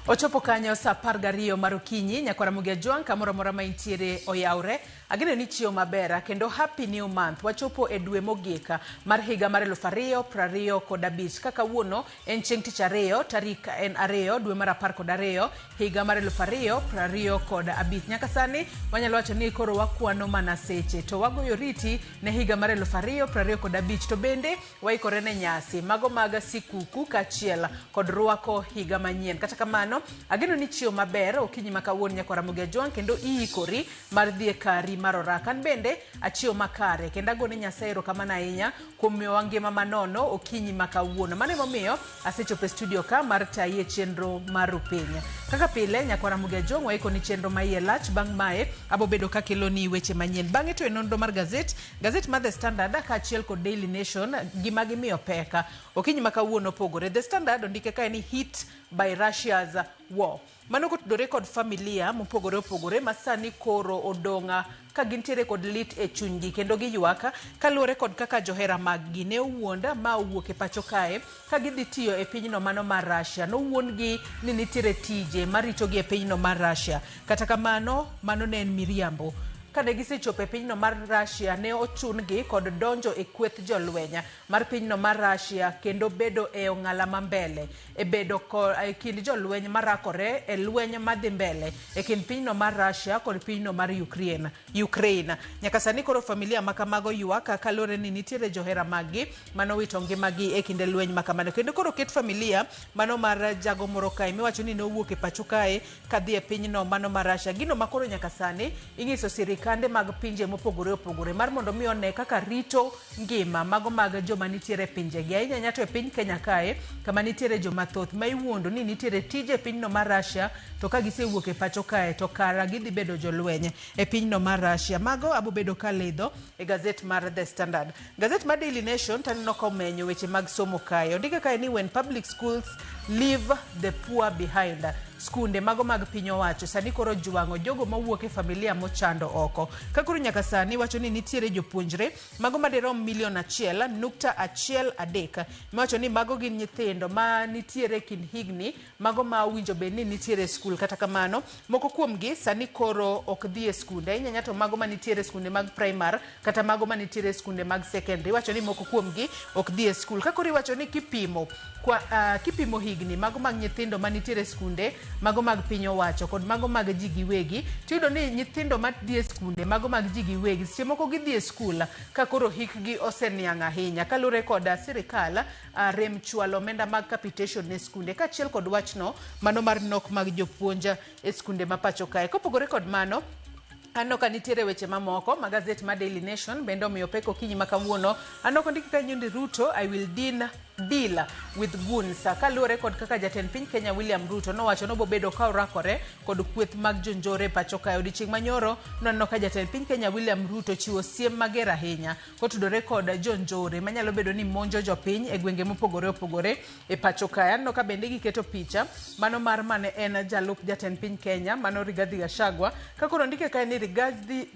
Ochopo kanyo sa 12 mar okinyi nyakwara Mugia Jwang kamoro mora maintiere oyaure. Ageno ni chiyo mabera kendo happy new month. Wachopo e dwe mogika mar higa mar 2025 kaka wuono en chieng' tich ariyo tarik en 2 dwe mar 12 higa mar 2025. Nyaka sani wanyalo wacho ni koro wakwano mana seche to wagoyo riti ne higa mar 2025 to bende waikore ne nyasi mago mag sikuku kachiel kod rwako higa manyien. Kata kamano ageno ni chiyo maber okinyi makawuono nyakwara Mugia Jwang kendo iikori mar dhie kari mar orakan bende achiyo makare kendo agone Nyasaye erokamano ahinya kuom miyowa ngima manono okinyi makawuono. Mano emomiyo asechopo e studio ka mar tayi chenro mar Rupenya. Kaka pile nyakwara Mugia Jwang waiko ni chenro maiye lach bang' mae abobedo ka kelo ni weche manyien. Bang'e to enondo mar gazet mar The Standard kaachiel kod Daily Nation gima gimiyo peka okinyi makawuono pogore. The Standard ondike kae ni hit by Russia's war. Mano kotudore kod familia mopogore opogore masani koro odonga ka gintiere kod lit e chunygi kendo giywaka kaluwore kod kaka johera maggi ne owuonda ma owuok e pacho kae ka gidhi tiyo e pinyno mano mar Russia. Nowuongi ni nitiere tije maritogi e pinyno mar Russia. Kata kamano mano ne en miriambo. Kane gisechopo e pinyno mar Russia ne ochungi kod donjo e kweth jolwenya mar pinyno mar Russia kendo bedo e ong'ala mambele e bedo e kind jolweny marakore e lweny madhi mbele e kind pinyno mar Russia kod pinyno mar Ukraine. Nyaka sani koro familia makamago ywaka kalore ni nitiere johera maggi manowito ngimagi e kinde lweny makamano kendo koro ket familia mano mar jago moro kae miwacho ni nowuok e pacho kae kadhi e pinyno mano mar Russia. Gino makoro nyaka sani ing'iso kande mag pinje mopogore opogore mar mondo mi one kaka rito ngima mago mag joma nitiere pinje gi. Ahinya nyato e piny Kenya kae kama nitiere joma thoth ma iwuondo ni nitiere tije pinyno mar Russia to ka gisewuok e pacho kae to kara gidhi bedo jolweny e pinyno mar Russia. Mago abobedo ka lidho e gazet mar The Standard. Gazet mar Daily Nation taneno ka omenyo weche mag somo kae. Ondike kae ni when public schools leave the poor behind. Skunde mago mag piny owacho sani koro jwango jogo mawuok e familia mochando oko. Kakuru nyaka sani wacho ni nitiere jopuonjre mago madirom 1.13 miwacho ni mago gin nyithindo ma nitiere kin higni mago ma winjo be ni nitiere skul. Kata kamano moko kuomgi sani koro ok dhi e skunde. Ahinya nyato mago ma nitiere skunde mag primary kata mago ma nitiere skunde mag secondary wacho ni moko kuomgi ok dhi e skul. Kakuru wacho ni kipimo higni mago mag nyithindo ma nitiere skunde mago mag piny owacho kod mago mag ji giwegi tiyudo ni nyithindo ma dhi e skunde mago mag ji giwegi seche moko gidhi e skul ka koro hikgi oseniang' ahinya kalure kod sirikal rem chwalo omenda mag capitation ne skunde kaachiel kod wachno mano mar nok mag jopuonja e skunde ma pacho kae. Kopogore kod mano ano ka nitiere weche mamoko magazet ma Daily Nation bendo miyo peko kinyi makawuono ano kondiki ka nyundi Ruto I will deal with goons kalure kod kaka jatend piny Kenya William Ruto nowacho no bobedo ka orakore kod kweth mag jonjore pacho kae. Odiochieng' manyoro noneno ka jatend piny Kenya William Ruto chiwo siem mager ahinya kotudore kod jonjore manyalo bedo ni monjo jopiny e gwenge mopogore opogore e pacho kae. Ano ka bende giketo picha mano mar mane en jalup jatend piny Kenya mano Rigathi Gachagua ka koro ndike kae ni Rigathi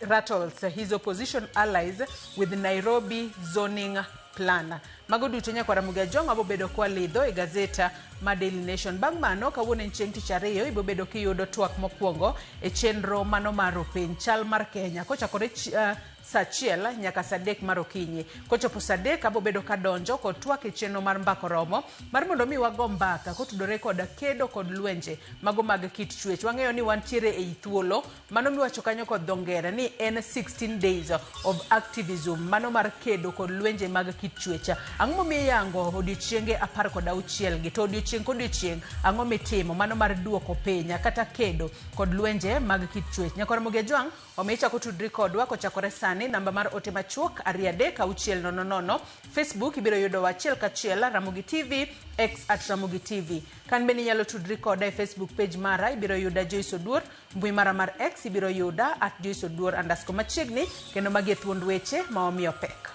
rattles his opposition allies with Nairobi zoning plan. Mago duto nyakwara Mugia Jwang abobedo kwa lidho e gazeta ma Daily Nation. Bang' mano kawuono en chieng' tich ariyo ibobedo kiyudo twak mokwongo e chenro mano mar Rupeny chal mar Kenya kochakore saa 1 nyaka saa 3 mar okinyi. Kochopo saa 3 abobedo kadonjo kod twak e chenro mar mbako romo mar mondo mi wago mbaka kotudore kod kedo kod lwenje mago mag kit chwech. Wang'eyo ni wantiere e thuolo mano miwacho kanyo kod dhongere ni en 16 days of activism mano mar kedo kod lwenje mag kit chwech. Ang'o miyango odiochienge 16 gi to odiochieng' kodiochieng' ang'o mitimo mano mar duoko piny kata kedo kod lwenje mag kit chwech. Nyakwara Mugia Jwang omicha kotudri kodwa kochakore sani namba mar ote machuok 33600. Facebook ibiro yudo wachiel kachiel Ramogi TV X @Ramogi TV. Kan beni nyalo tudri koda e Facebook page mara ibiro yuda Joyce Oduor. Mbui mara mar X ibiro yuda @Joyce Oduor_ machiegni kendo magi e thuond weche ma omiyo pek.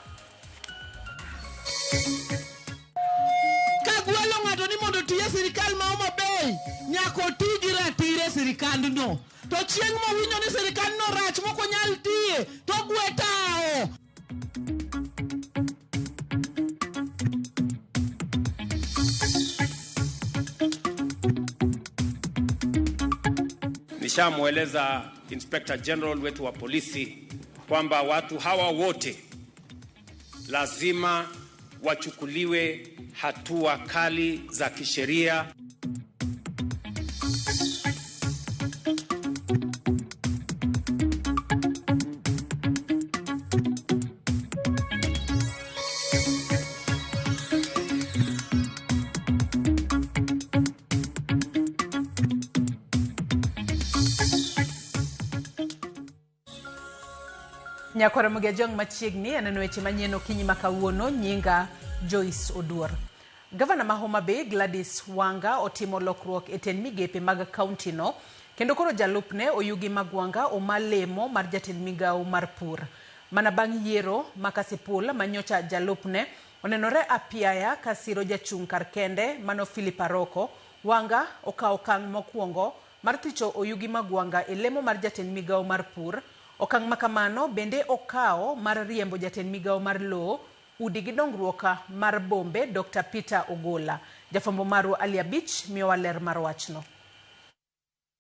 Kagwelo ng'ato ni mondo tiye sirikal ma Homa Bay nyako tigi ratire sirikandno to chieng' mowinjo ni sirikandno rach moko nyal tiye to gwe tao. nilishamweleza Inspector General wetu wa polisi kwamba watu hawa wote lazima wachukuliwe hatua kali za kisheria. Nyakora Mugejong machiegni aneno weche manyien okinyi makawuono. Nyinga Joyce Oduor. Gavana ma Homa Bay Gladys Wanga otimo lokruok e tend migepe mag kaunti no, kendo koro jalupne Oyugi Magwanga omalemo mar jatend migawo mar pur. Mana bang' yiero makasipul manyocha jalupne onenore apiaya kasiro jachung' kar kende mano Philip Aroko. Wanga okawo okang' mokwongo mar thicho Oyugi Magwanga e lemo mar jatend migawo mar pur. Okang' makamano bende okawo mar riembo jatend migawo mar lowo, udi gi dongruok mar bombe Dr. Peter Ogola. Jafambo maru Aliabich miyowa ler mar wachno.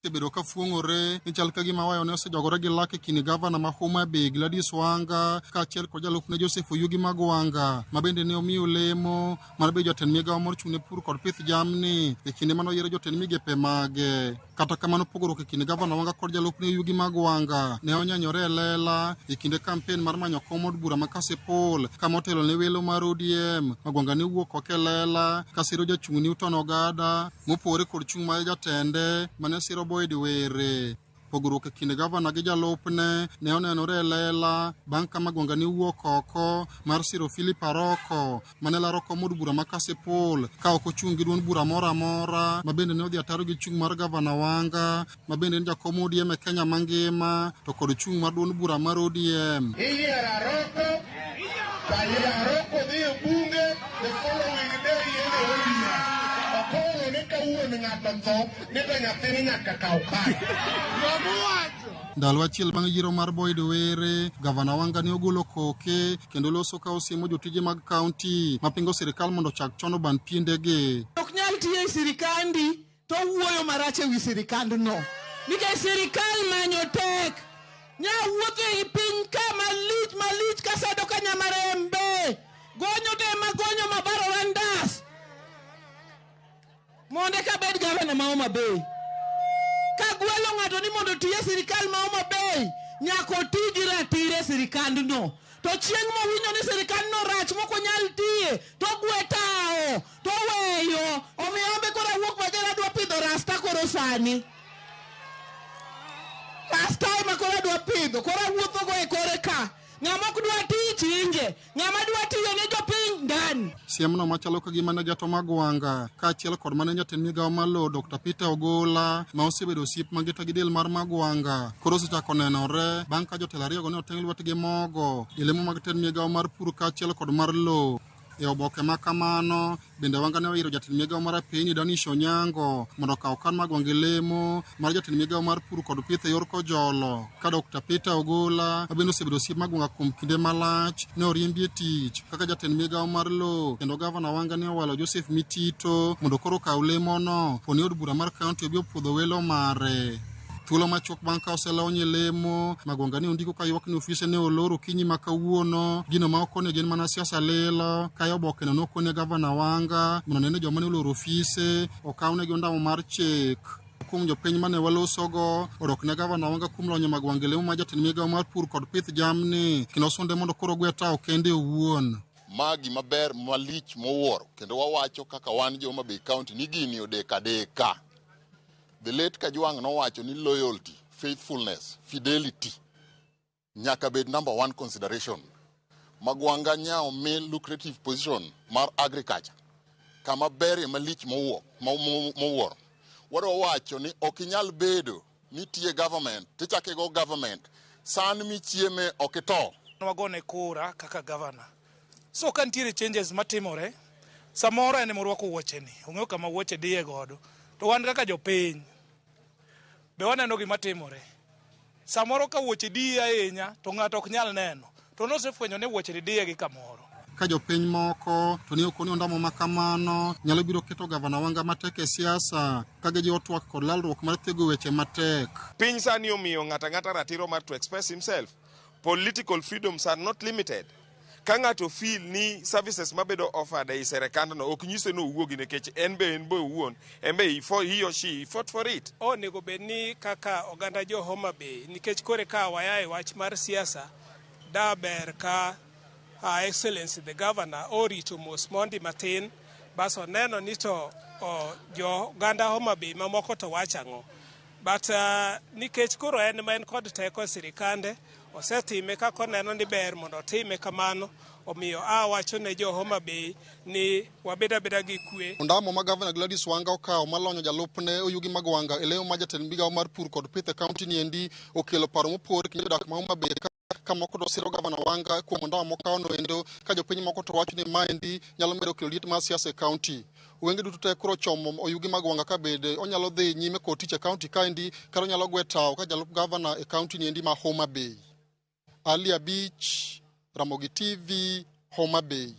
Bedo ka fuong'ore ni chal ka gima wayo ne osejogore gi lake kini gavana ma Homa Bay Gladys Wanga kaachiel kod jalupne Joseph Oyugi Magwanga ma bende ne omiyo lemo mar bedo jatend migawo mar chung'ne pur kod pith jamni e kinde mano yiero jotend migepe mage. Kata kamano pogruok e kinde gavana Wanga kod jalupne Oyugi Magwanga ne onyanyore e lela e kinde kampen mar manyo kom od bura ma Kasipul kama otelo ne welo mar ODM. Magwanga ne wuok oko e lela kasiro jachung' Newton Ogada mopore kod chung' mar jatende mane siro Boyd Were. Pogruok e kinde gavana gi jalupne ne onenore e lela bang' ka Magwanga ne wuok oko mar siro Philip Aroko mane laro kom od bura ma Kasipul ka ok ochung' gi duond bura moro amora, ma bende ne odhi ataro gi chung' mar gavana Wanga ma bende ne jakom ODM e Kenya mangima to kod chung' mar duond bura mar ODM. Aroko dhi e bunge the following day in ODM. Okoro ne kawuono ng'ato tho ne to nyathini nyaka kaw pai. Ndalo achiel bang' yiero mar Boyd Were, gavana Wanga ne ogolo koke kendo loso ka osiemo jotije mag kaunti mapingo sirikal mondo chak chono ban piendegi. Ok nyal tiyo e sirikandi to wuoyo marach e wi sirikandno. Nikech sirikal manyo tek. Nya wuotho e piny ka malich kasedo ka Nyamarembe. Gonyo te magonyo mabaro randas. Monde ka bed gavana ma Homa Bay. Ka gwelo ng'ato ni mondo tiye sirikal ma Homa Bay, nyako tigi ratire sirikandno. To chieng' mowinjo ni sirikandno rach moko nyal tiye, to gwetao, to weyo. Omiyo ambe kora wuok bajara dwa pidho rasta koro sani. Rasta ema kora dwa pidho, kora wuotho go e kore ka. Ng'ama ok dwa tich inje, ng'ama dwa tiyo ne jopiny ndani. Siemno machalo ka gima ne jato Magwanga kaachiel kod mane jatend migawo mar lowo Dr. Peter Ogola ma osebedo osiep magita gi del mar Magwanga koro osechako nenore bang' ka jotelo ariyogo ne oteng' lwetgi mogo e lemo mag tend migawo mar pur kaachiel kod mar lowo. E oboke ma kamano bende Wanga ne oyiro jatend migawo mar apeyni Danish Onyango mondo okaw kan Magwanga lemo mar jatend migawo mar pur kod pith e yor kojolo ka Dr. Peter Ogola ma bende osebedo osiep Magwanga kuom kinde malach ne oriembi e tich kaka jatend migawo mar lowo, kendo gavana Wanga ne owalo Joseph Mitito mondo koro okaw lemono poni od bura mar kaunti obi opuodho welo mare. Thuolo machuok bang' ka oselonye lemo, Magwanga ne ondiko ka ywak ni ofise ne oloro kinyi ma kawuono, gino ma okone gin mana siasa lilo, ka oboke no nokone gavana Wanga mondo nene joma ne oloro ofise okawnegi ondamo mar chik. Kuom jopiny mane walosogo odok ne gavana Wanga kuom lonyo Magwanga lemo ma jatend migawo mar pur kod pith jamni, kendo sonde mondo koro gweta okende owuon. Magi maber malich mowuoro, kendo wawacho kaka wan jo Homa Bay County ni gini odeka deka. The late Kajwang nowacho ni loyalty, faithfulness, fidelity nyaka bed number one consideration. Magwanga nyao main lucrative position mar agriculture kama ber malich mowuoro. Waro wacho ni okinyal bedo ni tiye government tichake go government san michieme okito. Wagone kura kaka governor. So kantiere changes matimore, samoro ene morwako wuoche ni. Ong'eyo kama wuoche diye godo. To wan kaka jopiny be waneno gima timore. Samoro ka wuoche diye ahinya to ng'ato ok nyal neno. To nosefwenyo ne wuoche diye gi kamoro. ka jopiny moko to ni okoni ondamo makamano nyalo biro keto gavana Wanga matek e siasa ka gijiwo twak kod lalruok mar tego weche matek. Piny sani omiyo ng'ata ratiro mar to express himself. Political freedoms are not limited. Ka ng'ato feel ni services mabedo offered ei serikandno ok nyise no wuogi nikech en be owuon he or she fought for it. Onego bed ni kaka oganda jo Homa Bay nikech kore ka waya e wach mar siasa daber ka Excellency the Governor orito mos mondi matin baso neno ni to jo oganda Homa Bay mamoko to wachango. But nikech koro en ma en kod teko sirikande osetime kako neno ni ber mondo otime kamano omiyo wacho ne jo Homa Bay ni wabeda gi kwe. Ondamo ma Gavana Gladys Wanga okawo malonyo jalupne Oyugi Magwanga e lemo ma jatend migawo mar pur kod pith e kaunti ni endi okelo paro mopor kendo dak ma Homa Bay ka moko do siro Gavana Wanga kuom ondamo mokawo no endo ka jopiny moko to wacho ni maendi nyalo medo kelo liet mar siasa e kaunti. Wenge duto te koro chomo Oyugi Magwanga ka bede onyalo dhi nyime kod tich e kaunti kaendi kata onyalo gwe tawo ka jalup gavana e kaunti ni endi ma Homa Bay. Alia Beach, Ramogi TV, Homa Bay.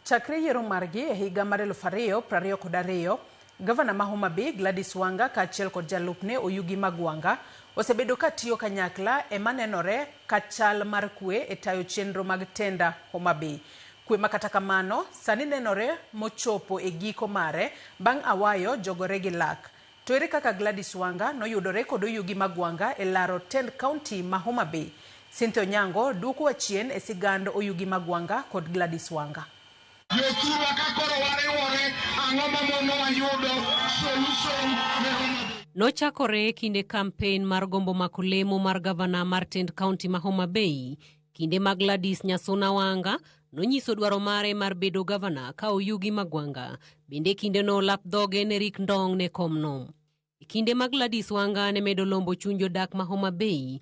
Chakre yiero margi e higa mar 2022, Gavana ma Homa Bay Gladys Wanga kaachiel kod jalupne Oyugi Magwanga osebedo ka tiyo kanyakla ema nenore ka chal mar kwe e tayo chenro mag tenda Homa Bay. Kwe makata kamano sani nenore mochopo e giko mare bang' awayo jogore gi lak. To ere kaka Gladys Wanga noyudore kod Oyugi Magwanga e laro tend county ma Homa Bay. Cynthia Onyango duoko wachien e sigand Oyugi Magwanga kod Gladys Wanga. Nochakore kinde campaign mar gombo makolemo mar gavana mar tend county ma Homa Bay, kinde mag Gladys Nyasona Wanga nonyiso dwaro mare mar bedo gavana ka Oyugi Magwanga bende kinde no lap dhoge ne rik ndong ne komno. Kinde mag Gladys Wanga ne medo lombo chunjo dak ma Homa Bay.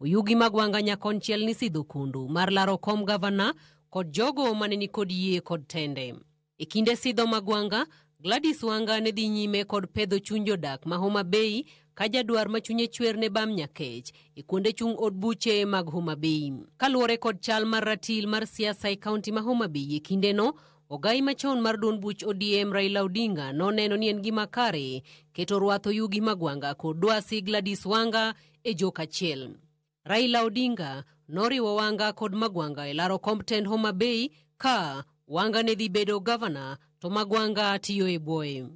Oyugi Magwanga nyakonchiel ni sidho kundu mar laro kom gavana kod jogo mane ni kod yie kod tende. E kinde sidho Magwanga, Gladys Wanga ne dhi nyime kod pedho chunjo dak ma Homa Bay ka jadwar machunye chwer ne bam nyakech e kuonde chung od buche mag Homa Bay. Kaluwore kod chal mar ratil mar siasa e kaunti ma Homa Bay e kinde no, ogai machon mar duond buch ODM Raila Odinga noneno ni en gima kare keto rwath Oyugi Magwanga kod dwasi Gladys Wanga e jok achiel. Raila Odinga noriwo Wanga kod Magwanga e laro komb tend Homa Bay ka Wanga ne dhi bedo gavana to Magwanga tiyo e bwoye.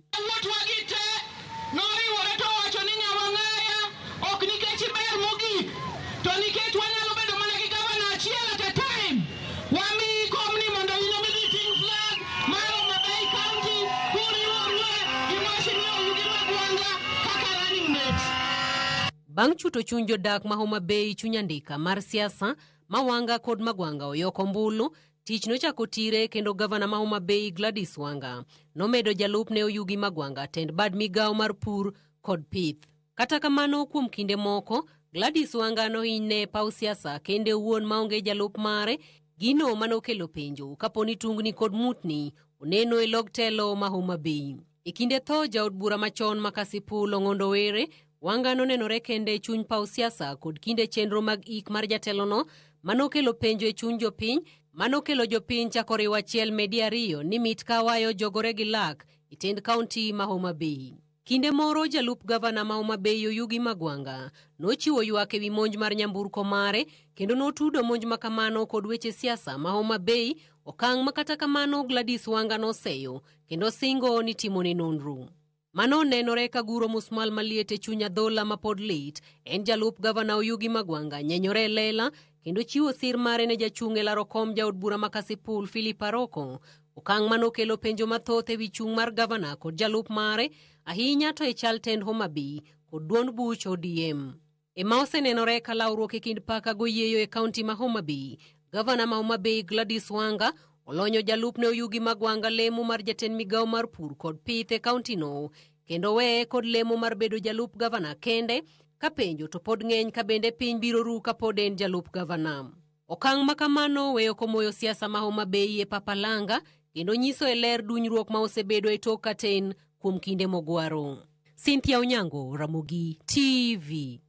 Bang' chuto chunjo dak ma Homa Bay chunyandika mar siasa ma Wanga kod Magwanga oyoko mbulu, tich nochako tire kendo gavana ma Homa Bay Gladys Wanga nomedo jalupne Oyugi Magwanga tend bad migawo mar pur kod pith. Kata kamano kuom kinde moko, Gladys Wanga nohinyne paw siasa kende wuon maonge jalup mare, gino manokelo penjo kaponi tungni kod mutni oneno e log telo ma Homa Bay. E kinde tho jaod bura machon Makasipul Ong'ondo Were, Wanga nonenore kende chuny paw siasa kod kinde chenro mag ik mar jatelono manokelo penjo e chuny jopiny, manokelo jopiny chako riwo achiel medi ariyo ni mit kawayo jogore gi lak e tend county ma Homa Bay. Kinde moro jalup gavana ma Homa Bay Oyugi Magwanga nochiwo ywak ewi monj mar nyamburko mare kendo notudo monj makamano kod weche siasa ma Homa Bay, okang' makata kamano Gladys Wanga noseyo kendo singo ni timone nonro. Mano nenore ka guro musmal maliet e chunya dhola ma pod lit, en jalup gavana Oyugi Magwanga nyenyore lela kendo chiwo sir mare ne jachung' e laro kom jaod bura Makasipul Philip Aroko, okang' manokelo penjo mathoth ewi chung' mar gavana kod jalup mare, ahinya to e chal tend Homa Bay kod duond buch ODM. E ma osenenore ka lawruok e kind paka goyieyo e kaunti ma Homa Bay, gavana ma Homa Bay Gladys Wanga olonyo jalupne Oyugi Magwanga lemo mar jatend migawo mar pur kod pith e kaunti no, kendo weye kod lemo mar bedo jalup gavana kende, ka penjo to pod ng'eny ka bende piny biro ru ka pod en jalup gavana. Okang' makamano weyo komoyo siasa ma Homa Bay e papalanga kendo nyiso e ler dunyruok ma osebedo e tok katen kuom kinde mogwaro. Cynthia Onyango, Ramogi TV.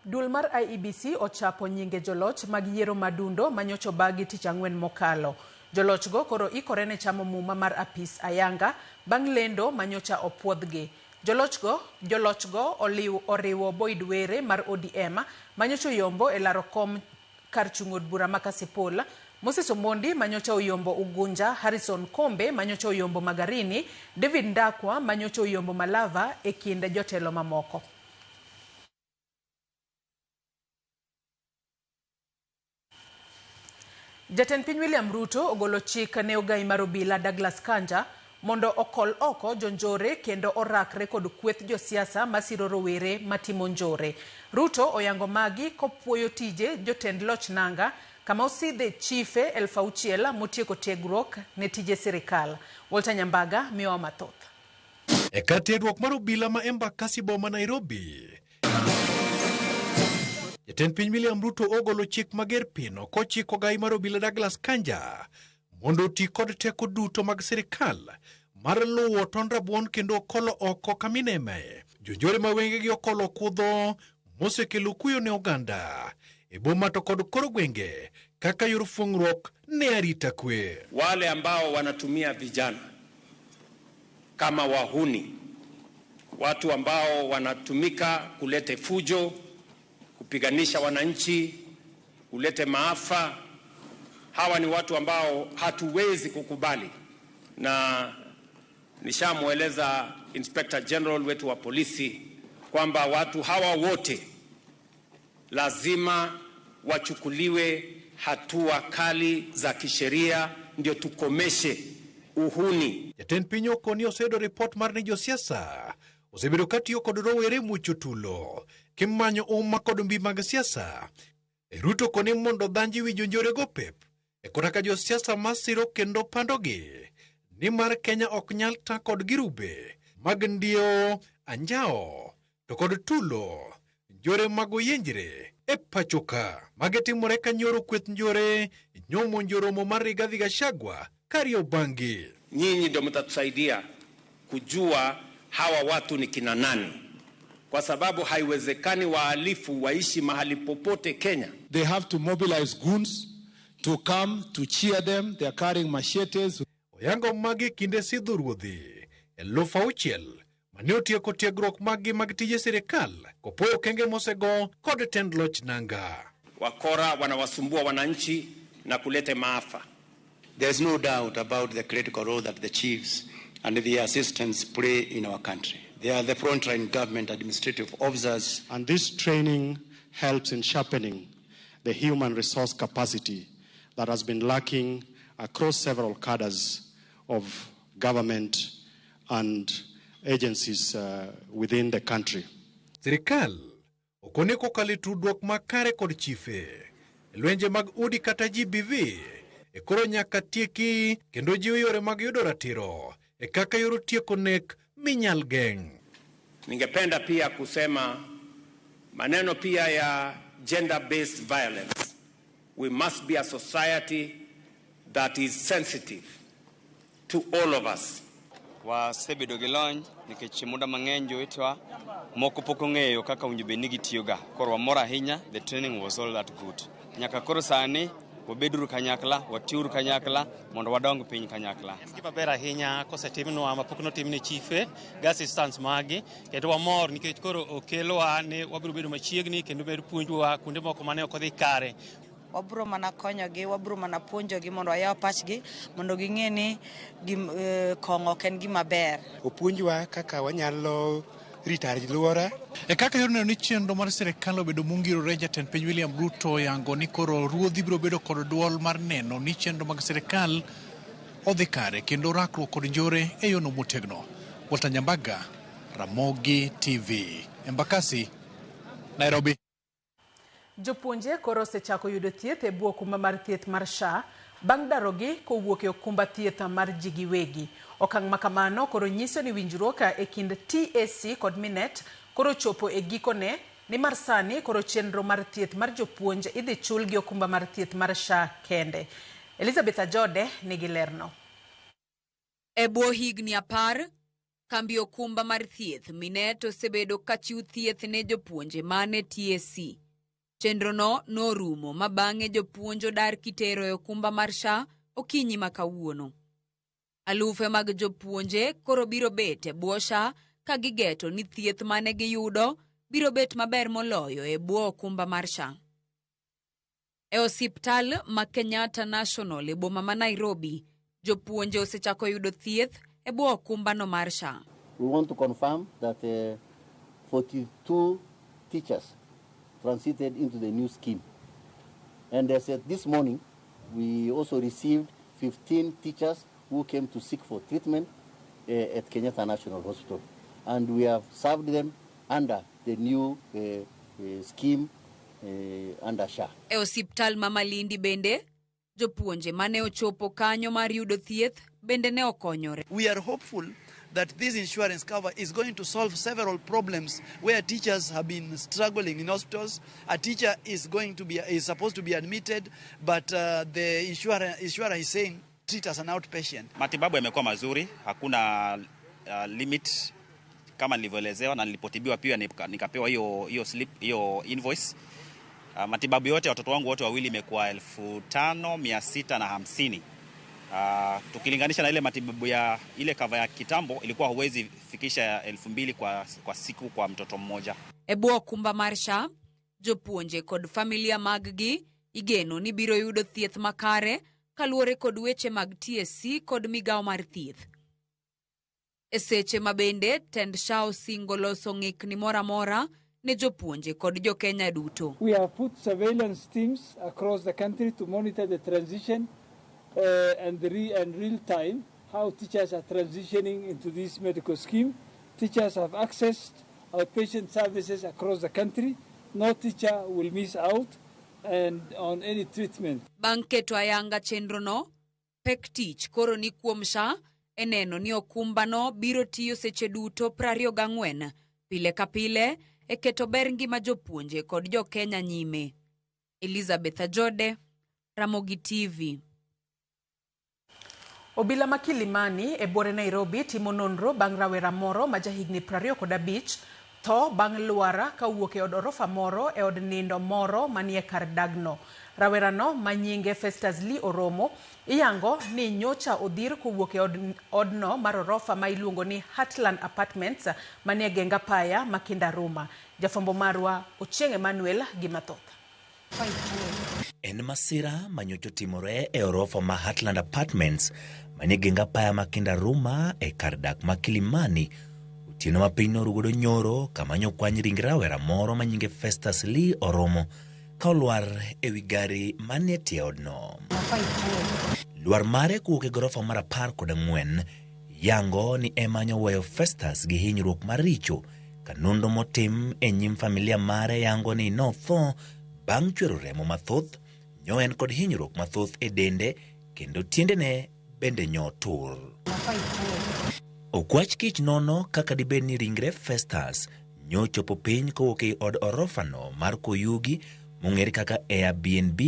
Dul mar IEBC ochapo nyinge joloch mag yiero madundo manyocho bagi tich ang'wen mokalo. Jolochgo koro ikore ne chamo muma mar apis ayanga bang' lendo manyocha opuodhgi. Jolochgo oriwo Boyd Were mar ODM manyocha oyombo e laro kom kar chung' od bura ma Kasipul, Moses Omondi manyocha oyombo Ugunja, Harrison Kombe manyocha oyombo Magarini, David Ndakwa manyocha oyombo Malava e kind jotelo mamoko. Jatend piny William Ruto ogolo chik ne ogai mar obila Douglas Kanja mondo okol oko jonjore kendo orakre kod kweth josiasa masiro rowere matimo njore. Ruto oyango magi kopuoyo tije jotend loch nanga kama osidhe chife 6,000 motieko tiegruok ne tije sirikal. Walter Nyambaga miyowa mathoth. E kar tiegruok mar obila ma Embakasi boma Nairobi, jatend piny William Ruto ogolo chik mager pino kochiko gai mar obila Douglas Kanja mondo oti kod teko duto mag sirikal mar luwo ton rabuon kendo okolo oko kamineme jonjore ma wengegi okolo kudho mosekelo kuyo ne oganda e boma to kod koro gwenge kaka yor fungruok ne arita kwe. Wale ambao wanatumia vijana kama wahuni, watu ambao wanatumika kulete fujo, kupiganisha wananchi, kulete maafa, hawa ni watu ambao hatuwezi kukubali, na nishamueleza Inspector General wetu wa polisi kwamba watu hawa wote lazima wachukuliwe hatua kali za kisheria ndio tukomeshe uhuni. Jatend piny okoni osedo report mar ni josiasa osebedo katiyo kod rowere mucho tulo kimanyo umma kod mbi mag siasa. Ruto koni mondo dhanji wi jonjore go pep e koraka josiasa masiro kendo pandogi ni mar Kenya ok nyal ta kod girube mag ndio anjao to kod tulo njore mago yenjre e pachoka magetimore ka nyoro kweth njore nyomo njoromo mar Rigathi Gachagua Kariobangi. Nyinyi ndio mtatusaidia kujua hawa watu ni kina nani, kwa sababu haiwezekani wahalifu waishi mahali popote Kenya. They have to mobilize goons to come to cheer them. They are carrying machetes. Oyango magi kinde sidho ruodhi 6,000 mane otieko tiegruok magi mag tije sirikal kopoyo kenge mosego kod tend loch nanga. Wakora wanawasumbua wananchi na kulete maafa. There's no doubt about the critical role that the chiefs and the assistants play in our country. They are the frontline government administrative officers. And this training helps in sharpening the human resource capacity that has been lacking across several cadres of government and agencies within the country. Sirikal okone kokali tudruok makare kod chife lwenje mag udi kata GBV e koro nyaka tieki kendo jiwo yore mag yudo ratiro e kaka yoro tieko nek minyal geng. Ningependa pia kusema maneno pia ya gender-based violence. We must be a society that is sensitive to all of us. Wasebedo gi lony nikech muda mang'eny jowetwa moko pok ong'eyo kaka owinjo bed ni gitiyoga. Koro wamor ahinya, the training was all that good. Nyaka koro sani wabeduru kanyakla, watiuru kanyakla mondo wadong piny kanyakla. Gima ber ahinya kosetimnwa mapok notimne chife gi assistants magi kendo wamor nikech koro okelowa ne wabiro bedo machiegni kendo bedo puonjwa kuonde moko mane ok odhi kare. Wabro mana konyogi, wabro mana puonjogi mondo ayaw pachgi mondo ging'e ni kong'o ok en gima ber. Opuonjwa kaka wanyalo rito alwora. E kaka yor neno ni chenro mar sirikal obedo mongirore, jatend piny William Ruto yango ni koro ruodhi biro bedo kod duol mar neno ni chenro mag sirikal odhi kare kendo rakruok kod njore e yono motegno. Walter Nyambaga, Ramogi TV, Embakasi, Nairobi. Jopuonje koro osechako yudo thieth e bwo okumba mar thieth mar SHA bang' darogi kowuok e okumba thieth mar ji giwegi. Okang' makamano koro nyiso ni winjruok e kind TAC kod Minet koro chopo e gikone, ni mar sani koro chenro mar thieth mar jopuonje idhi chul gi okumba mar thieth mar SHA kende. Elizabeth Ajode nigi lerno. E bwo higni 10 Kambi okumba mar thieth Minet osebedo kachiwo thieth ne jopuonje mane TSC. Chenrono norumo ma bang'e jopuonjo dar kitero e okumba mar SHA okinyi ma kawuono. Alufe mag jopuonje koro biro bet e bwo SHA ka gigeto ni thieth mane giyudo biro bet maber moloyo e bwo okumba mar SHA. E osiptal ma Kenyatta National e boma ma Nairobi, jopuonje osechako yudo thieth e bwo okumba no mar SHA. We want to confirm that 42 teachers transited into the new scheme. And as at this morning, we also received 15 teachers who came to seek for treatment at Kenyatta National Hospital. And we have served them under the new scheme under SHA. E osiptal ma Malindi bende, jopuonje mane ochopo kanyo mar yudo thieth bende ne okonyore. We are hopeful that this insurance cover is going to solve several problems where teachers have been struggling in hospitals. A teacher is supposed to be admitted, but the insurer is saying treat as an outpatient. Matibabu yamekuwa mazuri, hakuna limit kama nilivyoelezewa na nilipotibiwa pia nikapewa hiyo slip, hiyo invoice. Matibabu yote watoto wangu wote wawili imekuwa 5,650. Tukilinganisha na ile matibabu ya ile cover ya kitambo ilikuwa huwezi fikisha 2,000 kwa siku kwa mtoto mmoja. Ebwo okumba mar SHA, jopuonje kod familia mag-gi igeno ni biro yudo thieth makare kaluwore kod weche mag TSC kod migawo mar thieth. E seche mabende tend SHA osingo loso ng'ikni mora mora ne jopuonje kod jo-Kenya duto. We have put surveillance teams across the country to monitor the transition and real time how teachers are transitioning into this medical scheme. Teachers have accessed outpatient services across the country. No teacher will miss out and on any treatment. Banketo ayanga chenrono, pek tich koro ni kuom SHA eneno ni okumbano biro tiyo seche duto 24 pile ka pile e keto ber ngima jopuonje kod jo-Kenya nyime. Elizabeth Ajode, Ramogi TV. Obila ma Kilimani e bore Nairobi timo nonro bang' rawera moro ma jahigni 25 tho bang' luara kawuok e od orofa moro e od nindo moro manie kar dagno. Rawerano ma nyinge Festus Lee Oromo iyango ni nyocha odhir kowuok e odno mar orofa ma iluongo ni Heartland Apartments manie Genga Paya ma Kindaruma. Jafombo marwa Ochieng Emmanuel gi mathoth. En masira manyocho timore e orofa ma Heartland Apartments manie Genga Paya ma Kindaruma e kar dak ma Kilimani. Otieno ma piny norugodo nyoro kama nyokwany ring rawera moro ma nyinge Festus Lee Oromo ka olwar e wi gari manie tie odno. Lwar mare kuok e gorofa mar 14 yango ni ema nyoweyo Festus gi hinyruok maricho ka nonro motim e nyim familia mare yango ni notho bang' chwero remo mathoth, nyoen kod hinyruok mathoth e dende kendo tiendene bende nyotur. Okwach kich nono kaka dibed ni ringre Festus nyochopo piny kowuok e od orofano mar Koyugi mong'ere kaka Airbnb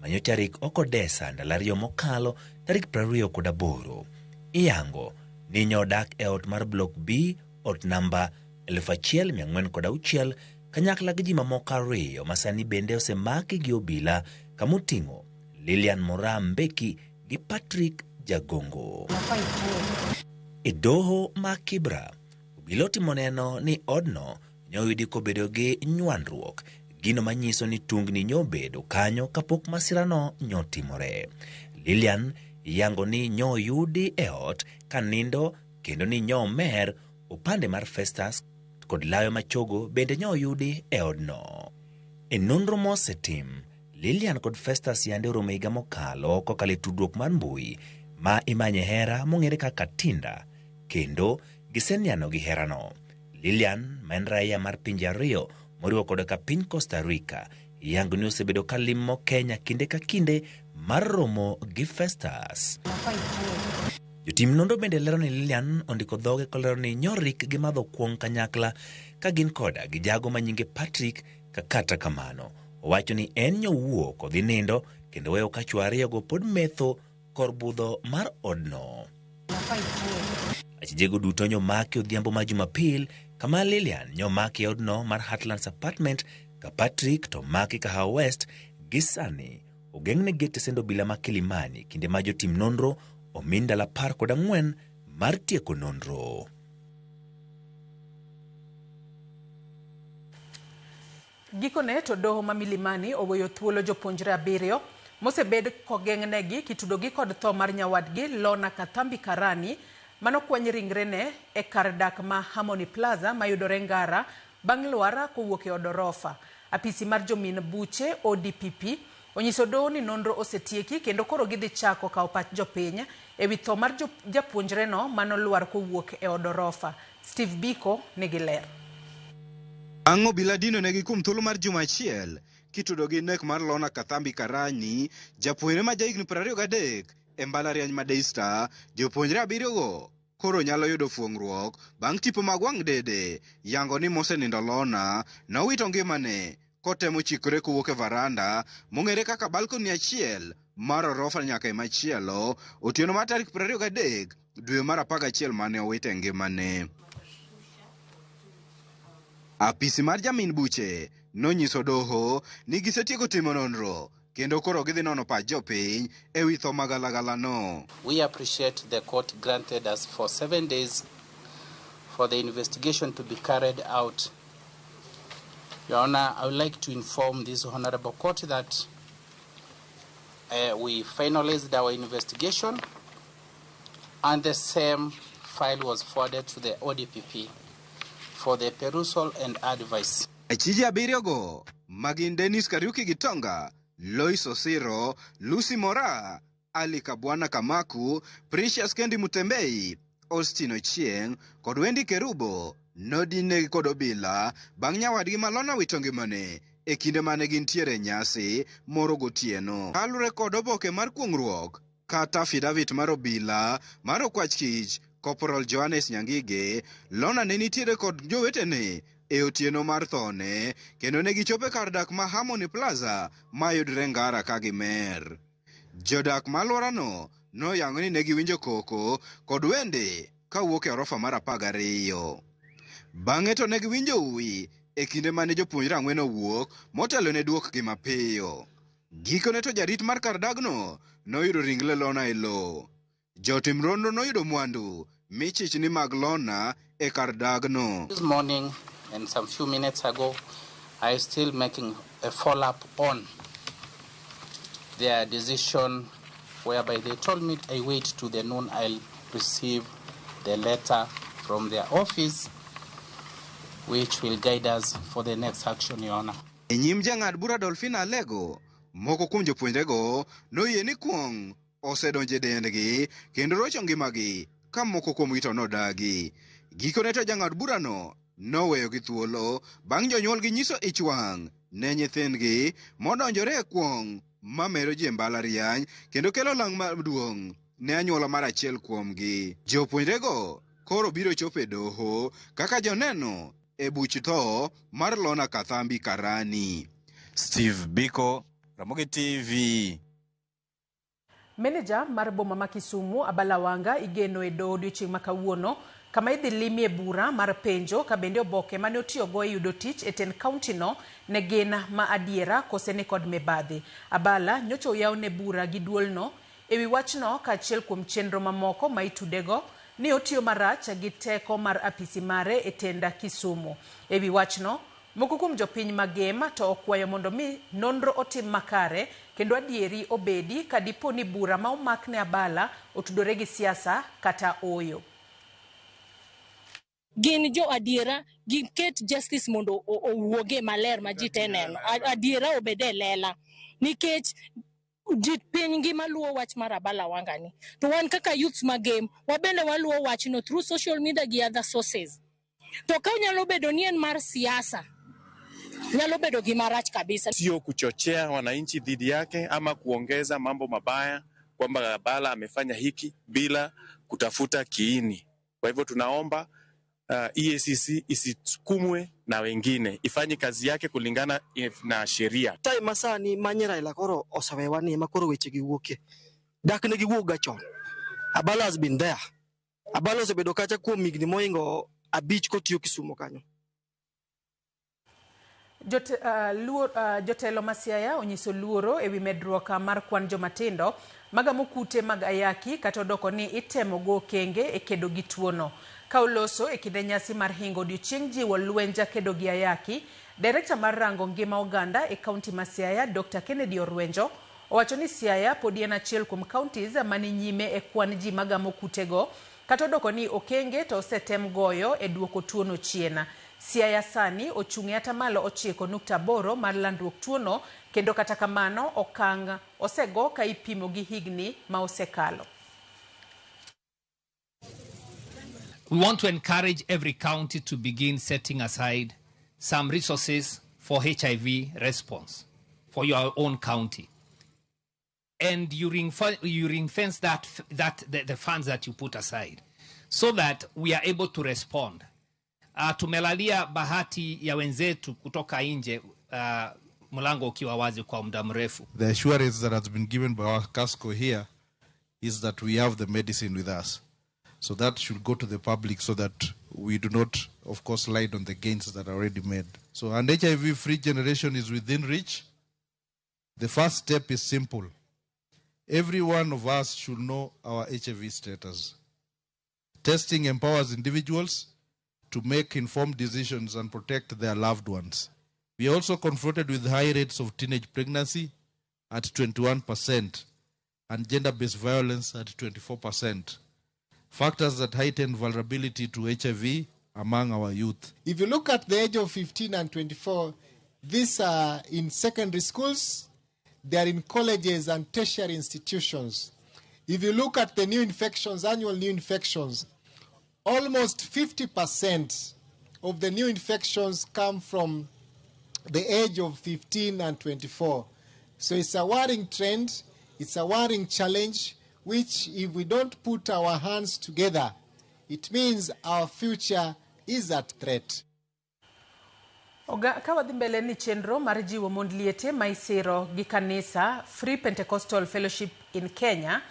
manyocha rik Okodesa ndalo 2 mokalo tarik 28. Iyango ni nyodak e ot mar Block B, ot namba 1406 kanyakla gi ji mamoko 2 masani bende osemaki gi obila kamoting'o Lilian Morambeki gi Patrick Jagongo. E doho ma Kibra, obila otimo neno ni odno nyoyudi kobedo gi nywandruok, gino manyiso ni tungni nyobedo kanyo kapok masirano nyotimore. Lilian yango ni nyoyudi e ot kanindo kendo ni nyomer opande mar Festus kod lawe machogo bende nyoyudi e odno. E nonro mosetim, Lilian kod Festus yande oromo higa mokalo kokalo tudruok mar mbui ma imanye hera mong'ere kaka Tinder, kendo giseniano gi herano. Lilian, ma en raia mar pinje 2 moriwo kod ka piny Costa Rica, yango ni osebedo ka limo Kenya kinde ka kinde mar romo gi Festus. Jotim nonro bende lero ni Lilian ondiko dhoge kolero ni nyorik gi madho kuong kanyakla ka gin koda gi jago manyinge Patrick, kata kamano owacho ni en nyowuok odhi nindo kendo weyo ka chwo ariyogo pod metho kor budho mar odno. achijego duto nyomaki odhiambo ma Jumapil, kama Lilian nyomaki odno mar Heartlands Apartment ka Patrick to maki Kahawa West gi sani ogeng'ne gete sendo bila ma Kilimani kinde ma jotim nonro omin ndalo 14 mar tieko nonro. Gikone to doho ma Milimani oweyo thuolo jopuonjre 7 mosebed kogeng'negi kitudogi kod tho mar nyawadgi Lorna Kathambi Karani manokwany ringrene e kar dak ma Harmony Plaza mayudore Ngara bang' lwar kowuok e odorofa. Apisi mar jomin buche ODPP onyiso doho ni nonro osetieki kendo koro gidhi chako kawo pach jopiny ewi tho mar japuonjreno manolwar kowuok e odorofa. Steve Biko nigi ler. Ang'o biladino negi kum thuolo mar juma achiel kitudo gi nek mar Lorna Kathambi Karani, japuonjre ma jahigni 23 e mbalariany ma Daystar. Jopuonjre 7 go koro nyalo yudo fuong'ruok bang' tipo mag wang' dede yango ni mosenindo Lorna nowito ngimane kotemo chikore kowuok e varanda mong'ere kaka balkoni achiel mar orofa nyaka e machielo otieno mar tarik 23 dwe mar 11 mane owite ngimane. Apisi mar jamin buche nonyiso doho ni gisetieko timo nonro kendo koro gidhi nono pach jopiny ewi tho magalagala no. We appreciate the court granted us for 7 days for the investigation to be carried out. Your Honor, I would like to inform this honorable court that we finalized our investigation and the same file was forwarded to the ODPP for the perusal and advice. Achiji 7 go magin Dennis Kariuki Gitonga, Lois Osiro, Lucy Mora, Ali Kabwana Kamaku, Precious Kendi Mutembei, Austin Ochieng kod Wendy Kerubo nodine kod obila bang' nyawadgi ma Lorna wito ngimane e kinde mane gintiere nyasi moro gotieno. Kalure kod oboke mar kuong'ruok kata affidavit mar obila mar okwach kich Corporal Johannes Nyangige, Lorna ne nitiere kod jowetene e otieno mar thone kendo ne gichope kar dak ma Harmony Plaza mayudre Ngara ka gimer. Jodak malworano noyango ni ne giwinjo koko kod wende kawuok e orofa mar 12. Bang'e to ne giwinjo uwi e kinde mane jopuonjre 4 owuok motelo ne duokgi mapiyo. Gikone to jarit mar kar dagno noyudo ringle Lorna e lo. Jotim nonro noyudo mwandu michich ni mag Lorna e kar dagno. This morning and some few minutes ago, I still making a follow-up on their decision whereby they told me I wait to the noon I'll receive the letter from their office which will guide us for the next action, Your Honor. E nyim jang'ad bura Dolphina Alego, moko kuom jopuonjrego noyie ni kuong' osedonje dendgi kendo rocho ngimagi ka moko kuom ito nodagi. Gikone to jang'ad burano noweyo gi thuolo bang' jonyuolgi nyiso ich wang' ne nyithindgi modonjore e kuong' mamero ji e mbalariany kendo kelo lang' maduong' ne anyuola mar achiel kuomgi. Jopuonjrego koro biro chopo e doho kaka joneno e buch tho mar Lorna Kathambi Karani. Steve Biko, Ramogi TV. Meneja mar boma ma Kisumu Abala Wanga igeno e doho odiochieng' ma kawuono kama idhi limie bura mar penjo ka bende oboke mane otiyogo e yudo tich e ten kaunti no ne gin ma adiera kose ni kod mibadhi. Abala nyocha oyaw ne bura gi duolno ewi wachno kaachiel kuom chenro mamoko ma itudego ni otiyo marach gi teko mar apisi mare e tenda Kisumu. Ewi wachno moko kuom jopiny magema to okwayo mondo mi nonro otim makare kendo adieri obedi kadipo ni bura ma omak ne Abala otudore gi siasa kata oyo. Gin jo adiera giket justice mondo owuoge maler ma ji teneno adiera obede lela nikech ji piny ngima luwo wach mar Abala Wanga ni to wan kaka youths magem wabende waluwo wachno through social media gi other sources to ka nyalo bedo ni en mar siasa nyalo bedo gima rach kabisa, sio kuchochea wananchi dhidi yake ama kuongeza mambo mabaya kwamba Abala amefanya hiki bila kutafuta kiini. Kwa hivyo tunaomba EACC isisukumwe na wengine, ifanye kazi yake kulingana na sheria. Tai masani manyera ila koro osawewani makoro weche giwuoke dak ne giwuok gachon. Abala has been there Abalo osebedo kacha kuom higni moingo 5 kotiyo Kisumo kanyo. Jotelo ma Siaya onyiso luoro ewi medruok mar kwan jomatindo magamo kute mag ayaki kata odoko ni itemo go kenge e kedo gi tuono. Ka oloso e kinde nyasi mar hingo odiochieng' jiwo lwenja kedo gi ayaki, Director mar rango ngima oganda e kaunti ma Siaya, Dr. Kennedy Orwenjo, owacho ni Siaya pod en achiel kuom counties mani nyime e kwan ji magamo kutego, kata odoko ni okenge to osetem goyo e duoko tuono chien. Siaya sani ochung'e atamalo 9.8 mar landruok tuono, kendo kata kamano okang' osego ka ipimo gi higni ma osekalo. We want to encourage every county to begin setting aside some resources for HIV response for your own county. And you ring-fence the funds that you put aside so that we are able to respond. Tumelalia bahati ya wenzetu kutoka nje, mlango ukiwa wazi kwa muda mrefu. The assurance that has been given by our CASCO here is that we have the medicine with us. So that should go to the public so that we do not, of course, lie on the gains that are already made. So an HIV-free generation is within reach. The first step is simple. Every one of us should know our HIV status. Testing empowers individuals to make informed decisions and protect their loved ones. We are also confronted with high rates of teenage pregnancy at 21% and gender-based violence at 24%. Factors that heighten vulnerability to HIV among our youth. If you look at the age of 15 and 24, these are in secondary schools, they are in colleges and tertiary institutions. If you look at the new infections, annual new infections, almost 50% of the new infections come from the age of 15 and 24. So it's a worrying trend, it's a worrying challenge, which if we don't put our hands together, it means our future is at threat. Kawadhi mbele ni chenro mar jiwo mond liete maisiro gi kanisa Free Pentecostal Fellowship in Kenya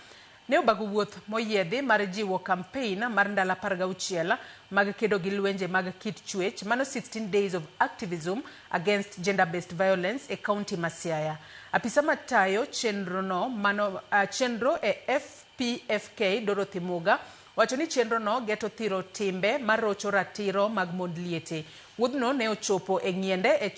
ne obago wuoth moyiedhi mar jiwo campaign mar ndala 16 mag kedo gi lwenje mag kit chwech mano 16 days of activism against gender-based violence e county ma Siaya. Apisa matayo chenro no chenro e FPFK Dorothy Muga wacho ni chenro no geto thiro timbe marocho ratiro mag mond liete. Wuodhno ne ochopo e Ngiende e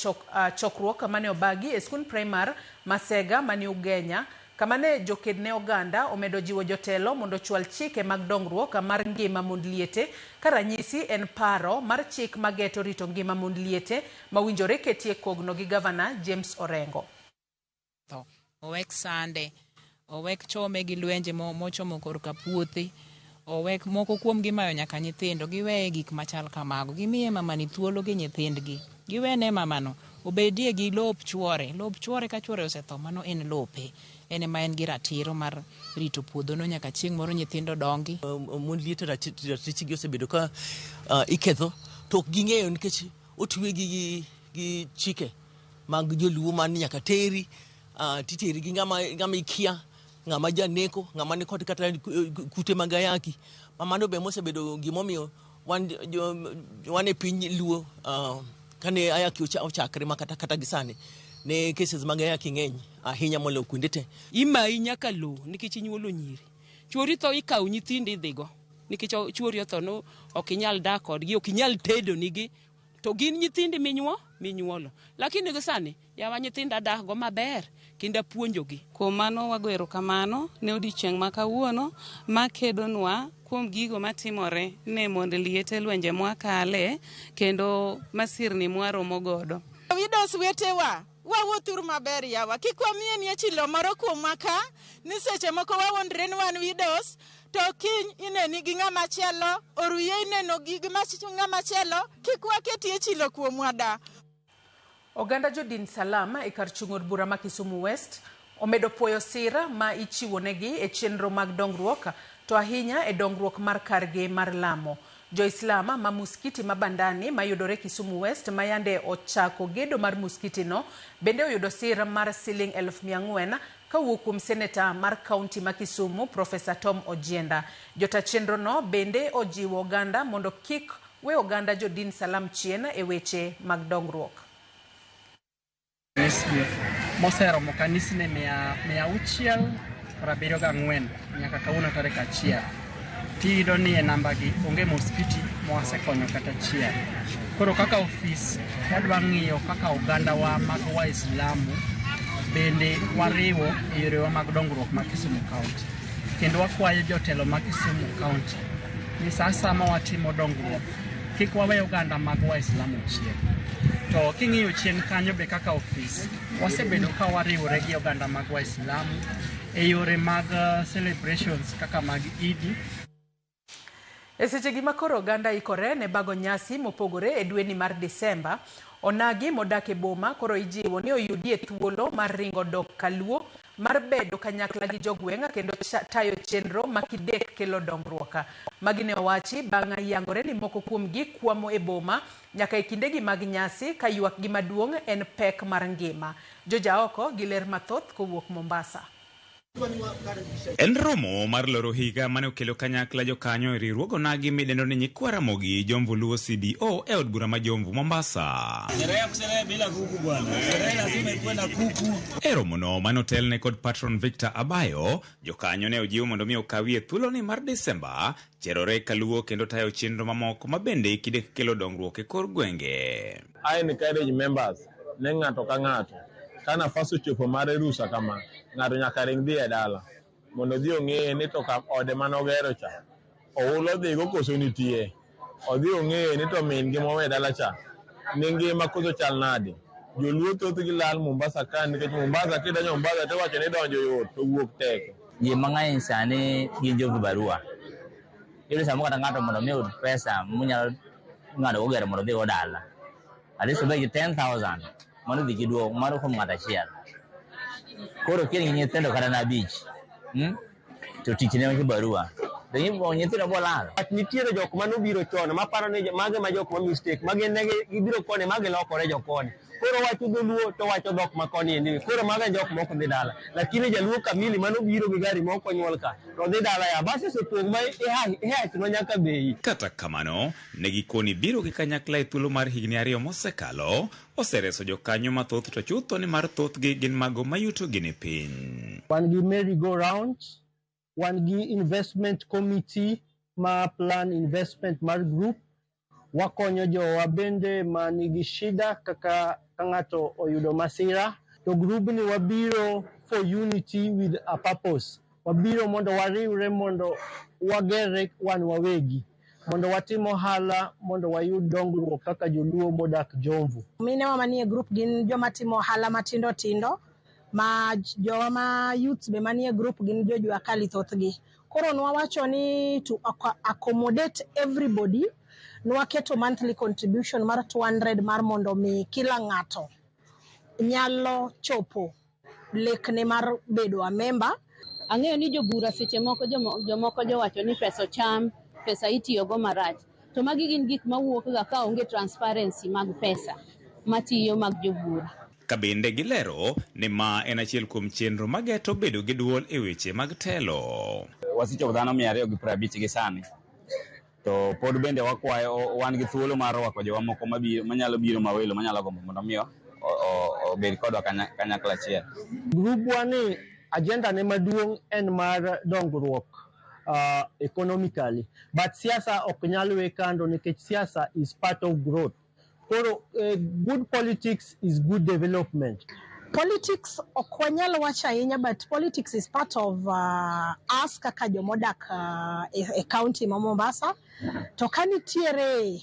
chokruok mane obagi e skul primar Masega mani Ugenya, kamane joked ne oganda omedo jiwo jotelo mondo chwal chike mag dongruok mar ngima mond liete, karanyisi en paro mar chik mageto rito ngima mond liete mawinjore ketie kogno gi Governor James Orengo. Owek sande, owek chome gi lwenje mochomo korka puothi, owek moko kuom gimayo nyaka nyithindo, giweye gik machal kamago, gimiye mamani thuolo gi nyithindgi, giwene mamano, obedie gi lop chwore ka chwore osetho, mano en lope, ene ma en gi ratiro mar rito puodhono nyaka chieng' moro nyithindo dongi. Mond liete ratichgi osebedo ka iketho, to ok ging'eyo nikech otwe gi chike mag joluo man nyaka teri, titeri gi ng'ama ikia, ng'ama janeko, ng'ama ni kod kata kute mag ayaki. Mamano be mosebedo gimomiyo wan e piny luo kane ayaki ochakre kata gisani ne cases mag ayaki ng'eny ahinya moloyo kuonde te. Imayi nyaka lo nikech inyuolo nyiri. Chuori tho ikawo nyithindi idhigo nikech chuori otho no ok inyal dak kodgi, ok inyal tedo nigi, to gin nyithindi minyuolo. Lakini gisani yawa nyithinda dak go maber kinda puonjogi. Kuom mano wagwero kamano ne odiochieng' ma kawuono makedonwa kuom gigo matimore ne mond liete lwenje mwakale kendo masirni mwaromo godo. Widos wetewa wawuothuru maber yawa, kik wamiye ni chilo moro kuomwa ka ni seche moko wawondre ni wan widos to kiny ineni gi ng'ama chielo, oruye ineno gi ng'ama chielo, kik waketie chilo kuomwa da. Oganda Jodin Salama e kar chung'od bura ma Kisumu West omedo puoyo sira ma ichiwo negi e chenro mag dongruok, to ahinya e dongruok mar kargi mar lamo. Jo-Islam ma muskiti mabandani mayudore Kisumu West mayande ochako gedo mar muskiti no bende oyudo sira mar siling 400 kawuok kuom seneta mar kaunti ma Kisumu Professor Tom Ojienda. Jota chenro no bende ojiwo oganda mondo kik we oganda jodin salam chien e weche mag dongruok. Moseromo kanisni 674 nyaka kawuono tarik 1. Tiyudo ni e namba gi onge moskiti mwasekonyo kata achiel. Koro kaka ofis wadwa ng'iyo kaka oganda wa mag Waislamu bende wariwo e yorewa mag dongruok ma Kisumu County. Kendo wakwayo jotelo ma Kisumu County ni sasa ma watimo dongruok kik wawe oganda mag Waislamu chien. To king'iyo chien kanyo be kaka ofis wasebedo ka wariwore gi oganda mag Waislamu e yore mag celebrations kaka mag Idi. E seche gi makoro oganda ikore ne bago nyasi mopogore e dweni mar Desemba, onagi modak e boma koro ijiwo ni oyudie thuolo mar ringo dok kaluo mar bedo kanyakla gi jogwenga kendo tayo chenro makidek kelo dongruok. Magine owachi bang' yangore ni moko kuom gi kwamo e boma nyaka e kindegi mag nyasi ka ywak gi maduong' en pek mar ngima. Joja oko gi ler mathoth kowuok Mombasa. En romo mar loro higa mane okelo kanyakla jokanyo e riwruogo nagi midendo ni Nyikwara Mogi Jomvu Luo CDO e od bura ma Jomvu Mombasa. E romono mane otelne kod patron Victor Abayo, jokanyo ne ojiwo mondo mi okawie thuoloni mar Desemba cherore kaluo kendo tayo chenro mamoko mabende kidek kelo dongruok e kor gwenge. I encourage members ne ng'ato ka ng'ato ka nafas ochopo mar rusa kama ng'ato nyaka ring dhi e dala mondo dhi ong'e ni to ka ode manogero cha oulo dhigo koso nitie, odhi ong'e ni to min gi mowe dala cha ni ngima koso chal nade. Joluo thoth gi lal Mombasa ka nikech Mombasa kidonjo Mombasa to wacho ni donjo yot to wuok tek. Ji mang'eny sani gin jogo barua. Iyudo samo kata ng'ato mondo mi oyud pesa munyalo ng'ado go gero mondo dhi go dala. At least obed gi 10,000 mondo dhi gi duogo mar kuom ng'ato achiel. Koro kien gi nyithindo kata na abich, to tich ne barua. To nyithindo bolal. Nitiere jok manobiro chon maparo ni mage ma jok ma mistake mage ne gibiro kone mage lokore jokone. Koro wacho dholuo to wacho dhok makoni ni koro mage jok moko dhi dala. Lakini jaluo kamili manobiro gi gari moko nyuol ka to dhi dala ya basi sepong ma no nyaka bei. Kata kamano ne gikoni biro gi kanyakla e thuolo mar higni 2 mosekalo osereso jokanyo mathoth to chutho ni mar thoth gi gin mago mayuto gini piny. Wan gi merry go round, wan gi investment committee ma plan investment mar group, wakonyo jowa bende ma nigi shida kaka ng'ato oyudo masira. To group ni wabiro for unity with a purpose. Wabiro mondo wariwre mondo wagere wan wawegi, mondo watimo hala mondo wayud dongruok kaka joluo modak Jomvu. Mine wa manie group gin joma timo hala matindo tindo, ma joma youth be manie group gin jojua kali thothgi. Koro nwawacho ni to accommodate everybody, nwaketo monthly contribution mar 200 mar mondo mi kila ng'ato nyalo chopo lekne mar bedo a member. Ang'eyo ni jobura seche moko jomoko jowacho ni pesa ocham, pesa itiyogo marach. To magi gin gik mawuok ga ka onge transparency mag pesa matiyo mag jobura. Kabinde gilero ni ma en achiel kuom chenro mageto bedo gi duol e weche mag telo. Wasicho dhano 250 gi sani. To pod bende wakwayo wan gi thuolo mar rwako jowa moko manyalo biro mawelo manyalo gombo mondo miyo obed kodwa kanyakla achiel. Group wani agenda ne maduong' en mar dongruok economically, but siasa ok nyal we kando nikech siasa is part of growth. Koro good politics is good development. Politics ok wanyal wacho ahinya, but politics is part of us kaka jomodak e county ma Mombasa. To kanitiere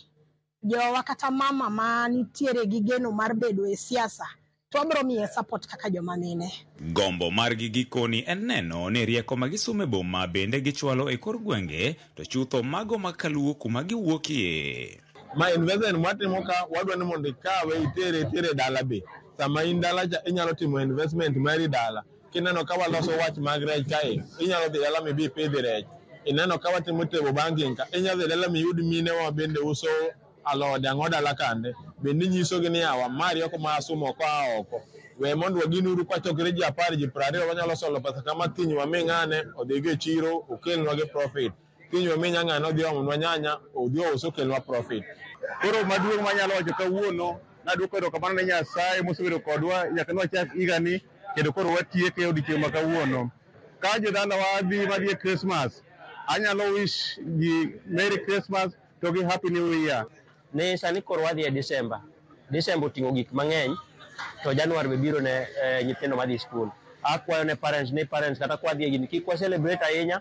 jowa kata mama ma nitiere gi geno mar bedo e siasa, to abro miye support kaka joma mine. Gombo mar gikoni en neno ni rieko magisume boma bende gichwalo e kor gwenge to chutho mago makaluo kuma giwuokie. Ma investment mwatimo ka wadwa ni mondo ikawe itere dala be. Sama in dala cha inyalo timo investment mari dala. Kineno ka waloso wach mag rech kae, inyalo dhi dala mi bi pidhi rech. Ineno ka watimo table banking ka, inyalo dhi dala mi yud mine wa bende uso alode ang'o dala kande. Bende nyiso gi ni awa mari oko ma asumo ko oko. we mondo waginuru kwa chokre ji 10 ji 20 wanyalo solo pesa kama tinyi wami ng'ane odhige chiro okelnwa gi profit, tinyi wami ng'ane odhi omonwa nyanya odhi ouso okelnwa profit. Koro maduong' manyalo wacho kawuono, nadwoko erokamano ne Nyasaye mosebedo kodwa nyaka nwachak higani kendo koro watieke odiochieng' ma kawuono. Ka jodala madhi Christmas, anyalo wish ji Merry Christmas to gi Happy New Year. Ne sani koro wadhi e December oting'o gik mang'eny, to January be biro ne nyithindo madhi skul. Akwayo ne parents kata kwadhi e gini kik wa celebrate ahinya,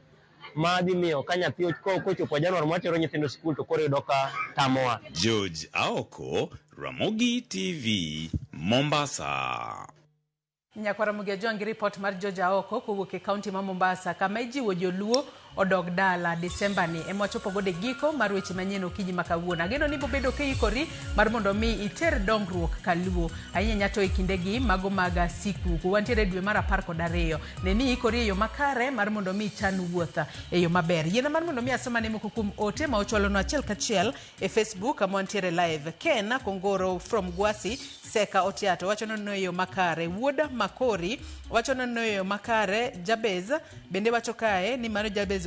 madhi miyo ka nyathi kochopo January mwatero nyithindo skul to koro yudo ka tamowa. George Aoko, Ramogi TV, Mombasa. Nyakwara Mugia Jwangi report mar George Aoko kowuok e kaunti ma Mombasa kama ijiwo joluo odog dala Desemba ni emwachopo gode giko mar weche manyien okinyi makawuono. Ageno ni bobedo keikori mar mondo mi iter dongruok kaluo ahinya nyato e kindegi mago maga siku wantiere dwe mar 12 ne ni ikori e yo makare mar mondo mi chan wuotha e yo maber. Yiena mar mondo mi asoma ne moko kuom ote ma ochwalono achiel kachiel e Facebook amwantiere live. Ken Kongoro from Gwasi Seka Otiato wachono no yo makare. Wuoda Makori wachono no yo makare. Jabez bende wacho kae ni mano Jabez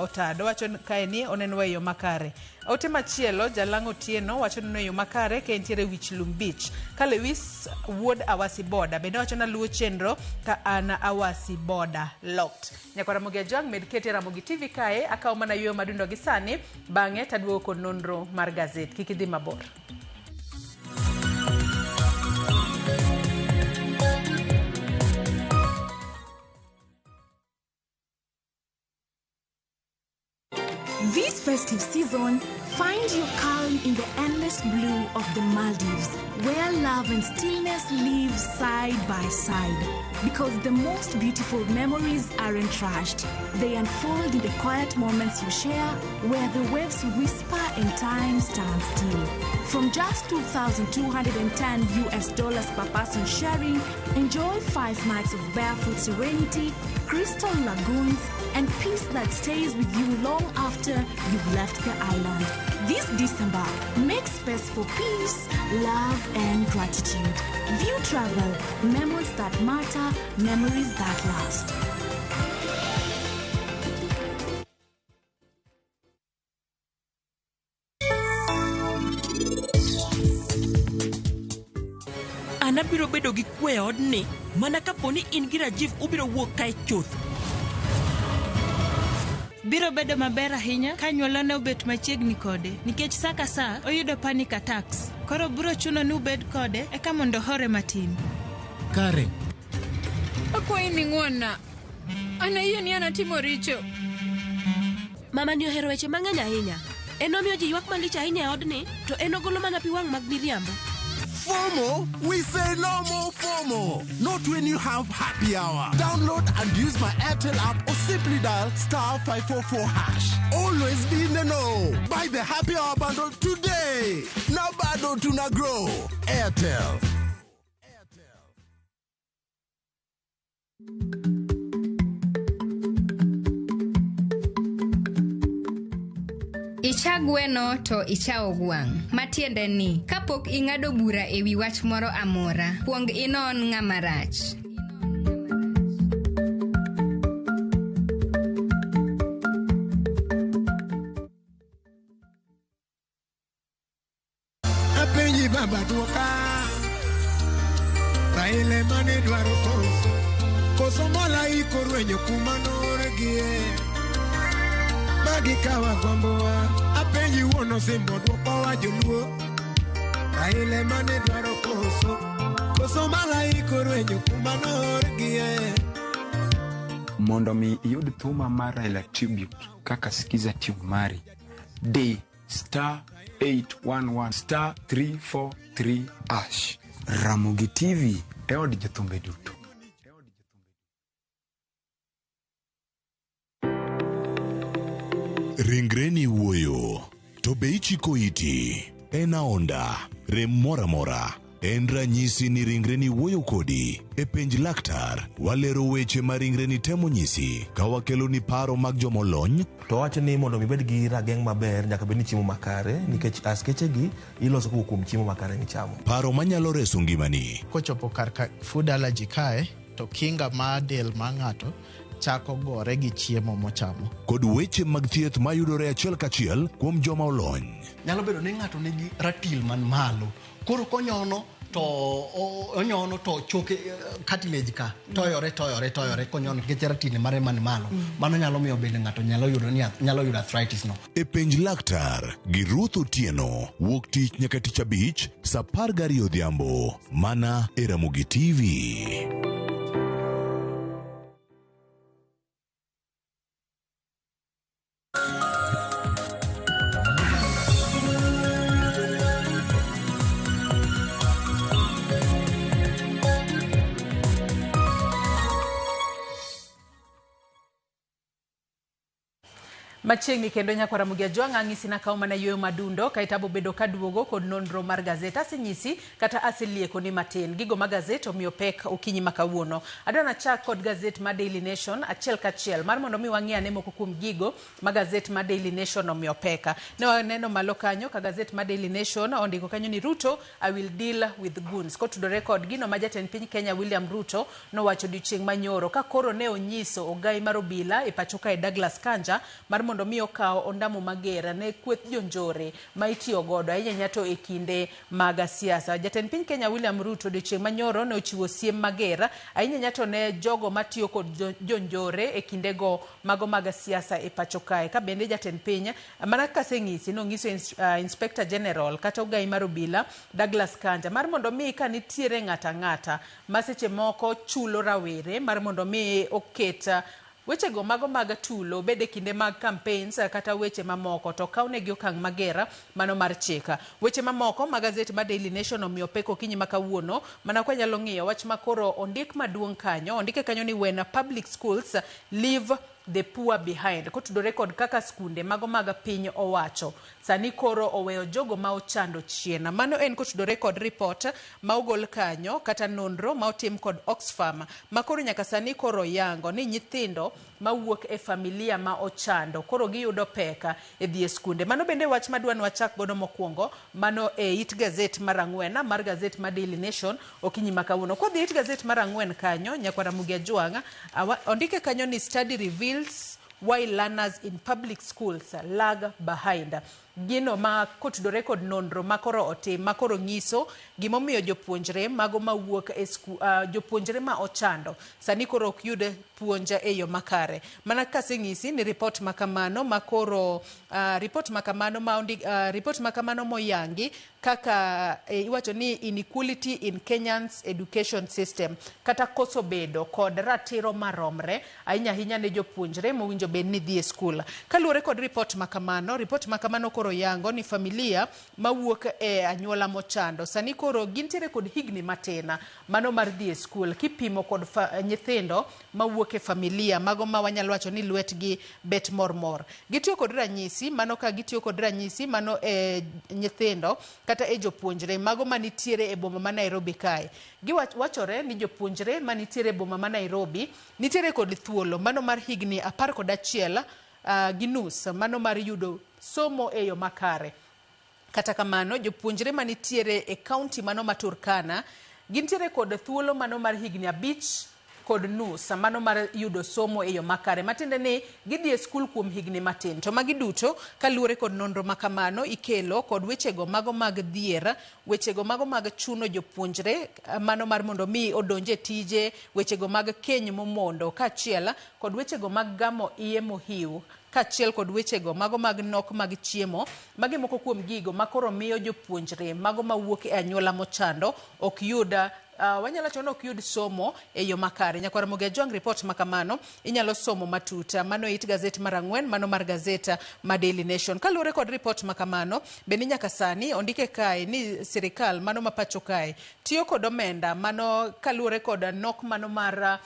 Otado wachono kae ni onenwa yo makare. Ote machielo Jalango Tieno wachono no yo makare ke entiere Wichlum Beach. Ka Lewis Wood Awasi Boda bende wachono luo chenro ka ana Awasi Boda locked. Nyakwara Mugia Jwang medkete Ramogi TV kae akaw mana yo madundo gi sani bang'e taduoko nonro mar gazet. Kikidhi mabor. This festive season, find your calm in the endless blue of the Maldives, where love and stillness live side by side. Because the most beautiful memories aren't rushed. They unfold in the quiet moments you share, where the waves whisper and time stands still. From just $2,210 per person sharing, enjoy 5 nights of barefoot serenity, crystal lagoons, and peace that stays with you long after you've left the island. This December, make space for peace, love, and gratitude. View Travel, memories that matter, memories that last. Anabiro bedo gi kwe odni, mana kaponi in gi Rajiv ubiro wuok kae chuth. Biro bedo maber ahinya ka nyuolane obet machiegni kode nikech saa ka saa oyudo panic attacks. Koro biro chuno ni ubed kode eka mondo hore matin. Kare. Akwayi ni ng'wona. Ana yie ni anatimo richo. Mama ni ohero weche mang'eny ahinya. Enomiyo ji ywak malich ahinya e odni, to enogolo mana pi wang' mag miriambo. FOMO? We say no more FOMO. Not when you have happy hour. Download and use my Airtel app or simply dial *544#. Always be in the know. Buy the happy hour bundle today. Now bado tuna grow. Airtel. Icha gweno to icha ogwang'. Matiende ni, kapok ing'ado bura ewi wach moro amora, kuong inon ng'ama rach. Apenji baba duoka, Raila mane dwaro koso mola iko rwenyo kumanore gie. Magi kawa gombowa, apenji wono simbo duoko wa joluo. Raila mane dwaro koso mola iko rwenyo kumanore gie. Mondo mi iyud thuma mar Raila Tribute kaka Skiza Tube mari, D *811 *343#. Ramogi TV e od jothumbe duto. Ringreni wuoyo, to be ichiko iti, en aonda, rem mora mora, en ranyisi ni ringreni wuoyo kodi. E penj laktar, walero weche ma ringreni temo nyisi, ka wakelo ni paro mag jomolony. To wacho ni mondo mibed gi rageng' maber nyaka bed ni chiemo makare, nikech askeche gi iloso kuom chiemo makare michamo. Paro manyalo reso ngimani. Kochopo kar food allergy kae, to kinga ma del ma ng'ato chako gore gi chiemo mochamo. Kod weche mag thieth mayudore achiel kachiel kuom joma olony. Nyalo bedo ni ng'ato nigi ratil man malo. Koro konyono to choke cartilage ka toyore konyono nikech ratil mare man malo. Mano nyalo miyo bende ng'ato nyalo yudo arthritis no. E penj laktar gi Ruth Otieno, wuok tich nyaka tich abich, saa 12 odhiambo, mana e Ramogi TV. Machiegni kendo nyako Ramogi Ajwang' ang'isi na kawo mana yweyo madundo kaita bobedo kaduogo kod nonro mar gazet. Asenyisi kata aselieko ni matin gigo ma gazet omiyo pek okinyi makawuono. Adwana chak kod gazet ma Daily Nation achiel kachiel mar mondo mi wang'e ane moko kuom gigo ma gazet ma Daily Nation omiyo peka. Ne waneno malo kanyo ka gazet ma Daily Nation ondiko kanyo ni Ruto I will deal with goons. Kotudore kod gino ma jatend piny Kenya William Ruto nowacho odiochieng' manyoro ka koro ne onyiso ogai mar obila e pacho ka Douglas Kanja mar mondo mi okawo ondamo magera ne kweth jonjore ma itiyo godo ahinya to e kinde mag siasa. Jatend piny Kenya William Ruto odiochieng' manyoro ne ochiwo siem magera ahinya to ne jogo matiyo kod jonjore e kindego mago mag siasa e pacho kae. Ka bende jatend piny mana kaseng'isi nong'iso Inspector General kata ogai mar obila Douglas Kanja mar mondo mi ka nitiere ng'ata ma seche moko chulo rawere mar mondo mi oketa weche go mago mag tulo bede kinde mag campaigns kata weche mamoko to kaune gi okang' magera mano mar chika. Weche mamoko mag gazet ma Daily Nation omiyo peko kinyi makawuono mana kwa nyalo ng'iyo wach makoro ondik maduong' kanyo ondike kanyo ni when public schools leave the poor behind. Kotudore kod kaka skunde mago mag piny owacho sani koro oweyo jogo ma ochando chien. Mano en kotudore kod report ma ogol kanyo kata nonro ma otim kod Oxfam makoro nyaka sani koro yango ni nyithindo mawuok e familia ma ochando koro giyudo peka e dhi e skunde. Mano bende wach madwan wachak godo mokwongo mano e it gazet mar ang'wen mar gazet ma Daily Nation okinyi makawuono. Kodhi it gazet mar ang'wen kanyo nyako Ramogi Ajwang' ondike kanyo ni study reveals why learners in public schools lag behind. Gino ma kotudore kod nonro makoro otim makoro nyiso gimomiyo jopuonjre mago mawuok e jopuonjre ma ochando sani koro ok yud puonja e yo makare. Mana kaseng'isi ni report makamano makoro report makamano moyangi kaka iwacho ni inequality in Kenyan's education system kata koso bedo kod ratiro maromre ahinya ne jopuonjre mowinjo bed ni dhi e skul. Kaluwore kod report makamano koro yango ni familia mawuok e anyuola mochando sani koro gintiere kod higni matena mano mar dhi e skul kipimo kod nyithindo mawuok e familia mago ma wanyalo wacho ni lwetgi bet mor. Gitiyo kod ranyisi mano e nyithindo kata e jopuonjre mago manitiere e boma ma Nairobi kae. Giwachore ni jopuonjre manitiere e boma ma Nairobi nitiere kod thuolo mano mar higni 11 gi nus mano mar yudo somo e yo makare. Kata kamano jopuonjre manitiere e county mano ma Turkana gintiere kod thuolo mano mar higni 5 kod nus mano mar yudo somo e yo makare matinde ni gidhi e skul kuom higni matin. To magi duto kaluwore kod nonro makamano ikelo kod wechego mago mag dhier, wechego mago mag chuno jopuonjre mano mar mondo mi odonje tije, wechego mag keny momondo kachiel kod wechego mag gamo iye mohiu kachiel kod wechego mago mag nok mag chiemo magi moko kuom gigo makoro miyo jopuonjre mago mawuok e anyuola mochando ok yuda wanyalo chono ok yud somo e yo makare. Nyako Ramogi Ajwang' report makamano inyalo somo matuta mano it gazet mar ang'wen mano mar gazeta ma Daily Nation. Kaluwore kod report makamano bende nyaka sani ondike kae ni sirikal mano ma pacho kae tiyo kod omenda mano kaluwore kod nok mano mar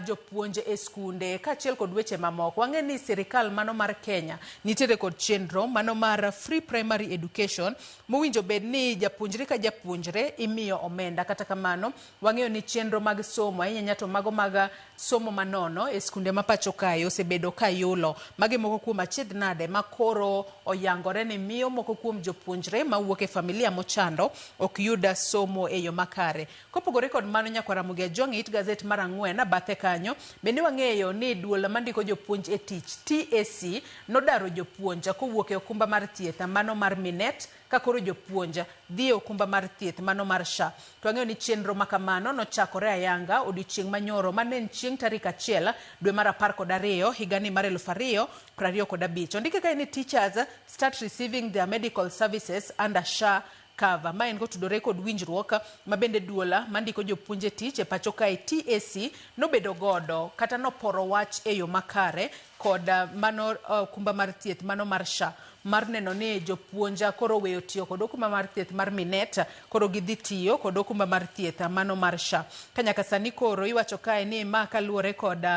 jopuonje e skunde kaachiel kod weche mamoko. Wang'e ni sirikal mano mar Kenya nitiere kod chenro mano mar free primary education mowinjo bed ni japuonjre ka japuonjre imiyo omenda. Kata kamano wang'eyo ni chenro mag somo ahinya to mago mag somo manono e skunde ma pacho kae osebedo ka yulo. Magi moko kuom achiedh nade makoro oyangore ni miyo moko kuom jopuonjre mawuok e familia mochando ok yuda somo e yo makare. Kopogore kod mano, Nyakwara Mugia it gazet mar 4 bathe kanyo bende wang'eyo ni duol mandiko jopuonj e tich TSC nodaro jopuonja kowuok e okumba mar thieth mano mar Minet ka koro jopuonja dhi e okumba mar thieth mano mar SHA. To wang'eyo ni chenro makamano nochakore ayanga odiochieng' manyoro manen chieng' tarik 1 dwe mar 12 higani mar 2025. Ondike kae ni teachers start receiving their medical services under SHA cover. Ma en kotudore kod winjruok mabende duola mandiko jopuonje tich e pacho kae TSC nobedo godo kata noporo wach e yo makare kod mano okumba mar thieth mano mar SHA mar neno ni jopuonja koro weyo tiyo kod okumba mar thieth mar Minet koro gidhi tiyo kod okumba mar thieth mano mar SHA. Kanyaka sani koro iwacho kae ni ma kaluwore kod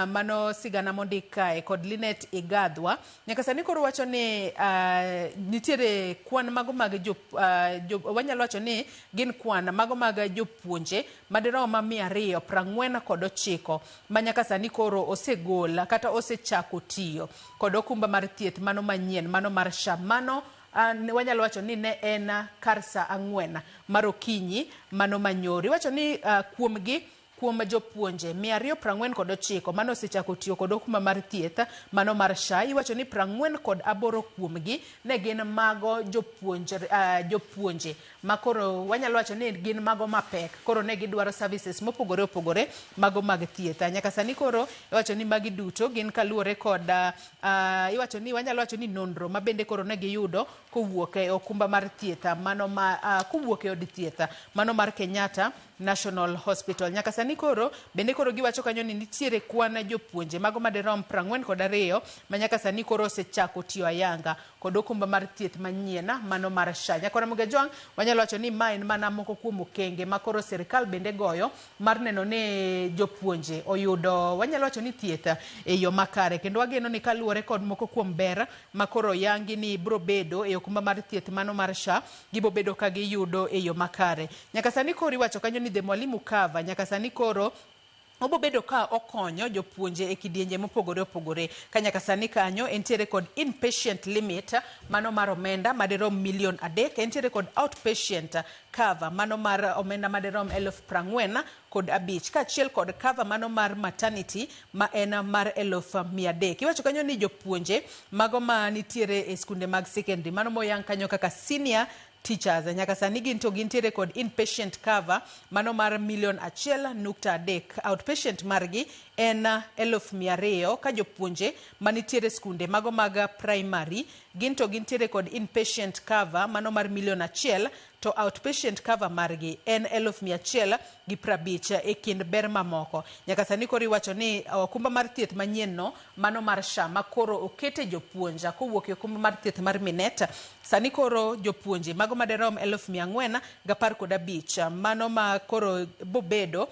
mano sigana mondik kae kod Linet Igadhwa. Nyaka sani koro wacho ni nitiere kwan mago mag wanyalo wacho ni gin kwan mago mag jopuonje madirom 249 ma nyaka sani koro osegol kata osechako tiyo kod okumba mar thieth mano manyien mano mar SHA. Mano wanyalo wacho ni ne en kar saa 4 mar okinyi mano manyoro. Iwacho ni kuom jopuonje 249 mano osechako tiyo kod okumba mar thieth mano mar SHA. Iwacho ni 48 kuomgi ne gin mago jopuonje makoro wanyalo wacho ni gin mago mapek koro ne gidwaro services mopogore opogore mago mag thieth. Nyaka sani koro iwacho ni magi duto gin kaluwore kod iwacho ni wanyalo wacho ni nonro mabende koro ne giyudo kowuok e okumba mar thieth mano kowuok e od thieth mano mar Kenyatta National Hospital. Nyaka sani koro bende koro giwacho kanyo ni nitiere kwan jopuonje mago madirom 42 ma nyaka sani koro osechako tiyo ayanga kod okumba mar thieth manyien mano mar SHA. Nyakwara Mugia wanyalo wacho ni ma en mana moko kuom okenge makoro sirikal bende goyo mar neno ni jopuonje oyudo wanyalo wacho ni thieth e yo makare, kendo wageno ni kaluwore kod moko kuom ber makoro yangi ni bro bedo e okumba mar thieth mano mar SHA gibo bedo ka giyudo e yo makare. Nyaka sani koro iwacho kanyo ni The Mwalimu Cover nyaka sani koro obo bedo ka okonyo jopuonje e kidienje mopogore opogore. Kanyaka sani kanyo entiere kod inpatient limit mano mar omenda madirom $1 million. Entiere kod outpatient cover mano mar omenda madirom 40,000 kod 5 kaachiel kod cover mano mar maternity ma en mar 100,000. Iwacho kanyo ni jopuonje mago ma nitiere e skunde mag secondary mano moyang kanyo kaka senior teachers nyaka sani gintiere kod inpatient cover mano mar $1.3 million. Outpatient margi en 200,000 ka jopuonje manitiere skunde mago mag primary gintiere kod inpatient cover mano mar $1 million to outpatient cover margi en 150,000 e kind ber mamoko. Nyaka sani koro iwacho ni okumba mar thieth manyien no mano mar SHA makoro okete jopuonja kowuok e okumba mar thieth mar Minet sani koro jopuonje mago madirom 415,000 mano ma koro bro bedo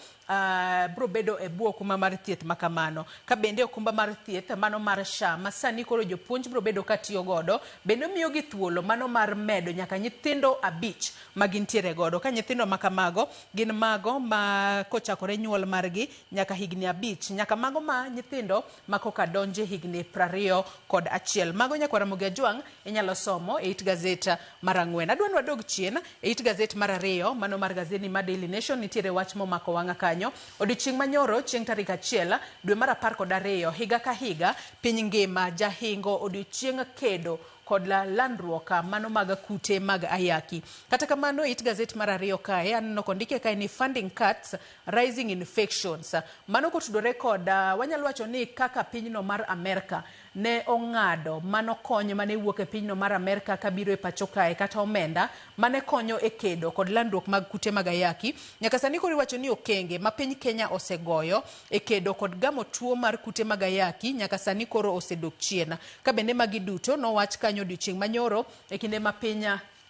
e bwo okumba mar thieth makamano. Ka bende okumba mar thieth mano mar SHA ma sani koro jopuonj bro bedo katiyo godo bende miyo gi thuolo mano mar medo nyaka nyithindo 5 magintiere godo. Ka nyithindo makamago gin mago ma kochakore nyuol margi nyaka higni 5 nyaka mago ma nyithindo makoka donje higni 21. Mago Nyakwara Mugia inyalo somo e it gazet mar 4. Adwa wadog chien e it gazet mar 2 mano mar gazeti mar Daily Nation. Nitiere wach momako wanga kanyo odiochieng' manyoro chieng' tarik 1 dwe mar 12 higa ka higa piny ngima jahingo odiochieng' kedo kod landruok mano mag kute mag ayaki. Kata kamano it gazet mar 2 kae aneno kondike kae ni funding cuts rising infections. Mano kotudore kod wanyalo wacho ni kaka pinyno mar Amerika ne ong'ado mano konyo mane wuok e pinyno mar Amerika kabiro e pacho kae kata omenda mane konyo e kedo kod landruok mag kute mag ayaki. Nyaka sani koro iwacho ni okenge ma piny Kenya osegoyo e kedo kod gamo tuo mar kute mag ayaki nyaka sani koro osedok chien. Ka bende magi duto no wach kanyo odiochieng' manyoro e kinde ma piny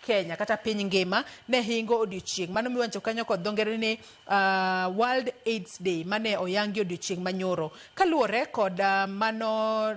Kenya kata piny ngima ne hingo odiochieng' mano miwacho kanyo kod dho ngere ni World AIDS Day mane oyangi odiochieng' manyoro kaluwore kod mano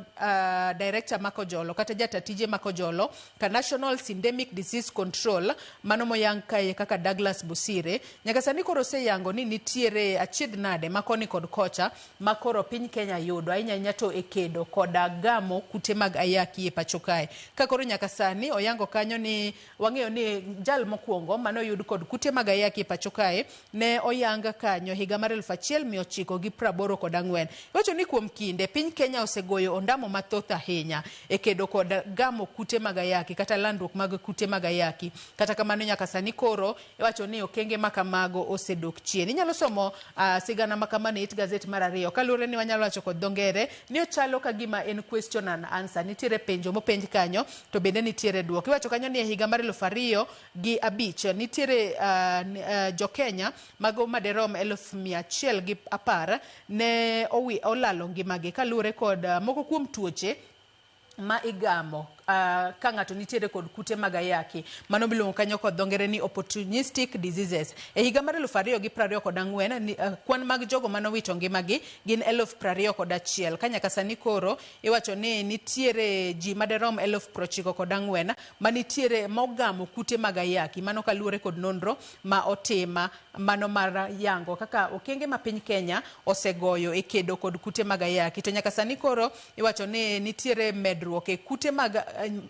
director Makojolo kata jatatije Makojolo ka National Syndemic Disease Control mano moyang kae kaka Douglas Bosire nyaka sani koro oseyango ni nitiere achiedh nade makoni kod kocha makoro piny Kenya yudo ahinya to e kedo kod gamo kute mag ayaki e pacho kae ka koro nyaka sani oyango kanyo ni wang'eyo ni jal mokwongo mano yud kod kute mag ayaki e pacho kae ne oyanga kanyo higa mar 1984 iwacho ni kuom kinde piny Kenya osegoyo ondamo mathoth ahinya e kedo kod gamo kute mag ayaki kata landruok mag kute mag ayaki kata kamano nyaka sani koro iwacho ni okenge makamago osedok chien inyalo somo sigana makamane it gazette mar 2 kaluwore ni wanyalo wacho kod dho ngere ni ochalo ka gima en question and answer nitiere penjo mopenj kanyo to bende nitiere duoko iwacho kanyo ni e higa mar 2005 nitiere jo Kenya mago maderom 110 ne olalo ngimagi kaluwore kod moko kuom tuoche ma igamo ka ng'ato nitiere kod kute mag ayaki mano miluongo kanyo kod dho ngere ni opportunistic diseases e higa mar 2024 kwan mag jogo manowito ngimagi gin 21,000 ka nyaka sani koro iwacho ni nitiere ji maderom 94,000 manitiere mogamo kute mag ayaki mano kaluwore kod nonro ma otima mano mar yango kaka okenge ma piny Kenya osegoyo e kedo kod kute mag ayaki to nyaka sani koro iwacho ni nitiere medruok e kute mag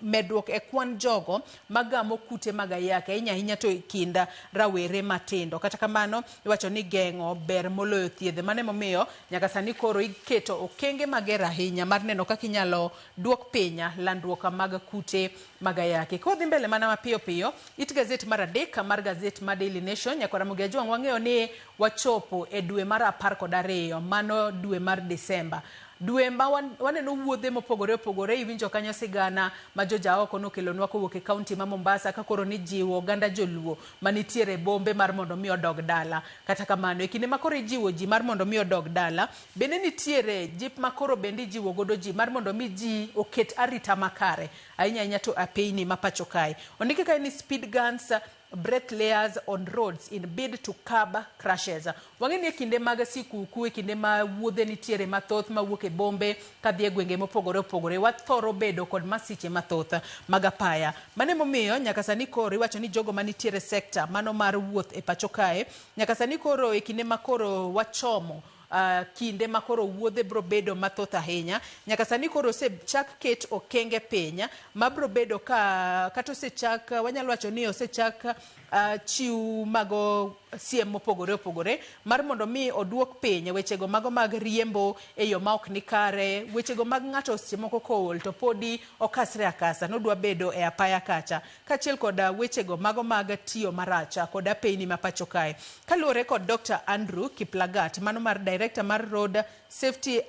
medruok e kwan jogo magamo kute mag ayaki ahinya to kinda rawere matindo kata kamano iwacho ni geng'o ber moloyo thiedhe mane momiyo nyaka sani koro iketo okenge mager ahinya mar neno kaka inyalo duok pinya landruok mag kute mag ayaki kodhi mbele mana mapiyo it gazette mar 3 mar gazette mar Daily Nation nyakora mugia jwang wang'eyo ni wachopo e dwe mar 12 mano dwe mar Desemba dwe ma waneno wuodhe mopogore opogore iwinjo kanyo sigana ma jojaoko nokelonwa kowuok e kaunti ma Mombasa ka koro ni jiwo oganda joluo manitiere bombe mar mondo mi odog dala kata kamano e kinde makoro ijiwo ji mar mondo mi odog dala bende nitiere jip makoro bende jiwo godo ji mar mondo mi ji oket arita makare ahinya to apeyni ma pacho kae ondiki kae ni speed guns breath layers on roads in bid to curb crashes wang'eni e kinde mag sikuku e kinde ma wuodhe nitiere mathoth mawuok e bombe kadhi e gwenge mopogore opogore wathoro bedo kod masiche mathoth mag apaya mane momiyo nyaka sani koro iwacho ni jogo manitiere sekta mano mar wuoth e pacho kae nyaka sani koro e kinde makoro wachomo kinde makoro wuodhe bro bedo mathoth ahinya nyaka sani koro osechak ket okenge piny mabro bedo kata osechak wanyalo wacho ni osechak chiw mago siem mopogore opogore mar mondo mi oduok piny wechego mago mag riembo e yo ma ok ni kare wechego mag ng'ato seche moko kool to podi okasre akasa nodwa bedo e apaya kacha kachiel kod wechego mago mag tiyo maracha kod apeyni ma pacho kae kaluwore kod Dr. Andrew Kiplagat mano mar director mar road safety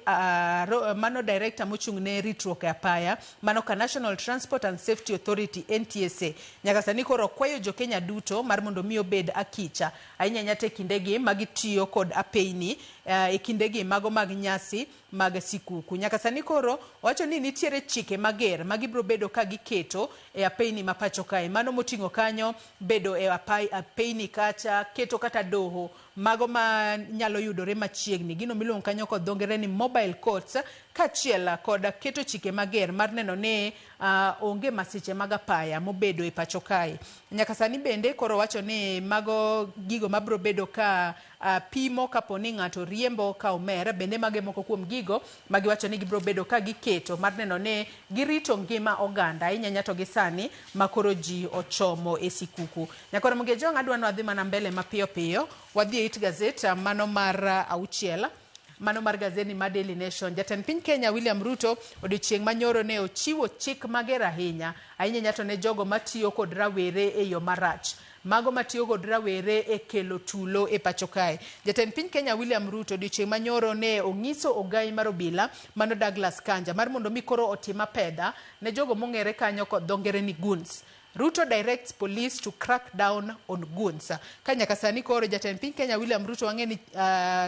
mano director mochung' ne ritruok e apaya mano ka National Transport and Safety Authority NTSA nyaka sani koro kwayo jo Kenya duto mar mondo mi obed akicha ahinya te kindegi magitiyo kod apeyni e kindegi mago mag nyasi mag sikuku nyaka sani koro wacho ni nitiere chike mager magibro bedo ka giketo e apeyni ma pacho kae mano moting'o kanyo bedo e apeyni kacha keto kata doho mago ma nyalo yudore machiegni gino miluongo kanyo kod dho ngere ni mobile courts kachiel kod keto chike mager mar neno ni onge masiche mag apaya mobedo e pacho kae nyaka sani bende koro wacho ni mago gigo mabro bedo ka pimo kaponi ng'ato riembo ka omer bende mage moko kuom gigo magiwacho ni gibro bedo ka giketo mar neno ni girito ngima oganda ahinya to gisani makoro ji ochomo e sikuku nyakora muge jong adwano adhi mana mbele mapiyo wadhi e it gazette mano mar 6 mano mar gazeti mar Daily Nation jatend piny Kenya William Ruto odiochieng' manyoro ne ochiwo chik mager ahinya to ne jogo matiyo kod rawere e yo marach mago matiyo kod rawere e kelo tulo e pacho kae jatend piny Kenya William Ruto odiochieng' manyoro ne onyiso ogai mar obila mano Douglas Kanja mar mondo mi koro otima pedha ne jogo mong'ere kanyo kod dho ngere ni goons Ruto directs police to crack down on goons. Kanyaka sani koro jatend piny Kenya William Ruto wang'eni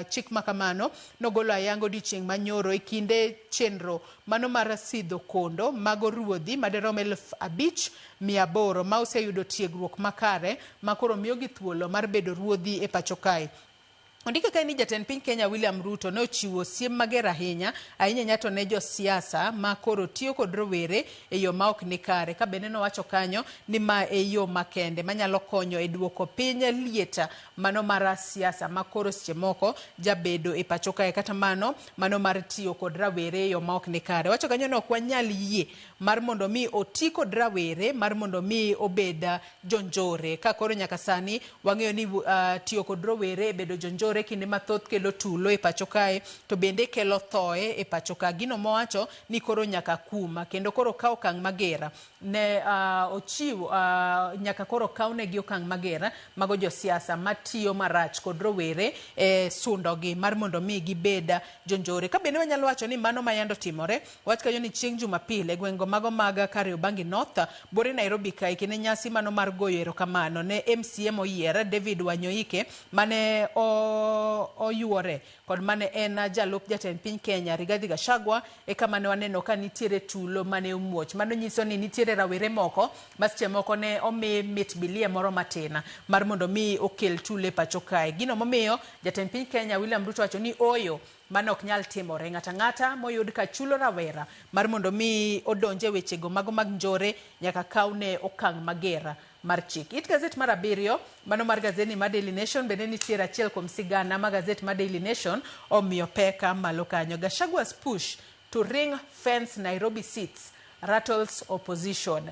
chik makamano nogolo ayango dichieng' manyoro kinde chenro mano mar sidho kondo mago ruodhi maderom 5,800 ma oseyudo tiegruok makare makoro miyogi thuolo mar bedo ruodhi e pacho kae. Ondike ka ni jatend piny Kenya William Ruto ne ochiwo siem mager ahinya nyato ne jo siasa ma koro tiyo kod rowere e yo ma ok ni kare. Ka bende nowacho kanyo ni ma e yo makende manyalo konyo e duoko piny lieta mano mar siasa ma koro seche moko jabedo e pacho kae, kata mano mar tiyo kod rawere e yo ma ok ni kare. Wacho kanyo no ok wanyal yie mar mondo mi oti kod rawere mar mondo mi obeda jonjore. Ka koro nyaka sani wang'eyo ni tiyo kod rowere e bedo jonjore kinde mathoth kelo tulo e pacho kae to bende kelo thoe e pacho ka. Gino mowacho ni koro nyaka kuma kendo koro kaw okang' magera ne ochiwo nyaka koro kawnegi okang' magera mago jo siasa matiyo marach kod rowere e sundogi mar mondo mi gibeda jonjore. Ka bende wanyalo wacho ni mano mayando timore wach kanyo ni chieng' Jumapil e gwengo mago mag Kariobangi North bore Nairobi kae kine nyasi mano mar goyo erokamano ne MCA oyier David Wanyoike mane oyuore kod mane en jalup jatend piny Kenya Rigathi Gachagua e kama ne waneno ka nitiere tulo mane omuoch. Mano nyiso ni nitiere rawere moko maseche moko ne omi mit bilie moro matina mar mondo mi okel tulo e pacho kae. Gino momiyo jatend piny Kenya William Ruto wacho ni oyo mano ok nyal timore. Ng'ata moyud ka chulo rawera mar mondo mi odonje wechego mago mag njore nyaka kawne okang' magera mar chik. It gazet mar 7 mano mar gazeti mar Daily Nation bende nitiere achiel kuom sigana ma gazeti mar Daily Nation omiyo peka malo kanyo. Gashagua's push to ring fence Nairobi seats rattles opposition.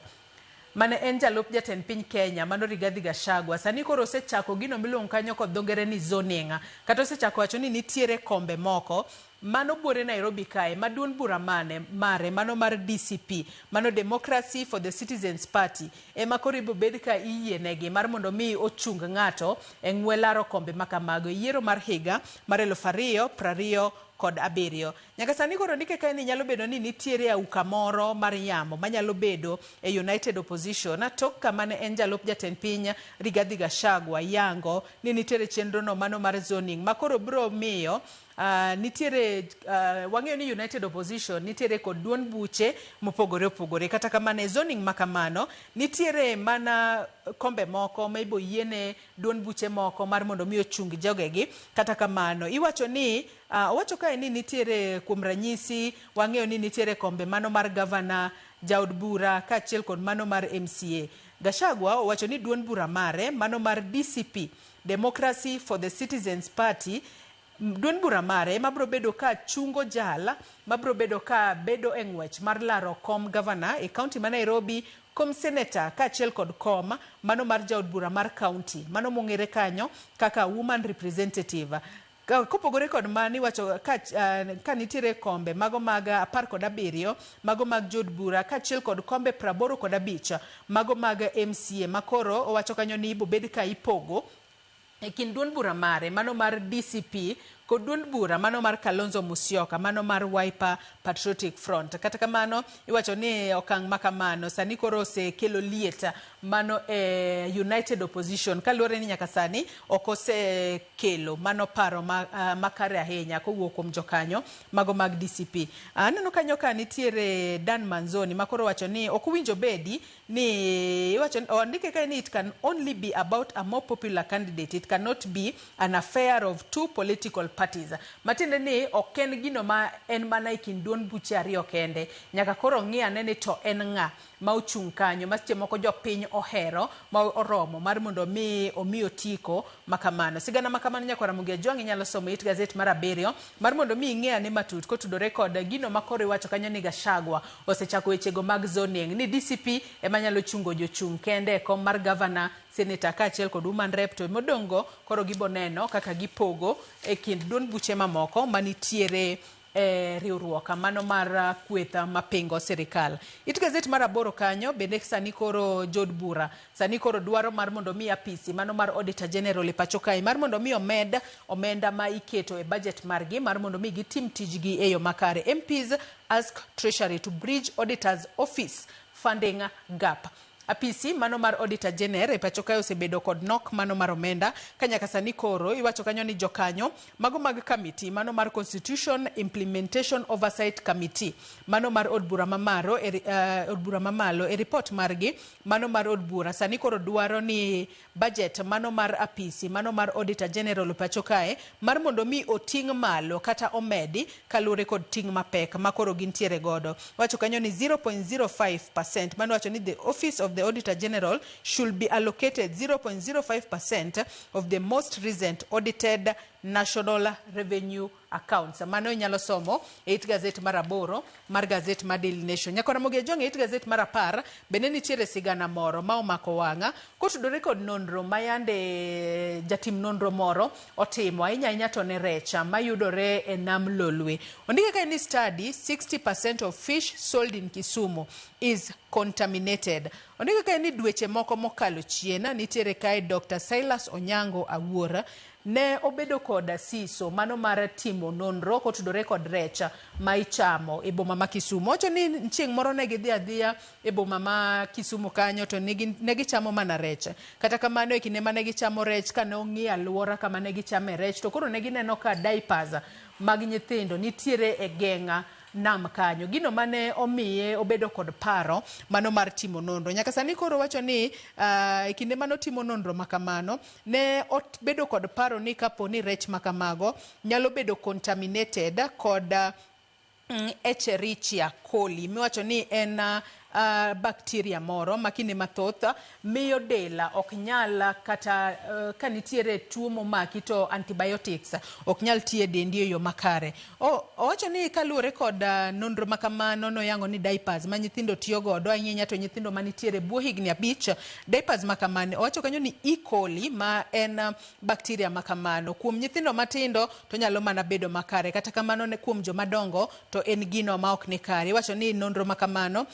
Mane en jalup jatend piny Kenya mano Rigathi Gachagua sani koro osechako gino miluongo kanyo kod dhongere ni zoning, kata osechako wacho ni nitiere kombe moko mano buore Nairobi kae maduond bura mare mano mar DCP mano Democracy for the Citizens Party ema koro ibo bed ka iyienegi mar mondo mi ochung ng'ato e ng'welaro kombe makamago yiero mar higa mar 2027. Nyaka sani koro ndike kae ni nyalo bedo ni nitiere auka moro mar yamo manyalo bedo e United Opposition tok kama ne en jalup jatend piny Rigathi Gachagua yango ni nitiere chenro no mano mar zoning makoro bro miyo nitiere wang'eyo ni United Opposition nitiere kod duond buche mopogore opogore, kata kamano zoning makamano nitiere mana kombe moko ma ibo yiene duond buche moko mar mondo mi ochung jogegi. Kata kamano iwacho ni wacho kae ni nitiere kuom ranyisi wang'eyo ni nitiere kombe mano mar governor, jaod bura kaachiel kod mano mar MCA. Gachagua owacho ni duond bura mare mano mar DCP Democracy for the Citizens Party duond bura mare mabro bedo ka chungo jala mabro bedo ka bedo eng'wech mar laro kom governor e county ma Nairobi, kom senator kaachiel kod kom mano mar jaod bura mar county mano mong'ere kanyo kaka woman representative. Kopogore kod mani wacho ka nitiere kombe mago mag 17 mago mag jod bura kaachiel kod kombe 85 mago mag MCA makoro owacho kanyo ni ibo bed ka ipogo e kin duond bura mare mano mar DCP kod duond bura mano mar Kalonzo Musyoka mano mar Wiper Patriotic Front. Kata kamano iwacho ni okang' makamano sani koro osekelo lieta mano United Opposition kaluwore ni nyaka sani ok osekelo mano paro makare ahinya kowuok kuom jokanyo mago mag DCP. Aneno kanyo ka nitiere Dan Manzoni makoro wacho ni ok owinjo bedi ni iwacho ondike ka ni it can only be about a more popular candidate, it cannot be an affair of two political parties. Matinde ni oken gino ma en mana ikin duond buche ariyo kende, nyaka koro ng'i ane ni to en ng'a ma ochung' kanyo maseche moko jopiny ohero ma oromo mar mondo mi omi otiko makamano. Sigana makamano Nyakwara Mugia Jwang' inyalo somo it gazet mar 7 mar mondo mi ing'e ane matut kotudore kod gino makoro iwacho kanyo ni Gachagua osechako wechego mag zoning ni DCP ema nyalo chungo jochung' kende kom mar governor, senator kaachiel kod woman rep to modongo koro giboneno kaka gipogo e kind duond buche mamoko manitiere riwruok mano mar kwetha mapingo serikal. It gazet mar 8 kanyo bende sani koro jod bura sani koro dwaro mar mondo mi apisi mano mar Auditor General e pacho kae mar mondo mi omenda ma iketo e budget margi mar mondo mi gitim tijgi e yo makare. MPs ask Treasury to bridge Auditor's Office funding gap. Apisi mano mar Auditor General e pacho kae osebedo kod nok mano mar omenda ka nyaka sani koro iwacho kanyo ni jokanyo mago mag committee mano mar Constitution Implementation Oversight Committee mano mar od bura mamalo e report margi mano mar od bura sani koro dwaro ni budget mano mar apisi mano mar Auditor General e pacho kae mar mondo mi oting malo kata omedi kalure kod ting mapek makoro gintiere godo. Wacho kanyo ni 0.05% mano wacho ni the office of the Auditor General should be allocated 0.05% of the most recent audited national revenue accounts. Mano inyalo somo e it gazette mar 8 mar gazette mar Daily Nation. Nyakora moge jonge it gazette mar 10 bende nitiere sigana moro ma omako wanga kotudore kod nonro mayande jatim nonro moro otimo ahinya to ne recha mayudore e nam Lolwe. Ondike ka ni study 60% of fish sold in Kisumu is contaminated. Ondike ka ni dweche moko mokalo chiena nitiere kae Dr. Silas Onyango Awuora ne obedo kod siso mano mar timo nonro kotudore kod recha ma ichamo e boma ma Kisumu. Ocho ni chieng' moro ne gidhi adhiya e boma ma Kisumu kanyo to ne gichamo mana recha. Kata kamano e kinde mane gichamo rech ka ne ong'i alwora kama ne gichame rech to koro ne gineno ka diapers mag nyithindo nitiere e genga nam kanyo. Gino mane omiye obedo kod paro mano mar timo nonro. Nyaka sani koro wacho ni kinde mano timo nonro makamano ne obedo kod paro ni kapo ni rech makamago nyalo bedo contaminated kod Escherichia coli. Miwacho ni en bacteria moro makine mathoth miyo dela ok nyal kata kanitiere tuo momaki to antibiotics ok nyal tie dendi yo makare. Owacho ni kalure kod nonro makamano no yango ni diapers ma nyithindo tiyo godo ahinya to nyithindo manitiere buo higni 5 diapers makamano owacho kanyo ni E. coli ma en bacteria makamano kuom nyithindo matindo to nyalo mana bedo makare kata kamano ne kuom joma dongo to en gino ma ok ni kare. Owacho ni nonro makamano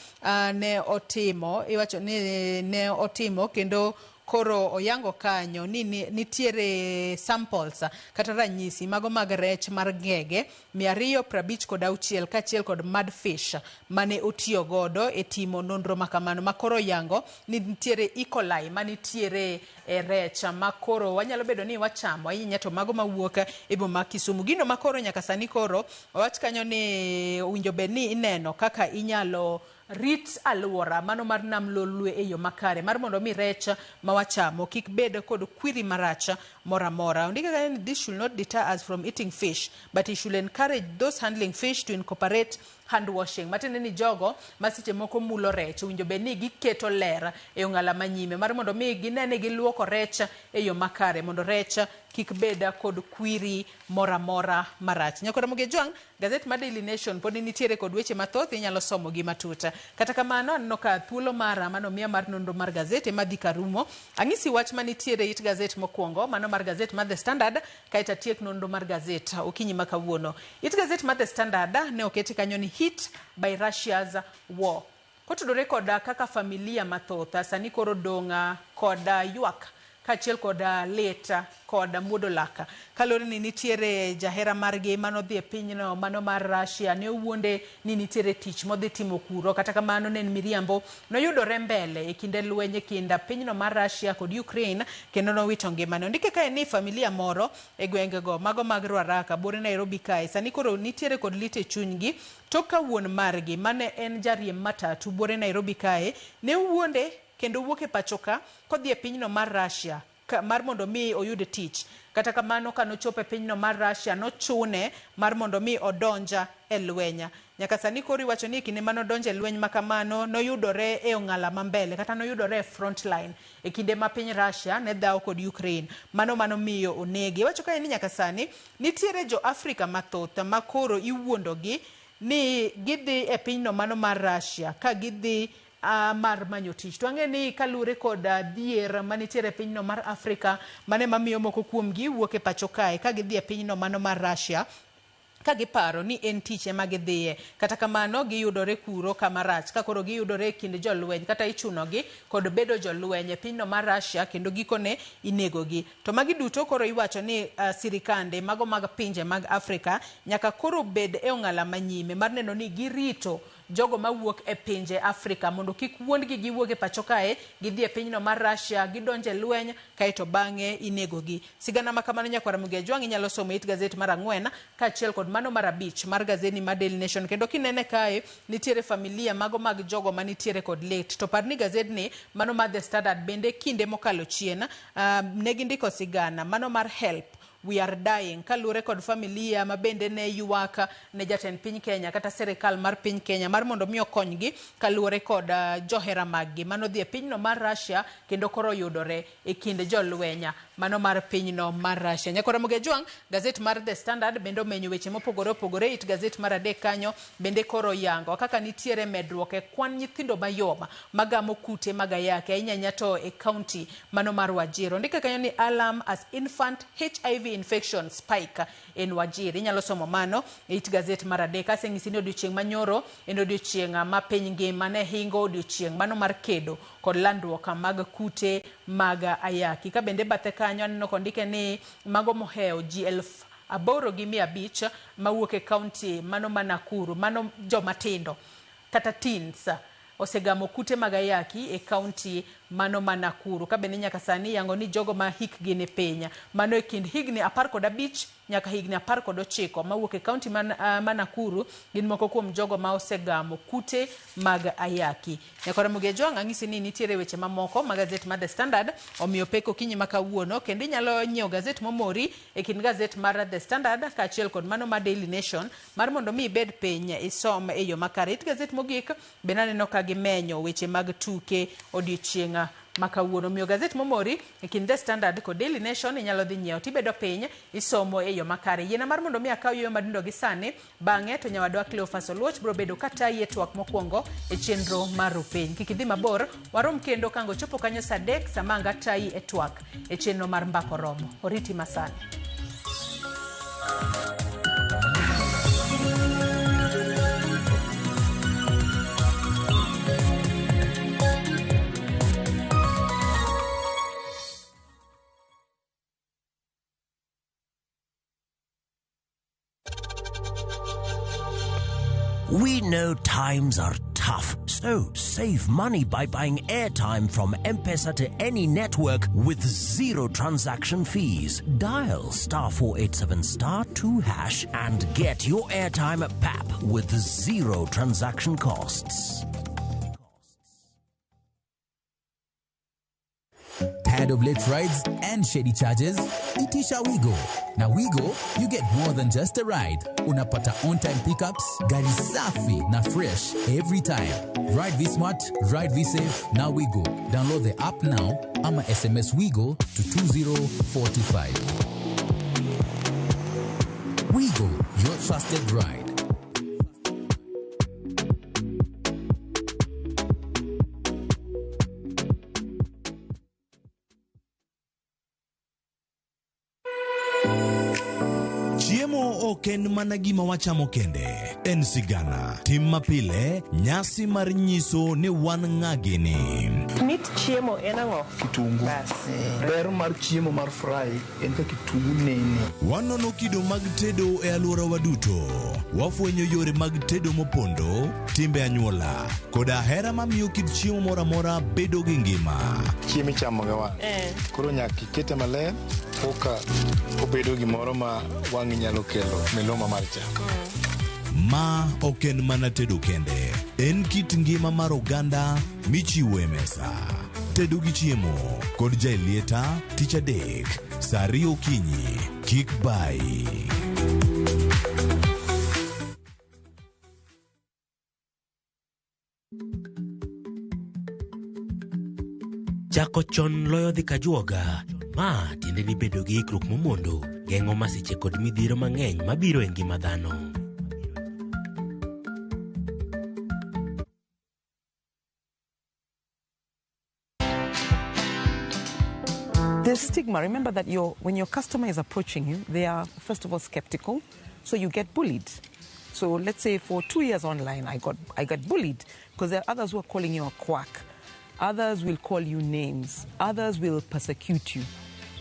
ne otimo iwacho ni ne otimo kendo koro oyango kanyo ni nitiere samples kata ranyisi mago mag rech mar ngege 256 kachiel kod mudfish mane otiyo godo e timo nonro makamano makoro yango ni nitiere E. coli manitiere e rech makoro wanyalo bedo ni wachamo ahinya to mago mawuok e boma Kisumu. Gino makoro nyaka sani koro owach kanyo ni winjo bed ni ineno kaka inyalo rit alwora mano mar nam Lolwe e yo makare mar mondo mi rech ma wachamo kik bed kod kwiri maracha moramora. Ondike ka ni this should not deter us from eating fish but it should encourage those handling fish to incorporate hand washing. Matende ni jogo masiche moko mulo rech winjo bed ni giketo ler e ong'ala manyime mar mondo mi ginene giluoko rech e yo makare mondo rech kik bed kod kwiri moramora marach. Nyakora moge jwang gazette mar Daily Nation pod nitiere kod weche mathoth inyalo somo gi matuta. Kata kamano aneno ka thuolo mara mano miya mar nonro mar gazette madhi karumo. Ang'isi wach manitiere it gazette mokwongo mano mar gazette mar The Standard kaita tiek nonro mar gazette okinyi makawuono. It gazette mar The Standard ne oketi kanyo ni hit by Russia's war. Kotudore koda kaka familia mathoth sani koro donga koda ywak kachiel koda leta koda muodolaka kalore ni nitiere jahera margi mano dhi e pinyno mano mar Russia ne owuonde ni nitiere tich modhi timo kuro kata kamano ne miriambo noyudore mbele e kinde lwenye kinda pinyno mar Russia kod Ukraine kendo nowito ngimane. Ondike kae ni familia moro e gwengego mago mag Ruaraka bore Nairobi kae sani koro nitiere kod lite chunygi toka wuon margi mane en jariem matatu bore Nairobi kae ne owuonde kendo wuok e pachoka kodhi e pinyno mar Russia mar mondo mi oyud tich. Kata kamano kanochopo e pinyno mar Russia nochune mar mondo mi odonja e lwenya. Nyaka sani koro iwacho ni kinde mano donje lweny makamano noyudore e ong'ala mambele kata noyudore e front line e kinde ma piny Russia ne dhaw kod Ukraine mano miyo onegi. Iwacho kae ni nyaka sani nitiere jo Afrika mathoth makoro iwuondogi ni gidhi e pinyno mano mar Russia ka gidhi mar manyo tich. To ang'e ni kalure kod dhier manitiere pinyno mar Afrika mane mamiyo moko kuomgi wuok e pacho kae ka gidhi e pinyno mano mar Russia ka giparo ni en tich ema gidhiye. Kata kamano giyudore kuro kamarach ka koro giyudore kind jolweny kata ichunogi kod bedo jolweny e pinyno mar Russia kendo gikone inegogi. To magi duto koro iwacho ni sirikande mago mag pinje mag Afrika nyaka koro bed e ong'ala manyime mar neno ni girito jogo mawuok e pinje Afrika mondo kik wuondgi giwuoge pacho kae gidhi e pinyno mar Russia gidonje lweny kaeto bang'e inegogi. Sigana ma kamano Nyakwar Mugia Jwang inyalo somo it gazet mar 4 kaachiel kod mano mar 5 mar gazeti mar Daily Nation. Kendo kinene kae nitiere familia mago mag jogo manitiere kod lit. To par ni gazedni mano mar The Standard bende kinde mokalo chien negindiko sigana mano mar help we are dying kalure kod familia mabende ne yuaka ne jatend piny Kenya kata serikal mar piny Kenya mar mondo miyo konygi kalure kod johera maggi mano dhi e pinyno mar Russia kendo koro yudore e kind jolwenya mano mar pinyno mar Russia. Nyakwar Mugia Jwang gazet mar The Standard bende omenyo weche mopogore opogore. It gazet mar 3 kanyo bende koro yango kaka nitiere medruok e kwan nyithindo mayom magamo kute magayake ahinya to e county mano mar Wajir. Ndika kanyo ni alarm as infant HIV infection spike in Wajir. Inyalo somo mano it gazet mar 3 kaseng'isi ni odiochieng' manyoro en odiochieng' ma piny ngima ne hingo odiochieng' mano mar kedo kod landruok mag kute mag ayaki. Ka bende bathe kanyo aneno kondike ni mago moheo ji 8,500 mawuok e county mano ma Nakuru mano jomatindo kata teens osegamo kute mag ayaki e county mano ma Nakuru. Ka bende nyaka sani yango ni jogo ma hikgi ni piny mano e kind higni 15 nyaka higni 19 mawuok e county ma Nakuru gin moko kuom jogo ma osegamo kute mag ayaki. Nyakwar Mugia Jwang ang'isi ni nitiere weche mamoko mag gazet mar The Standard omiyo peko kinyi makawuono kendo inyalo nyiewo gazet momori e kind gazet mar The Standard kaachiel kod mano mar Daily Nation mar mondo mi ibed piny isom e yo makare. It gazet mogik bende aneno ka gimenyo weche mag tuke odiochieng' makawuono. Miyo gazet momori e kind The Standard kod Daily Nation inyalo dhi nyiewo tibedo piny isomo e yo makare. Yiena mar mondo mi akaw yo madindo gi sani bang'e to nyawadwa Cleophas Oluoch bro bedo katayi e twak mokwongo e chenro mar Rupeny. Kik idhi mabor, warom kendo kango chopo kanyo saa 3 samanga tayi e twak e chenro mar Mbako Romo. Oriti masani. We know times are tough, so save money by buying airtime from M-Pesa to any network with zero transaction fees. Dial *487*2# and get your airtime PAP with zero transaction costs. Tired of late rides and shady charges? Itisha Wigo. Now Wigo, you get more than just a ride. Unapata on-time pickups, gari safi na fresh every time. Ride V-Smart, ride V-Safe, now Wigo. Download the app now, ama SMS Wigo to 20425. Wigo, your trusted ride. Chiemo ok en mana gima wachamo kende, en sigana. Tim mapile, nyasi mar nyiso ni wan ng'agini. Mit chiemo en ang'o? Kitungu. Ber mar chiemo mar fry en ka kitungu nene. Wanono kido mag tedo e alworawa duto. Wafwenyo yore mag tedo mopondo, timbe anyuola, koda hera mamiyo kit chiemo moro amora bedo gi ngima. Chiemo ichamo ga wan. Koro nyaka ikete maler koka obedo gimoro ma wang' nyalo kelo miluma mar chamo. Ma ok en mana tedo kende, en kit ngima mar oganda michiwo e mesa. Tedo gi chiemo kod jailieta tich adek saa 2 okinyi. Kik bai. Chako chon loyo dhi kajuoga. Ma tiende ni bedo gi ikruok momondo geng'o masiche kod midhiero mang'eny mabiro e ngima dhano. There's stigma. Remember that when your customer is approaching you, they are first of all skeptical, so you get bullied. So let's say for 2 years online, I got bullied because there are others who are calling you a quack. Others will call you names. Others will persecute you.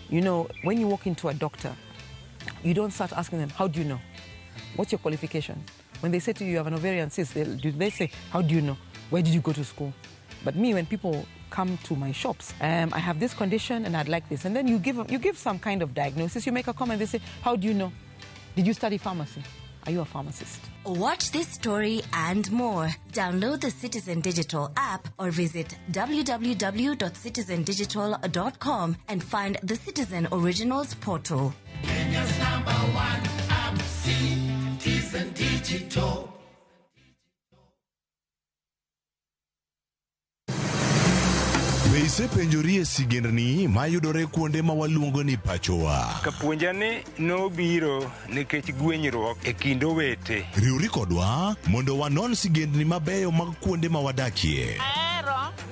You know, when you walk into a doctor, you don't start asking them, how do you know? What's your qualification? When they say to you, you have an ovarian cyst, they say, how do you know? Where did you go to school? But me, when people come to my shops, I have this condition and I'd like this. And then you give some kind of diagnosis. You make a comment, they say, how do you know? Did you study pharmacy? Are you a pharmacist? Watch this story and more. Download the Citizen Digital app or visit www.citizendigital.com and find the Citizen Originals portal. Kenya's #1 app, Citizen Digital. Be isepenjori e sigendni mayudore kuonde ma waluongo ni pachowa. Kapuonjani nobiro nikech gwenyruok e kind owete. Riwri kodwa mondo wanon sigendni mabeyo mag kuonde ma wadakie.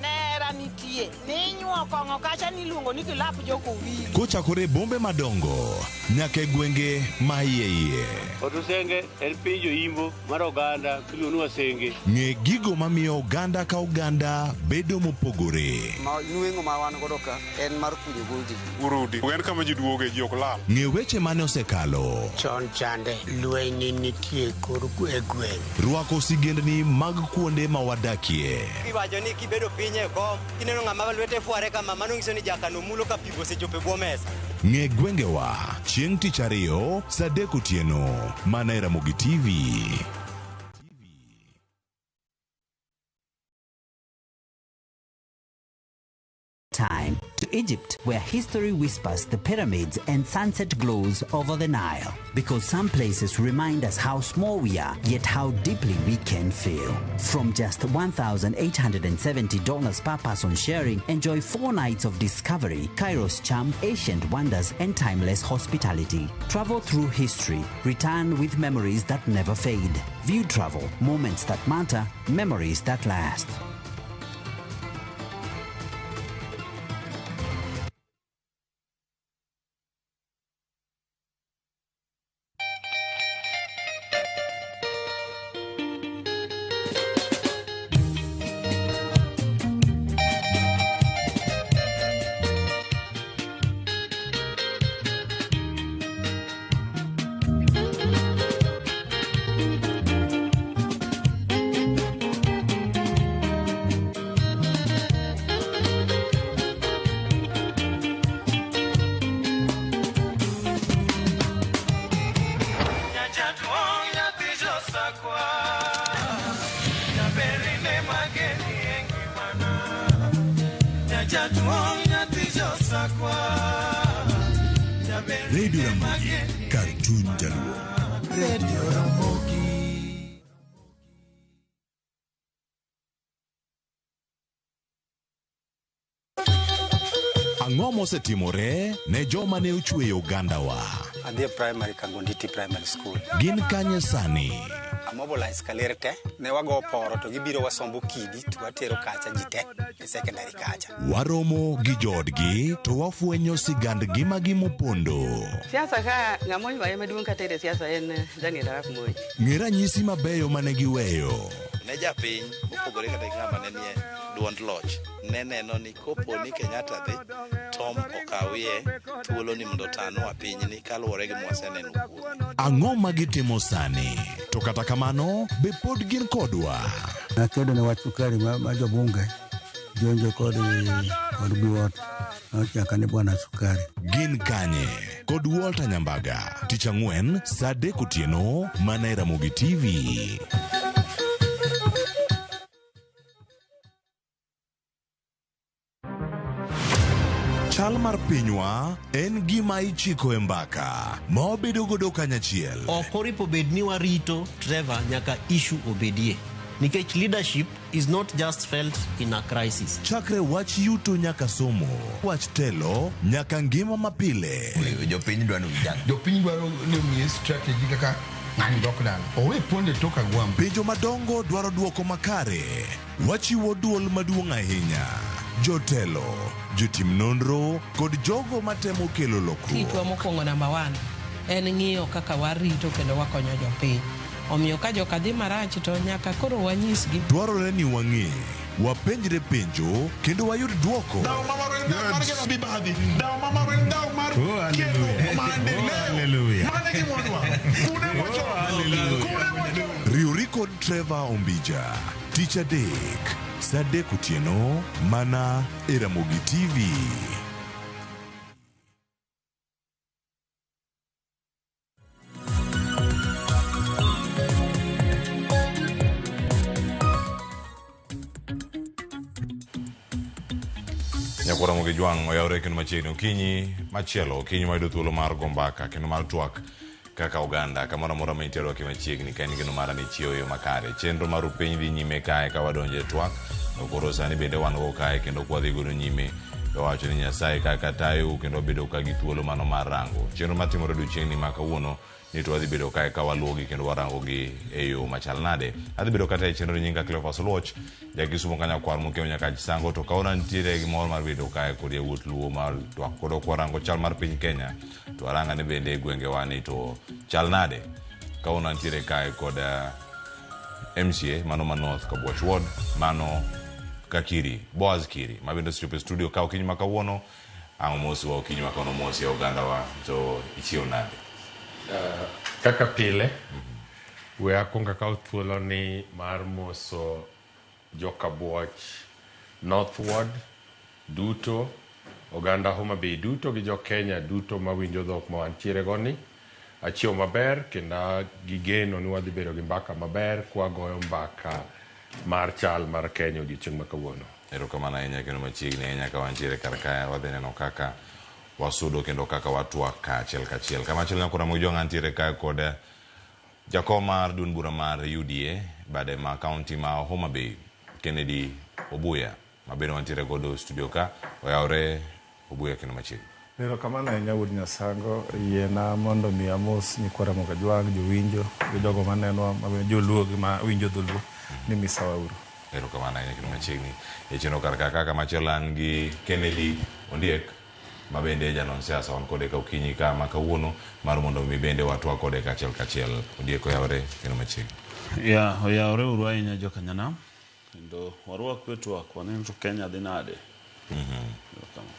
Nera nitie. Ninyuo kongo kacha niluongo ni kilap joko wili. Kochakore bombe madongo nyaka e gwenge ma iye. Odusenge en pinjo imbo mar oganda kiluonu wasenge. Ng'e gigo mamiyo oganda ka oganda bedo mopogore. Nueng'o ma wan godo ka en mar kunyo goldi. Urudi. En kama ji duoge ji ok lal. Ng'e weche mane osekalo. Chon chande lweny nitie kor e gweng'. Rwako sigendni mag kuonde ma wadakie. Iwacho ni kibedo piny e kom, kineno ng'ama lwete fuare kama mano nyiso ni jakano mulo ka pigo sechope bwo mesa. Ng'e gwengewa chieng' tich ariyo saa 3 otieno mana e Ramogi TV. Time to Egypt, where history whispers the pyramids and sunset glows over the Nile. Because some places remind us how small we are, yet how deeply we can feel. From just $1,870 per person sharing, enjoy 4 nights of discovery, Cairo's charm, ancient wonders, and timeless hospitality. Travel through history, return with memories that never fade. View travel, moments that matter, memories that last. Radio Ramogi, Cartoon Jaluo. Radio Ramogi. Ang'o mosetimore ne joma ne ochweyo ogandawa? Adhi primary Kangonditi Primary School. Gin kanye sani? Mobilize kaler te, ne wago poro to gibiro wasombo kidi to watero kacha jite e secondary kacha. Waromo gi jodgi to wafwenyo sigandgi magimopondo. Siasa ka ng'amoi wae maduong' katere siasa en Daniel Arap Moi. Ng'e ranyisi mabeyo mane giweyo. Ne japiny mopogore kata ng'ama ne nie duond loch ne neno ni kopo ni Kenyatta dhi Tom okawie thuolo ni mondo tanwa pinyni kaluwore gi mwaseneno kuome. Ang'o magitimo sani? To kata kamano be pod gin kodwa. Nakedo ne wach sukari ma jobunge jonjo kod biwot nochaka ni bwana sukari. Gin kanye kod Walter Nyambaga tich ang'wen saa 3 otieno mana e Ramogi TV. Chal mar pinywa en gima ichiko e mbaka ma obedo godo kanyachiel. Ok oripo bed ni warito Trevor nyaka issue obedie. Nikech leadership is not just felt in a crisis. Chakre wach yuto nyaka somo, wach telo nyaka ngima mapile. Jopiny dwaro vijana. Jopiny dwaro ni strategy kaka ng'ani dok dala. Owe ponde toka gwam. Penjo madongo dwaro duoko makare. Wachiwo duol maduong' ahinya. Jotelo, jotim nonro kod jogo matemo kelo lokruok. Kitwa mokwongo namba 1 en ng'iyo kaka warito kendo wakonyo jopiny. Omiyo ka joka dhi marach to nyaka koro wanyisgi. Dwarore ni wang'e, wapenjre penjo kendo wayud duoko. kod Trevor Ombija. Tich adek, saa 3 otieno, mana e Ramogi TV. Nyakora Ramogi Jwang' oyawre kendo machiegni okinyi machielo, okinyi mayudo thuolo mar gombaka kendo mar twak kaka oganda kamoro amora ma intiere wake machiegni ka en geno mara ni chiewo yo makare. Chenro mar piny dhi nyime kae ka wadonjo e twak, to koro sani bende wan go kae kendo kwadhi godo nyime. Wacho ni Nyasaye kaka tayo kendo bedo ka gi thuolo mano mar rango chenro matimore odiochieng'ni ma kawuono ni to wadhi bedo kae ka waluwogi kendo warango gi e yo machal nade. Adhi bedo kata e chenro nyinga Cleophas Oluoch jakisumo kanyakwar mokeo nyaka Chisango, to kaona nitiere gi mor mar bedo kae kod yawuot luo mar twak kod kwarango chal mar piny Kenya, to aranga ne bende e gwenge wani to chal nade. Kaona nitiere kae kod MCA mano ma North Kabuoch Ward, mano Kakiri, Boaz Kiri, mabendo studio studio ka okinyi makawuono. Ang'o mosi wa okinyi makawuono mosi oganda wa to ichiew nade? Kaka pile, we akunga kao thuolo ni mar moso joka Buoch Northward duto, oganda Homa Bay duto gi jo Kenya duto mawinjo dhok ma wantiere goni. Achiew maber kenda gigeno ni wadhi bedo gi mbaka maber kwa goyo mbaka mar chal mar Kenya odiochieng' makawuono. Erokamano ahinya kendo machiegni ahinya ka wantiere kar kae wadhi neno kaka wasudo kendo kaka watwak kachiel kachiel. Kamachielo nyakora Ramogi Jwang' antiere kae kod jakom mar duond bura mar UDA bade ma kaunti ma Homa Bay, Kennedy Obuya, mabende wantiere godo studio ka. Oyawre Obuya kendo machiegni. Erokamano ahinya wuod Nyasango, yiena mondo mi amos nyikwa Ramogi Jwang', jowinjo gi jogo manenwa mabende joluo gi ma winjo dholuo ni misawa uru. Erokamano ahinya kendo machiegni e chenro kar kaka machielo an gi Kennedy Ondiek mabende janon siasa wan kode ka okinyi ka makawuono mar mondo mi bende watwa kode kachiel kachiel. Ondiek oyawre kendo machiegni. Oyawre uru ahinya jokanyanam kendo warwak wetwak waneno to Kenya dhi nade.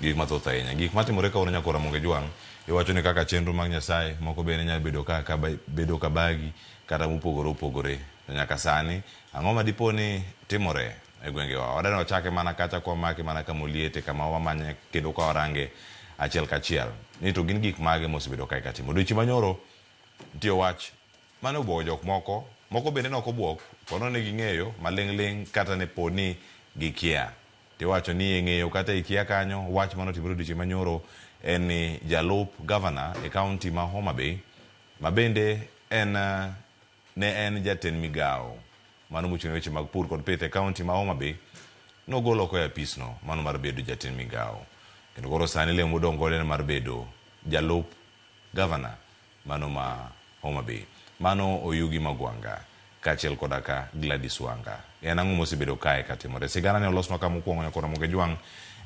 Gik mathoth ahinya gik matimore ka nyakora Ramogi Jwang' iwacho ni kaka chenro mag Nyasaye moko bende nyalo bedo ka bedo ka bagi kata mopogore opogore. Nyaka sani ang'o ma dipo ni timore e gwengewa? Wadano chake mana kacha kwa maki mana kamoliete kama wamanye kendo ka warange achiel kachiel ni to gin gik mage mosebedo kae katimo. Odiochieng' manyoro nitie wach mane obwogo jok moko bende ne ok obwok, kono ne ging'eyo maling'ling kata ne poni gikia. Tiwacho ni ng'eyo kata ikia kanyo. Wach mano timore odiochieng' manyoro en ni jalup governor e kaunti ma Homa Bay mabende ne en jatend migao mano mochung' weche mag pur kod pith e kaunti ma Homa Bay nogolo ko e apisno mano mar bedo jatend migao, kendo koro sani le modong' godo mar bedo jalup governor mano ma Homa Bay. Mano Oyugi Magwanga kachiel koda ka Gladys Wanga. En ang'o mosebedo kae katimore? Sigana ne olosnwa ka mokwongo nyakora Ramogi Jwang'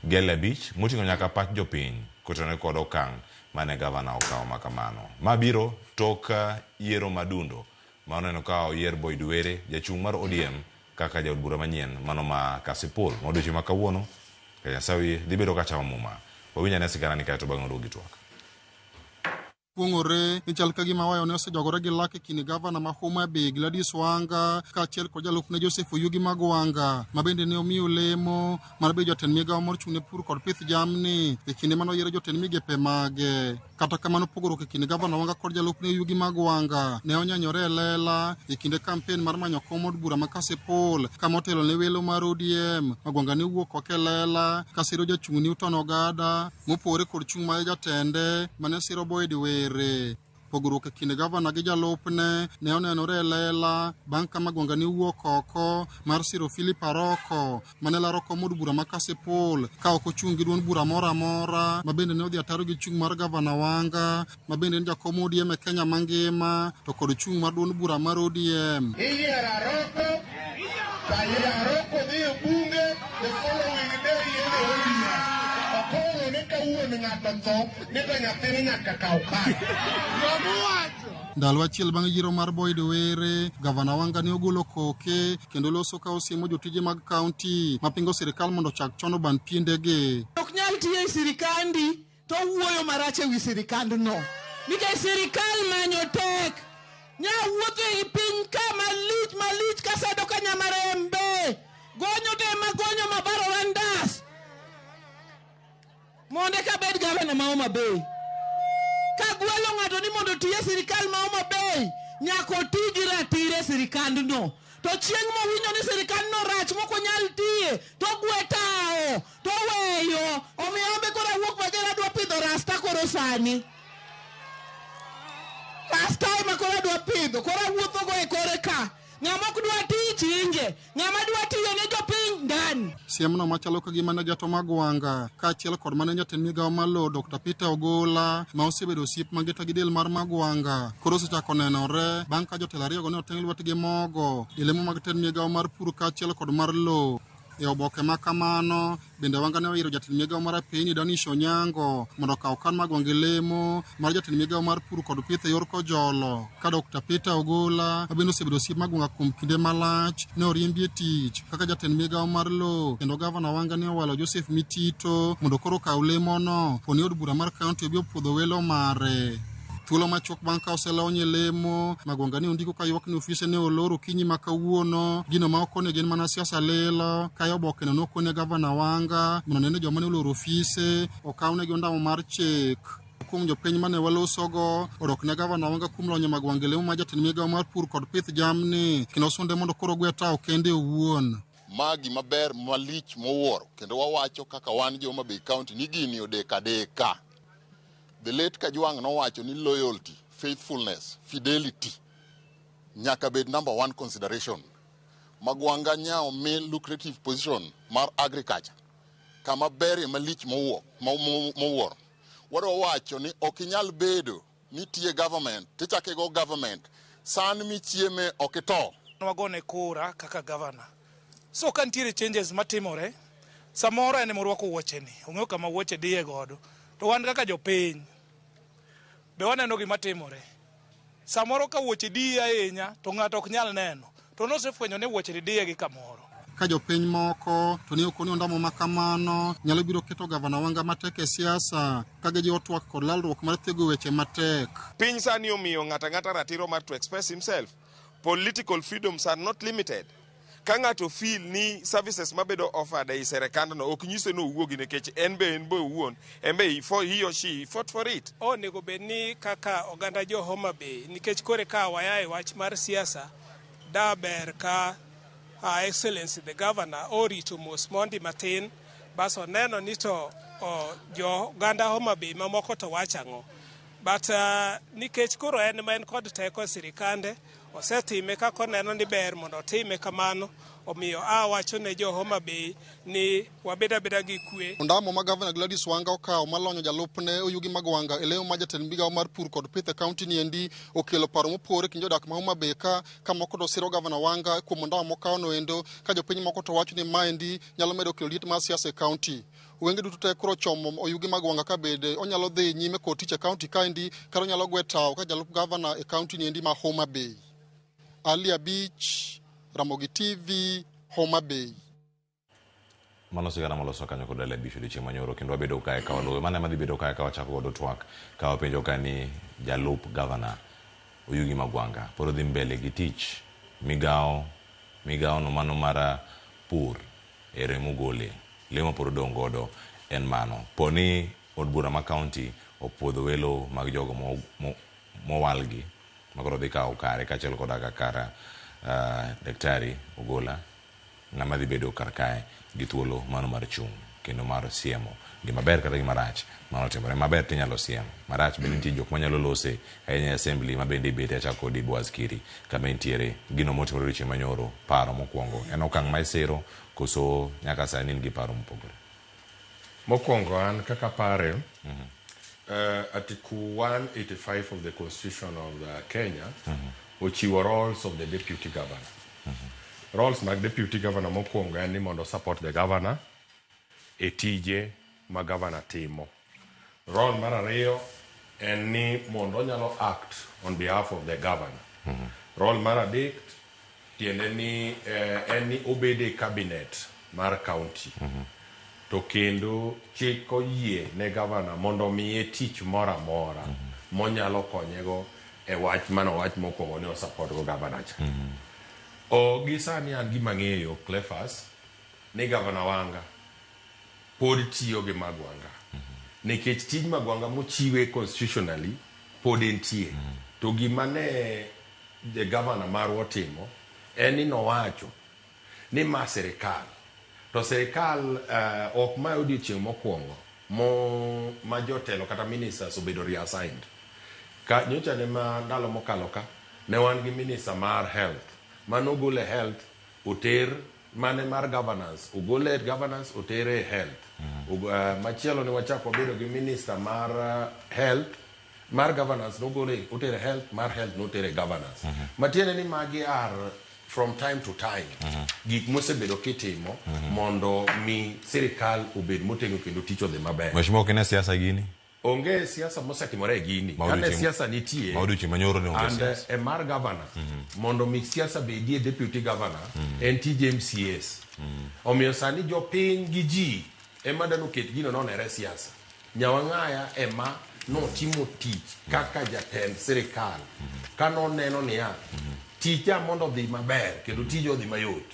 Gele Beach moting'o nyaka pach jopiny kotone kod okang' mane gavana okawo makamano. Mabiro tok yiero madundo maneno ka oyier Boyd Were jachung' mar ODM kaka jaod bura manyien mano ma Kasipul. Odiochieng' ma kawuono Kenya Sawi dhi bedo ka chamo muma. Wawinja ne sigana ni kae to bang'e oduogi twak. Kuong'ore ni chal ka gima wayo ne osejogore gi lak e kind gavana ma Homa Bay Gladys Wanga kaachiel kod jalupne Joseph Oyugi Magwanga mabende ne omiyo lemo mar bedo jatend migao mochung' ne pur kod pith jamni e kinde mane oyiero jotend migepe mage. Kata kamano pogruok e kind gavana Wanga kod jalupne Oyugi Magwanga ne onyanyore e lela e kinde kampen mar manyo kom od bura ma Kasipul kama otelo ne welo mar ODM. Magwanga ne wuok oko e lela ka siro jachung' Newton Ogada mopore kod chung' mar jatende mane siro Boyd Were. Pogruok e kind gavana gi jalupne ne onenore e lela bang' ka Magwanga ne wuok oko mar siro Philip Aroko mane laro kom od bura ma Kasipul ka ok ochung' gi duond bura moro amora, mabende ne odhi ataro gi chung' mar gavana Wanga mabende en jakom ODM e Kenya mangima to kod chung' mar duond bura mar ODM. Iyiero Aroko, Aroko dhi e bunge the following day in the ODM. Okoro ne kawuono ng'ato tho ne to nyathine nyaka kaw kar. Ndalo achiel bang' yiero mar Boyd Were, gavana Wanga ne ogolo koke kendo loso ka osiemo jotije mag kaunti mapingo sirikal mondo chak chono ban piendege. Ok nyal tiyo e sirikandi to wuoyo marach e wi sirikandno nikech sirikal manyo tek Nyawuotho e piny ka malich kasedo ka Nyamarembe. Gonyo te magonyo mabaro randas. Monde ka bed gavana ma Homa Bay. Ka gwelo ng'ato ni mondo tiye sirikal ma Homa Bay, nyako tigi ratire sirikandno. To chieng' mowinjo ni sirikandno rach moko nyal tiye, to gwetao, to weyo. Omiyo ambe kora wuok bajera dwa pidho rasta koro sani. Rasta ema kora dwa pidho, kora wuotho go e kore ka. Ng'ama ok dwa tiyo chinje, ng'ama dwa tiyo ne jopiny ndani. Siemno machalo ka gima ne jato Magwanga kaachiel kod mane jatend migawo malo Dr. Peter Ogola ma osebedo osiep magita gi del mar Magwanga koro osechako nenore bang' ka jotelo ariyogo ne oteng' lwetgi mogo e lemo mag tend migawo mar pur kaachiel kod mar lowo. E oboke ma kamano bende Wanga ne oyiro jatend migawo mar piny Danish Onyango mondo okaw kan Magwanga lemo mar jatend migawo mar pur kod pith e yor kojolo ka Dr. Peter Ogola ma bende osebedo osiep Magwanga kuom kinde malach ne oriembi e tich kaka jatend migawo mar lowo kendo gavana Wanga ne owalo Joseph Mitito mondo koro okaw lemono poni od bura mar kaunti obi opuodho welo mare. Thuolo machuok bang' ka oselonye lemo Magwanga ne ondiko ka ywak ni ofise ne oloro kinyi ma kawuono gino ma okone gin mana siasa lelo ka oboke no nokone gavana Wanga mondo nene joma ne oloro ofise okawnegi ondamo mar chik. Kuom jopiny mane walosogo odok ne gavana Wanga kuom lonyo Magwanga lemo ma jatend migawo mar pur kod pith jamni kendo osunde mondo koro gwe tao kende owuon. Magi maber malich mowuoro kendo wawacho kaka wan jo Homa Bay County ni gini odeka. The late Kajwang nowacho ni loyalty, faithfulness, fidelity nyaka bed number one consideration. Magwanga nyao me lucrative position mar agriculture kama ber malich mowuoro. Wado wacho ni okinyal bedo ni tie government tichake go government san michieme okito. Wagone kura kaka governor. So kantiere changes matimore samoro ene morwako wuoche ni ong'eyo kama wuoche diye godo to wan kaka jopiny be waneno gima timore. Samoro ka wuoche diye ahinya to ng'ato ok nyal neno to nosefwenyo ni wuoche diye gi kamoro. Ka jopiny moko to ne okoni ondamo makamano nyalo biro keto gavana Wanga matek e siasa ka gijiwo twak kod lalruok mar thego weche matek. Piny sani omiyo ng'ata ratiro mar to express himself. Political freedoms are not limited. Ka ng'ato feel ni services mabedo offered ei serikandno ok nyise no wuogi nikech en be owuon for he or she fought for it. Onego bed ni kaka oganda jo Homa Bay nikech kore ka waya e wach mar siasa daber ka Excellency the Governor orito mos mondi matin baso neno ni to jo oganda Homa Bay mamoko to wachang'o. But nikech koro en ma en kod teko sirikande osetime kako neno ni ber mondo otime kamano omiyo wacho ne jo Homa Bay ni wabeda gi kwe. Ondamo ma Gavana Gladys Wanga okawo malonyo jalupne Oyugi Magwanga e lemo ma jatend migawo mar pur kod pith e kaunti ni endi okelo paro mopore kind jodak ma Homa Bay ka moko to siro Gavana Wanga kuom ondamo mokawo no endo ka jopiny moko to wacho ni maendi nyalo medo kelo liet mar siasa e kaunti. Wenge duto te koro chomo Oyugi Magwanga ka bede onyalo dhi nyime kod tich e kaunti kaendi kata onyalo gwe tao ka jalup gavana e kaunti ni endi ma Homa Bay. Alia Beach, Ramogi TV, Homa Bay. Mano sigana maloso kanyo kod Alia Beach odiochieng' manyoro kendo wabedo kae ka waluwe. Mane madhi bedo kae ka wachako godo twak ka wapenjo ka ni jalup gavana Oyugi Magwanga poro dhi mbele gi tich migawo no mano mara pur e remo gole lemo poro dong godo en mano poni od bura ma county opuodho welo mag jogo mowalgi makoro dhi kawo kare kaachiel koda kara Daktari Ogola ng'ama dhi bedo kar kae gi thuolo mano mar chung' kendo mar siemo gima ber kata gima rach mano timore. Maber tinyalo siem, marach bende nitie jok manyalo lose ahinya assembly ma bende ibete achako kod Boaz Kiri kama entiere gino motimore odiochieng' manyoro. Paro mokwongo en okang' ma isiro koso nyaka sani in gi paro mopogore? Mokwongo an kaka pare Article 185 of the Constitution of Kenya ochiwo roles of the deputy governor. Roles mag deputy governor mokwongo en ni mondo support the governor e tije ma governor timo. Role mar ariyo en ni mondo onyalo act on behalf of the governor. Role mar adek tiende ni en ni obede cabinet mar county. To kendo chik oyie ne governor mondo miye tich mora mora monyalo konyego e wach mano wach mokwongo ne support go governor cha. O gisani an gima ng'eyo Cleophas ni governor Wanga pod tiyo gi Magwanga. Nikech tij Magwanga mochiwe constitutionally pod entie. To gima ne the governor marwa timo en ni nowacho ni ma sirikal. To sirikal ok ma odiochieng' mokwongo ma jotelo kata ministers obedo reassigned. Ka nyocha ne ma ndalo mokalo ka ne wan gi minister mar health mano gole health oter mane mar governance ogole governance otere health. Machielo ne wachako bedo gi minister mar health mar governance no gole otere health mar health no tere governance. Matiende ni magi are from time to time gik mosebedo kitimo mondo mi sirikal obed motegno kendo tich odhi maber. Mheshimiwa kene siasa gini onge siasa mosetimore gini kane siasa nitie mauduchi manyoro ne onge siasa and mar governor mondo mi siasa bedie deputy governor en tije MCS. Omiyo sani jopiny gi ji ema dano ket gino nonere siasa. Nyawang'aya ema notimo tich kaka jatend sirikal kanoneno niya tija mondo dhi maber kendo tije odhi mayot.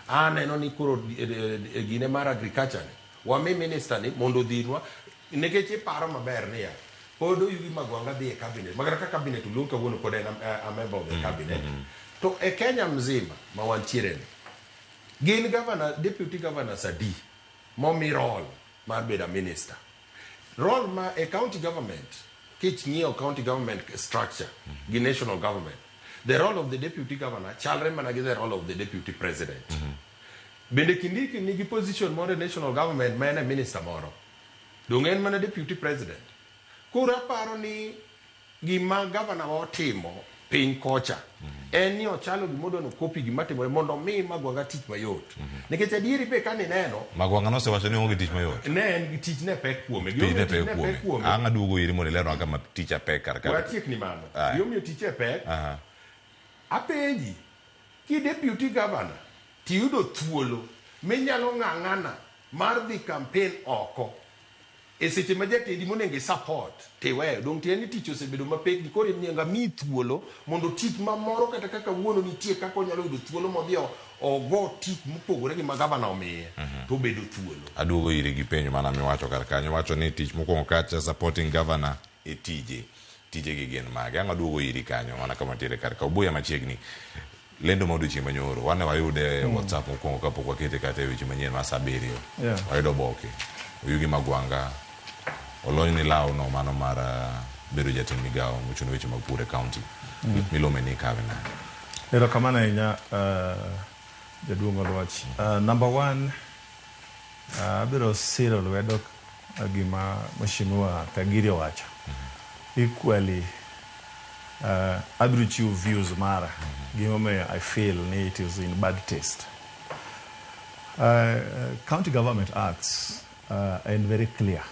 Aneno ni koro gine mar agriculture wami minister ni mondo dhinwa nikech iparo maber niya pod Yugi Magwanga dhi e cabinet magara ka cabinet uluong kawuono pod en a member of the cabinet. To e Kenya mzima ma wantiere gin governor deputy governors adi momi role mar bedo minister. Role ma e county government kich ng'iyo county government structure gi national government. The role of the deputy governor chalre mana gi the role of the deputy president. Bende Kindiki nigi position moro national government ma en minister moro. Dungen mana deputy president. Kura paro ni gima governor otimo piny kocha. En ni ochalo gimodo no kopi gimatimo mondo mi Magwanga tich mayot. Nikech adieri be kani neno Magwanga no se wacho ni onge tich mayot. Ne en tich ne pek kuome. Tich ne pek kuome. Anga duogo iri mo lero kama tich pek kar kar. Watiek ni mano. Yomiyo tich pek. Apenji ki deputy governor ti yudo thuolo minyalo ng'ang'ana mar dhi campaign oko e seche ma jatendi monenge support tiweyo dong tieni tich osebedo mapek di kore mnyenga mi thuolo mondo tich mamoro kata kaka wuono nitie kaka onyalo yudo thuolo modhi ogo tich mopogore gi ma governor omiye to bedo thuolo. Aduogo iri gi penjo mana miwacho kar kanyo wacho ni tich mokwongo kacha supporting governor e tije gi gin mage. Anga duogo iri kanyo mana kama tiere kar ka obuya machiegni lendo moduchi manyoro wane wayude WhatsApp mokwongo kapok wakete kata e weche manyien ma saa 7 wayudo boke Yugi Magwanga olony ni lao no mano mar bedo jatend migawo mochung' weche mag pur e county milome ni kavena. Erokamano ahinya jaduong' Oluoch. Number one, abiro siro lwedo gima Mheshimiwa Kagiri owacho. Equally, abiro chiwo views mara. Gimomiyo I feel ni it is in bad taste. County Government Acts are very clear.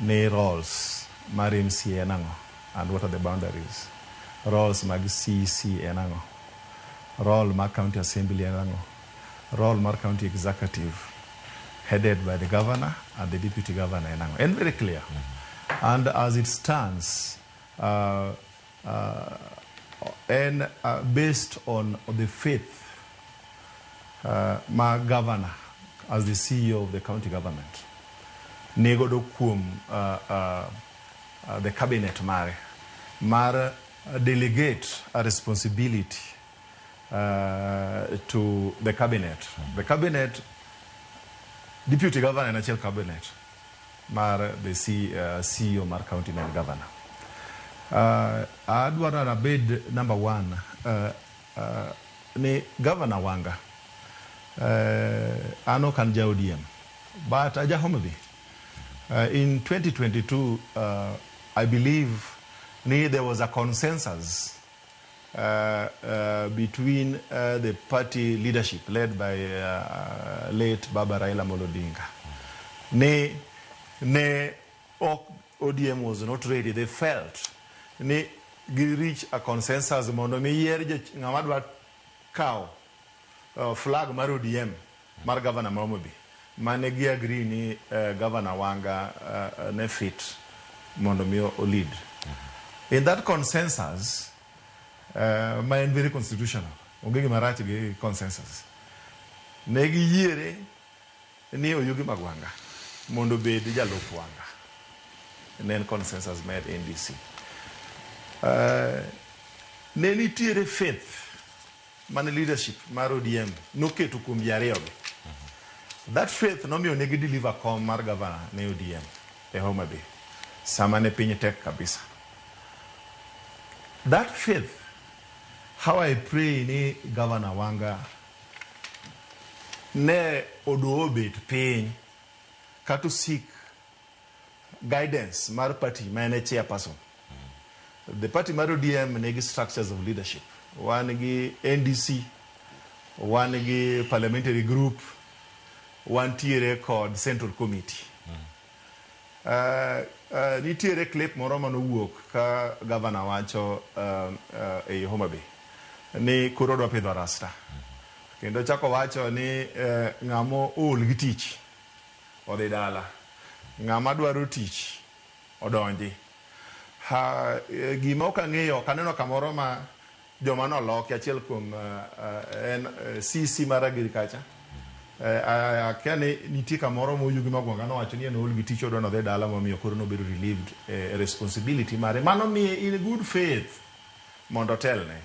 Ni roles mar MCA enang'o and what are the boundaries. Roles mag CEC enang'o. Role mar County Assembly enang'o. Role mar County Executive headed by the Governor and the Deputy Governor enang'o. And very clear. And as it stands, and based on the faith my governor as the CEO of the county government negodo kuom the cabinet mar delegate a responsibility to the cabinet. The cabinet deputy governor and achiel cabinet mar the CEO mar county and governor. Adwaro na bed number one ni Governor Wanga ano kan ja ODM but aja Homa Bay. In 2022 I believe there was a consensus between the party leadership led by late Baba Raila Amolo Odinga. ODM was not ready. They felt ni reach a consensus mondo mi yier ng'ama dwa kawo flag mar ODM mar Governor ma Homa Bay. Mane gi agree ni Governor Wanga ne fit mondo mi o lead. In that consensus, ma en very constitutional, onge gima rach gi consensus, ne giyiere ni Oyugi Magwanga mondo bed jalup Wanga. Ne en consensus med NDC. Ne nitiere faith man leadership mar ODM noketo kuom ji ariyogi. That faith nomiyo ne deliver kom mar governor ne ODM e Homa Bay sama ne piny tek kabisa. That faith, how I pray ni Governor Wanga ne oduo bet piny to seek guidance mar party ma en chairperson. The party mar ODM negi structures of leadership. One gi NDC, one gi parliamentary group, one tiere kod central committee. Nitiere clip moro manowuok ka governor wacho e Homa Bay ni koro dwa pidho rasta. Kendo chako wacho ni ng'amo ol gi tich odhi dala, ng'ama dwaro tich odonji. Gima ok ang'eyo, kaneno kamoro ma joma noloki, achiel kuom en CC mar agriculture. Akia ni nitie kamoro ma Oyugi Magwanga nowacho ni en ol gi tich odwa nodhi dala momiyo koro nobedo relieved responsibility mare. Mano miye in good faith mondo telne.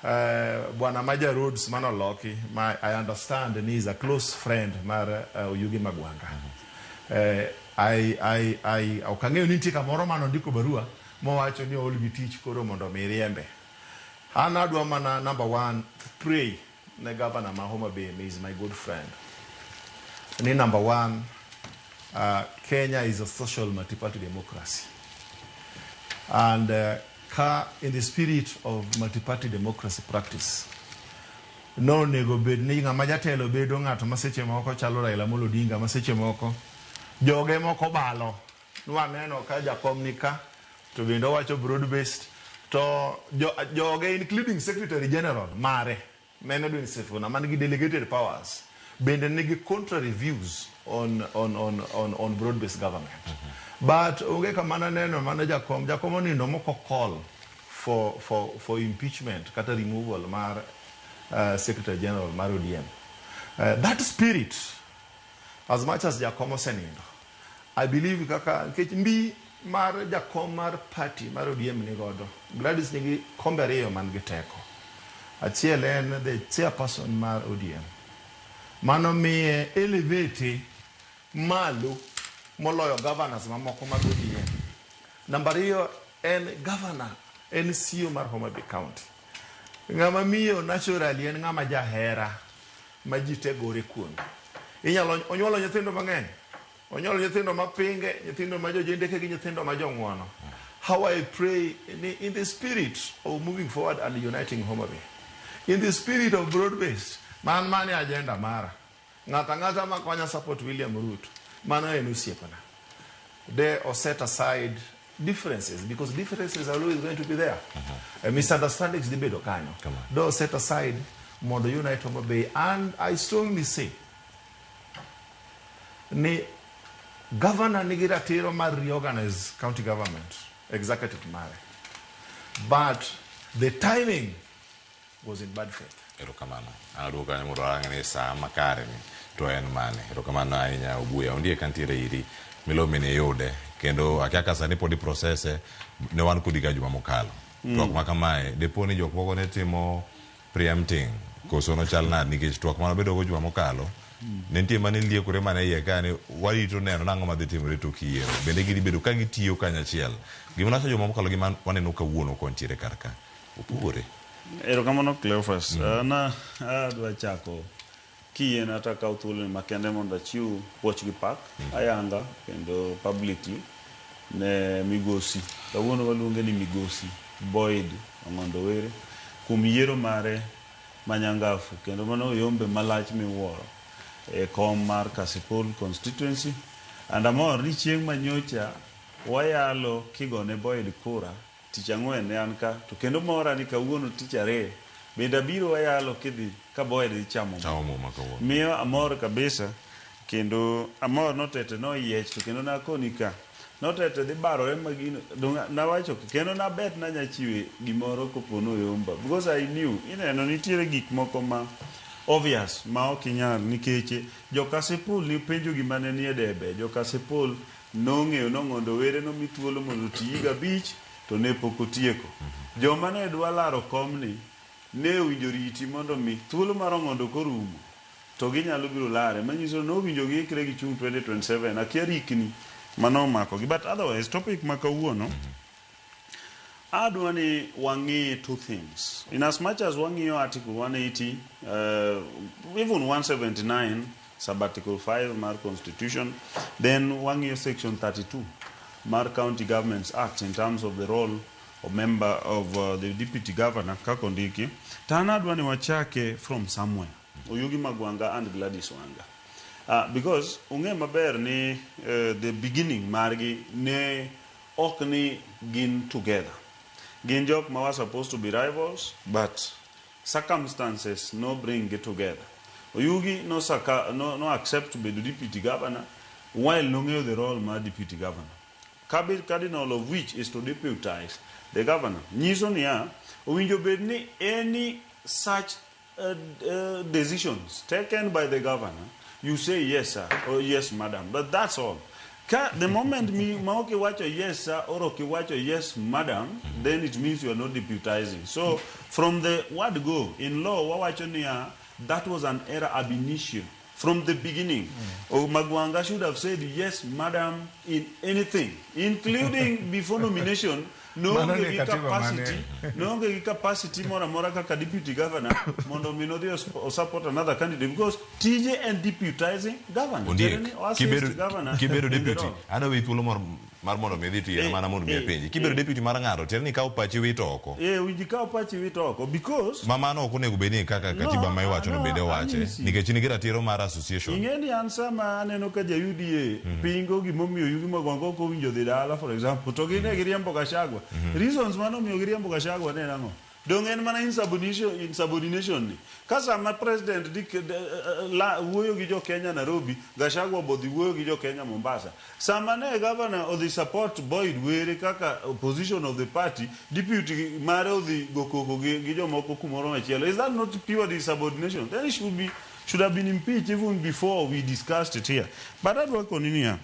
Bwana Maja Rhodes manoloki, I understand and is a close friend mar Oyugi Magwanga. Ok ang'eyo ni nitie kamoro manondiko barua mowacho ni ol gi tich koro mondo miriembe. An adwa mana number one, pray ne Governor ma Homa Bay is my good friend. Ni number one, Kenya is a social multi-party democracy. And in the spirit of multi-party democracy practice, no nego bed ni ng'ama jatelo bedo ng'ato ma seche moko chalo Raila Amolo Odinga, ma seche moko joge moko balo. Nwaneno ka jakom nika to bendo wacho broad based to joge including Secretary General mare Menedwin Sifuna man gi delegated powers bende nigi contrary views on broad based government. But onge kamana neno mana jakom onindo moko call for impeachment kata removal mar Secretary General mar ODM. That spirit, as much as jakom osenindo, I believe kaka mbi mar jakom mar party mar ODM ni godo. Gladys nigi kombe ariyo man gi teko. Achiel en the chairperson mar ODM. Mano miye elevate malo moloyo governors mamoko mag ODM. Number ariyo en governor, en CEO mar Homa Bay County. Ng'ama miyo naturally en ng'ama jahera ma ji te gore kuome. Onyuolo nyithindo mang'eny. Onyuolo nyithindo mapinge, nyithindo ma jojendeke gi nyithindo ma jong'wono. How I pray in the spirit of moving forward and uniting Homa Bay. In the spirit of broad-based, mani agenda mara. Ng'ata makwanya support William Ruto. Mano en osiepana. They or set aside differences, because differences are always going to be there. Misunderstandings debate okanyo. They set aside mondo unite Homa Bay, and I strongly say ni governor nigi ratiro mar reorganize county government, executive mare. But the timing was in bad faith. Erokamano. Aduka ni muranga ni sa makare ni to en mane. Erokamano ainya obuya ondie kantire iri milomine yode kendo akiaka sani podi processe ne wan kudiga juma mokalo. Twak makamae deponi jok moko ne timo preempting koso no chalna nikech twak mana bedo go juma mokalo. Nentie mane liekore mane iye kane warito neno nang'o madhi timore tok yiero. Bende gidi bedo ka gitiyo kanyachiel. Gima naso juma mokalo gi waneno kawuono kontiere karka. Opogore. Erokamano Cleophas. Na adwa chako kiyien ata kaw thuolo makende mondo achiw puoch gi pak ayanga kendo publicly ne migosi. Kawuono waluonge ni migosi Boyd Ong'ondowere kuom yiero mare manyangafu kendo mano yombe malach miwuoro e kom mar Kasipul constituency. Andamor ni chieng' manyocha wayalo kigone Boyd kura tich ang'wen ne an ka to kendo mora ni kawuono tich ariyo bende abiro wayalo kidhi ka Boyd dhi chamo muma kawuono. Miyo amor kabisa kendo amor notete no yiech to kendo nakoni ka notete dhi barore magino nawacho kendo nabet nanyachiwe gimoro kopono yomba because I knew ineno nitiere gik moko ma obvious ma ok inyal nikech jokasipul ni penjo gima ne nie debe jokasipul nong'eyo nong'ondo were nomi thuolo mondo tiyiga bich to ne pok otieko joma ne dwa laro komni ne owinjo riti mondo mi thuolo mar ong'ondo korumo to ginyalo biro lare manyiso nowinjo giikre gi chung 2027 akia rikni manomako but otherwise topic ma kawuono adwa ni wang'i two things in as much as wang'iyo article 180 even 179 sabbatical 5 mar constitution then wang'iyo section 32 mar County Governments Act in terms of the role of member of the deputy governor kako ndiki tana adwa ni wachake from somewhere Oyugi Magwanga and Gladys Wanga because unge maber ni the beginning margi ne okni gin together gin jok ma were supposed to be rivals but circumstances no bring it together Oyugi no accept to be the deputy governor while no ng'eyo the role ma deputy governor cardinal of which is to deputize the governor nyiso niya owinjo bed ni any such decisions taken by the governor you say yes sir or yes madam but that's all the moment me maoki wacho yes sir or okay wacho yes madam then it means you are not deputizing so from the word go in law wawacho niya that was an error ab initio from the beginning. Magwanga should have said yes madam in anything including before nomination no capacity mora kaka deputy governor mondo minodhi or support another candidate because TJ and deputizing governor kibedo deputy ana wi thuolo mar mondo mi dhi tiye mana mondo mi penji kibedo deputy mar ng'ato terni kaw pachi wito oko winji kaw pachi wito oko because mama no onego bedi kaka katiba mai wacho no bede wache nikech ni ratiro mar association ingeni ansa ma aneno ka ja UDA pingo gimomiyo Yugi Magwanga ko winjo dhi dala for example to gine giriembo Gachagua reasons mano miyo giriembo Gachagua ne nango dong en mana insubordination ni kasa ma president wuoyo gi jo Kenya Nairobi Gachagua bodhi wuoyo gi jo Kenya Mombasa sama ne governor of the support Boyd Were kaka opposition of the party deputy mare odhi gokoko gi jo moko kumoro machielo is that not pure insubordination then it should have been impeached even before we discussed it here but that work on in here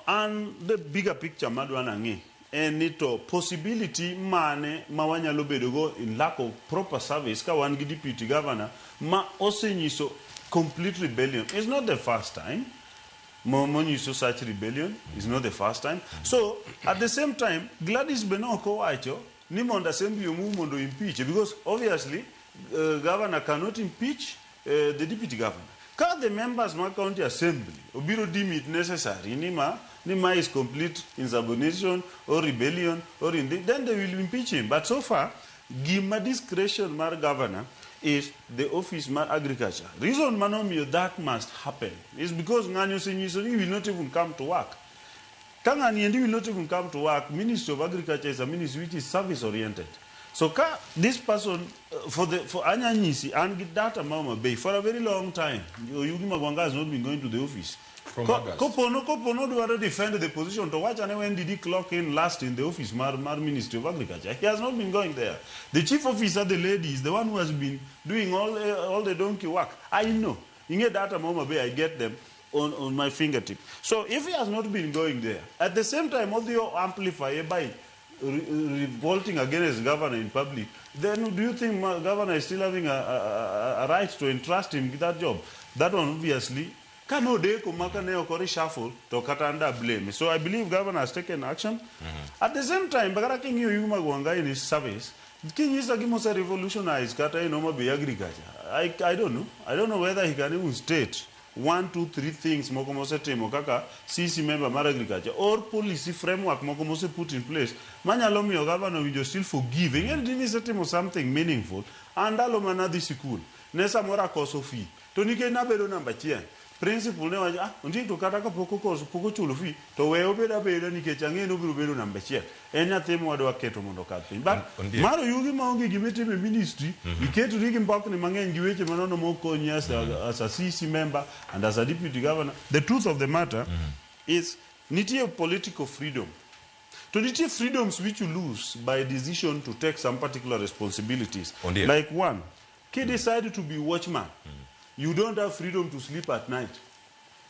and the bigger picture madwana ngi and to possibility mane mawanyalo bedogo in lack of proper service ka wan gi deputy governor ma osenyiso complete rebellion is not the first time monyiso such rebellion is not the first time so at the same time Gladys Benoko wacho ni mondo assembly omu mondo impeach because obviously governor cannot impeach the deputy governor ka the members of county assembly obiro deem it necessary Nima is complete insubordination or rebellion or then they will impeach him. But so far, Gima discretion mar governor is the office mar agriculture. Reason manomio that must happen is because Nganyo Sinyisoni will not even come to work. Kangani will not even come to work. Ministry of Agriculture is a ministry which is service oriented. So this person for Anyanyisi and data Mama Bay for a very long time, Yugi Magwanga has not been going to the office. Kopono do defend the position to watch and when did he clock in last in the office Mar Ministry of Agriculture. He has not been going there. The chief officer, the lady, is the one who has been doing all the donkey work. I know. In a data Mama Bay, I get them on my fingertip. So if he has not been going there, at the same time, all the amplify by revolting against governor in public, then do you think governor is still having a right to entrust him with that job? That one obviously Kano de kumaka ne okori shuffle to katanda blame. So I believe governor has taken action. At the same time, bagara king Yugi Magwanga in his service, king is a revolutionize kata inoma be agriculture. I don't know. I don't know whether he can even state 1, 2, 3 things mokomose temo kaka CC member mar agriculture or policy framework mokomose put in place. Manyalo miyo governor will still forgive. Again, didn't settle something meaningful. And alomana this school. Nesa mora koso fee. Tonike na bedo namba chien. Principle ne waja ndi to kata ka poko chulo fi to we obeda nikech ang'e no biro bedo namba 1 en nyathi mwadwa keto mondo kal piny but maro Yugi maonge gimetime ministry iketo rigi mbakni mang'eny gi weche manono mokonyi as a CC member and as a deputy governor. The truth of the matter is nitie political freedom. To nitie freedoms which you lose by decision to take some particular responsibilities. Like one, kid decided to be watchman. You don't have freedom to sleep at night.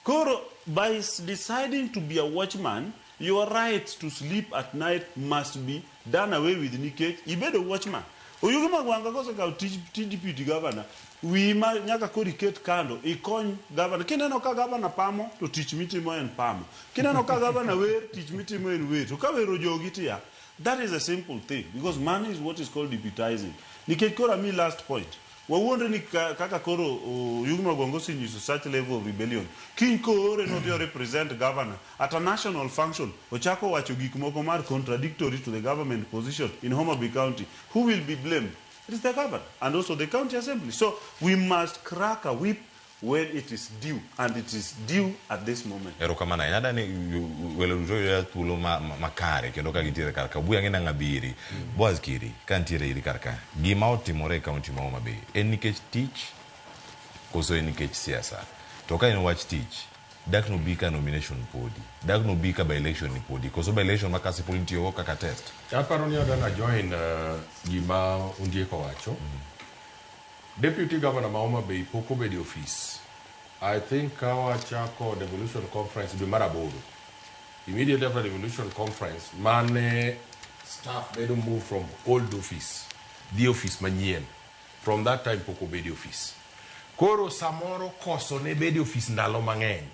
Koro, by deciding to be a watchman, your right to sleep at night must be done away with Nikech. You be the watchman. Oyugi Magwanga koso ka deputy governor. We nyaka kori ket kando ikony governor. Kineno ka governor pamo to teach mitimo en pamo. Kineno ka governor wer teach mitimo en wer. To ka wero jogi tia. That is a simple thing because money is what is called deputizing. Nikech kora mi last point. Wawuondre ni kaka koro Oyugi Magwanga sinyiso such level of rebellion. King kore no dey represent governor at a national function. Ochako wacho gik moko mar contradictory to the government position in Homa Bay County. Who will be blamed? It is the governor and also the county assembly. So we must crack a whip when it is due, and it is due at this moment. Erokamana yada ni welerujo ya tulo makare kendo ka gitire karka buya ngena ngabiri Boaz Kiri kantire iri karka gima otimore county ma Homa Bay en nikech tich koso en nikech siasa to ka en wach tich dak no bika nomination podi dak no bika by election ni podi koso by election makasi point yo kaka test aparo ni adana join gima undieko wacho. Deputy Governor Homa Bay poko be the office. I think our Chako Devolution Conference be Maraboro. Immediately after the Devolution Conference, mane staff they don't move from old office, the office manien. From that time poko be the office. Koro samoro koso ne be the office ndalo mang'eny.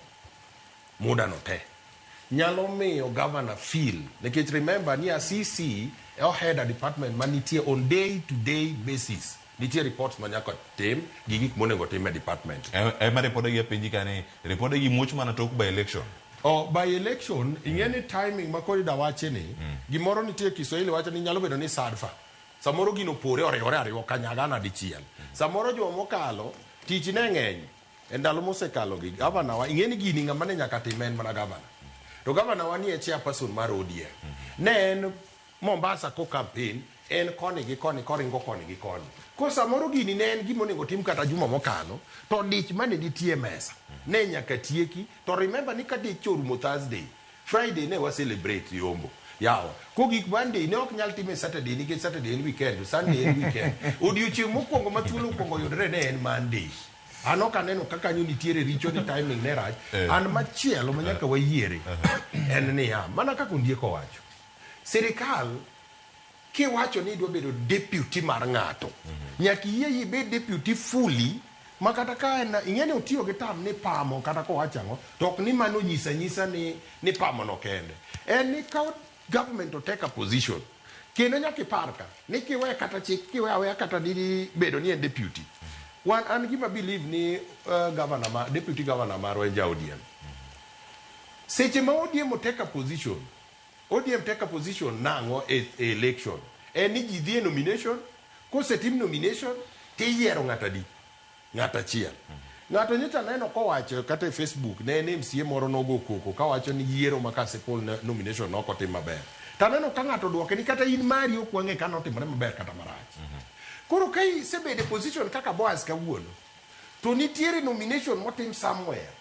Muda no te. Nyalo miyo governor feel. Nekech remember ni CC our head of department manitie on day-to-day basis. Nitie reports manyaka tim gigik monego tim department. Ema report gi penji kane report gi much mana tok by election. Oh, by election in any timing makori da wache ni gimoro nitie Kiswahili wacho ni nyalo bedo ni sadfa. Samoro gino pore oriwore ariwo kanyagana dichiel. Samoro jo mokalo tich ne ng'eny. Endalo mosekalo gi governor wa ing'eni gini ng'ama ne nyaka timen mana governor. To governor wa ni e chairperson mar ODM. Ne en Mombasa ko campaign en koni gi koni koringo koni gi koni. Ko samoro gini ne en gimo nego tim kata juma mokalo to dich mane nitie mesa ne nyaka tieki to remember ni ka dich orumo Thursday Friday ne wa celebrate yombo yawa ko gik Monday ne ok nyal time Saturday nikech Saturday en weekend Sunday en weekend odiochieng' mokwongo ma thuolo okwongo yudore ne en Monday. Ano kaneno kaka nyo nitiere richo ni timing ne rach an machielo manyaka wayiere en niya mana kaka ondieko wacho sirikal kiwacho ni dwa bedo deputy mar ng'ato nyaka yie ibed deputy fully makata ka ing'eni otiyo gi tam ni pamo kata ko wachango to ok ni mano nyisa ni pamo no kende en ni ka government to take a position kendo nyaka iparka ni kiwe kata chik kiwe awe kata dini bedo ni en deputy wan an gima believe ni deputy governor mar wenja ODM seche ma ODM take a position ODM take a position nango election. Any GDA nomination, kose team nomination, te yiero ng'ata di. Ng'ata chiel. Ng'ato nyocha neno kowacho kata Facebook, ne MCA moro nogo koko, kawacho ni yiero makase pol nomination noko tim maber. Taneno ka ng'ato duoke ni kata in mari okwange kano timore maber kata marach. Koro kai sebede position kaka Boaz kawuono. To nitiere nomination motim somewhere.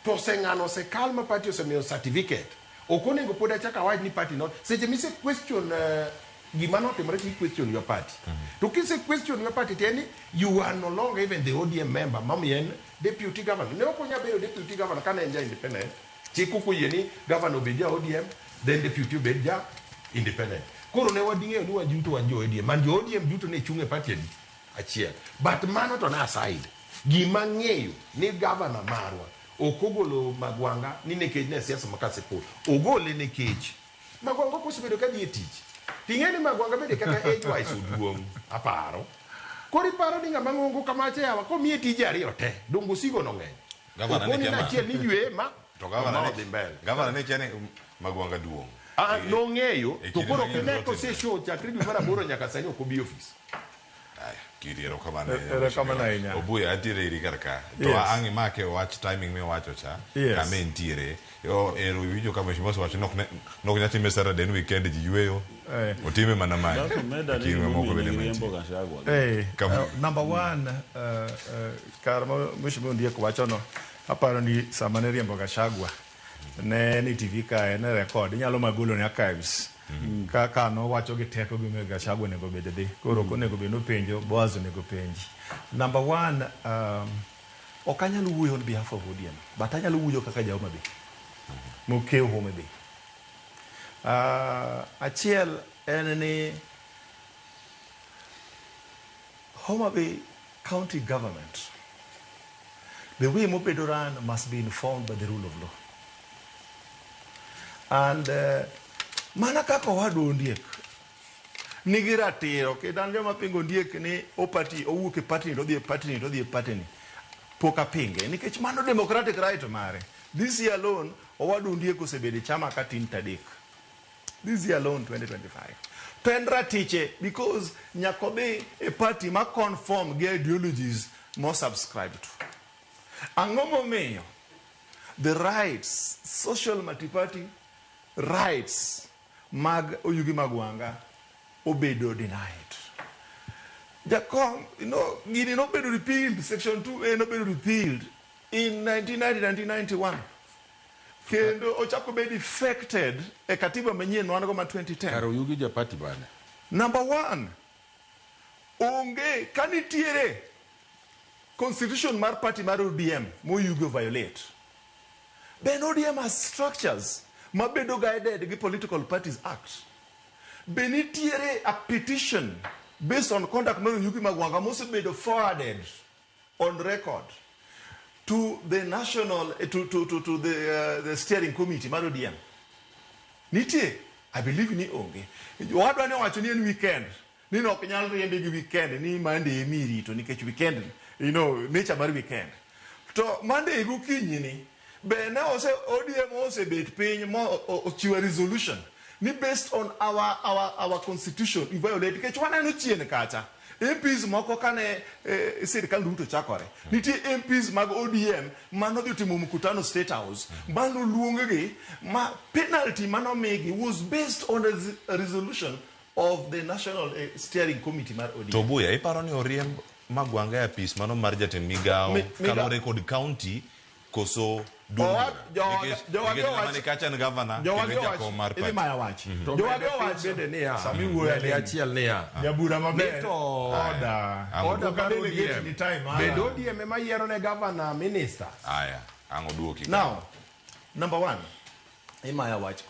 To se ng'ano se kalma party osemiyo certificate. Okonego poda chaka waj ni party not. Seche mise question gima notimore ki question your party. To kise question your party teni you are no longer even the ODM member. Mamien deputy governor. Ne okonya bedo deputy governor kana enja independent. Chiku kuyeni governor bedia ODM then deputy bedia independent. Koro ne wadinge ni wajuto wanjo ODM. Man ODM juto ne chunge party edi achiel. But mano to na aside. Gima ng'eyo ni governor marwa okogolo Magwanga ni nekech ne siasa makase pol ogole nekech Magwanga kosebedo ka die tich ting'eni Magwanga bede kata age wise oduong' aparo kori paro ni ng'ama ng'ongo kamache yawa komiye tije ariyo te dongo sigo no ng'eny governor ne achiel ni ywe ma to governor ne chane Magwanga duong' no ng'eyo to koro kineko se show chakri dwe mar 8 nyaka sani ok obi office Kiriero kamana inya. Obuya atire iri karka. To angi make watch timing me wacho cha. Kame ntire. Yo ero wijo kama shimoso wacho nok nyati mesara den weekend jiweyo. Otime mana mai. Kime moko bele menti. Number one karamo mushimo ndiye ko wacho no. Aparo ni samane riembo Gachagua. ne ni TV ka ne record inyalo magolo ne archives ka no wacho gi teko gi mega chago nego bede de koro konego be no penjo Boaz nego penji. Number one, okanyalo wuoyo on behalf of ODM, but anyalo wuoyo kaka jaoma Homa Bay mokeo Homa Bay. Achiel en ni Homa Bay county government, the way mobedo ran must be informed by the rule of law. And mana kaka wadu ondiek nigi ratiro kedan joma pingo ondiek ni opati owuok e party to dhi e party to dhi e party ni poka pinge nikech mano democratic right mare. This year alone owadu ondiek osebedo chama katin tadek. This year alone 2025 tendra tiche because nyakobe a party ma conform ge ideologies more subscribed to angomo meyo the rights social multi-party rights mag Oyugi Magwanga obedo denied. Jacom, gini no bedo repealed, section 2A no bedo repealed in 1990-1991. Kendo ochako be defected e katiba manyien wan go ma 2010. Karo Oyugi ja party bana. Number one, onge kanitiere constitution mar party mar ODM mo Oyugi violate. Ben ODM has structures mabedo guided gi Political Parties Act. Benitiere a petition based on conduct mar Oyugi Magwanga mosebedo forwarded on record to the national to the steering committee mar ODM. Nitie, I believe ni onge. Wadwa ne wacho ni en weekend. Ni no ok nyal riembe gi weekend ni Monday emiri to nikech weekend, nature mar weekend. To Monday gokinyi ni be na ODM osebet piny mo ochiwo resolution ni based on our constitution we violate kech waneno chien kacha MPs moko kane sirikal duto chakore nitie MPs mag ODM mano dhi timo mkutano State House mano luongegi ma penalty mano migi was based on a resolution of the National Steering Committee mar ODM. To buya iparo ni oriemb Magwanga ya pis mano mar jatend migao kalore kod county koso Now, number one, Imaya watch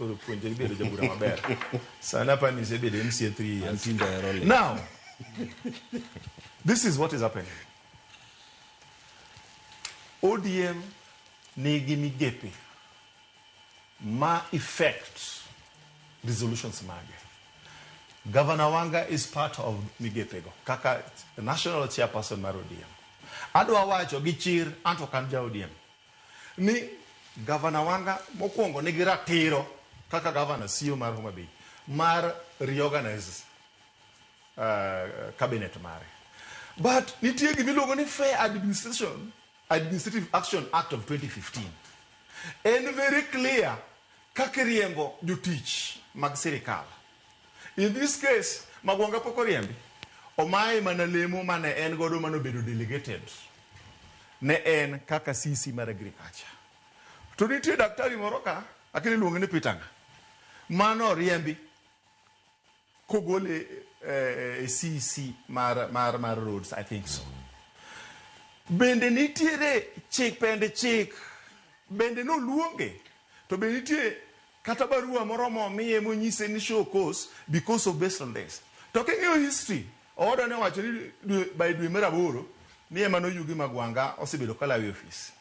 now, this is what is happening. ODM nigi migepe ma effect resolutions mage. Governor Wanga is part of migepego kaka national chairperson mar ODM. Adwa wacho gi chir anto kan ja ODM ni Governor Wanga mokwongo nigi ratiro kaka governor CEO mar Homa Bay mar reorganize cabinet mare. But nitie gimiluongo ni Fair Administrative Action Act of 2015. And very clear kakiriembo jotich mag sirikal. In this case, Magwanga pok oriembi. Omae mana lemo mane en godo mano bedo delegated. Ne en kaka CC mar agriculture. To nitie daktari moro ka akili luongo ni Pitanga. Mano oriembi kogole CC mar roads, I think so. Bende nitiere chik bende no luonge to bende nitie kata barua moro miye monyise ni show cause because of based on this. Talking your history, order ne wacho ni by dwe mar aboro ni ema no Oyugi Magwanga osebedo kalawi office.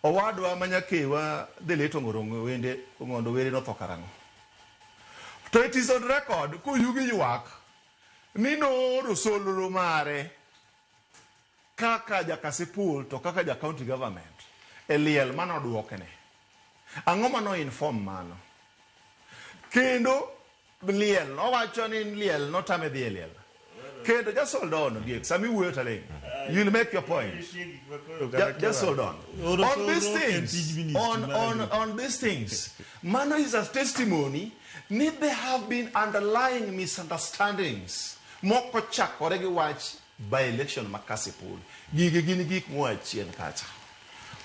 Owadwa manyakewa deleto ngorongo wende ngondo were no thokarango. To it is on record ko Oyugi ywak ni no rosoloro mare kaka jakasipul to kaka county government eliel mano duokene ang'o mano inform mano kendo liel no wacho ni liel no tame dhi liel kendo just hold on Diek sami wuoyo taleng you'll make your point just hold on on these things mano is a testimony need there have been underlying misunderstandings moko chakore gi wach by election makasipul gigi gini gik moa chien kacha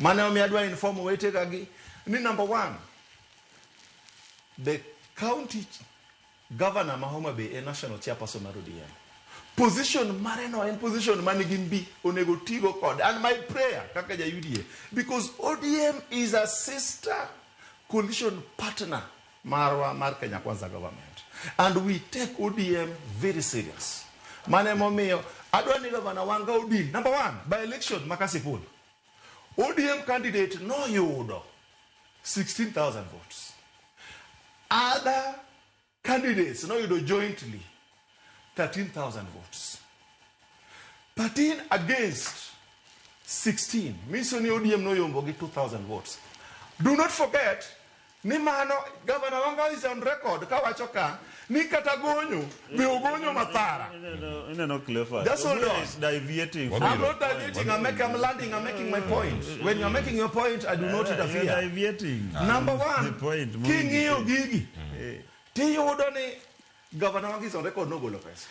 mane omi adwa inform wetega gi ni number one, the county governor ma Homa Bay a national chairperson mar ODM. Position mareno and position manigin B onego tigo kod. And my prayer kaka ja UDA, because ODM is a sister coalition partner mar Kenya Kwanza government, and we take ODM very serious. Mane momiyo adwani governor wanga odin. Number one, by election makasipul, ODM candidate no yudo 16,000 votes. Other candidates no yudo jointly 13,000 votes. 13 against 16 means only ODM no yombo get 2,000 votes. Do not forget, ni mano Governor Wanga is on record kawachoka ni katagonyo beogonyo matara. No clever. That's all. It's deviating. I'm not deviating. I'm landing. I'm making my point. When you're making your point, I do not interfere. You're deviating. Number one, the point. King iyo gigi. Tiyo udoni Governor Wanga is on record no go Lopez.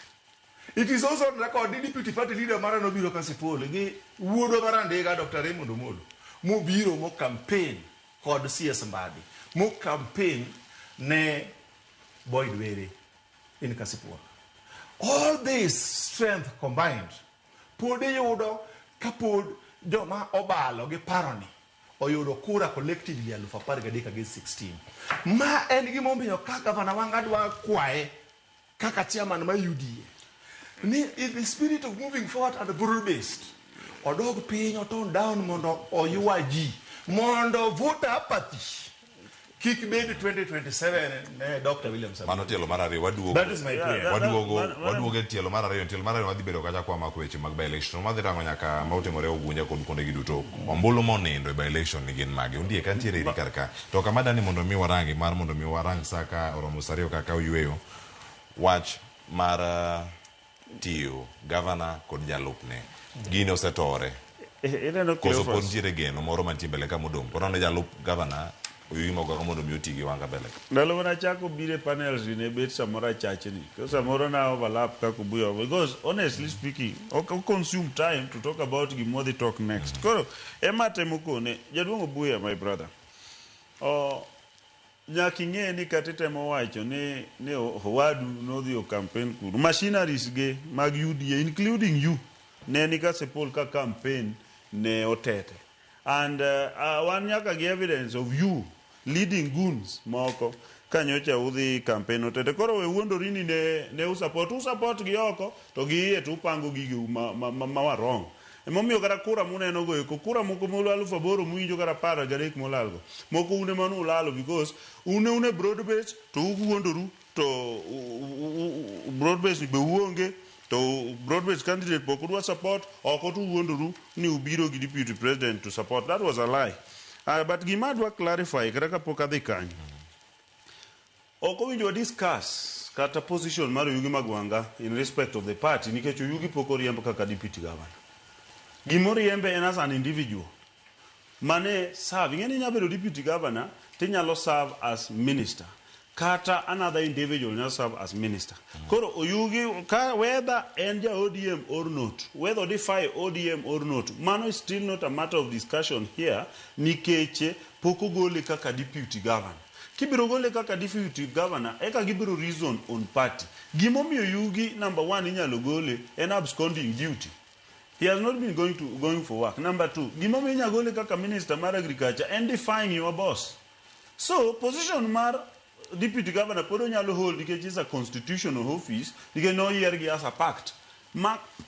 It is also on record the deputy party leader Mara no biro kasipole gi wuodo marandega Dr. Raymond Omolo mo biro mo campaign kod CS Mbadi mo campaign ne Boyd Were in Kasipul. All this strength combined pod yudo kapod joma obalo gi paroni oyudo kura collectively 13 against 16. Ma en gimomiyo ka Governor Wanga dwa kwae kaka chairman ma UDA. In the spirit of moving forward and broad-based, or dog paying or tone down mondo or UIG, mondo voter apathy. Kick maybe 2027 Dr. Williams. Mano tielo marari waduogo. That is my prayer. Waduogo tielo marari wadhi bedo kacha kwa makweche mag by election. Madhi rango nyaka mautimore Ugunja kod kuonde gi duto. Ombulu monindo by election ni gin mage. Undie kantiere iri karka. To kamada ni mondo mi warangi mar mondo mi warang saka oromo sario kaka uyweyo. Wach mar tiyo governor kod jalupne. Gine osetore. Koso pod ntiere geno moro mantie mbele ka modong'. Kono jalup governor uyimo go mondo mi otigi wanga mbele. Ndalo wana chako bire panels ne bet samora chachni. Because samora na overlap kako buyo. Because honestly speaking, okay, consume time to talk about gimodhi talk next. Koro ema temoko ne jaduongo buya my brother. Nyaki ng'e ni katitemo wacho ni Owadu nodhi o campaign kuru. Machineries ge mag UDA including you ne ni Kasipul ka campaign ne otete. And wan nyaka gi evidence of you leading goons moko kanyocha udhi campaign otete. Koro we wuondori ni ne usupport gi oko to gi iye to upango gigi ma warong. Emomiyo kata kura muneno go eko kura moko molo 8,000 muinjo kata 13 molalgo moko une manu ulalo because une broad base to uwuondoru to broad base be uonge to broad base candidate pok udwa support oko to uwuondoru ni ubiro gi deputy president to support. That was a lie. But gima dwa clarify kata kapok adhi kanyo oko winjo discuss kata position mar Oyugi Magwanga in respect of the party nikech Oyugi pok oriemb kaka deputy governor. Gimoriembe en as an individual. Mane serve, ingeni nyabedo deputy governor, tinyalo serve as minister. Kata another individual nyalo serve as minister. Koro Oyugi, whether enda ODM or not, whether defy ODM or not, mano is still not a matter of discussion here, nikeche poko gole kaka deputy governor. Kibiro gole kaka deputy governor, eka gibiro reason on party. Gimomiyo Oyugi, number one, inyalo gole, en absconding duty. He has not been going for work. Number two, gimomiyo inyalo gole kaka minister mar agriculture and defying your boss. So, position mar deputy governor pod onyalo hold because it's a constitutional office, because no yiergi as a pact.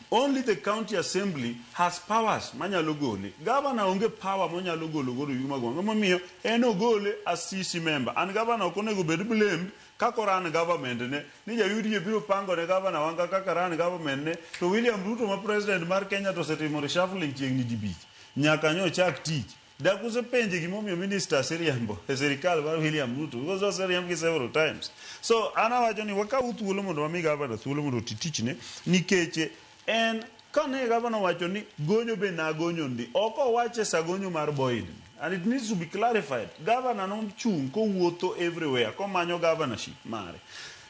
Only the county assembly has powers manyalo gole. Governor onge power monyalo golo Oyugi Magwanga. Momiyo en ogole as CC member. And governor okonego bed blamed kako ran government ne ni ja UDA biro pango ne governor Wanga kaka ran government ne to William Ruto ma president mar Kenya to setimo reshuffling chiegni dibich nyaka nyo chak tich dakuse penje gimomiyo minister seriambo serikal mar William Ruto because seriambo several times. So ana wacho ni wakaw thuolo mondo wami governor thuolo mondo titichne nikeche en kane governor wacho ni gonyo be na gonyo ndi oko wache sagonyo mar Boyd. And it needs to be clarified. Governor non chung ko wuotho everywhere ko manyo governorship mare.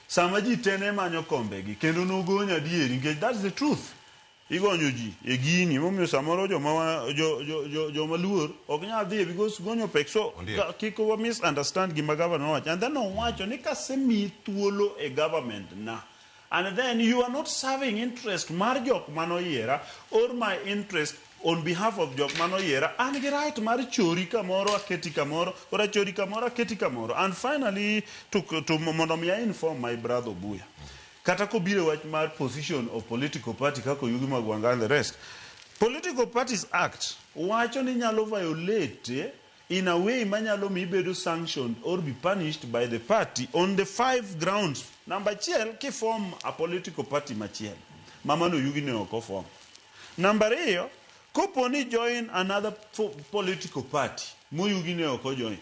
Sama ji tene manyo kombegi kendo no gonya dieri. That's the truth. igonyo ji e gini momiyo samoro joma luor ok nyal dhi because gonyo pek so kik wa misunderstand gima governor nowacho and then owacho ni kasemi thuolo e government na and then you are not serving interest mar jok manoyiera or my interest on behalf of jok manoyiera an gi right mar chori kamoro aketi kamoro or achori kamoro aketi kamoro. And finally to mondo mi inform my brother Obuya kata kobiro wach mar position of political party kako Yugi Magwanga and the rest. Political Parties Act wacho ni nyalo violate in a way manyalo mi bedo sanctioned or be punished by the party on the 5 grounds. Number 1 ki form a political party machiel mamano Yugi ne oko form. Number 2 koponi join another political party mo Yugi ne oko join.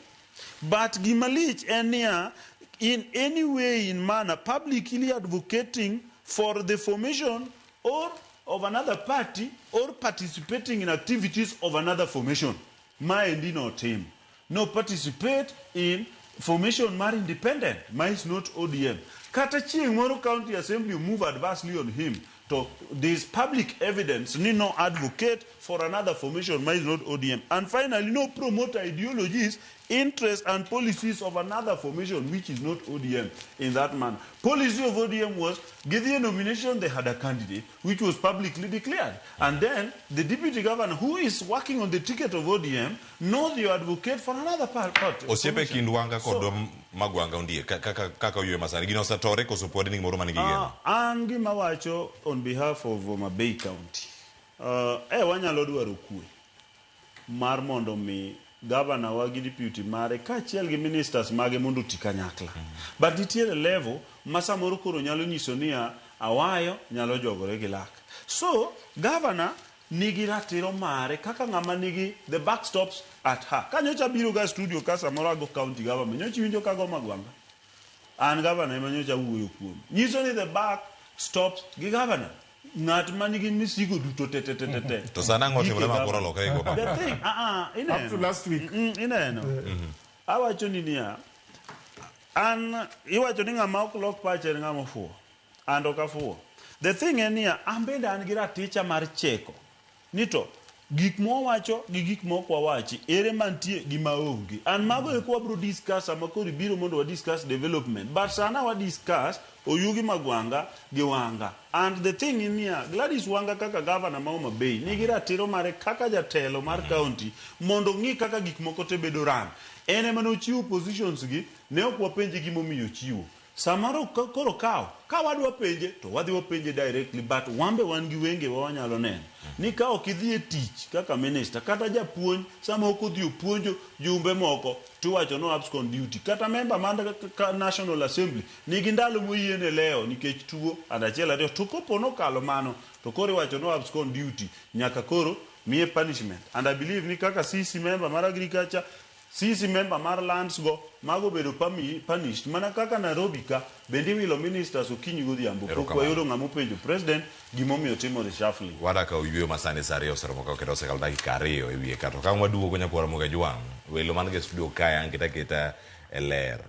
But gimalich enia in any way in manner publicly advocating for the formation or of another party or participating in activities of another formation. Maendi not him. No participate in formation mar independent. Mine is not ODM. Kata chieng moro county assembly move adversely on him. So there is public evidence. Ni no advocate for another formation. Mine is not ODM. And finally, no promote ideologies, interests and policies of another formation which is not ODM in that manner. Policy of ODM was give the nomination, they had a candidate which was publicly declared. And then the deputy governor who is working on the ticket of ODM knows you advocate for another party. Osiepe kindwanga kod Magwanga undie kaka yue masani gino satore ko supporti ni moro mani gigeno. An gima wacho on behalf of Homa Bay County. Wanyalo dwaro kwe mar mondo mi governor wa gi deputy mare kaachiel gi ministers mage mondo ti kanyakla. But nitiere level ma samoro koro nyalo nyiso niya awayo nyalo jogore gi lak. So governor nigi ratiro mare kaka ng'ama nigi the backstops at her. Kanyocha biro ga studio ka samoro ago county government nyocha winjo kago Magwanga. An governor ema nyocha wuoyo kuom. Nyiso ni the backstops gi governor. Ng'at manigi misigo duto te. To sana ngote mlema koro loka ego. The thing, up to last week. Ineno. Awacho ni niya. An iwacho ni ng'ama ok lok pache ng'ama fuo. And okafuo. The thing en niya, ambende an gi raticha mar cheko. Nito gik mo wacho gi gik mo kwa wachi ere mantie gi maonge. An mago e kwa bro discuss ama kori biro mondo wa discuss development. But sana wa discuss Oyugi Magwanga gi Wanga. And the thing in here, Gladys Wanga kaka governor ma Homa Bay nigi ratiro mare kaka jatelo mar county mondo ng'i kaka gik moko te bedo ran. Ene mano chiwo positions gi ne ok wapenje gi momiyo chiwo. Samaro koro ka wadwa penje to wadhi wapenje directly but wambe wan gi wenge wanyalo neno ni ka ok idhi e tich kaka minister kata japuonj sama ok odhi opuonjo jumbe moko tiwacho no abscond duty kata member mar National Assembly nigi ndalo moyiene leo nikech tuo adachiel ariyo to kopo nokalo mano to koro iwacho no abscond duty nyaka koro miye punishment. And I believe ni kaka CC member mar agriculture CC member mar lands go mago bedo punished mana kaka Nairobi ka bende wilo ministers okinyi godhiambo pok wayudo ng'ama openjo president gimomiyo timo reshuffling. Wadaka oyueyo masane sa ariyo seromo ka oketo sekal dakika ariyo ewiye kato ka waduogo nyapora moga jwang welo man ge studio kaya kita ler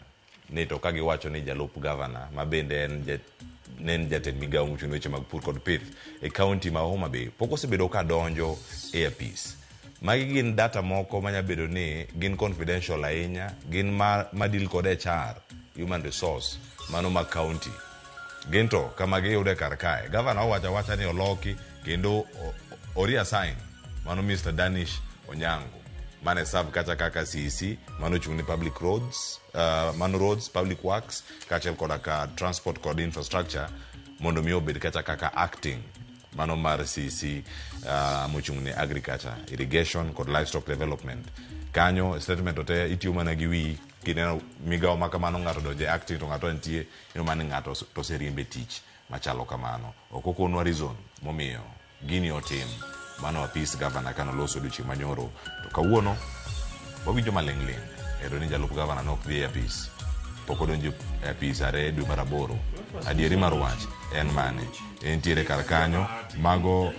ni to ka giwacho ni jalup governor ma bende en jatend migawo mochung' weche mag pur kod pith e county ma Homa Bay pok osebedo ka donjo e apis. Magi gin data moko manya bedo ni gin confidential ahinya, gin madil kod HR, human resource, mano ma county. Gento kama giyude kar kae. Governor wacha ni oloki kendo reassign mano Mr. Danish Onyango. Mane serve kacha kaka CEC, mano chung' ni public roads, mano roads, public works, kacha kod ka transport kod infrastructure, mondo mi obed kacha kaka acting mano mar CC mochung' ni agriculture, irrigation kod livestock development. Kanyo statement ote itiyo mana gi wi kineno migawo ma kamano ng'ato donje acting to ng'ato nitie ino mane ng'ato to seriembe tich machalo kamano. Okokonwa reason momiyo gini otim mano apis governor kano loso duchi manyoro to kawuono wawinjo maling'ling ero ni jalup governor nok dhi apis poko donjo apis are dwe mar 8. Adieri mar wach en mane entiere kar kanyo mago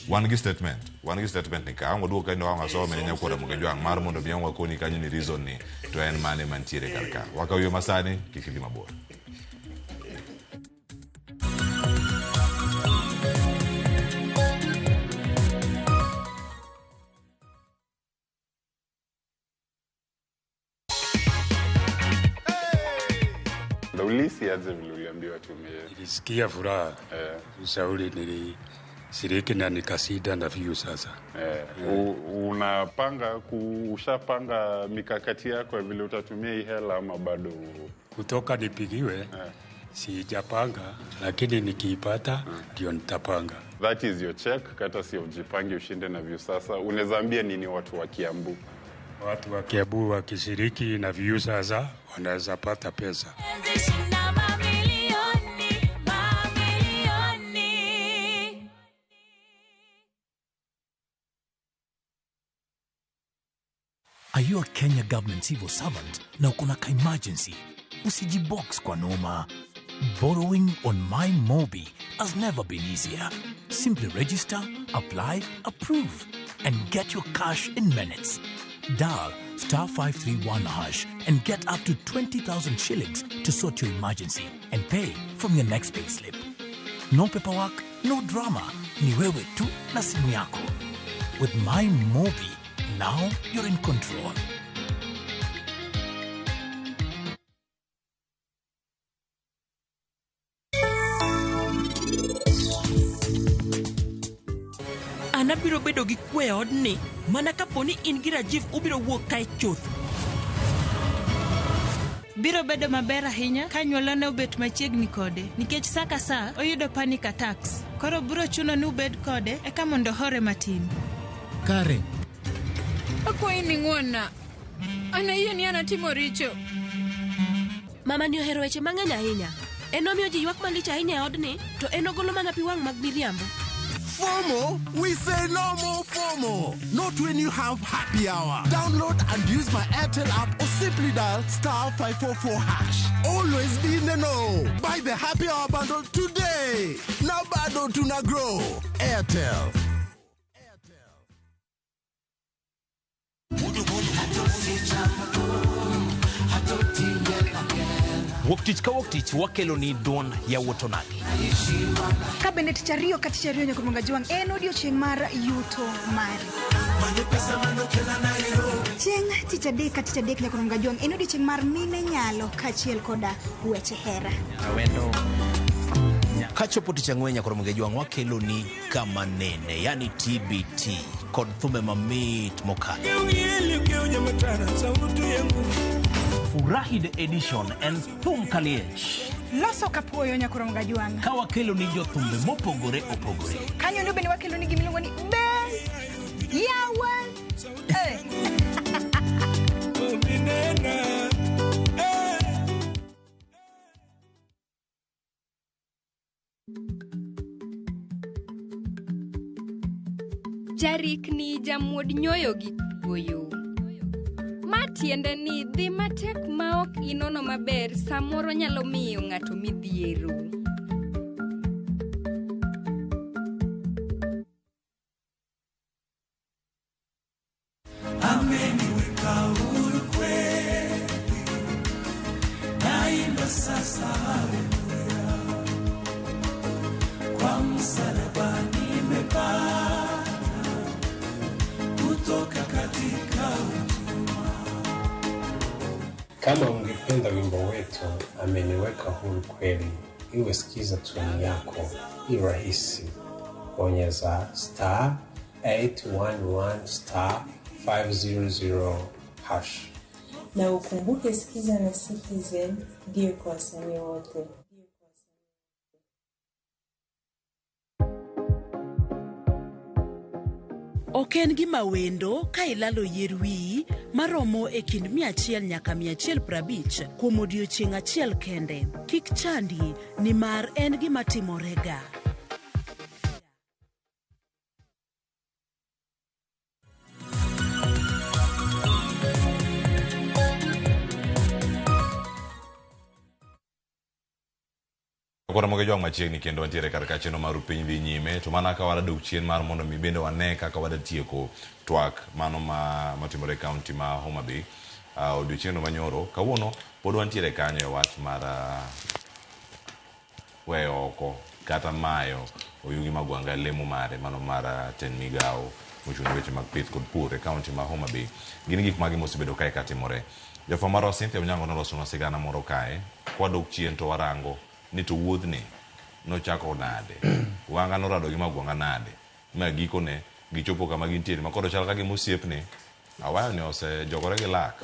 wan gi statement ni ka ngoduogo ka ndo ngasome ne nyakwara moga jwang mar mondo biang wakoni kanyo ni reason ni to en mane mantiere kar ka wakawiyo masani kikidhi mabor. Uganda. Ulisi aje vile uliambiwa tumie? Nilisikia furaha. Ushauri nilishiriki na nikasida na view sasa. Ushapanga mikakati yako ya vile utatumia hii hela ama bado? Kutoka nipigiwe sijapanga, lakini nikiipata ndio nitapanga. That is your check, courtesy of Jipange Ushinde na Viusasa. Unaweza ambia nini watu wa Kiambu? Watu wa Kiambu wakishiriki na Viusasa wanaweza pata pesa. Are you a Kenya government civil servant na uko na emergency? Usijibox kwa noma. Borrowing on MyMobi has never been easier. Simply register, apply, approve, and get your cash in minutes. Dial *531# and get up to 20,000 shillings to sort your emergency and pay from your next pay slip. No paperwork, no drama. Ni wewe tu na simu yako. With MyMobi, now you're in control. Anabiro bedo gi kwe odni mana kaponi in gi Rajiv ubiro wuok kae chuth. Biro bedo maber ahinya ka nyuolane obet machiegni kode nikech saa ka saa oyudo panic attacks. Koro biro chuno ni ubed kode eka mondo hore matin. Kare. Akwayi ni ng'wona. Anayie ni anatimo richo. Mama ni ohero weche mang'eny ahinya. En omiyo ji ywak malich ahinya e odni to en ogolo mana pi wang' mag miriambo. FOMO? We say no more FOMO. Not when you have happy hour. Download and use my Airtel app or simply dial *544#. Always be in the know. Buy the happy hour bundle today. Now bundle to na grow. Airtel. Woktich ka woktich wakelo ni don ya wotonagi. Kabinet chario kati chario nyakumunga juang en odiochieng' mar yuto mari. Chieng' tich adek kati adek nyakumunga juang en odiochieng' mar mine nyalo kachiel koda weche hera. Awendo kachopo tich ang'wen nyakumunga juang wakelo ni kama nene yani TBT kod thume mamit mokalo. Furahi the edition and thum kaliech. Loso kapuoyo nyakumunga juang. Ka wakelo ni jothumbe mopogore opogore. Kanyo nube ni wakelo ni gimiluongo ni Ben Yawan. Jarik ni jamuod nyoyo gi goyo. Matiende ni dhi matek ma ok inono maber samoro nyalo miyo ng'ato midhiero. Ameni weka huru kweli, naimba sasa haleluya, kwa msalaba nimepata kutoka katika utumwa. Kama ungependa wimbo wetu ameniweka huru kweli, iwe sikiza tuni yako, i rahisi. Bonyeza *811*500#. Na ukumbuke sikiza na Citizen ndio kwa wasanii wote. Ok en gima wendo ka ilalo yier wiyi maromo e kind 100 nyaka 150 kuom odiochieng' achiel kende. Kik chandi nimar en gima timorega. Kora moge jong machiegni kendo antiere kar chenro mar piny dhi nyime to mana ka wadok chien mar mondo mi bende wane kaka wadatieko twak mano matimore kaunti ma Homa Bay odiochieng' manyoro. Kawuono pod wantiere kanyo e wach mar weyo oko kata mayo Oyugi Magwanga lemo mare mano mar ten migawo mochung' weche mag pith kod pur e kaunti ma Homa Bay. Gin gik mage mosebedo kae katimore. Jafamaro Cynthia Onyango noloso na sigana moro kae kwa dok chien to warango ni to wuodhni nochako nade wanga norado gi magwanga nade ma gikone gichopo kama gintiere makoro chal ka gimosiepni awayo ni ose jogore gi lak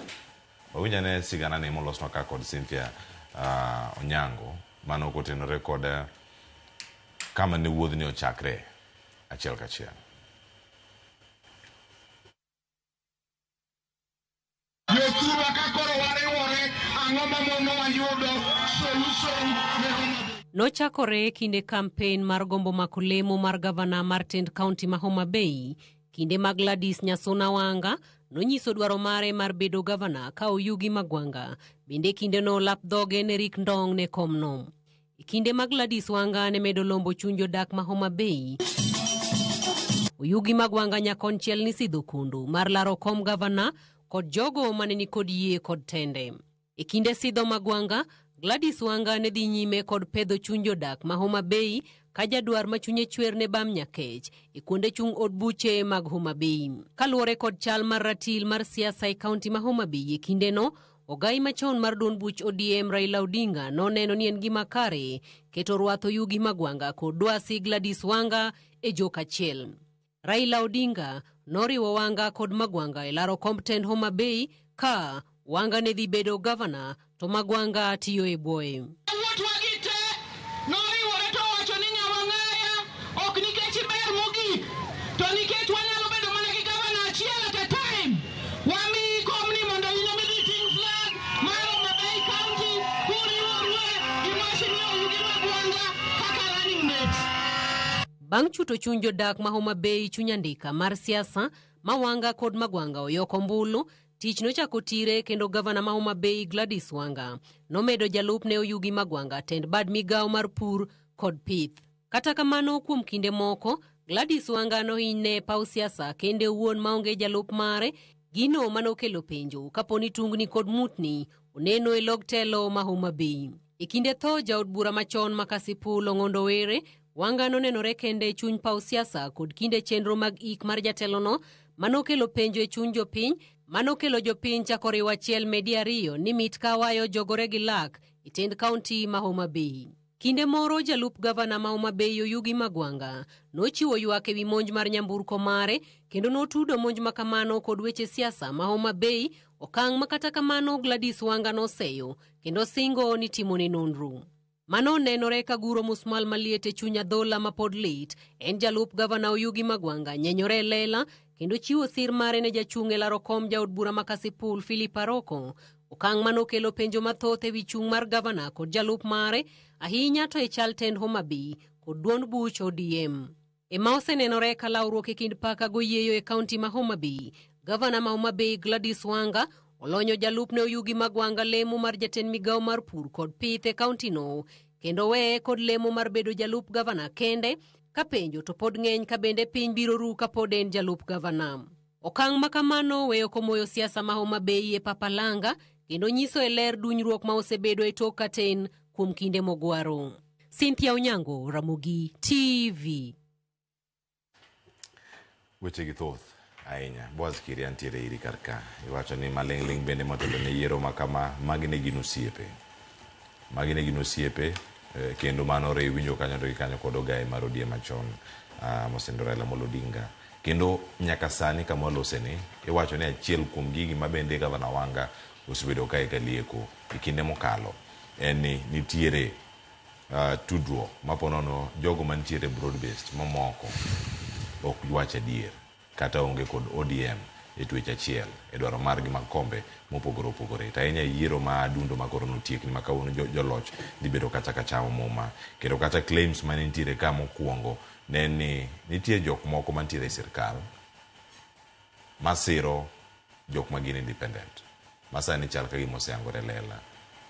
owinja ne sigana ni molosnwa ka kod Cynthia Onyango mano kotenore kod kama ne wuodhni ochakre achiel kachiel. Nochakore kinde kampen mar gombo makolemo mar gavana mar Tend County ma Homa Bay, kinde mag Gladys Nyasona Wanga nonyiso dwaro mare mar bedo gavana ka Oyugi Magwanga bende kinde no lap dhoge ne Rick Ndong ne komno. Kinde mag Gladys Wanga ne medo lombo chunjo dak ma Homa Bay, Oyugi Magwanga nyakonchiel ni sidho kundu mar laro kom gavana kod jogo mane ni kod yie kod tende. Kinde sidho Magwanga, Gladys Wanga ne dhi nyime kod pedho chunjo dak ma Homa Bay ka jadwar machunye chwer ne bam nyakech kuonde chung od buche mag Homa Bay. Kaluwore kod chal mar ratil mar siasa kaunti ma Homa Bay kinde no, ogai machon mar duond buch ODM Raila Odinga noneno ni en gima kare keto rwath Oyugi Magwanga kod dwasi Gladys Wanga e jok achiel. Raila Odinga noriwo Wanga kod Magwanga e laro komb tend Homa Bay ka Wanga ne dhi bedo gavana to Magwanga tiyo e boye. Bang' chuto chunjo dak ma Homa Bay chunyandika mar siasa ma Wanga kod Magwanga oyoko mbulu, tich nochako tire kendo gavana ma Homa Bay Gladys Wanga nomedo jalupne Oyugi Magwanga tend bad migao mar pur kod pith. Kata kamano kuom kinde moko, Gladys Wanga nohinyne paw siasa kende wuon maonge jalup mare, gino manokelo penjo kaponi tungni kod mutni oneno e log telo ma Homa Bay. Kinde tho jaod bura machon makasipul Ong'ondo Were, Wanga nonenore kende chuny paw siasa kod kinde chenro mag ik mar jatelono manokelo penjo e chuny jopiny, manokelo jopiny chako riwo achiel medi ariyo ni mit kawayo jogore gi lak e Tend County ma Homa Bay. Kinde moro jalup gavana ma Homa Bay Oyugi Magwanga nochiwo ywak ewi monj mar nyamburko mare kendo notudo monj makamano kod weche siasa ma Homa Bay, okang' makata kamano Gladys Wanga noseyo kendo singo ni timone nonro. Mano nenore ka guro musmal maliet e chunya dhola ma pod lit, en jalup gavana Oyugi Magwanga nyenyore lela kendo chiwo sir mare ne jachung' e laro kom jaod bura makasipul Philip Aroko, okang' manokelo penjo mathoth ewi chung' mar gavana kod jalup mare, ahinya to e chal tend Homa Bay kod duond buch ODM. Ema osenenore ka lawruok e kind paka goyieyo e kaunti ma Homa Bay, gavana ma Homa Bay Gladys Wanga olonyo jalupne Oyugi Magwanga lemo mar jatend migao mar pur kod pith e kaunti no, kendo weye kod lemo mar bedo jalup gavana kende, ka penjo to pod ng'eny ka bende piny biro ru ka pod en jalup gavana. Okang' makamano weyo komoyo siasa ma Homa Bay e papalanga kendo nyiso e ler dunyruok ma osebedo e tok katen kuom kinde mogwaro. Cynthia Onyango, Ramogi TV. Weche gi thoth ahinya. Boaz Kiri antiere iri karka. Iwacho ni maling'ling bende motelo ne yiero makama magi ne gin osiepe. Magi ne gin osiepe kendo mano re winjo kanyo to kanyo kod ogai mar ODM machon mosendo Raila Amolo Odinga. Kendo nyaka sani kama waloseni iwacho ni achiel kuom gigi mabende gavana Wanga osebedo ka ekalieko e kinde mokalo en ni nitiere tudruok maponono jogo mantiere broad based mamoko ok ywache adier kata onge kod ODM e twech achiel e dwaro margi mag kombe mopogore opogore. Ahinya yiero ma adundo makoro notiekni ma kawuono joloch dhi bedo kata ka chamo muma. Kendo kata claims mane nitiere ka mokwongo ne ni nitie jok moko mantiere e sirkal masiro jok magin independent. Masani chal ka gima oseyangore lela.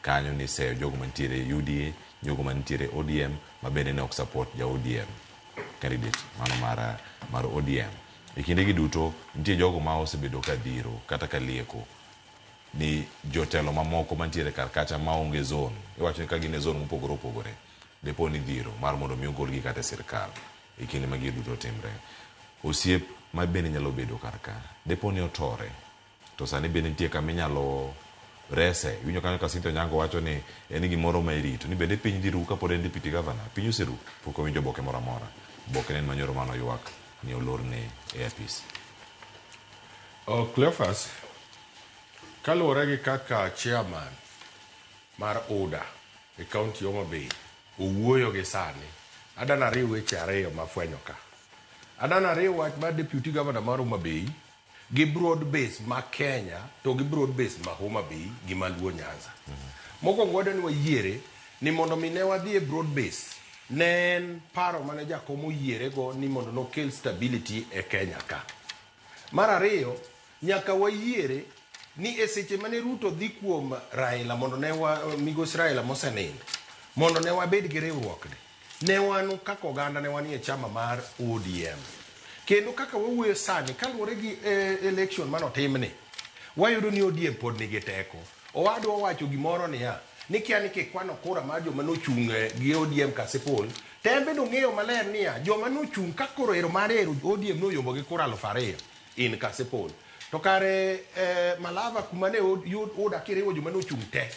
Kanyo ni seyo jogo mantiere UDA, jogo mantiere ODM, mabende ne ok support ja ODM candidate mano mar ODM. E kinde gi duto nitie jogo ma osebedo ka dhiro kata ka lieko ni jotelo mamoko mantiere kar kacha maonge zone. Iwacho ni ka gin e zone mopogore opogore depo ni dhiro mar mondo mi ogolgi kata sirkal. E kinde ma gi duto timre. Osiep ma bende nyalo bedo kar ka depo ni otore to sani bende nitie kama inyalo rese. Winyo kanyo Kasinto Nyango wacho ni en gimoro ma irito. Ni bende piny dhi ru kapod en deputy governor. Piny oseru. Pok owinjo oboke moro amora. Oboke ne en manyoro mano ywak ni olor ne e apis. Cleophas, kaluwore gi kaka chairman mar ODA e kaunti Homa Bay owuoyo gi sani, adana riw weche ariyo mafwenyo ka. Adana riw wach mar deputy governor mar Homa Bay gi broad base ma Kenya to gi broad base ma Homa Bay gi Maluo Nyanza. Mokwongo wadwani wayiere ni mondo mi ne wadhi e broad base ne en paro mane jakom oyiere go ni mondo nokel stability e Kenya ka. Mar ariyo, nyaka wayiere ni e seche mane Ruto dhi kuom Raila mondo ne migosi Raila mosenindo mondo ne wabed gi riwruokni, ne wan kaka oganda ne wanie chama mar ODM. Kendo kaka wawuoyo sani kaluwore gi election manotimni, wayudo ni ODM pod nigi teko. Owadwa wacho gimoro niya, ni kia ni kikwano kura mar joma nochung' gi ODM Kasipul, tembe nong'eyo maler niya, joma nochung' ka koro ero mar ODM noyombo gi kura 2,000 in Kasipul. To kare Malava kumane ODA kiriwo joma nochung' te,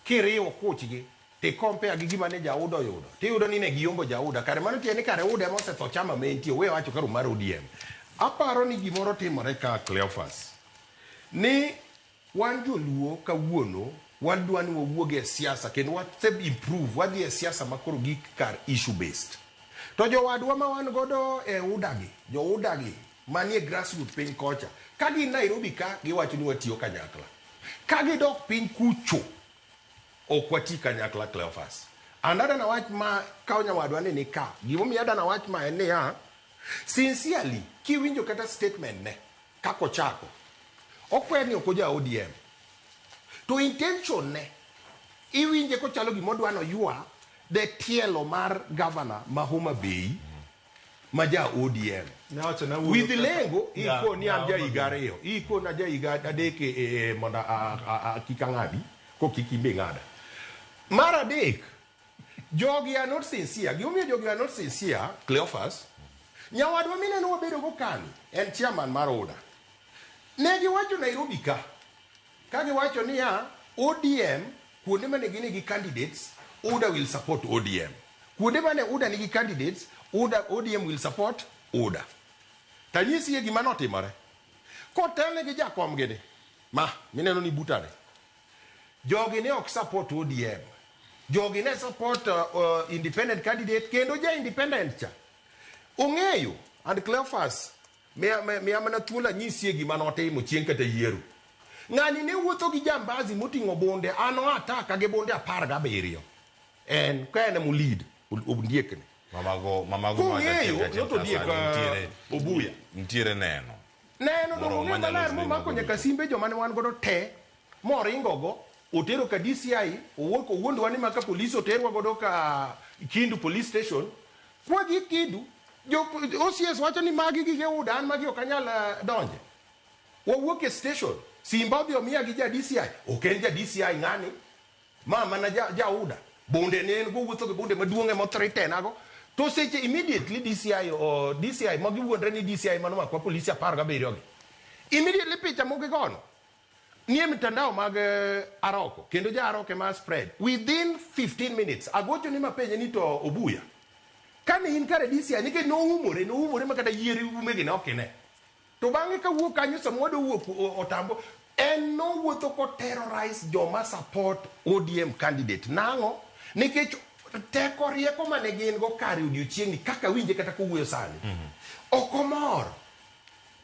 kiriwo kuchgi, te compare gi gima ne Jauda oyudo, tiyudo ni ne giyombo Jauda. Kare mano tieni kare UDA mosetho chama mentie, we wacho karo mar ODM. Aparo ni gimoro timore ka Cleophas, ni wan joluo kawuono wadwa ni wawuog e siasa kendo wase improve, wadhi e siasa makoro gik kar issue based. To jowadwa ma wan godo e udagi, jo udagi manie grassroots piny kocha, kagi Nairobi ka giwacho ni watiyo kanyakla, kagi dok piny kucho ok wati kanyakla Cleophas. Andada na wach ma kao nyawadwa ni ka gimomiyo adana wach ma en niya, sincerely kiwinjo kata statement ne kako chako okwer ni okoja ODM, to intention ne iwinje ko chalo gimodwa no yua the tielo mar governor ma Homa Bay maja ODM with lengo iko ni amja igareyo iko na ja iga adeke monda kikangadi ko kikimbe ngada mara dek jogi are not sincere. Gimomiyo jogi are not sincere Cleophas, nyawadwa mineno wabedo go kani en chairman mar ODA, ne giwacho Nairobi ka giwacho niya ODM kuonde mane gine gi candidates ODA will support ODM, kuonde mane ODA nigi candidates ODM will support ODA. Tanyisi ye gima notimore kotele gi jakom gini ma mineno ni butane, jogi ne ok support ODM, jogi ne support independent candidate, kendo ja independent cha ong'eyo. And Cleophas miya mana thuola nyisi gima notimo chieng' kata yiero, ng'ani ne wuotho gi jambazi moting'o bunde, ano ataka gi bunde 17 en ka en mulid ondiekne mamago kong'eyo noto diek obuya ntiere neno dong'e maler momako nyaka simbe joma ne wan godo te moringogo otero ka DCI owuok owuondwa ni maka polisi oterwa godo ka Kindu police station. Kwa gi Kindu jo OCS wacho ni magi gige UDA, an magi ok anyal donje. Wawuok e station simba odhi omiya gi ja DCI, ok en ja DCI ng'ani mama na ja UDA bunde ne en go wuotho gi bunde maduong'e mo310 to seche immediately DCI magi wuondre ni DCI mano makwa polisi 17 gi immediately picha mogi gono nie mitandao mag Aroko, kendo ja Aroko ma spread within 15 minutes. Agocho ni mapenje ni to obuya kani in kare DCI ni ke no umore makata yieri umegi na okine, to bang'e ka wuok kanyo samwado wuok otambo en no wuotho ko terrorize joma support ODM candidate nango nikech teko rieko mane gin go kare odiochiengni kaka winje kata kowuoyo sani okomor,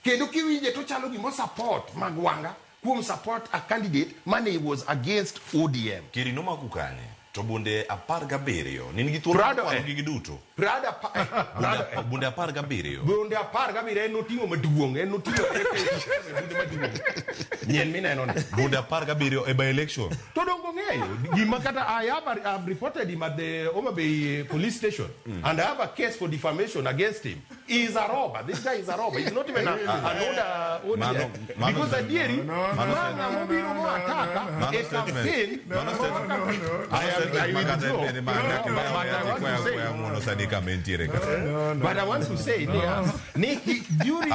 kendo kiwinje to chalo gimo support magwanga kuom support a candidate money was against ODM. Kiri no makukanye to bunde 17 nin gi thuolo gi duto bunde 17 bunde 17 en notingo maduong', en notingo bunde maduong' nyen mineno ne bunde 17 e by election to dongo ng'eyo gima kata I have reported him at the Homa Bay police station and I have a case for defamation against him. He is a robber. This guy is a robber. He's not even an ODM because adieri manga mobiro mo ataka a campaign but I want to say during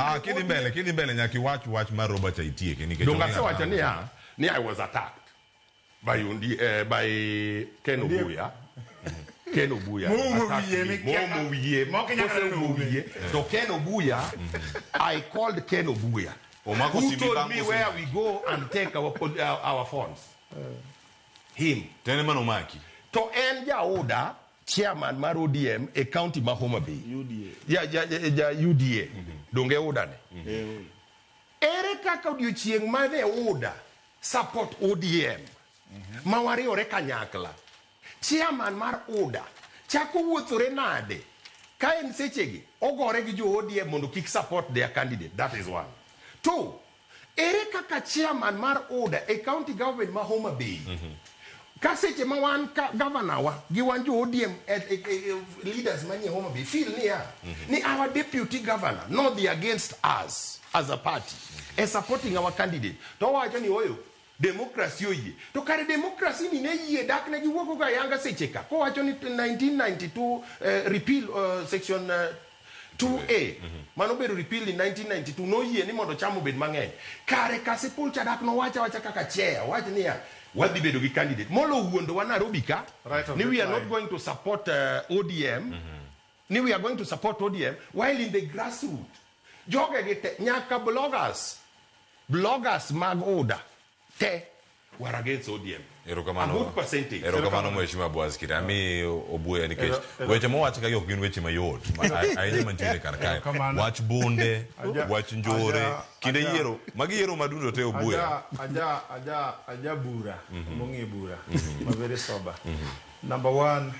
kidi mbele nyaki watch maroba cha itieke nikech donga se wacha niya ni I was attacked by Ken Obuya. Ken Obuya so Ken Obuya I called Ken Obuya who told me where we go and take our funds. Him to end ya order chairman mar ODM a county ma Homa Bay UDA donge order ne ere kaka odiochieng ma ne order support ODM ma wariore kanyakla chairman mar order chako wuothore nade ka en sechegi ogore gi jo ODM mondo kik support their candidate. That is one. Two, ere kaka chairman mar order a county government ma Homa Bay ka seche ma wan governor wa gi wan jo ODM leaders manie Homa Bay feel ni our deputy governor not be against us as a party and supporting our candidate to wacho ni oyo democracy oye to kare democracy ni ne yie dak ne giwuoko ga yanga seche ka ko wacho ni 1992 repeal section 2A mano bedo repeal in 1992 no yie ni mondo chamo bed mang'eny kare Kasipul chadak no wacha kaka chair wacho ni wadhi bedo gi candidate molo wuondo wa Nairobi ka ni we are not going to support ODM ni we are going to support ODM while in the grassroots joge gite nyaka bloggers mag order te were against ODM. Erokamano mheshimiwa Bwazikiri. Ami Obuya nikech weche mowacho ka yok gin weche mayot. Ahinya mantiere kar kae. Wach bunde, wach njore, kinde yiero, magi yiero madundo te Obuya. Aja bura, mongi bura. Ma very sober. Number one,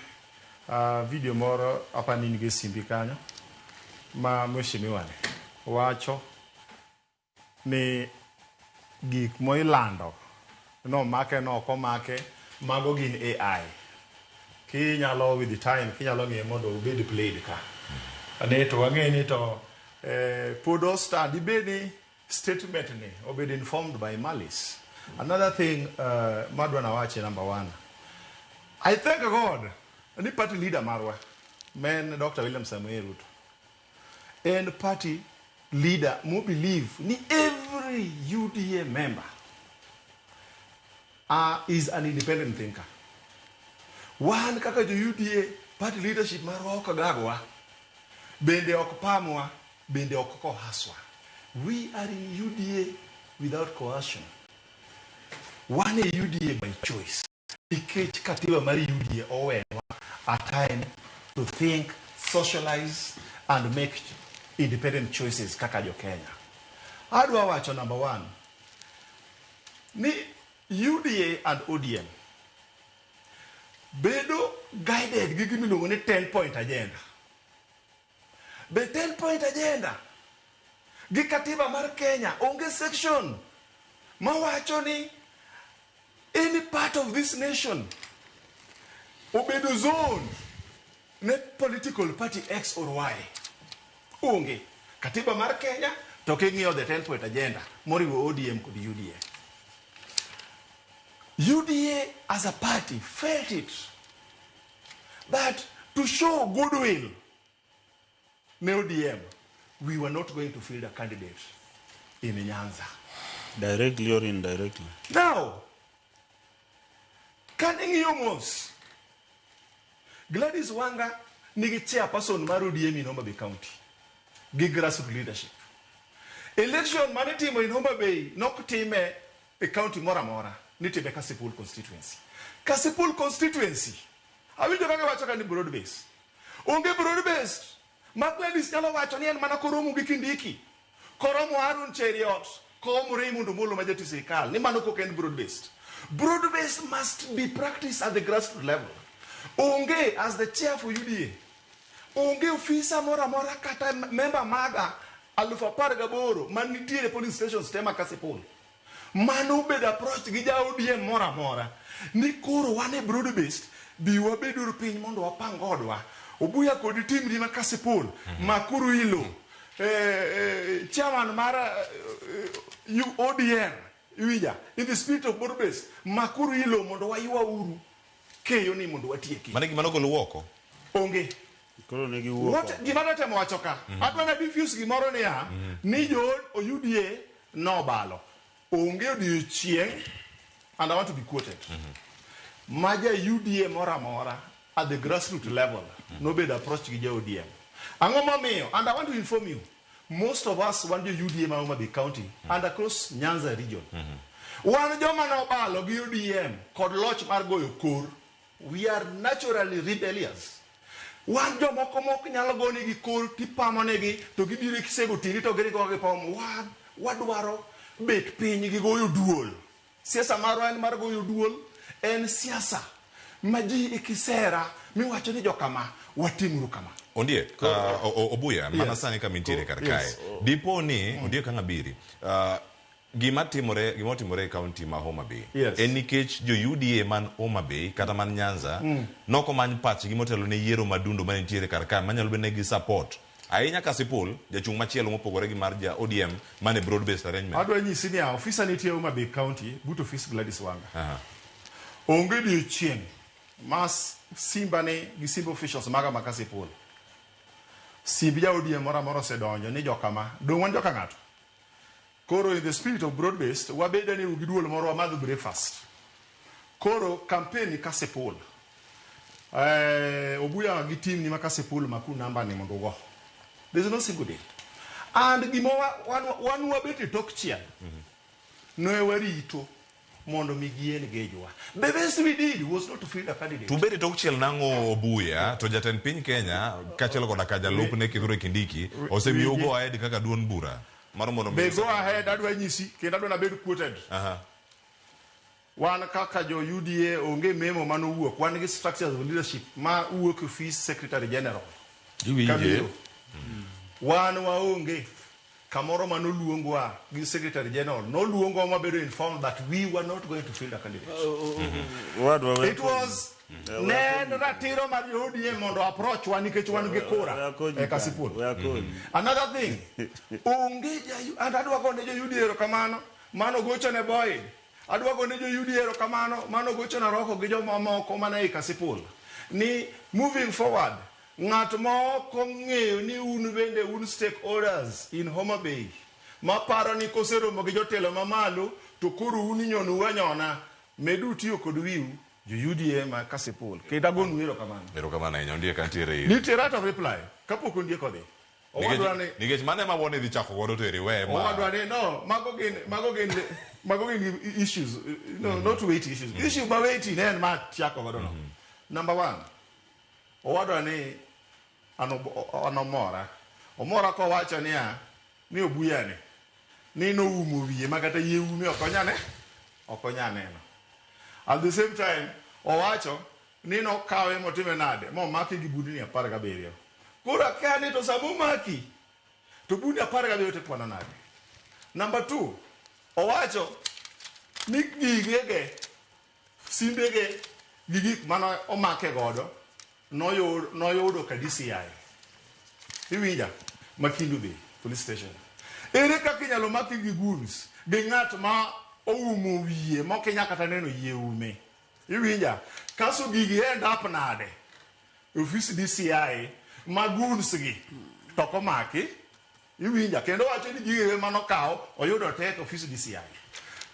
video moro apa nigi simbi kanyo ma mheshimiwa wacho ni gik mo ilando no make no ko make mago gin AI ki nyalo with the time ki nyalo nge mondo obed played ka ane to wange ni to podo study beni statement ni obed informed by malice. Another thing madwa na wache number one, I thank God ni party leader marwa men Dr. William Samoei Ruto and party leader who believe ni every UDA member is an independent thinker. One kaka jo UDA party leadership marwa okagagwa bende okpamwa bende okokohaswa. We are in UDA without coercion. One UDA by choice. Ikech katiba mari UDA owenwa a time to think, socialize and make independent choices kaka jo Kenya. Adwa wacho number one ni UDA and ODM bedo guided gi gimiluongo ni 10-point agenda. Be 10-point agenda gi katiba mar Kenya onge section mawacho ni any part of this nation obedo zone ne political party X or Y. Onge katiba mar Kenya to king'iyo the 10-point agenda moriwo ODM kod UDA. UDA as a party felt it that to show goodwill ne ODM we were not going to field a candidate in Nyanza. Directly or indirectly. Now, kaning'iyo mos Gladys Wanga nigi chairperson mar ODM in Homa Bay County gi grassroots leadership. Election manitimo in Homa Bay nokutime e county mora mora nitime Kasipul constituency. Kasipul constituency awinjo kaka wacho ka ni broad base. Onge broad based. Ma Gladys nyalo wacho ni en mana koromo gi Kindiki. Koromo Harun Cheriot, koromo Raymond Omolo ma jatich sirkal ni mano kok en broad based. Broad based must be practiced at the grassroots level. Onge as the chair for UDA. Onge officer mora mora kata member maga 1018 man nitiere police stations tema Kasipul. Mano bed approach gi ja ODM mora mora ni koro wane broad based bi wabedo piny mondo wapang odwa Obuya kodi team di ma Kasipul makuru ilo chairman mara ODM iwija in the spirit of broad based makuru ilo mondo waywa uru keyo ni mondo watieki manegi manoko luoko onge koro ne giwuoko what gimana temo wacho ka atwana diffuse gimoro ni ya ni jo UDA no balo onge odiochieng and I want to be quoted. Maja UDA mora at the grassroots level, nobody approached Gija ODM. And I want to inform you, most of us want the UDA Mahoma Bay County and across Nyanza region. One German Obalo UDM called Loch Margo Yokur. We are naturally rebellious. One Jomoko Nyalagoni Gikul, Tipamonegi, to give you Kisego Tinito Gerigogapom, what waro, bet pin you go you duel. Siasa Maro and Margo you duel, and Siasa. Maji ikisera, mi wachoni jokama, watimu kama. Ondie, Obuya, manasani kama intire karkai. Dipo ni, ondie kanga biri. Gima timore county ma Homa Bay. En nikech jo UDA man Homa Bay kata man Nyanza noko many pach gimotelo ne yiero madundo man nitiere karkan manyalo bene gi support. Ahinya Kasipul jachung machielo mopogore gi mar ja ODM mane broad based arrangement. Adwa nyisi ni officer nitie Homa Bay County, but office Gladys Wanga. Onge di chien. Mas simba ne gi simba officials maga Kasipul. Simbi ja ODM mora se donjo ni jokama, dongwan joka ngato. Koro in the spirit of broad-based, wabeda ni ugiduol moro amadu breakfast. Koro campaign Kasipul. Obuya gi team ni Kasipul maku namba ni mondogo. There's no single day. And gimo one wabeti talk chia. No ewari ito mondo migie ni gejwa. The best we did was not to field a candidate. Tuberi talk chia nango Obuya to jaten piny Kenya kachelo koda kaja lup ne Kithure Kindiki ose mi ugo ahead kaka duon bura. They go ahead, that way you see, can I be quoted? One kakajo UDA onge memo manu work, one is structures of leadership, ma work office secretary general. One waonge, Kamoro Manu Luongwa, secretary general, no Luongo Mabedo informed that we were not going to field a candidate. It was Ned Ratiro Mario ODM mondo approach one gekora. Another thing, Unge and Adwago UDA Kamano, Mano Gochane Boyd, Adwago UDA Kamano, Mano Gochana Rocco Gijo Mamo Komana Kasipul. Ni moving forward, not more konge ni unvende un stakeholders in Homa Bay. Ma parani kosero mogijotelo mamalu tukuru uninyo nuwanyona meduti okoduwiu. UDA ma Kasipul. Kedagon wiro kamana. Wiro kamana enyo ndiye kantire iri. Niti right of reply. Kapo kundie kode. Nigech mane ma wone di chako godo teri we ma. Owadwane no magogen issues. No, not weight issues. Issue ba weight ne ma chako godo no. Number 1. Owadwane anomora. Omora ko wacho ni ni Obuya ne. Ni no umu wiye makata ye umi okonyane. Okonyane no. At the same time, Owacho, Nino Kawe Motivenade, Mo Maki Gibuni, a Paragaberio. Kura Kani to Samu Maki to Buni a Paragabio to Pananade. Number 2, Owacho, Nick Gige, Simbege, Gigik Mana Omake Godo, Noyodo Kadisi. Iwija, Makindube, police station. Ereka Kenya Lomaki Giguns, Bingat Ma. Oumu wiye mo Kenya kataneno yeume iwinja kaso gigi end up nade office DCI maguns gi toko maki iwinja kendo wacho ni gigi mano kao oyudo tek office DCI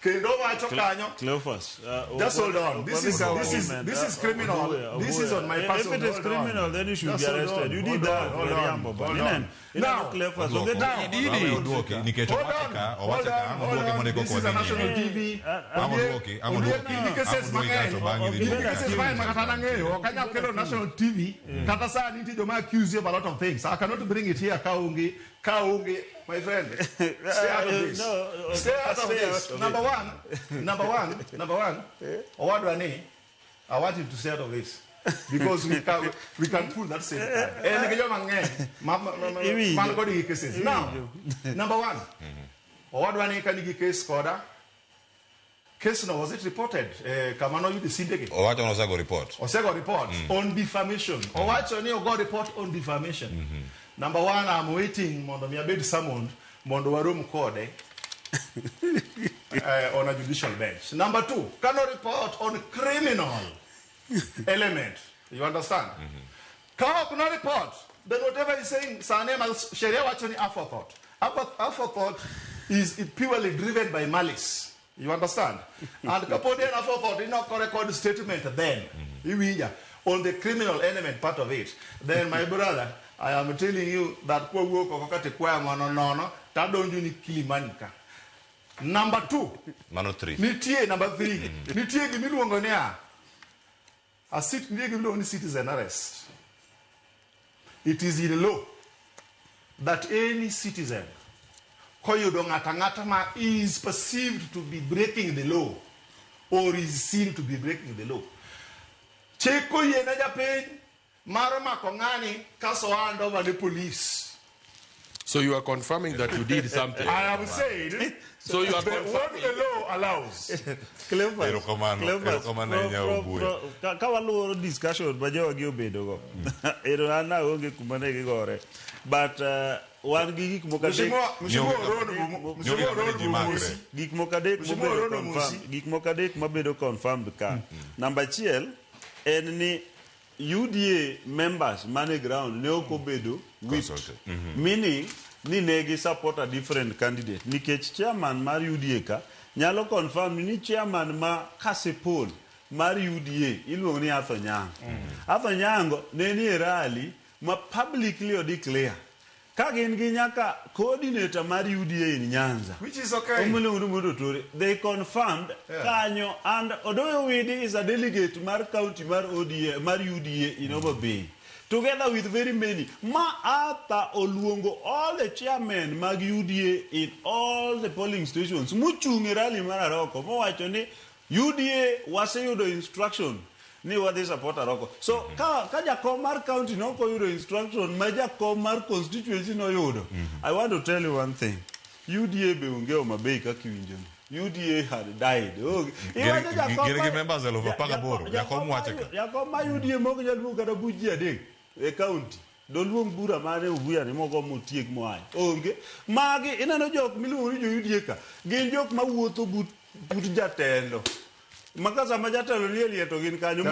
kendo wacho kanyo Cleophas just hold on this is criminal this is on my personal. If it is criminal then you should be arrested. You did that for Yambo now Cleophas hold on this is a national TV national TV kata saa niti joma accuse you of a lot of things. I cannot bring it here kaungi my friend. Stay out of this. Stay out of this. Number one. Owadwane, I want you to stay out of this. Because we can pull that same time. Now, number 1. Owadwane kanigi case koda. Case no was it reported? Kamano you the syndicate. Owacho no sago report. Osego report on defamation. Owacho ni go report on defamation. Number 1, I'm waiting mondo mi abed summoned mondo warum code on a judicial bench. Number 2, cannot report on criminal element. You understand? Cannot report. Then whatever he's saying, Sharia watching afterthought. Afterthought is purely driven by malice. You understand? And kapod en afo did not record statement then. On the criminal element part of it. Then my brother, I am telling you that kwa work okakate kwa no tadonju ni Kilimanika. Number 2. Mano 3. Nitie number 3. Nitie gimiluongo ni citizen arrest. It is in law that any citizen koyudo ng'ata ma is perceived to be breaking the law or is seen to be breaking the law. Cheko yena japiny maro mako ng'ani kaso hand over the police. So you are confirming that you did something. I am saying. So you are what confirming. the law allows. Kawaluoro discussion ba jogi obedo go. Ero ana onge kumane gigore. But wan gi gik moko adek mabedo confirmed ka. Number 1 en ni UDA members mane ground ne okobedo whipped. Meaning ni negi support a different candidate. Nikech chairman mar UDA ka nyalo confirm ni chairman ma kasepol mar UDA iluongo ni Arthur Nyango. Arthur Nyango ne ni rally ma publicly declare ka gin gi nyaka coordinator mar UDA in Nyanza, which is okay. They confirmed kanyo, and Odoyo Widi is a delegate mar county mar UDA in Obabay, together with very many. Arthur oluongo all the chairmen mag UDA in all the polling stations. Muchungi rally mar Aroko mowacho ni UDA waseyudo instruction ni wadhi support Aroko. So ka jakom mar county no koyudo instruction ma jakom mar constituency no yudo. I want to tell you one thing. UDA be onge Homabay kaka iwinjo. UDA had died. members of Pagaboro. Jakom ma UDA moko nyaluongo kata buji adek e county. Doluong bura mane ubuya ni moko motiek moai. Onge. Magi ineno jok miluongo ni jo UDA ka. Gin jok mawuotho but jatelo. Makasa ma jatelo ni elieto gin kanyo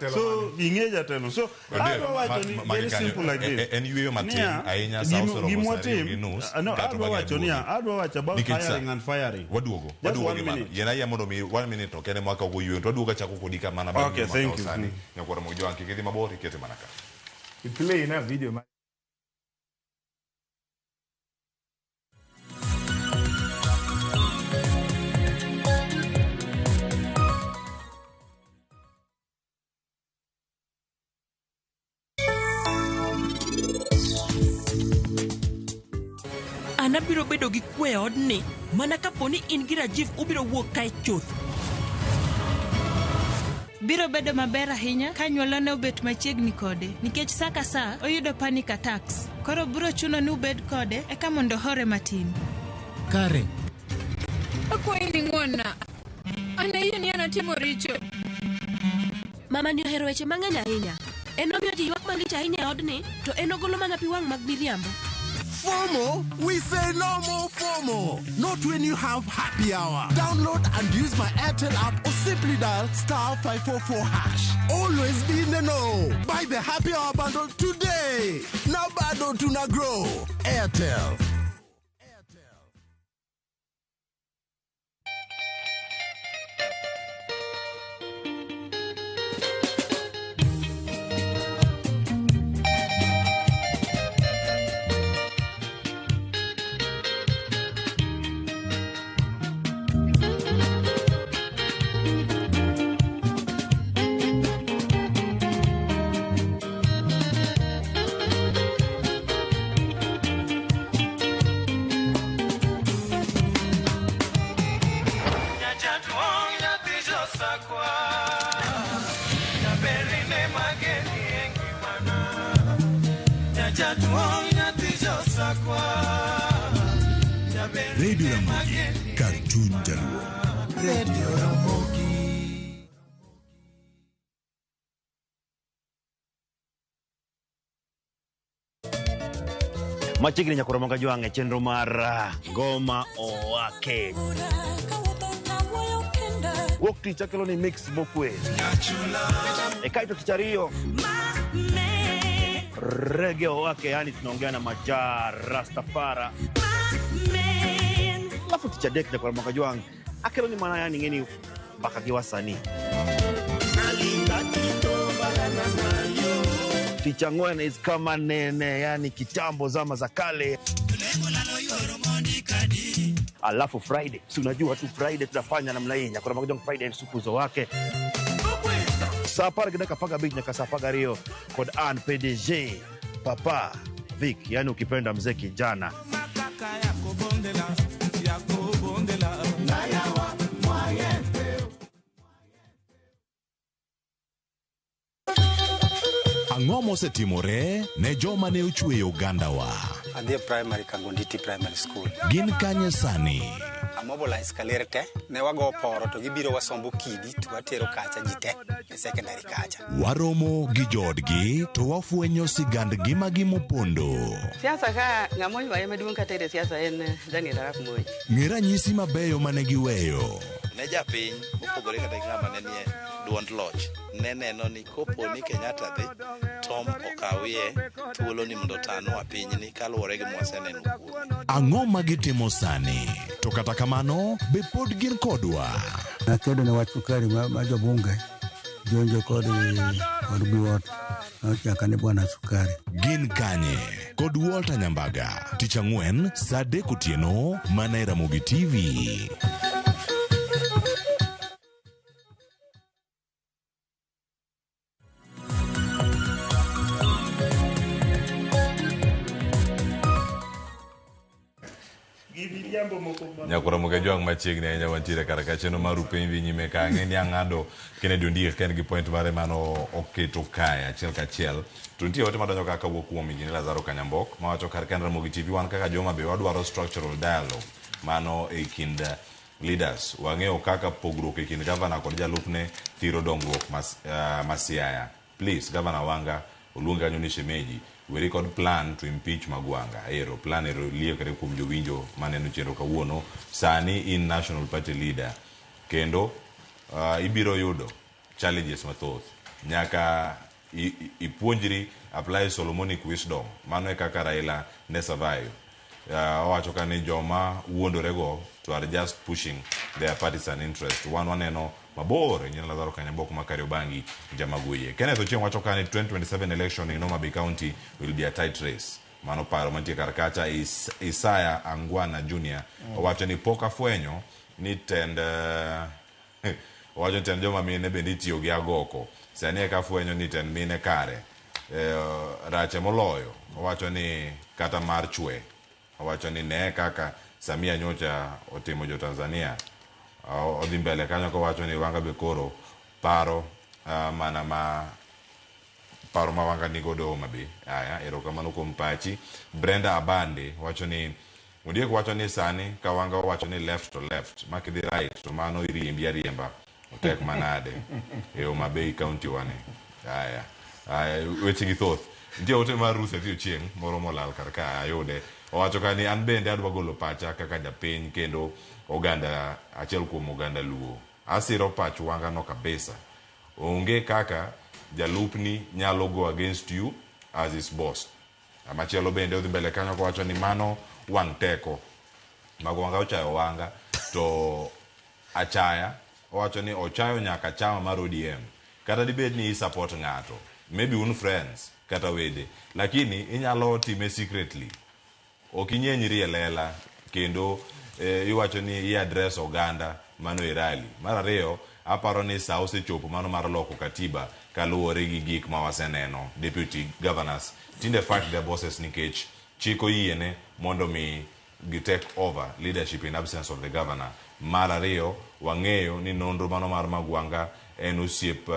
so ginge jatelo. So I don't watch any very simple like this. And you matin ainya South I don't watch about hiring and firing. Waduogo gimana yena ya mondo mi 1 minute to kene mwaka go yuo to waduogo chako kodika mana ba. Okay, thank you. Nyakora mo jwangi kiti mabori kete manaka. Play na video. Anabiro bedo gi kwe odni mana kaponi in gi Rajiv ubiro wuok kae chuth. Biro bedo maber ahinya ka nyuolone obet machiegni kode nikech saa ka saa oyudo panic attacks. Koro biro chuno ni ubed kode eka mondo hore matin. Kare. Akwayi ni ng'wonna. Anayie ni anatimo richo. Mama ni ohero weche mang'eny ahinya. En omiyo ji ywak malich ahinya e odni to en ogolo mana pi wang' mag miriambo. FOMO? We say no more FOMO. Not when you have happy hour. Download and use my Airtel app or simply dial *544#. Always be in the know. Buy the happy hour bundle today. Now bado tuna grow. Airtel. Radio Ramogi, Cartoon Jaluo. Radio Ramogi. Machiegni nyakoro monga jwange chenro mar Goma Owake. Wuok tich akelo ni mix mokwe. Kaito tichario. Reggae Owake, yani tunaongea na Majar Rastafara. alafu Teacher Dek Nyakora Mwakajwang akelo ni mana yani ngeni baka gi wasani Teacher Ngwen is kama nene yani kitambo zama za kale. Alafu Friday, si unajua tu Friday tunafanya namna hii Nyakora Mwakajwang Friday sukuzo wake. Sapara kidaka paga beat nyaka sapaga rio kod an PDG Papa Vic yani ukipenda mzee kijana. Ang'o mosetimore ne joma ne ochweyo Uganda wa? Adhi primary Kangonditi Primary School. Gin kanye sani? Amobilize kalerte ne wago poro to gibiro wasombo kidi to watero kacha jite e secondary kacha. Waromo gi jodgi to wafwenyo sigand gima gimopondo. Siasa ka ng'amoy waye maduong' katere siasa en Daniel Arap Moi. Ng'era nyisi mabeyo mane giweyo. Ne japiny opogore kata ng'ama ne nie duond loch ne neno ni kopo ni Kenyatta dhi Tom okawie thuolo ni mondo tano apinyni kaluwore gi mwaseneno kuome. Ang'o magitimo sani? To kata kamano be pod gin kodwa. Nakedo ne wach sukari ma jobunge jonjo kod biwot nochaka ne bwana sukari. Gin kanye kod Walter Nyambaga Tich Ang'wen saa 3 otieno mana e Ramogi TV. Nyakora Mwakajwang machiegni ahinya wantiere kar ka chenro mar piny dhi nyime ka ng'eni ang'ado Kennedy Ondiek ka en gi point mare mano oketo kae achiel kachiel to nitie ote madonjo kaka wuok kuom Injinia Lazaro Kanyambok mawacho kar ka Ramogi TV wan kaka joma be wadwaro structural dialogue mano e kind leaders. Wang'eyo kaka pogruok e kind gavana kod jalupne thiro dongruok Masiaya. Please Gavana Wanga oluonga kanyo ni shemeji we record plan to impeach Magwanga. Ero plan ero liyo kare kuom jowinjo maneno chenro kawuono sani in national party leader kendo ibiro yudo challenges mathoth nyaka ipuonjri apply Solomonic wisdom mano e kaka Raila ne survive. Owacho ka ni joma wuondorego to are just pushing their partisan interest. Waneno mabor Injinia Lazaro Kanyambok ma Kariobangi Jamaguye. Kenneth Ochieng wacho ka ni 2027 election in Homa Bay County will be a tight race. Mano paro mantie kar kacha Isaya Angwana Jr. Owacho ni pok afwenyo ni tend owacho tend joma mine bende itiyo gi agoko. Sani eka afwenyo ni tend mine kare. Rache moloyo owacho ni kata mar chwe. Owacho ni ne kaka Samia nyocha otimo jo Tanzania odhi mbele kanyo ko wacho ni Wanga be koro paro mana paro ma Wanga ni godo Homa Bay. Aya erokamano kuom pachi. Brenda Abande wacho ni Ondiek wacho ni sani ka Wanga wacho ni left to left makidhi right to mano riemba otek manade e Homa Bay County wane. Aya weche gi thoth nitie ote mar Ruth Ochieng moro molal kar ka ayude. Owacho ka ni an bende adwa golo pacha kaka japiny kendo oganda achiel kuom oganda Luo. Asiro pach Wanga no kabisa. Onge kaka jalupni nyalo go against you as his boss. Amachielo bende odhi mbele kanyo ko wacho ni mano wang' teko. Magwanga ochayo Wanga to achaya. Owacho ni ochayo nyaka chama mar ODM. Kata dibed ni support ng'ato. Maybe un friends kata wede. Lakini inyalo time secretly. Okinyenyri elela kendo iwacho ni address oganda mano e rally. Mar ariyo aparo ni saa osechopo mano mar loko katiba kaluwore gi gik ma waseneno deputy governors tinde fight their bosses nikech chiko yiene mondo mi gi take over leadership in absence of the governor. Mar ariyo wang'eyo ni nonro mano mar Magwanga en osiep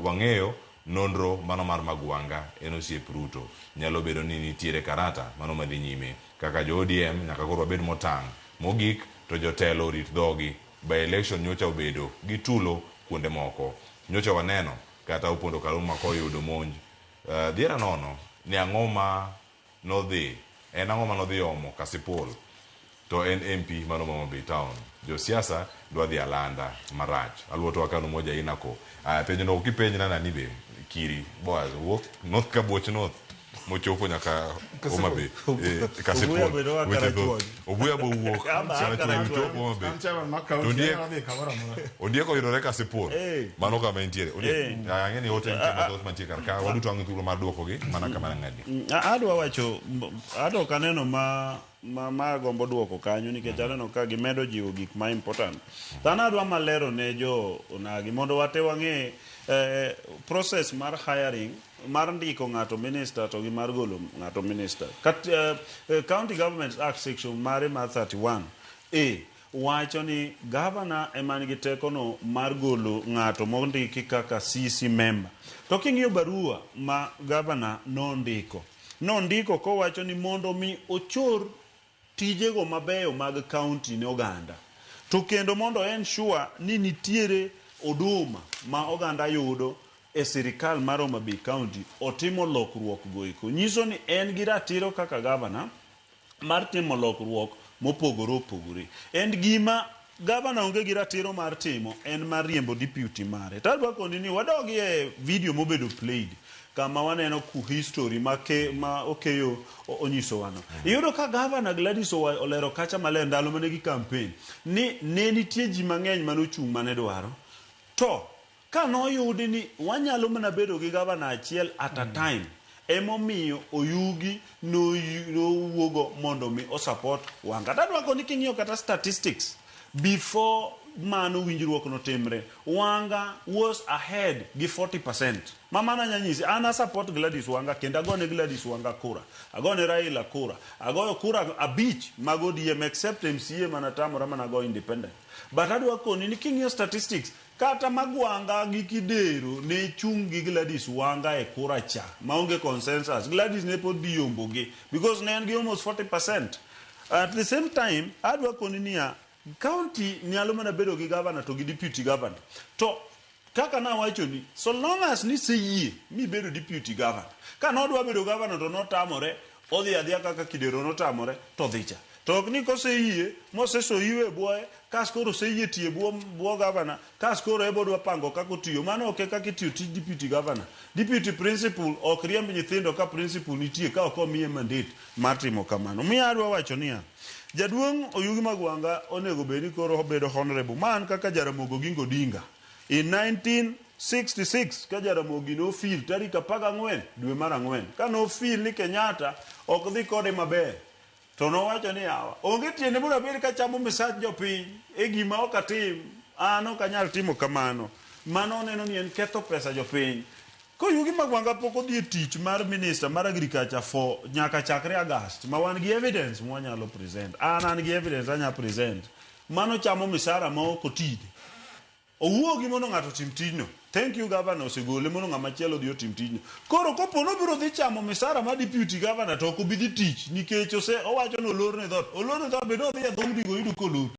wang'eyo nonro mano mar Magwanga en osiep Ruto. Nyalo bedo ni nitiere karata mano madhi nyime kaka jo ODM nyaka koro wabed motang'. Mogik to jotelo rit dhogi. By election nyocha obedo gi tulo kuonde moko. Nyocha waneno kata Opondo Kaluma koyudo monj. Dhiera nono ni ang'oma nodhi en ang'oma nodhi omo Kasipul to en MP mano Homa Bay Town. Jo siasa dwa dhi alanda marach. Aluoto wakano moja inako. Penjo no kipenj na nani be Kiri Boaz walk North Kabuoch North mochopo nyaka Homa Bay. Kasipul. Obuya bo wuok. Sana chuo uchopo Homa Bay. Ondieko yudore Kasipul. Mano kama entiere. Ang'eni ote mathoth mantie kar ka waduto ang' thuolo mar duokogi mana kama ng'adi. Adwa wacho adwa kaneno ma gombo duoko kanyo nikech aneno ka gimedo jiwo gik ma important. Dhano adwa malero ne jo onagi mondo wate wang'e process mar hiring mar ndiko ng'ato minister to gi mar golo ng'ato minister. County Governments Act section mare mar 31 wacho ni governor ema nigi tekono mar golo ng'ato mondiki kaka CC member. To king'iyo barua ma governor nondiko kowacho ni mondo mi ochor tijego mabeyo mag county ne oganda. To kendo mondo ensure ni nitiere oduma ma oganda yudo e sirikal mar Homa Bay County otimo lokruok goeko. Nyiso ni en gi ratiro kaka governor mar timo lokruok mopogore opogore. En gima governor onge gi ratiro mar timo en mar riembo deputy mare. Tadwa koni ni wadogi e video mobedo played kama waneno ku history ma okeyo onyiso wano. Iyudo ka governor Gladys olero kacha maler ndalo mane gi campaign ni ne nitie ji mang'eny manochung' mane dwaro. To ka noyudi ni wanyalo mana bedo gi governor achiel at a time, emomiyo oyugi nowuogo mondo mi o support Wanga. Tadwa koni king'iyo kata statistics before mano winjruok no timre, Wanga was ahead gi 40%. Mamana nyanyisi ana support Gladys Wanga kendo agone Gladys Wanga kura, agone Raila kura, agoyo kura abich mag ODM except MCA manatamora mana go independent. But adwa koni ni king'iyo statistics kata magwanga gi Kidero ne chung gi Gladys Wanga e kura cha maonge consensus. Gladys ne pod diyomboge because ne en gi almost 40%. At the same time adwa koni niya county nyalo mana bedo gi governor to gi deputy governor. To kaka na wacho ni so long as ni seyie mi bedo deputy governor, ka nodwa bedo governor to notamore, odhi adhiya kaka Kidero notamore to dhicha. To ok ni koseyie moseso iwe buoye kaskoro seyie tie buo governor kaskoro ebo dwa pango kako tiyo. Mano ok kaka itiyo tij deputy governor. Deputy principal ok riemb nyithindo ka principal nitie ka ok omiye mandate mar timo kamano. Miya adwa wacho niya Jaduong' Oyugi Magwanga onego bedi koro obedo honorable man kaka Jaramogi Oginga Odinga. In 1966 ka Jaramogi no feel tarik 14 dwe mar 4 ka no feel ni Kenyatta ok dhi kode maber, to nowacho ni yawa onge tiende mondo abed ka chamo misach jopiny e gima ok atim, an ok anyal timo kamano. Mano neno ni en ketho pesa jopiny. Koyugi Magwanga pok odhi e tich mar minister mar agriculture for nyaka chakre August ma wan gi evidence mwanyalo present. An gi evidence anya present. Mano chamo misara ma ok otide. Owuogi mondo ng'ato tim tijno. Thank you governor osegole mondo ng'ama chielo dhi otim tijno. Koro kopono biro dhi chamo misara ma deputy governor to ok obi dhi tich nikech owacho no olorne dhot. Olorne dhot be no dhi e dhoudi go yudo kolor.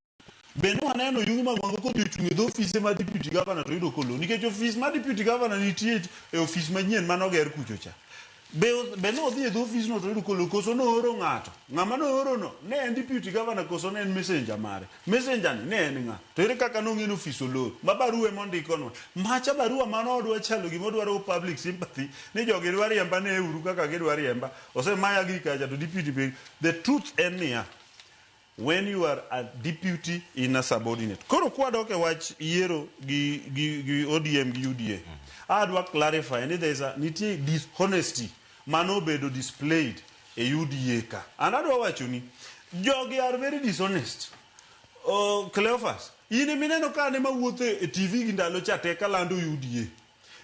Bende waneno Oyugi Magwanga kodhi ochung' e dho ofise mar deputy governor to yudo kolor nikech ofis mar deputy governor nitie e ofis manyien manoger kucho cha. Be nodhi e dho ofis no to yudo kolor koso nooro ng'ato. Ng'ama nooro no ne en deputy governor koso ne en messenger mare. Messenger ne en ng'a? To ere kaka nong'eno ofis olor. Ma barua mondiko no. Macha barua mano odwa chalo gima odwaro public sympathy ni jogi dwa riemba ne uru kaka gidwa riemba. Osemaya gi kacha to deputy be. The truth en niya, when you are a deputy in a subordinate. Koro kwadok e wach yiero gi ODM gi UDA. Adwa clarify ni nitie dishonesty mano bedo displayed e UDA ka. And adwa wacho ni jogi are very dishonest. Cleophas, ini mineno ka ne mawuothe e TV gi ndalo cha te kalando UDA.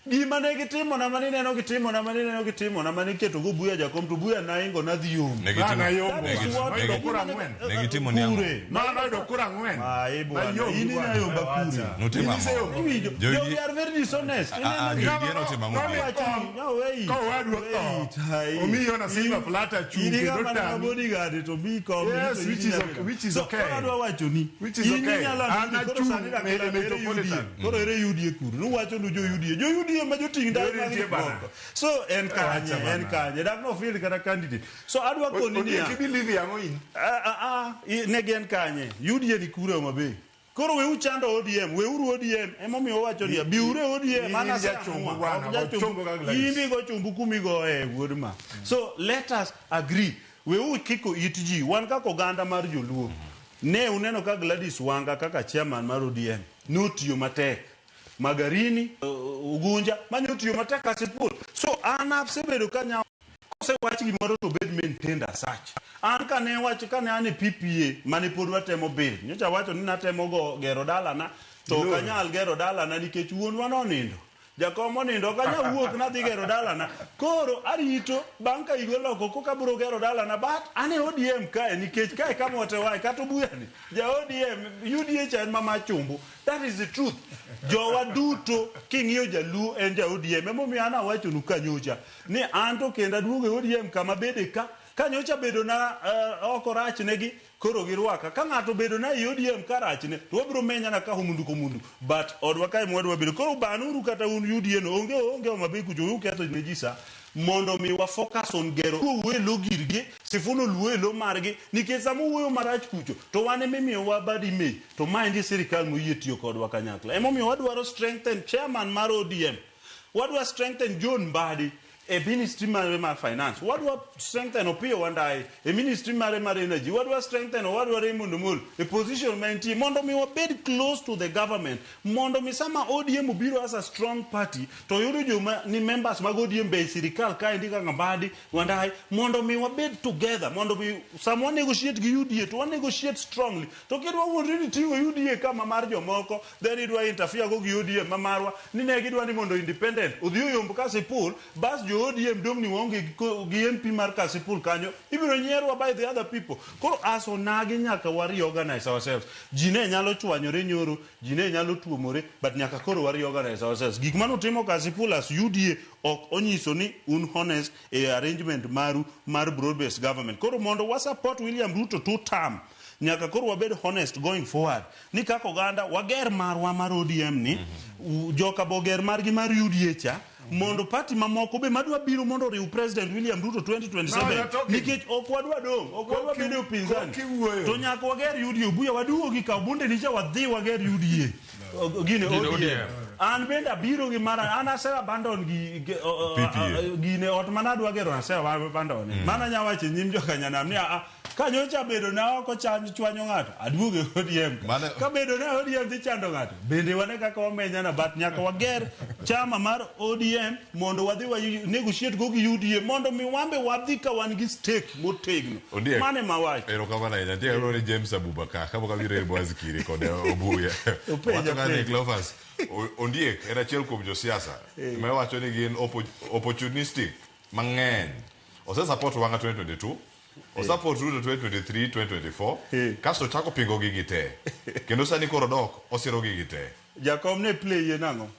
Gima ne gitimo na mani neno gitimo na mani keto go buya jakom to buya na ingo na dhi yom. Negitimo ni ango. Mana do kura ngwen. Ini na yomba kure. Notima mo. Jogi are very dishonest. Jogi no tema mo. No way. Ko wadu to. Omiyo na silver plata chunge do ta. Bodyguard to be come. Yes, which is okay. Which is okay. Ana chunge metropolitan. Koro ere UDA kuru. No wacho no jo UDA ma joting dai ma. So en kanye dak no feel kata candidate. So adwa koni ni. You believe yango in. Ne gen kanye. UDA ni kure Homa Bay. koro we uchando ODM we uru ODM emomi owacho ni biure ODM mana sa yimbi go chumbu kumigo wuodma. So let us agree we kiko itji wan kako ganda mar joluo ne uneno ka Gladys Wanga kaka chairman mar ODM notiyo matek Magarini Ugunja manyotiyo matek asipul. So anapsebedo kanya kose wachi gimoro to bed maintained as such. An kane wacho kane ane PPA mane pod watemo bed nyocha wacho ni natemo go gero dala na to kanyal gero dala na nikech wuonwa nonindo jakom onindo kanya wuok na dhi gero dala na koro arito banka igolo ko kaburo gero dala na but ane ODM kae nikech kae kama otewai kato buyani ja ODM UDH en mama chumbu. That is the truth. Jowa duto king'iyo jaluo en ja ODM emomiyo ana wacho nu kanyocha ni anto kenda duoge ODM kama bede ka kanyocha bedo na oko rachnegi koro girwaka ka ng'ato bedo na ODM karachne to wabiro menya na ka humundu komundu but odwa kae mwadwa bedo koro banuru kata un UDA no onge mabe kujo uketho ne jisa mondo mi wa focus on gero welo girgi sifuno luelo margi nikech samo wuoyo marach kucho to wane mimiyo wa badi me to mind sirikal moyie tiyo kodwa kanyakla emomiyo wadwaro strengthen chairman mar ODM wadwa strengthen John Mbadi a ministry mar finance wadwa strengthen Opiyo Wandayi a ministry mar energy wadwa strengthen wadwa Raymond Omolo a position menti mondo mi wabed close to the government mondo mi sama ODM obiro as a strong party to yudo joma ni members mag ODM be sirikal ka indika Mbadi Wandayi mondo mi wabed together mondo mi someone negotiate gi UDA to one negotiate strongly to kidwa wuondre ni tiwo UDA kama mar jomoko then idwa interfere go gi UDA mamarwa ni ne gidwa ni mondo independent udhiyo yombo ka sipul bas ODM dong ni wonge gi MP mar Kasipul kanyo ibiro nyierwa by the other people koro aso nagi nyaka wari organize ourselves jine nyalo chwanyore nyoro jine nyalo tuomore but nyaka koro wari organize ourselves gik mano timo Kasipul as UDA ok onyiso ni un honest e arrangement maru mar broad based government koro mondo wa support William Ruto two term nyaka koro wabed honest going forward ni kako ganda wager marwa mar ODM ni joka boger margi mar UDA cha mondo party mamoko be madwa biro mondo riu president William Ruto 2027 nikech okwadwa dong okwadwa bedo pinzani to nyaka wager UDA buya waduogi ka bunde nicha wadhi wager UDA gine ODM an benda biro gi mara ana se abandon gi gine ot manadwa gero na se abandon mana nyawache nyim joka nyanam ni kanyocha bedo na oko chwanyo ng'ato aduoge ODM ka bedo na ODM dhi chando ng'ato bende wane kaka wamenya na bat nyaka wager chama mar ODM mondo wadhi wa negotiate go gi UDA mondo mi wambe wadhi ka wan gi stake motegno mane mawacho erokamana ina tie ro James Abubakar kama kabire Bwazikiri kod Obuya watangani Clovers Ondiek era achiel kuom josiasa mewacho ni gin opportunistic mang'eny ose support Wanga 2022 o support Ruto 2023 2024 kasto chako pingo gigi te kendo sani koro dok osiro gigi te Jakom ne play ye nango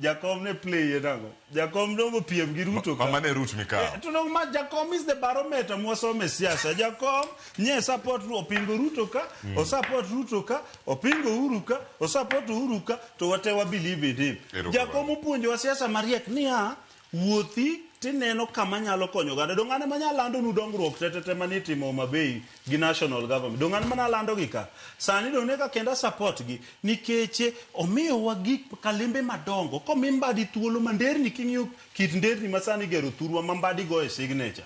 Jakom no piem gi Ruto ka mane Ruto mikao to no ma Jakom is the barometer mwasome siasa Jakom nye support opingo Ruto ka o support Ruto ka opingo Uhuru ka o support Uhuru ka to whatever believe in him Jakom upuonjo wa siasa mariek niya wuothi tineno kama nyalo konyo ganda dongane manyalando nu dongruok tetete manitimo Homabay gi national government dongane manalando gi ka sani done ka kenda support gi nikeche omiyo wagi kalembe madongo komi Mbadi thuolo manderni king'iyo kit nderni masani gero thurwa Mbadi go e signature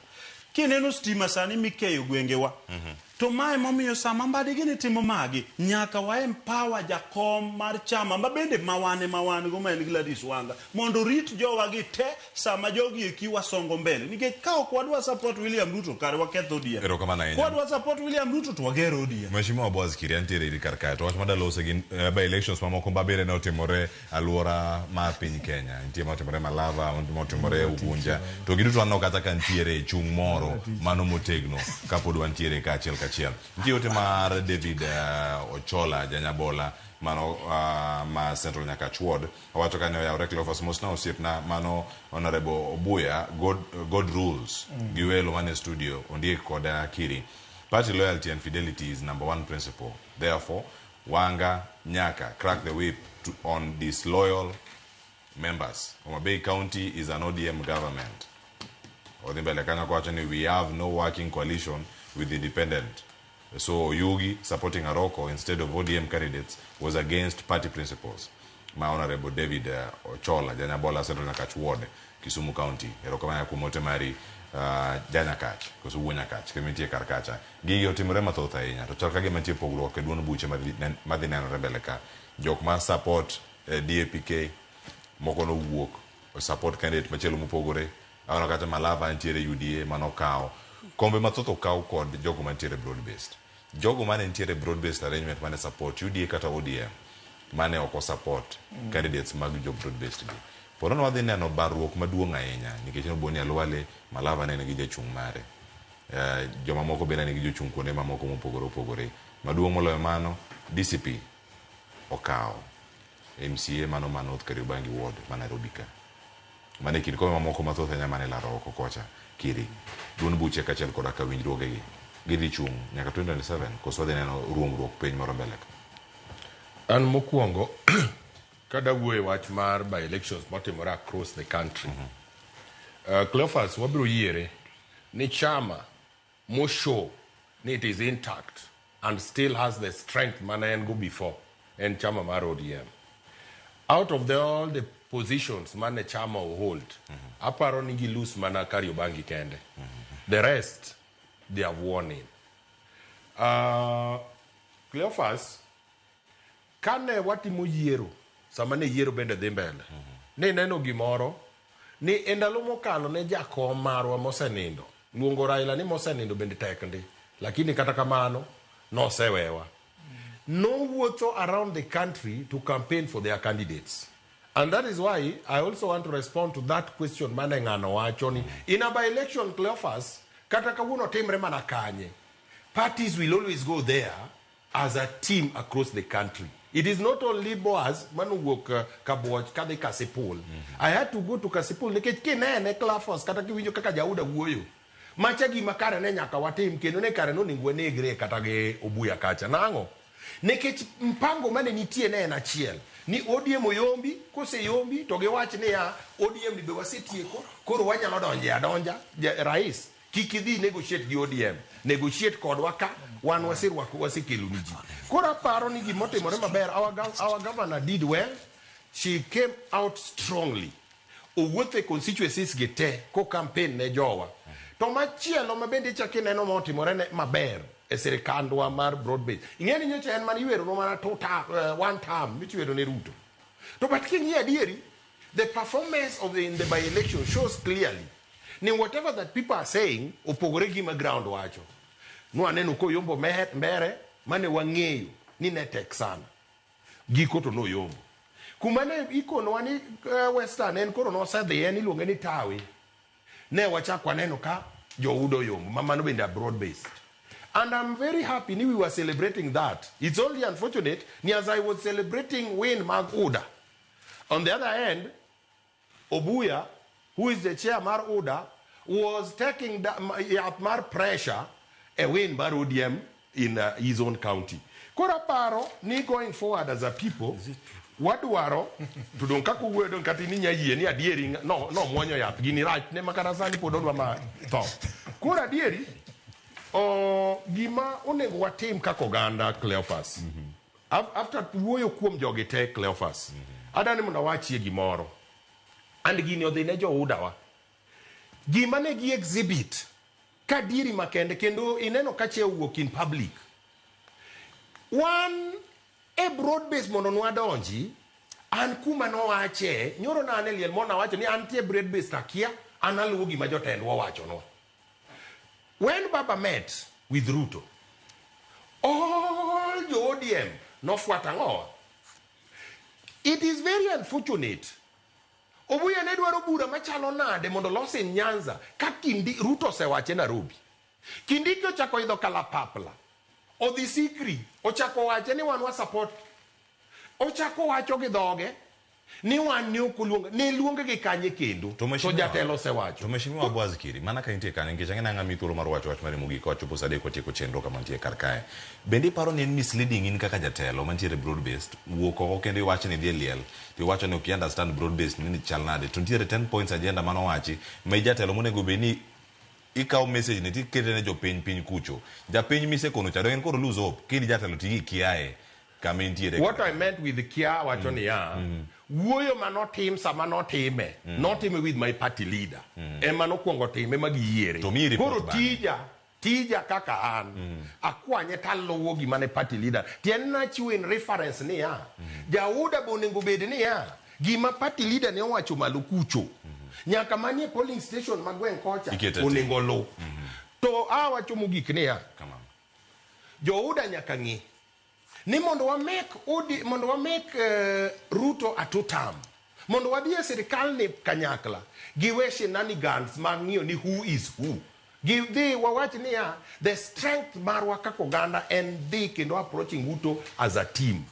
kineno stima sani mikeyo gwengewa to mae momiyo sama Mbadi gini timo magi nyaka wa empower jakom mar chama mabende mawane go maen Gladys Wanga mondo rit jowa gi te sama jogi ekiwa songo mbele nikech ka ok wadwa support William Ruto kare waketho ODM wadwa support William Ruto to wagero ODM Mheshimiwa Bwazikiri antiere iri karkae to wach madalose gin by elections mamoko mbabere ne otimore aluora mar piny Kenya nitie motimore Malava motimore Ugunja to giduto anno kata ka ntiere chung moro mano motegno kapod wantiere kachiel nitie ote mar David Ochola Janyabola mano ma Central Nyakachwod owacho kane oyawre Clovers mosna osiepna mano Honorable Obuya God rules giwelo mane studio Ondiek kod Kiri party loyalty and fidelity is number one principle therefore Wanga nyaka crack the whip on disloyal members Homabay County is an ODM government Odimbele kanya kwacho ni we have no working coalition with independent So Yugi supporting Aroko instead of ODM candidates was against party principles. My Honorable David Ochola, Janyabola Central Nakach Ward, Kisumu County, Erokamaya Kumote Mari, Janyakach, Kusubunyakach, Community Karkacha, Gigi Otimurema Thothaina, to Chalkage Manti Poglo, Kedun Buche Madinan Rebeleka, Jokma support DAPK, Mokono Wok, support candidate Machelo Mupogore, Aonakata Malava and Tiere UDA, Manokao, Kombe Matoto Cow called Joguman Tiere broad based. Joguman and Tiere broad based arrangement man support UDA Kata ODM. Mane oko support candidates mag job broad based gi poron wadhi neno barruok maduong' ahinya nikech noboni alwale Malava ne nigi jachung' mare joma moko bende nigi jochung' kuonde mamoko mopogore opogore maduong' moloyo mano DCP okawo MCA mano North Kariobangi ward ma Nairobi ka mane kid kome mamoko mathoth ahinya mane laro oko kocha kiri duond buche kaachiel koda ka winjruogegi gidhi chung' nyaka 2027 koso wadhi neno ruombruok piny moro mbele ka. An mokwongo kada wuoye wach mar by elections motimore across the country. Cleophas wabiro yiere ni chama mo show ni it is intact and still has the strength mana en go before en chama mar ODM. Out of all the positions mane chama hold, aparo ni gi lose mana Kariobangi kende. The rest they have won in. Cleophas kane watimo yiero sama ne yiero bende dhi mbele ni neno gimoro ni endalo mokalo ne jakom marwa mosenindo luongo Raila ni mosenindo bende tek ndi lakini kata kamano nosewewa nowuotho around the country to campaign for their candidates, and that is why I also want to respond to that question mane ng'ano wacho ni in a by election Cleophas kata kawuono timre mana kanye parties will always go there as a team across the country. It is not only Boaz, Manuwok, Kaboch, Kade Kasipul. I had to go to Kasipul, Nikit Kene, Cleophas, Kataki Winyo Kakajauda Woyo. Machagi Makara Naka, Watim, Kenone Karano, Negre, Katage, Obuya Kacha Nango. Nekit Mpango Mane Nitiene na Chiel. Ni ODM Oyombi, Kose Yombi, Togewach Nea, ODM Bewasiti, Korwanya Donja, Rais. Kikidi negotiate the ODM, negotiate Kodwaka, one wasir wasi kiluniji. Kora paro ni gimote morema ber, our governor did well. She came out strongly. Uwote constituencies gete, ko campaign ne jowa. Tomachielo mabende chake neno moti morene maber, eserikandwa mar broad base. Ingeni nyocha en man iwero no mana one term, which iwero ne Ruto. To but king here dieri, the performance of in the by-election shows clearly. Ni whatever that people are saying, opogore gima ground wacho. No aneno ko yombo mbere, mane wangeyo, ni netek sana. Giko to no yombo. Kumane iko no wani western, en koro no sadhe eni luonge ni tawe. Ne wachakwa neno ka, jo udo yombo, mama no bende broad based. And I'm very happy ni we were celebrating that. It's only unfortunate, ni as I was celebrating win mag Uda. On the other hand, Obuya, who is the chair Mar Uda, was taking Mar pressure a win Mar ODM in his own county. Koraparo, ni going forward as a people, what waro, to don't kaku don't katininya ye, ni adhering, no, mwanyo ya, gini right, ne makarasani podonwa ma, thought. Kora dieri, gima onego watim kakoganda Cleophas. After wuoyo kuom jogete Cleophas, adani muna wachie gimoro. And gini odhine jo udawa. Gima ne gi exhibit kadiri makende kendo ineno kache wuok in public. One a broad base mono nwadonji an kuma no wache nyoro na ane liel mona wacho ni antie broad base takia analuwo gima jotendwa wacho no. When Baba met with Ruto, all the ODM no fuata ngoa. It is very unfortunate. Obuya ne dwaro bura machalo nade mondo losi Nyanza ka kindi Ruto sewache Nairobi. Kindiki ochako idho kalapapla. Odhi Sikri ochako wache ni wan wa support. Ochako wacho gi dhoge ni wan ni okuluonga ni luonge gi kanye kendo to jatelo sewacho. To mheshimiwa Boaz Kiri mana ka intie kanye ngech ng'ena ng'ami thuolo mar wacho wach mare mugi ko chopo sade ko tieko chenro kama nitie kar kae. Bende paro ni en misleading in kaka jatelo mantiere broad based wuok oko kendo iwacho ni dhi liel to iwacho ni ok understand broad based ni chal nade to ntiere 10 points agenda mano wachi ma jatelo monego be ni ikaw message ne tikete ne jopiny piny kucho japiny mise kono chado en koro lose hope kini jatelo tigi kiae kama intiere. What I meant with the kia wacho ni ya wuoyo manotim sama notime notime with my party leader ema nokuongo time magiyiere koro tija kaka an akwanye taluwo gima ne party leader tien nachiwo in reference ni ya Jauda bonego bed ni ya gima party leader ne owacho malo kucho nyaka manie polling station magwen kocha onego lu to awacho mogik ni ya Jauda nyaka ng'i ni mondo wa make Ruto a two-term mondo wadie sirikal ni kanyakla giwe shenanigans mang'iyo ni who is who give the wawach ni ya the strength marwa kako ganda and the kendo approaching Ruto as a team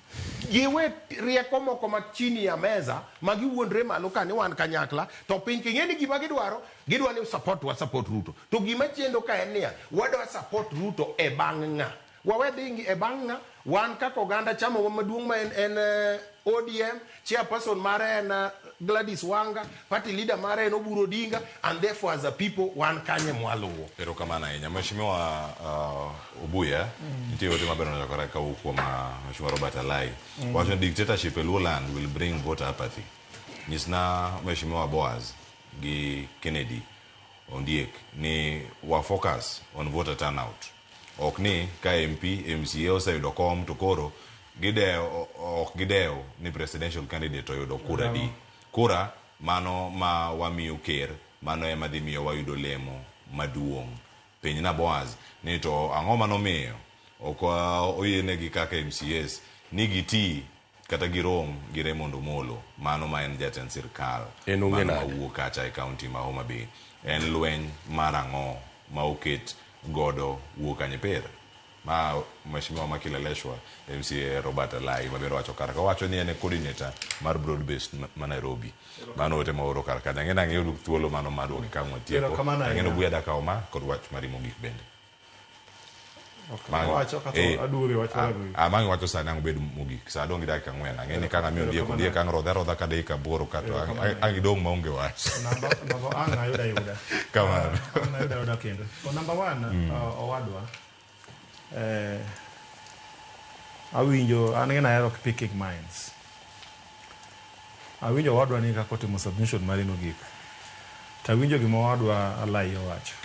giwe rieko moko machini ya meza magiwuondre malo kani wan kanyakla to piny king'eni gima gidwaro ni support Ruto to gima chendo ka en niya wadwa support Ruto e bang' ng'a wawedingi e bang' ng'a wan kako ganda chamo maduong' ma en ODM chairperson mare en Gladys Wanga party leader mare en Oburu Odinga and therefore as a people wan kanye mwaluwo. Pero kamana yenya mheshimiwa Obuya ntie wote mabeno na koraka huko mheshimiwa Robert Alai wacho dictatorship Luoland will bring voter apathy. Nisna mheshimiwa Boaz gi Kennedy Ondiek ni wa focus on voter turnout. Okni ka MP MCA oseyudo kom to koro gideo ni presidential candidate oyudo kura di kura mano ma wamiyo ker mano ema dhi miyo wayudo lemo maduong' piny na Boaz ni to ang'o mano miyo ok oyienegi kaka MCAs ni giti kata girom gi Raymond Omolo mano ma en jatend sirkal mano mawuok kacha e kaunti ma Homa Bay en lweny mar ang'o ma oket godo wuok anyepera ma mheshimiwa makileleshwa MCA Robert Alai mabero wacho karaka wacho ni en coordinator mar broad based ma Nairobi mano wote maoro karaka ng'ena ng'eyo thuolo mano madwo ka mwatieko ng'eno buya daka oma kod wach marimo gik bende wacho kato adure wacho amangi wacho sana ngobed mogik sa dongi daka ng'wena ng'eni kanga miyo ndiye kang rodha ka deka boro kato angidong maonge wach namba anga yuda kamano yuda kendo number 1 owadwa awinjo an ng'ena hero picking minds awinjo wadwa ni kako timo submission mari no gik tawinjo gima wadwa Alai owacho.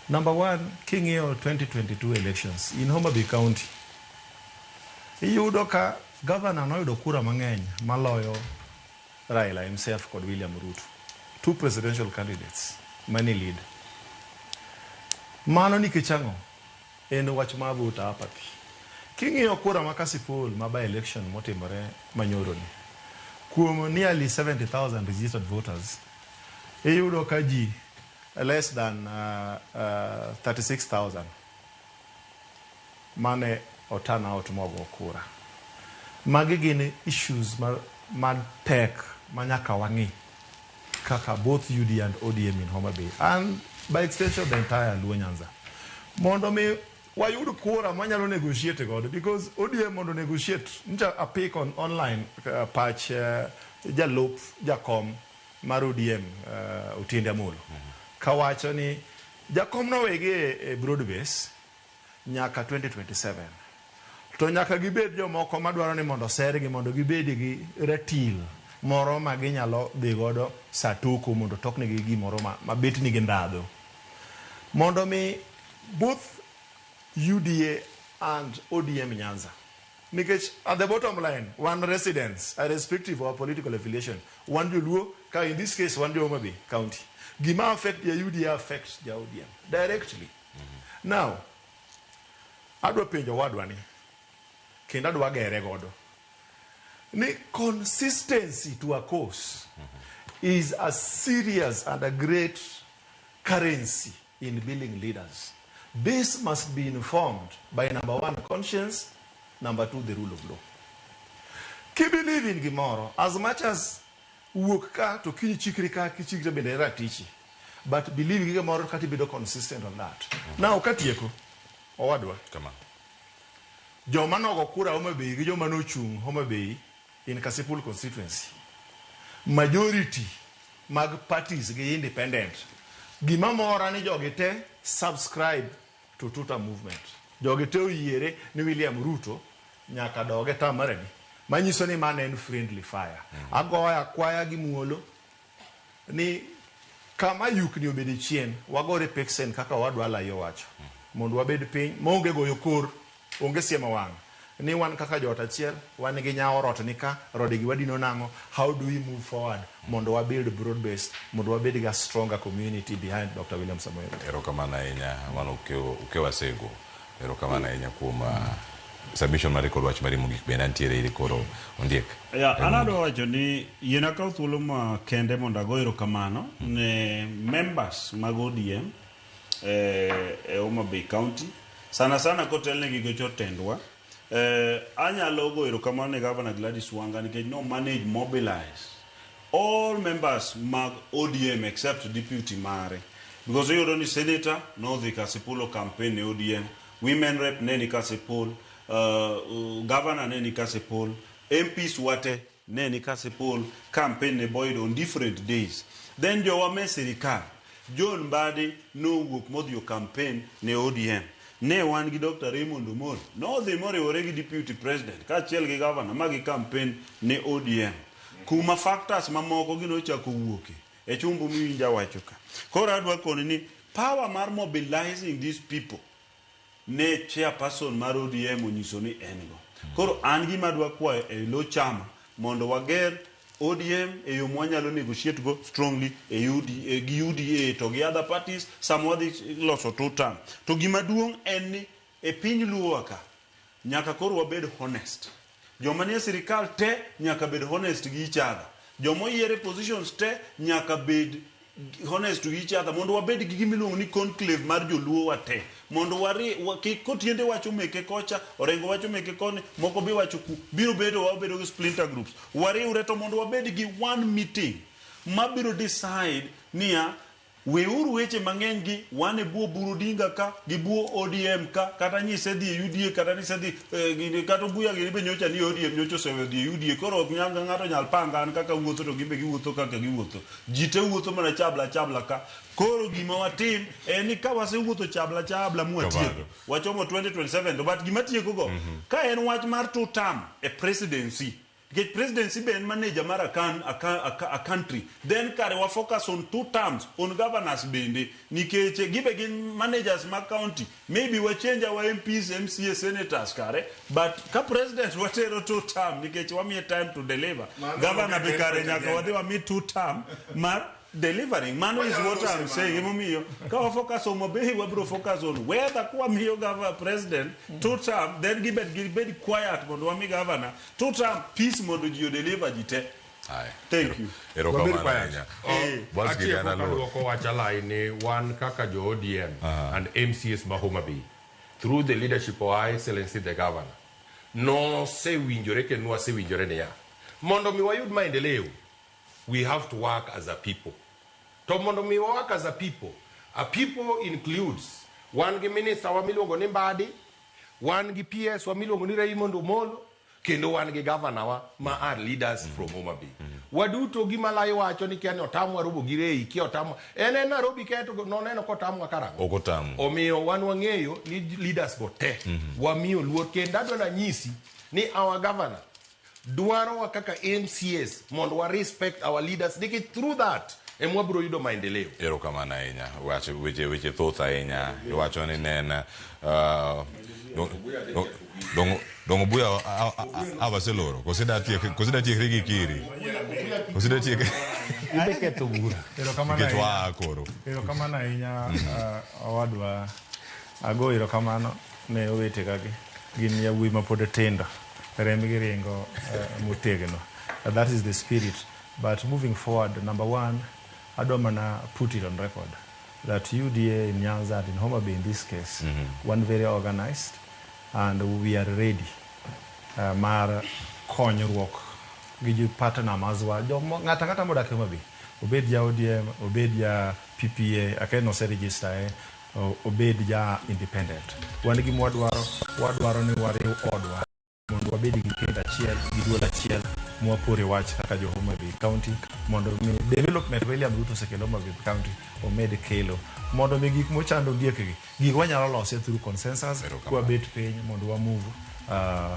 Number 1, king'iyo 2022 elections in Homa Bay County iyudo ka governor noyudo kura mang'eny maloyo Raila himself kod William Ruto, two presidential candidates mani lead. Mano nikech ang'o en wach ma voter apathy. King'iyo kura ma Kasipul ma by election motimore manyoro ni kuom nearly 70,000 registered voters iyudo ka ji less than 36,000 mane o turn out mogo kura. Magi gin issues mag tek manyaka wang'i kaka both UD and ODM in Homa Bay and by extension the entire Luo Nyanza mondo mi wayud kura manyalo negotiate godo because ODM mondo negotiate nja a pick on online patch jalup jakom mar ODM Otiende Amolo kawacho ni jakom no wege broad base nyaka 2027 to nyaka gibed jomoko madwaro ni mondo sergi mondo gibed gi ratil moro ma ginyalo dhi godo satuko mondo toknegi gimoro ma bet ni gi ndadho mondo mi both UDA and ODM Nyanza because at the bottom line one residents irrespective of political affiliation one Luo ka in this case one Homa Bay County gima affect the UDA affects the ODM directly. Now adwa penjo wadwa ni kendo adwa gere godo ni consistency to a cause is a serious and a great currency in building leaders. This must be informed by number 1 conscience, number 2 the rule of law. Keep believing gimoro as much as wuok ka to kiny chikri ka kichikre bende ratichi but believe gimoro kati bedo consistent on that. Now katieko owadwa kama joma nogo kura Homa Bay gi joma nochung Homa Bay in Kasipul constituency majority mag parties gi independent Gima mora ni jogi te subscribe to Tuta movement. Jogi te oyiere ni William Ruto nyaka doge tamarani. Manyiso ni man en friendly fire. Agoya kwaya gi muolo ni kama yukni obede chien wagore peksen kaka wadwa la yo wacho. Mondo wabed piny monge goyo kor onge siema wang. Ni wan kaka jota achiel wan gi nyawo rot nika rode gi wadino nango. How do we move forward mondo wabuild broad based mondo wabed ga stronger community behind Dr. William Samoei. Erokamano ahinya mano ukewa sego. Erokamano ahinya kuom submission mari kod wach mari mogik bende antiere iri koro ondiek. Anado wacho ni yiena kaw thuolo ma kende mondo ago erokamano ne members mag ODM e Homa Bay County sana kotelnegi gi jotendwa. Anyalo go erokamano ne Governor Gladys Wanga nikech no manage mobilize all members mag ODM except deputy mare, because you don't senator no the Kasipul campaign ne ODM, women rep ne ni Kasipul, governor ne ni Kasipul, MPs wate ne ni Kasipul campaign ne Boyd on different days. Then jowa me sirikal John Mbadi no wuok modhi campaign ne ODM. Ne wan gi Dr. Raymond Omolo no dhi moriwore gi deputy president kaachiel gi governor magi campaign ne ODM. Kuma factors mamoko gino chako wuoke e chumbu miwinja wacho ka. Koro adwa koni ni power mar mobilizing these people ne chairperson mar ODM onyiso ni en go. Koro an gima adwa kwayo e lo chama mondo wager ODM e yo mwanyalo negotiate go strongly e UDA to gi other parties samwadhi loso tutam. To gima duong' en ni e piny Luo ka nyaka koro wabed honest. Joma nie sirikal te nyaka bed honest gi each other. Joma oyiere positions te nyaka bed honest to each other mondo wabed gi gimiluongo ni conclave mar joluo wate mondo kotiende wacho meke kocha orengo wacho meke koni moko bi wacho ku biro bedo wabedo gi splinter groups wariwre to mondo wabed gi one meeting mabiro decide niya weuru weche mang'eny gi wane buo Burudinga ka gi buo ODM ka kata nyise dhi UDA kata nyise dhi kata buya gi be nyocha ni ODM nyocha sewe dhi UDA koro ok nyanga ng'ato nyal panga an kaka wuotho to gimbe giwuotho kaka giwuotho jite wuotho mana chabla ka koro gima watim en ni ka wasewuotho chabla mwatieko wachomo 2027 to but gima tieko go ka en wach mar two term e presidency. Get presidency be manager mar a country, then kare wa focus on two terms on governors bende nikech gibe gin managers ma county maybe we change our MPs MCA senators kare but ka president watero two term nikech wa me time to deliver governor be kare nyaka wadhi wa me two term mar delivering. Mano is what I'm saying. Ka focus on Mobehi, we focus on whether kwa miyo governor president two term, then give it quiet mondo wami governor two term peace mondo you deliver jite. Thank you. One kaka jo ODM and MCS ma Homa Bay through the leadership of High Excellency the Governor. No se winjore ke no se winjore ne ya. Mondo mi wayud maendeleo. We have to work as a people. To mondo mi work as a people includes one minister wa milongo ni Mbadi, one PS wa milongo ni Raymond Omolo, kendo one governor wa ma are leaders from Homa Bay. Waduto gimalayo wacho ni kiani otamwa robo girei ki otamwa ene Nairobi keto no neno ko tamwa karango okotamu omiyo wan wang'eyo ni leaders bote wamiyo luor kendo adona nyisi ni our governor duaro kaka MCS mondo wa respect our leaders niki through that emwabro yudo maendeleo. Erokamano ahinya wacho weche thoth ahinya wacho ni nena dongo buya abaseloro kosida tie rigi kiri kosida tie ibeke to bura erokamano ahinya owadwa ago erokamano ne owete kage gin yawuoyi ma pod tindo remgi ringo motegno. That is the spirit. But moving forward, number one, I don't want to put it on record that UDA in Nyanza, in Homa Bay in this case, one very organized, and we are ready. Mar konyruok gi partner mazwa ngata moda Homa Bay. Obed ya ODM, obed ya PPA, akeno se register obed ya independent. Wan gi wadwaro ni wariw odwa mondo wabed gi kendo achiel gi duol achiel mwapore wach kaka jo Homa Bay County mondo mi development William Ruto osekelo Homa Bay County omed kelo mondo mi gik mochando diekgi gik wanyalo lose through consensus kwa bet piny mondo wa move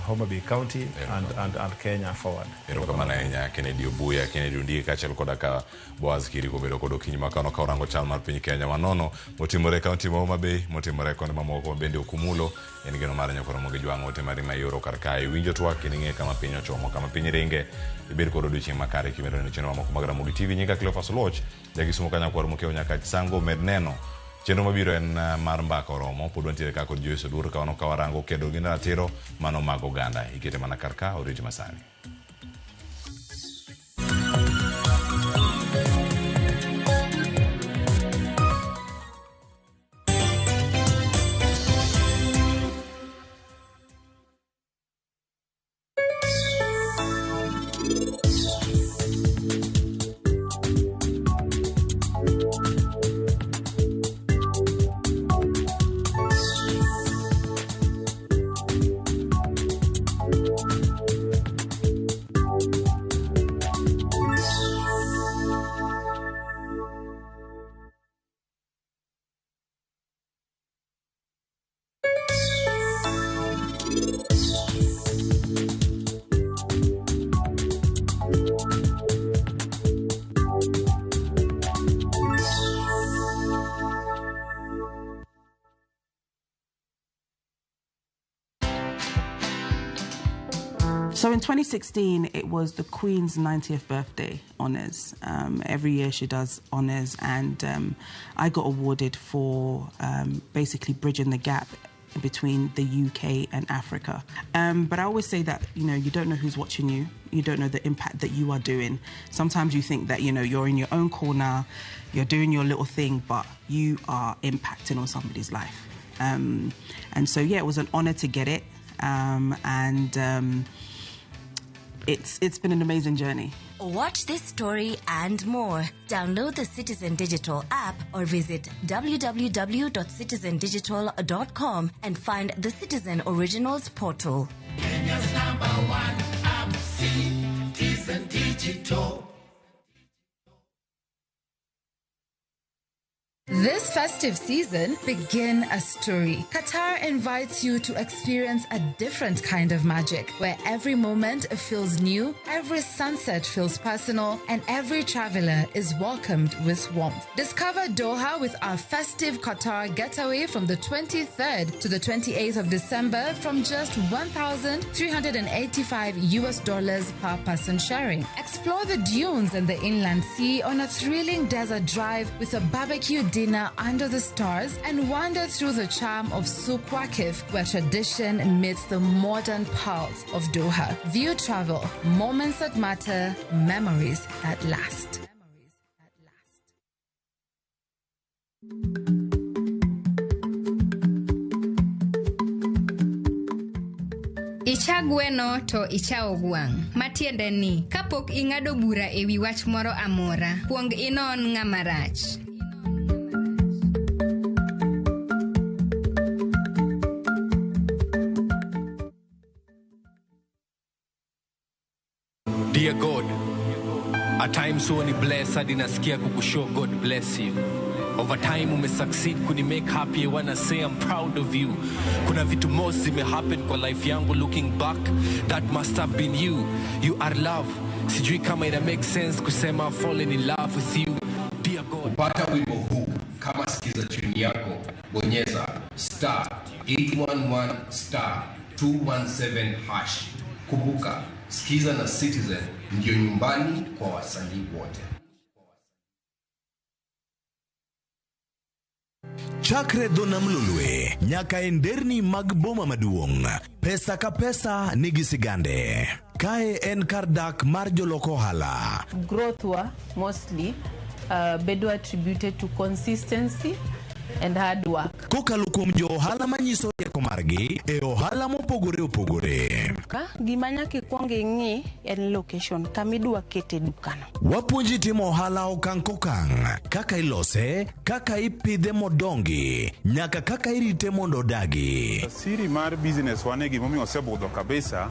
Homa Bay County and Kenya forward. Erokamano ahinya Kennedy Obuya, Kennedy Ondiek kaachiel koda ka Boaz Kiri kobedo kod okinyi makano ka orango chal mar piny Kenya manono motimore kaunti ma Homa Bay, motimore konde mamoko bende okumulo. En geno mar nyakoro moge jwang' ote mari mayoro kar kae winjo twak ing'e kama piny ochomo kama piny ringe ibed kod odiochieng' makare kimero ne chenro mamoko mag Ramogi TV nyinga Cleophas Oloch jagisumo kanyakwar mokeo nyaka sango med neno chenro mabiro en mar mbaka oromo pod wantiere ka kod Joyce Odur ka ono ka warango kedo gi ratiro mano mag oganda ikete mana kar ka oriti masani. So in 2016, it was the Queen's 90th birthday honours. Every year she does honours, and I got awarded for basically bridging the gap between the UK and Africa. But I always say that, you know, you don't know who's watching you. You don't know the impact that you are doing. Sometimes you think that, you know, you're in your own corner, you're doing your little thing, but you are impacting on somebody's life. And so, yeah, it was an honour to get it. It's been an amazing journey. Watch this story and more. Download the Citizen Digital app or visit www.citizendigital.com and find the Citizen Originals portal. Kenya's #1 app, Citizen Digital. This festive season, begin a story. Qatar invites you to experience a different kind of magic, where every moment feels new, every sunset feels personal, and every traveler is welcomed with warmth. Discover Doha with our festive Qatar getaway from the 23rd to the 28th of December from just $1,385 per person sharing. Explore the dunes and the inland sea on a thrilling desert drive with a barbecue dinner under the stars, and wander through the charm of Souq Waqif, where tradition meets the modern pearls of Doha. View travel, moments that matter, memories that last. Icha gweno to icha ogwang'. Matiende ni, kapok ing'ado bura ewi wach moro amora, kuong inon ng'ama rach. Dear God, at times only bless hadi nasikia kukushow God bless you. Over time umesucceed kuni make happy. I wanna say I'm proud of you. Kuna vitu most zime happen kwa life yangu. Looking back, that must have been you. You are love. Sijui kama ina make sense kusema I've fallen in love with you. Dear God. Kupata wimbo huu kama sikiza tune yako, bonyeza *811*217#. Kumbuka, sikiza na Citizen ndio nyumbani kwa wasanii wote. Chakre dhona mlulwe, nyaka enderni mag boma maduong'. Pesa ka pesa nigi sigande. Kae en kardak mar joloko hala. Growth wa mostly bedo attributed to consistency and hard work. Kokalo kuom jo ohala manyiso rieko margi e ohala mopogore opogore. Gima nyaka ikuong ing'i en location kamidwa kete dukano. Wapuonji timo ohala okang' kokang', kaka ilose, kaka ipidhe modongi, nyaka kaka irite mondo odagi. Siri mar business wane gimomiyo osebudho kabisa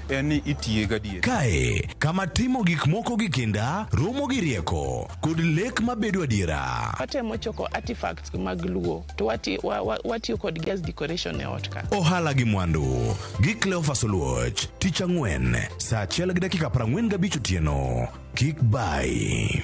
en ni itiye gadier. Kae, kama timo gik moko gi kinda, romo gi rieko, kod lek mabedo adiera. Watemo choko artifacts mag luo, to watiyo kod gas decoration e ot ka. Ohala gi mwandu, gi Cleophas Oluoch, tich ang'wen, saa 1:45 otieno. Kik bai.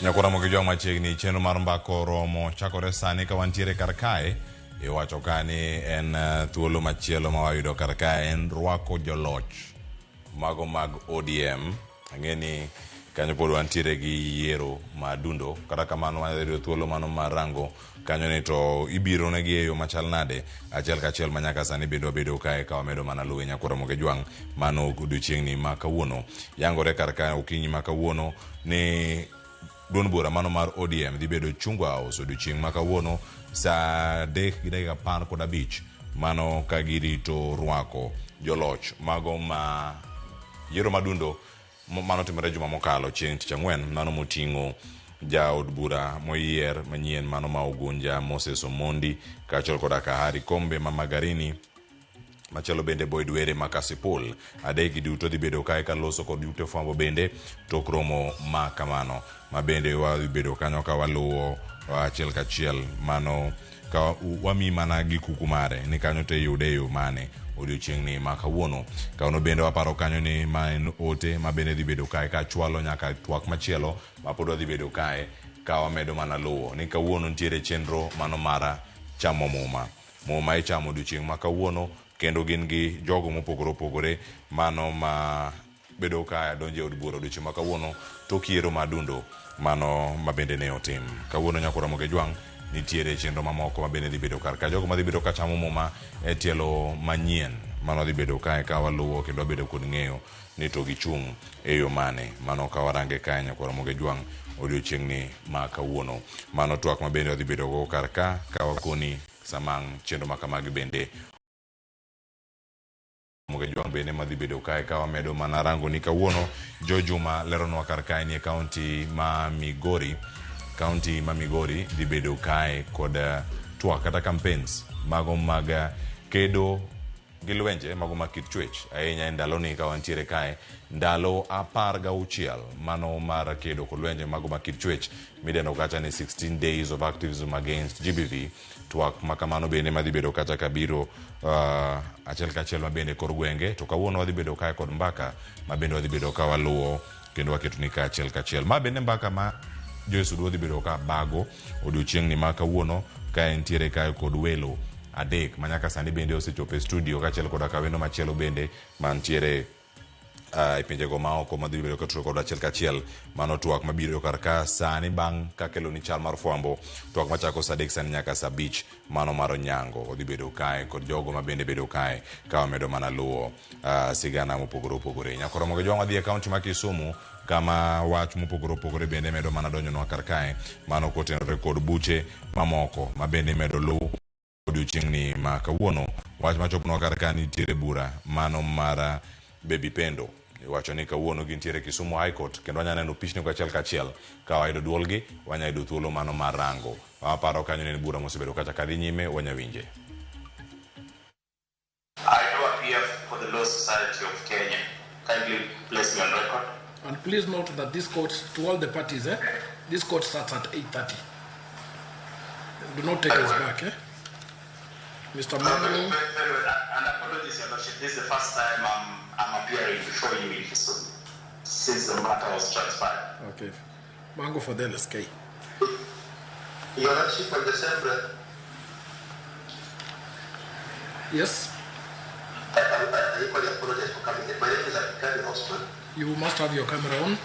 Nyakora mogi jong machiegni chenro mar mbako romo chakore sani ka wantiere kar kae iwacho ka ni en thuolo machielo ma wayudo kar kae en rwako joloch mago mag ODM. Ang'eni kanyo pod wantiere gi yiero madundo, kata kamano wayudo thuolo mano mar rango kanyo ni to ibiro negi e yo machal nade. Achiel kachiel manyaka sani bedo kae ka wamedo mana luwe nyakora mogi jwang mano odiochiengni ma kawuono yangore kar kae okinyi ma kawuono ni duond bura mano mar ODM dhi bedo Chungwa House odiochieng' ma kawuono saa 3:15 mano ka girito rwako joloch mago ma yiero madundo mano timore juma mokalo chieng' tich ang'wen mano moting'o jaod bura moyier manyien mano ma Ugunja Moses Omondi kaachiel koda Kahari Kombe Magarini machielo bende Boyd Were Makasipul. Adegi duto dhi bedo kae ka loso kod ute fwambo bende tok romo ma kamano ma bende wadhi bedo kanyo ka waluwo achiel kachiel mano ka wami mana gi kuku mare ni kanyo te yude yo mane odiochieng'ni ma kawuono. Kawuono bende waparo kanyo ni ma en ote ma bende dhi bedo kae ka chwalo nyaka twak machielo ma pod wadhi bedo kae ka wamedo mana luwo ni kawuono ntiere chenro mano mara chamo muma ichamo odiochieng' ma kawuono kendo gin gi jogo mopogore mano ma bedo ka donje od bura odiochieng' ma kawuono to kiero madundo mano ma bende ne otim. Kawuono nyakora mogi jwang nitiere chenro mamoko ma bende dhi bedo kar ka jogo ma dhi bedo ka chamo muma e tielo manyien mano dhi bedo kae ka waluwo kendo wabedo kod ng'eyo ni to gichung' e yo mane mano ka warange kae nyakora mogi jwang odiochieng'ni ma kawuono. Mano twak ma bende dhi bedo go kar ka wakoni samang' chenro ma kamagi bende mogi jwang bende madhi bedo kae ka wamedo mana rango ni kawuono Jo Juma leronwa kar kae ni e kaunti ma Migori. Kaunti ma Migori dhi bedo kae kod twak kata campaigns mago mag kedo gi lwenje mago mag kit chwech ahinya e ndalo ni ka wantiere kae ndalo 16 mano mar kedo kod lwenje mago mag kit chwech midendo kacha ni 16 days of activism against GBV. Twak makamano bende madhi bedo kacha kabiro achiel kachiel ma bende kor gwenge to kawuono wadhi bedo kae kod mbaka ma bende wadhi bedo ka waluwo kendo waketo ni ka achiel kachiel ma bende mbaka ma Joyce wadhi bedo ka bago odiochieng'ni ma kawuono ka entiere kae kod welo adek manyaka sani bende osechopo e studio kaachiel koda kawendo machielo bende mantiere e pinjego maoko madhi bedo katuro kod achiel kachiel mano twak mabiro kar ka sani bang' ka kelo ni chal mar fwambo twak machako saa 3 sani nyaka saa 5 mano mar onyango odhi bedo kae kod jogo ma bende bedo kae ka wamedo mana luwo sigana mopogore nyakora mogi jwang wadhi e kaunti ma Kisumu kama wach mopogore bende medo mana donjonwa kar kae mano kotenore kod buche mamoko ma bende medo luwo odiochieng'ni ma kawuono. Wach machoponwa kar ka nitiere bura mano mar Baby Pendo iwacho ni kawuono gintiere Kisumu High Court kendo wanya neno pichni kachiel ka wayudo duolgi wanya yudo thuolo mano mar rango waparo kanyo ni bura mosebedo kacha kadhi nyime wanya winje. I do appear for the Law Society of Kenya. Kindly place me on record. And please note that this court, to all the parties, this court starts at 8:30. Do not take us back. Mr. Mango. Very well. And apologies, Your Lordship. This is the first time I'm appearing before you in Kisumu since the matter was transferred. Okay. Mango for the LSK. Your Lordship, on the same breath. Yes. I equally apologize for coming in. My name is Abikari Osman. You must have your camera on.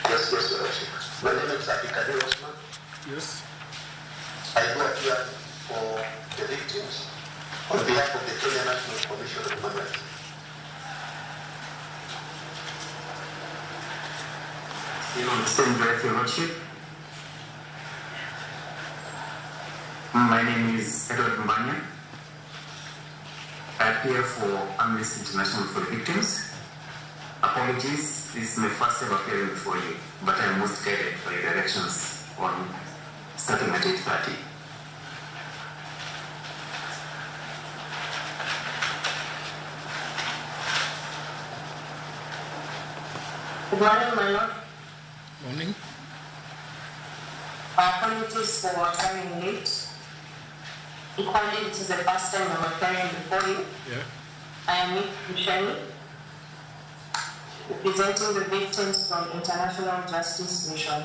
Yes, Your Lordship. My name is Abikari Osman. Yes. I do appear for the victims on behalf of the Kenya National Commission on Human Rights. Still on the same breath, Your Lordship. My name is Edward Mbanya. I appear for Amnesty International for the Victims. Apologies, this is my first time appearing before you, but I am most guided by directions on starting at 8:30. Good morning, my lord. Morning. Apologies for coming late. Equally, it is the first time I'm appearing before you. Yeah. I am Nick Bushani, representing the victims from International Justice Mission.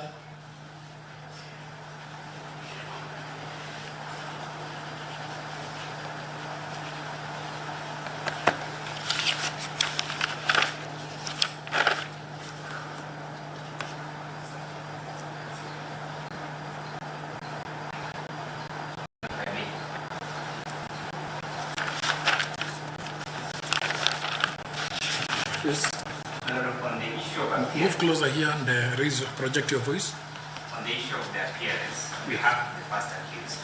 Yes. On the issue of Move closer here and project your voice. On the issue of the appearance, we have the first accused.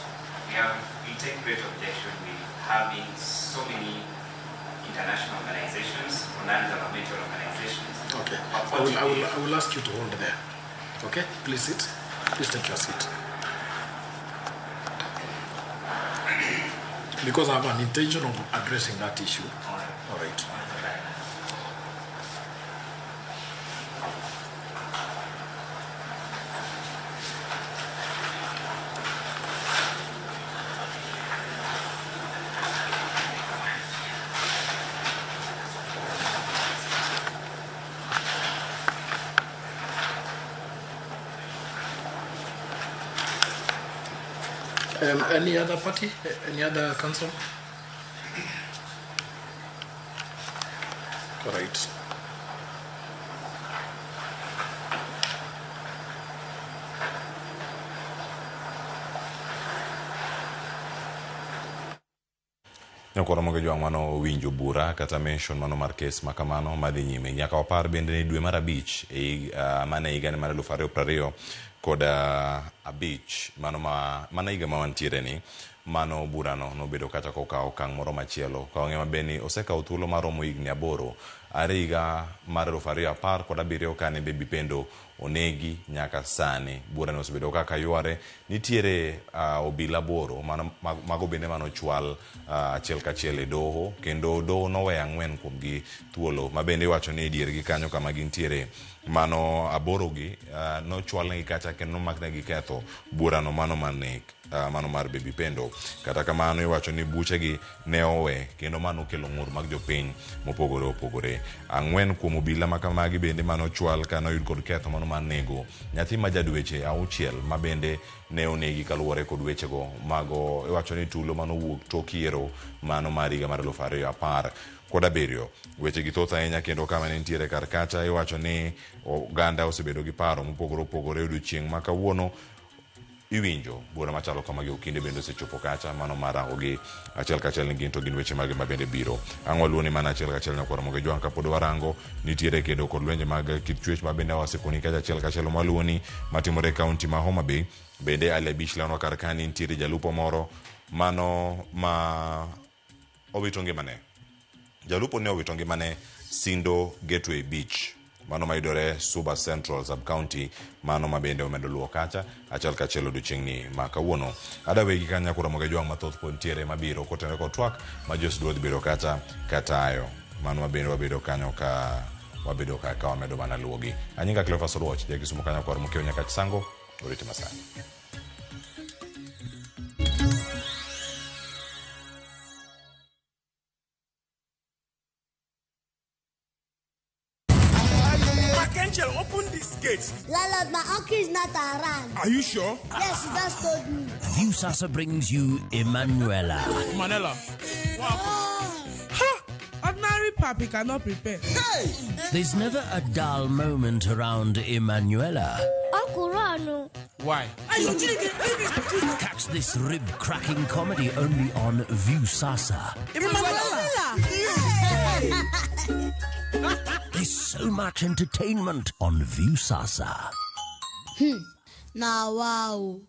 We take great objection with having so many international organizations, non-governmental organizations. Okay. I will ask you to hold there. Okay? Please sit. Please take your seat. Because I have an intention of addressing that issue. All right. Any other party? Any other council? All right. Nyakoro moge jwang mano winjo bura kata mention mano mar kes makamano madhi nyime nyaka wapar bende ni dwe mar abich mana higa mar 2020 kod abich mana higa ma wantiere ni mano burano nobedo kata kokawo okang' moro machielo ka ong'e maber ni osekawo thuolo maromo higni 8 are higa mar 2010 kod 7 kane Baby Pendo onegi nyaka sani burano osebedo kaka yware nitiere obila boro mago bende manochwal achiel kachiel e doho kendo doho noweyo 4 kuomgi thuolo mabende iwacho ni diergi kanyo kama gintiere mano 8 gi nochwalnegi kacha kendo nomaknegi ketho burano mano manek mano mar Baby Pendo kata kamano iwacho ni buchegi ne owe kendo mano kelo ng'ur mag jopiny mopogore opogore 4 kuom obila makamagi bende manochwal kanoyud kod ketho mano manego nyathi ma jadweche 6 mabende ne onegi kaluwore kod wechego mago iwacho ni tulo manowuok tok yiero mano mar higa mar 2010 kod 7 weche gi thoth ahinya kendo kama ne nitiere kar kacha iwacho ni oganda osebedo gi paro mopogore opogore odiochieng' ma kawuono iwinjo bura machalo kama gi okinde bende osechopo kacha mano marango gi achiel kachiel ni gin to gin weche mage mabende biro ang'o ni mana achiel kachiel nyakoro moge jwang kapod warango nitiere kendo kod lwenje mag kit chwech mabende wasekoni kacha achiel kachiel maluoni matimore kaunti ma Homa Bay bende Ali Abich lano kar kani nitiere jalupo moro mano ma owito ngimane jalupo ne owito ngimane Sindo Gateway Beach mano mayudore Suba Central Sub-County mano mabende omedo luwo kacha achiel kachiel odiochieng' ni ma kawuono adawegi kanya kura moge jwang mathoth pod ntiere mabiro kotenore kod twak ma joseduodh biro kacha katayo mano mabende wabedo kanyo ka wamedo mana luwogi anyinga Cleophas Oluoch jakisumo kanya kwar mokiewo nyaka chisango oriti masani biscuits. Landlord, my uncle is not around. Are you sure? Yes, he just told me. Viusasa brings you Emanuela. Manella. Ordinary papi cannot prepare. Hey! There's never a dull moment around Emanuela. Uncle Rano. Why? Catch this rib-cracking comedy only on Viusasa. There's so much entertainment on Viusasa. Now, wow.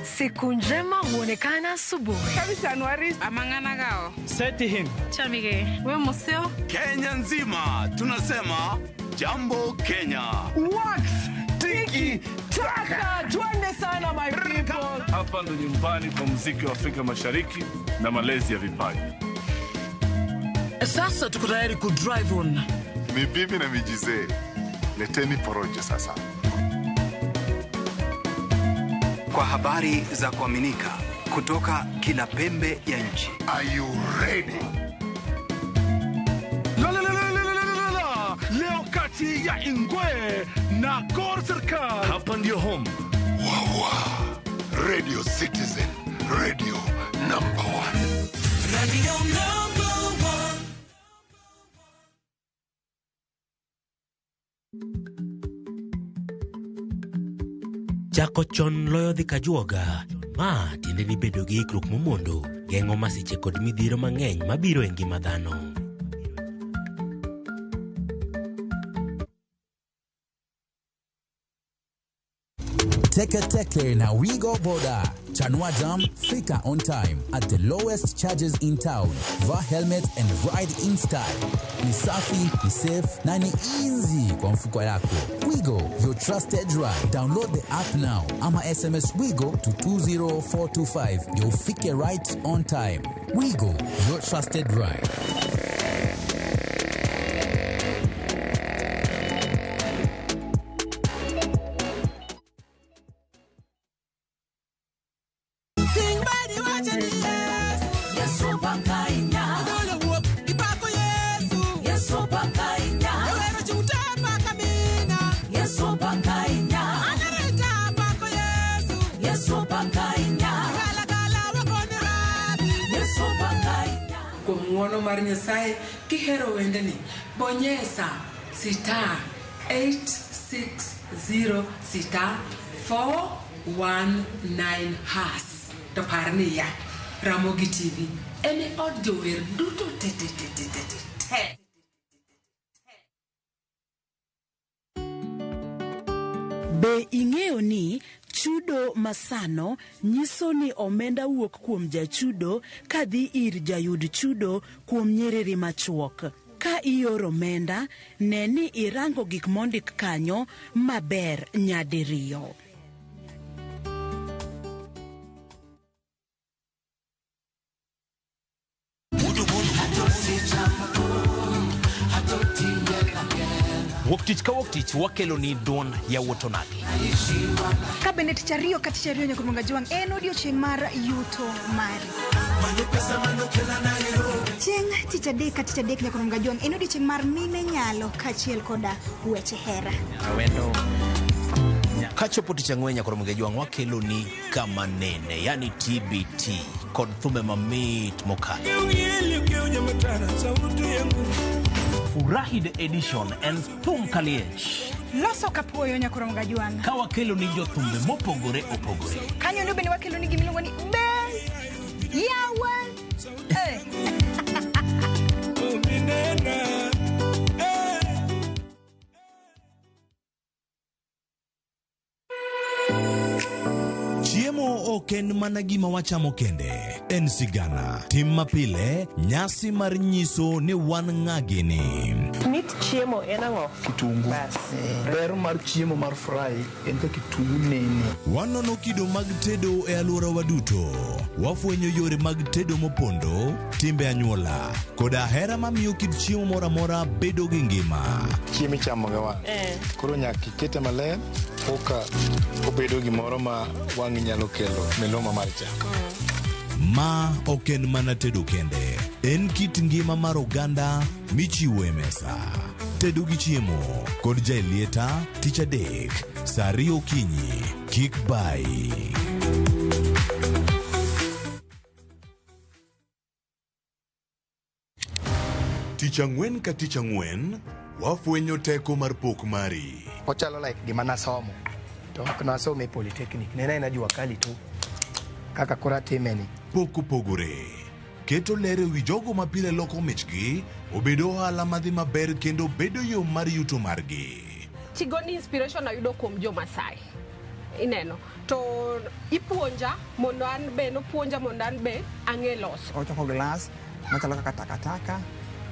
Siku njema huonekana asubuhi. Kabisa Januari amangana gao. Seti him. Chamige. We museo. Kenya nzima tunasema jambo Kenya. Wax. Tiki taka. Twende sana my people. Hapa ndo nyumbani kwa muziki wa Afrika Mashariki na malezi ya vipaji. Sasa tuko tayari ku drive on. Mibibi na mijize. Leteni porojo sasa. Kwa habari za kuaminika kutoka kila pembe ya nchi. Are you ready? Leo kati ya Ingwe na Gor Serikali. Hapa ndio home. Radio Citizen, radio number 1. Radio number 1. Chako chon loyo dhi kajuoga. Ma tiende ni bedo gi ikruok momondo, geng'o masiche kod midhiero mang'eny mabiro e ngima dhano. Teke na Wigo Boda. Chanua Jam, fika on time at the lowest charges in town. Vaa helmet and ride in style. Ni safi, ni safe, na ni easy kwa mfuko yako. Wigo, your trusted ride. Download the app now. Ama SMS Wigo to 20425. You'll fike right on time. Wigo, your trusted ride. Mar Nyasaye kihero wende ni bonyesa *860 *419# to parni ya Ramogi TV ene od jower duto te. Be ing'eyo ni chudo masano nyiso ni omenda wuok kuom jachudo kadhi ir jayud chudo kuom nyiriri machuok. Ka ioro omenda, ne ni irango gik mondik kanyo maber nyadiriyo. Woktich ka woktich wakelo ni duon ya wotonagi. Kabende tichario katichario nyakumunga juang en odiochieng' mar yuto mari. Chieng' tichadek katichadek nyakumunga juang en odiochieng' mar mine nyalo kachiel koda weche hera. Awendo kachopo tichang'we nyakumunga juang wakelo ni kama nene, yani TBT kod thumbe mamit mokalo. Furahi the edition and thum kaliech. Loso kapuoyo nyakumunga juang. Ka wakelo ni jothumbe mopogore opogore. Kanyo ndio bende wakelo ni gimiluongo ni Ben Yawa. Chiemo oken mana gima wachamo kende. En sigana, tim mapile, nyasi mar nyiso ni wan ng'agini. Mit chiemo en ang'o? Kitungu. Ber mar chiemo mar fry en ka kitungu nene. Wanono kido mag tedo e alworawa duto. Wafwenyo yore mag tedo mopondo, timbe anyuola, koda hera mamiyo kit chiemo mora mora bedo gi ngima. Chiemo ichamo ga wang'. Koro nyaka ikete maler, oka obedo gimoro ma wang' nyalo kelo miluma mar chak. Ma oken mana tedo kende. En kit ngima mar oganda michiwo e mesa. Tedo gi chiemo kod jailieta tich adek saa 2 okinyi. Kik bai. Tich ang'wen ka tich ang'wen, wafwenyo teko mar pok mari. Ochalo like gima nasomo to ok nasomo e polytechnic, nena jua kali tu kaka kora timeni. Pok opogore. Keto lere wi jogo ma pile loko michgi obedo ohala madhi maber kendo bedo yo mar yuto margi. Tigoni inspiration ayudo kuom jo Masai. Ineno to ipuonja mondo an be nopuonja mondo an be ang'e loso. Ochoko glass machalo kaka takataka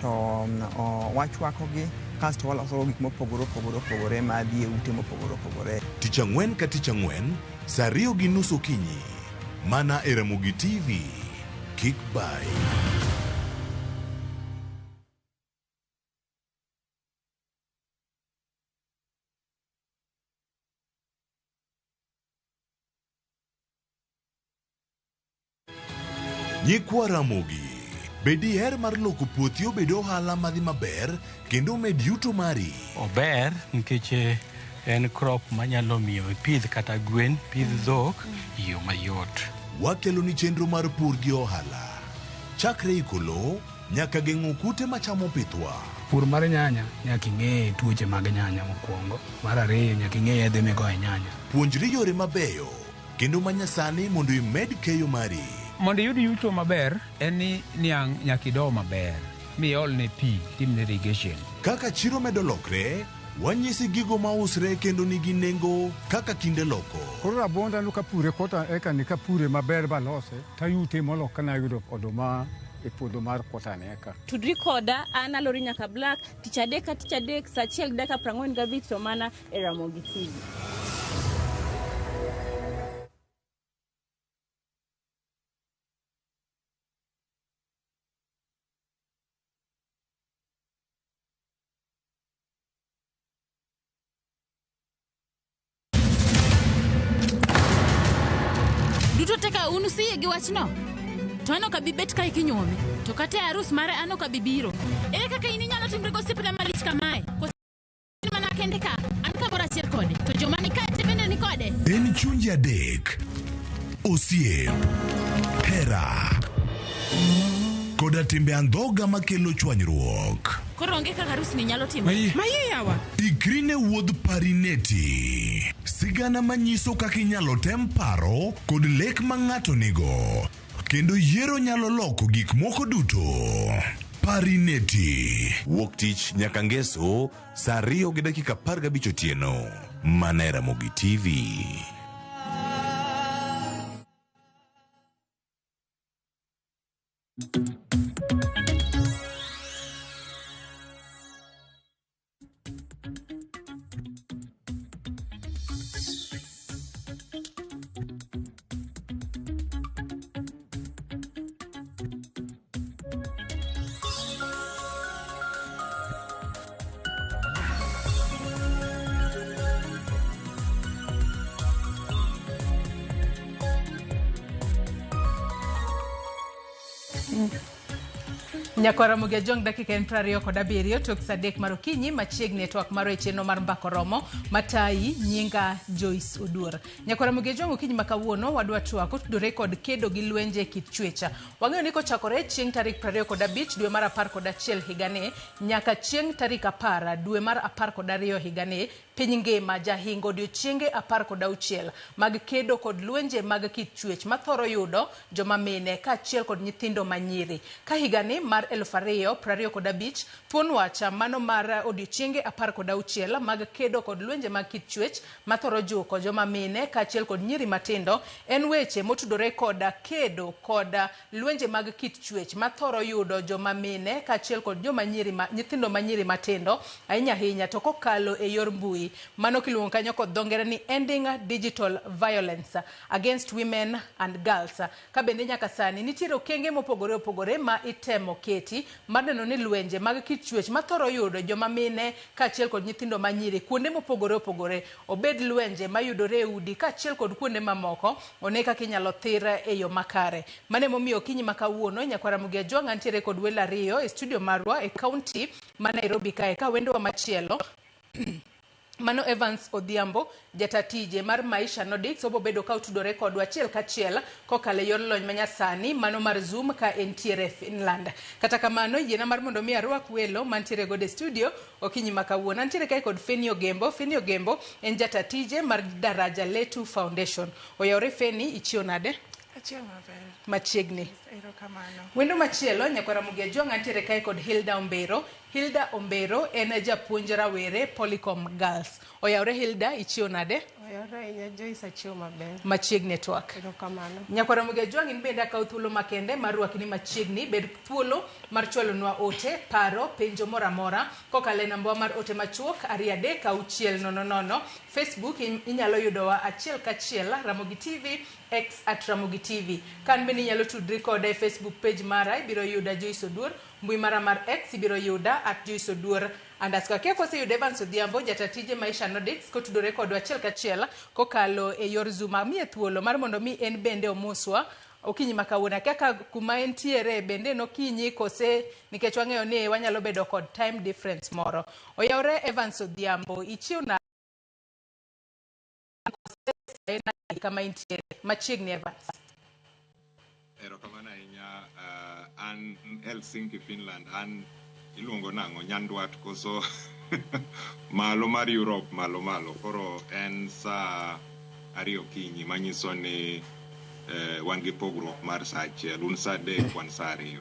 to wachwakogi kasto waloso gik mopogore madhi e ute mopogore. Tich ang'wen ka tich ang'wen saa 2:30 okinyi mana e Ramogi TV. Kik bai. Nyikwa Ramogi, bedi her mar loko puothi obed ohala madhi maber kendo med yuto mari. Ober nikech en crop manyalo miyo ipidh kata gwen, pidh dhok yo mayot. Wakelo ni chenro mar pur gi ohala. Chakre ikolo nyaka geng'o kute machamo pithwa. Pur mar nyanya nyaka ing'e tuoche mag nyanya mokwongo. Mar ariyo nyaka ing'e yedhe migoyo nyanya. Puonjri yore mabeyo kendo manyasani mondo imed keyo mari. Mondo iyud yuto maber en ni niang' nyaka ido maber miol ne pi, timne irrigation. Kaka chiro medo lokre, wanyisi gigo mausre kendo nigi nengo kaka kinde loko. Koro rabonda nuka pure kota eka nika pure maber balose tayute molo kana yudo oduma e puodho mar kota neka. Tudri koda an Alori Nyaka Black tich adek saa 1:45 to mana e Ramogi TV. Teka unusiye gi wachno to ano ka bibet ka ikinyome to kata arus mare ano ka bibiro ere kaka ini nyalo timre go sipre malich kamae ko mana kende ka an ka bora chier kode to joma ni kate bende ni kode. En chunje adek, osiep, hera koda timbe andhoga makelo chwanyruok. Koro onge kaka arus ni nyalo timo. Maye yawa. Ikri ne wuodh Parineti. Sigana manyiso kaka inyalo tem paro kod lek ma ng'ato nigo. Kendo yiero nyalo loko gik moko duto. Parineti. Wuok tich nyaka ngeso saa 2:15 otieno. Mana Ramogi TV. Nyakwa Ramogi Ajong dakika en 27 tok saa 3 mar okinyi machiegni e twak maro e chenro mar mbako romo matayi nyinga Joyce Oduor. Nyakwa Ramogi Ajong okinyi makawuono wadwa twako tudore kod kedo gi lwenje kit chwecha. Wang'eyo ni kochakore chieng' tarik 25 dwe mar 11 higani nyaka chieng' tarik 10 dwe mar 12 higani piny ngima jahingo odiochienge 16 mag kedo kod lwenje mag kit chwech mathoro yudo joma mine kaachiel kod nyithindo manyiri. Ka higani mar 2025 thuon wacha mano mar odiochienge 16 mag kedo kod lwenje mag kit chwech mathoro juko joma mine kaachiel kod nyiri matindo en weche motudore kod kedo kod lwenje mag kit chwech mathoro yudo joma mine kaachiel kod joma nyiri nyithindo manyiri matindo ahinya to kokalo e yor mbui mano kiluongo kanyo kod dhongere ni Ending Digital Violence Against Women and Girls. Ka bende nyaka sani nitiere okenge mopogore ma itemo kedo miketi mar neno ni lwenje mag kit chwech mathoro yudo joma mine kaachiel kod nyithindo manyiri kuonde mopogore opogore obed lwenje mayudore e udi kaachiel kod kuonde mamoko one kaka inyalo thir e yo makare. Mane momiyo Okinyi ma kawuono Nyakwara Mugia Jwang' antiere kod welo ariyo e studio marwa e kaunti ma Nairobi kae ka wendowa machielo mano Evans Odhiambo jatatije mar Maisha Nordics obo bedo ka utudore kodwa achiel kachiel kokale yor lony manyasani mano mar Zoom ka entiere Finland. Kata kamano yiena mar mondo mi arwak welo mantiere go de studio Okinyi ma kawuono antiere kae kod Feni Ogembo. Feni Ogembo en jatatije mar Daraja Letu Foundation. Oyawre Feni ichio nade? Achiel maber. Machiegni. Erokamano. Wendo machielo Nyakwara Mugia Jwang' antiere kae kod Hilda Ombero. Hilda Ombero en japuonj rawere Polycom Girls. Oyawre Hilda ichio nade? Oyawre inya Joyce achio maber. Machiegni twak. Erokamano. Nyakwara Mugia Jwang' in bende akaw thuolo makende mar rwakni machiegni bed thuolo mar chwalonwa ote, paro, penjo mora mora kokale namba mar ote machuok 236000. Facebook inyalo yudowa achiel kachiel Ramogi TV X @Ramogi TV. Kan bende inyalo tudri koda e Facebook page mara ibiro yuda Joyce Oduor, mbui mara mar X ibiro yuda @Joyce Oduor _ kia kose yuda Evans Odhiambo jatatije Maisha Nordics kotudore kodwa achiel kachiel kokalo e yor Zoom. Miye thuolo mar mondo mi en bende omuswa Okinyi ma kawuono kaka kuma entiere bende nokinyi kose nikech wang'eyo ni wanyalo bedo kod time difference moro. Oyawre Evans Odhiambo ichiw na kama entiere machiegni Evans. Erokamano ahinya. An Helsinki, Finland. An iluongo nang'o nyandwat koso malo mar Europe malo koro en saa 2 okinyi manyiso ni wan gi pogruok mar saa 1 un saa 3 wan saa 2.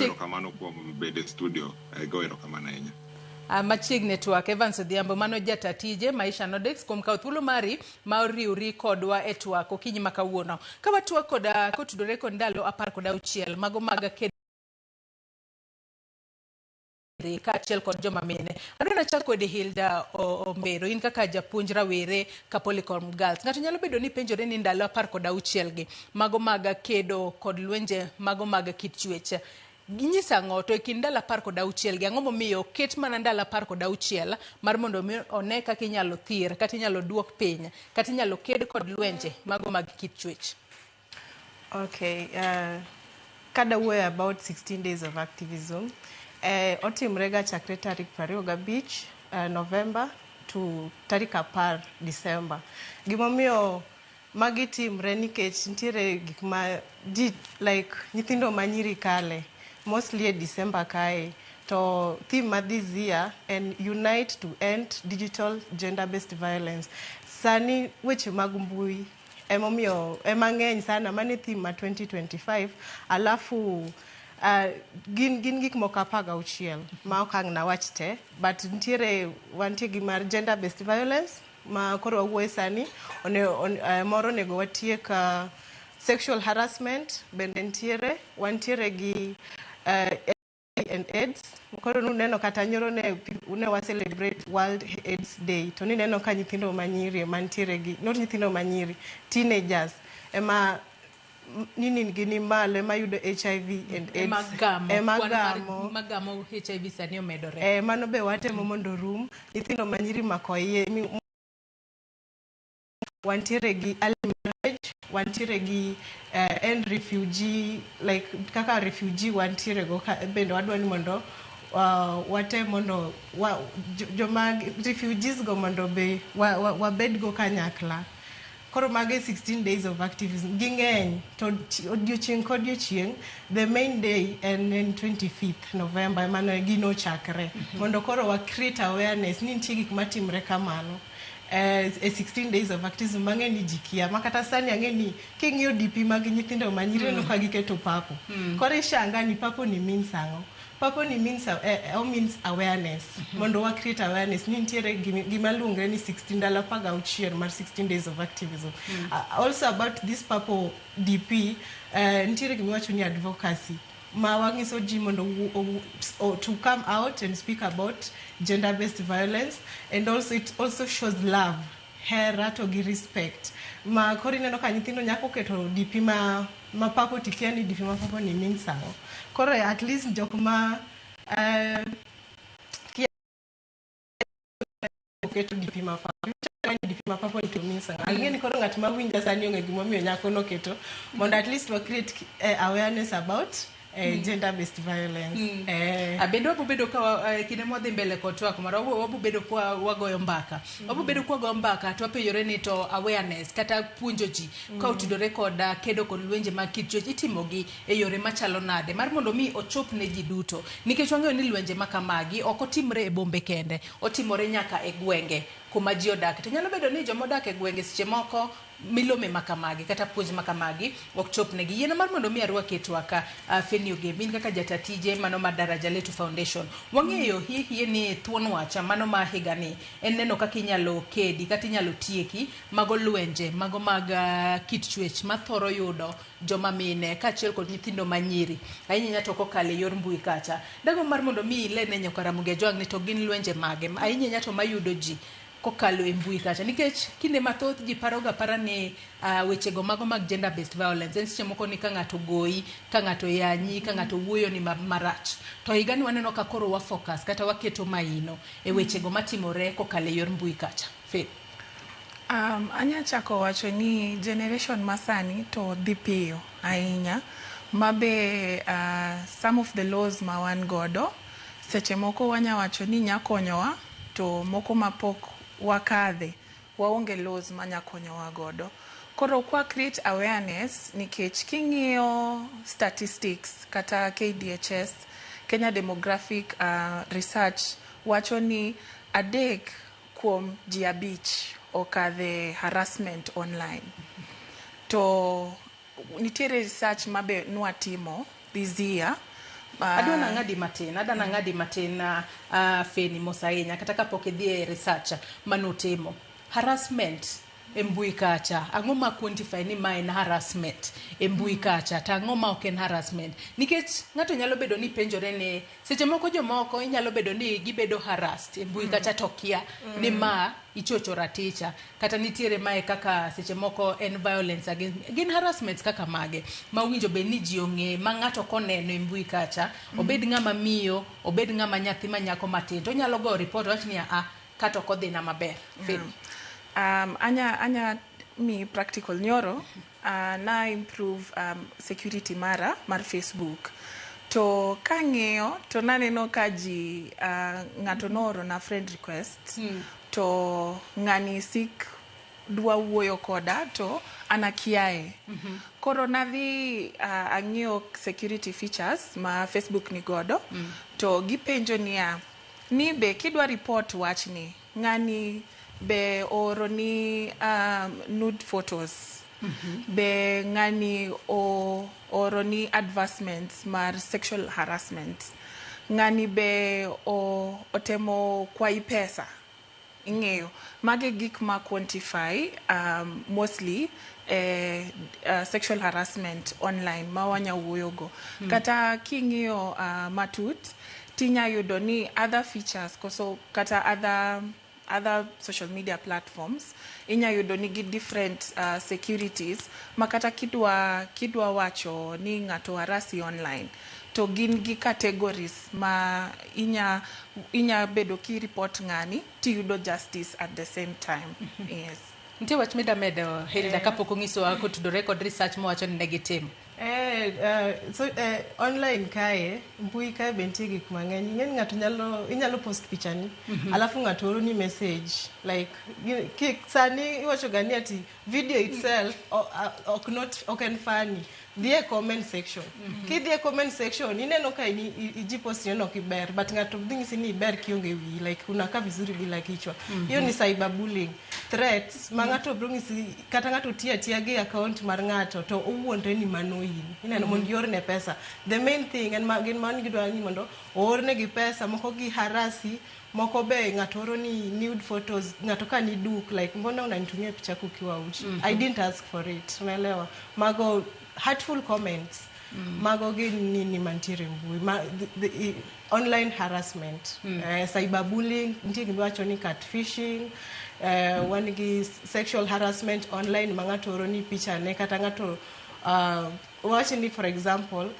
Erokamano kuom bedo e studio. Erokamano ahinya. Machiegni twak Evans Odhiambo mano jatatije Maisha Nordics kuom kawo thuolo mari ma oriwri kodwa e twak Okinyi ma kawuono. Ka watwak koda kotudore kod ndalo 16 mago mag kaachiel kod joma mine. Adwaro chako kod Hilda Ombero, in kaka japuonj rawere ka Polycom Girls. Ng'ato nyalo bedo ni penjore ni ndalo 16 gi mago mag kedo kod lwenje mago mag kit chwech. Ginyisa ng'oto e kind ndalo 16 gi ang'o momiyo ket mana ndalo 16 mar mondo one kaka inyalo thir kata inyalo duok piny kata inyalo ked kod lwenje mago mag kit chwech. Okay, kada wuoyo about 16 days of activism. Otimrega chakre tarik 25 November to tarik 10 December. Gimomiyo magi timre nikech nitiere gik ma like nyithindo manyiri kale mostly e December kae. To theme ma this year and unite to end digital gender-based violence. Sani weche mag mbui ema ng'eny sana mane theme ma 2025 alafu gin gik moko 16 ma ok ang' nawach te but wantie gi mar gender-based violence ma koro wawuoye sani moro onego watiek sexual harassment bende wantiere gi and AIDS. Koro nuneno kata nyoro ne wa celebrate World AIDS Day. To nineno ka nyithindo manyiri mantiere gi not nyithindo manyiri teenagers ema nini gini malo ema yudo HIV and AIDS magamo HIV sani omedore. Mano be watemo mondo rum nyithindo manyiri mako iye wantiere gi early marriage wantiere gi end refugee like kaka refugee wantiere go bende wadwani mondo watem mondo joma refugees go mondo be wabed go kanyakla. Koro mage 16 days of activism ging'eny to odiochieng' kod odiochieng' the main day and 25th November mano gino chakre mondo koro wa create awareness ni nitie gik matimre kamano. 16 days of activism mang'eni jikia makata sani ang'eni king'iyo DP mag nyithindo manyiri no ka giketo papo koro ishanga ni papo ni means ang'o. Papo ni means awareness mondo wa create awareness ni nitiere gima luonge ni 16 ndalo 16 mar 16 days of activism. Also about this papo DP nitiere gima wacho ni advocacy ma wangiso ji mondo to come out and speak about gender-based violence and also it also shows love, hera to gi respect. Ma koro ineno ka nyithindo nyako keto DP ma mapapo tikia ni dipi mapapo ni mingi sango. Koro at least jokma keto dipi mapapo. Dipi mapapo ni to mingi sango. Alingeni koro ngati mawinja sani onge gimomiyo nyako no keto. Mondo at least we create awareness about gender-based violence. Abendo wabubedo kwa kine mwadhi mbele kotua kumara wabubedo kwa wagoyo mbaka. Wabubedo kwa wagoyo mbaka tuwape yoreni to awareness kata punjoji kwa utudore koda kedo kod lwenje makitjoji itimogi yore machalo nade. Mar mondo mi ochop ne jiduto. Nikechwangeyo ni lwenje makamagi oko timre e bombe kende. Otimore nyaka e gwenge kuma ji odak. To nyalo bedo ni jomodak e gwenge seche moko milome makamagi kata puonj makamagi ok chopnegi. Yien mar mondo mi arwa ketwa ka Fenny Ogemin kaka jatatije mano ma Daraja Letu Foundation. Wang'eyo hie ni thuon wacha mano ma higani en neno kaka inyalo kedi kata inyalo tieki mago lwenje mago mag kit chwech mathoro yudo joma mine kaachiel kod nyithindo manyiri ahinya to kokale yor mbui kacha. Dago mar mondo mi ilene Nyako Ramogi Ajwang' ni to gin lwenje mage ahinya to mayudo ji kokalo e mbui kacha nikech kinde mathoth ji paroga para ni wechego mago mag gender based violence en seche moko ni ka ng'ato goyi ka ng'ato yanyi ka ng'ato wuoyo ni marach to higani waneno ka koro wa focus kata waketo maino e wechego matimore kokalo e yor mbui kacha. Faith. Anya chako wacho ni generation masani to dhi piyo ahinya mabe some of the laws ma wan godo seche moko wanya wacho ni nyakonyowa to moko mapok wakadhe waonge laws manya konyowa godo. Koro kwa create awareness nikech king'iyo statistics kata KDHS Kenya Demographic Research wacho ni 3 kuom ji 5 okadhe harassment online. To nitiere research mabe nwatimo this year adana ngadi matin Fenny Mosainya kata kapok idhi research manotimo harassment e mbui kacha ang'o ma quantify ni ma en harassment e mbui kacha ta ang'o ma ok en harassment nikech ng'ato nyalo bedo ni penjore ne seche moko jomoko inyalo bedo ni gibedo harassed e mbui kacha to kia ni ma ichocho raticha kata nitiere mae kaka seche moko en violence against gin harassments kaka mage ma winjo be ni ji ong'e ma ng'ato koneno e mbui kacha obed ng'ama miyo obed ng'ama nyathi manyako matin to nyalo go report wach ni kata ok odhi na maber. Anya mi practical nyoro na improve security mar Facebook to kang'eyo to naneno ka ji ng'ato noro na friend request to ng'ani sik dwa wuoyo koda to anakiae koro nadhi ang'iyo security features ma Facebook ni godo to gipenjo niya ni be kidwa report wachni ng'ani be oro ni nude photos be ng'ani oro ni advertisements mar sexual harassment ng'ani be otemo kwai pesa ing'eyo mage gik ma quantify mostly sexual harassment online ma wanya wuoyogo kata king'iyo matut tinya yudo ni other features koso kata other social media platforms inya yudo ni gi different securities makata kidwa wacho ni ng'ato harasi online to gin gi categories ma inya bedo ki report ng'ani ti yudo justice at the same time. Yes. Ntie wach mida medo Hilda kapok ong'iso ako tudore kod research mo wacho ni negitimo. Online kae mbui kae bentie gik mang'eny ing'eni ng'ato inyalo post pichani alafu ng'ato oro ni message like sani iwacho gani ati video itself ok en funny dhie comment section kidhie comment section ineno ka iji post neno kiber but ng'ato dhingisi ni iber kionge wi like unakaa vizuri bila kichwa hiyo ni cyberbullying threats ma ng'ato brongisi kata ng'ato tia gi account mar ng'ato to owuondre ni mano ineno mondo yorne pesa the main thing and gin man gidwa ni mondo orne gi pesa moko gi harasi moko be ng'ato oro ni nude photos ng'ato ka ni duk like mbona unanitumia picha kukiwa uchi I didn't ask for it unaelewa mago hurtful comments mago gin ni mantiere mbui online harassment cyberbullying ntie giwacho ni catfishing one gi sexual harassment online ma ng'ato oro ni picha ne kata ng'ato watching for example,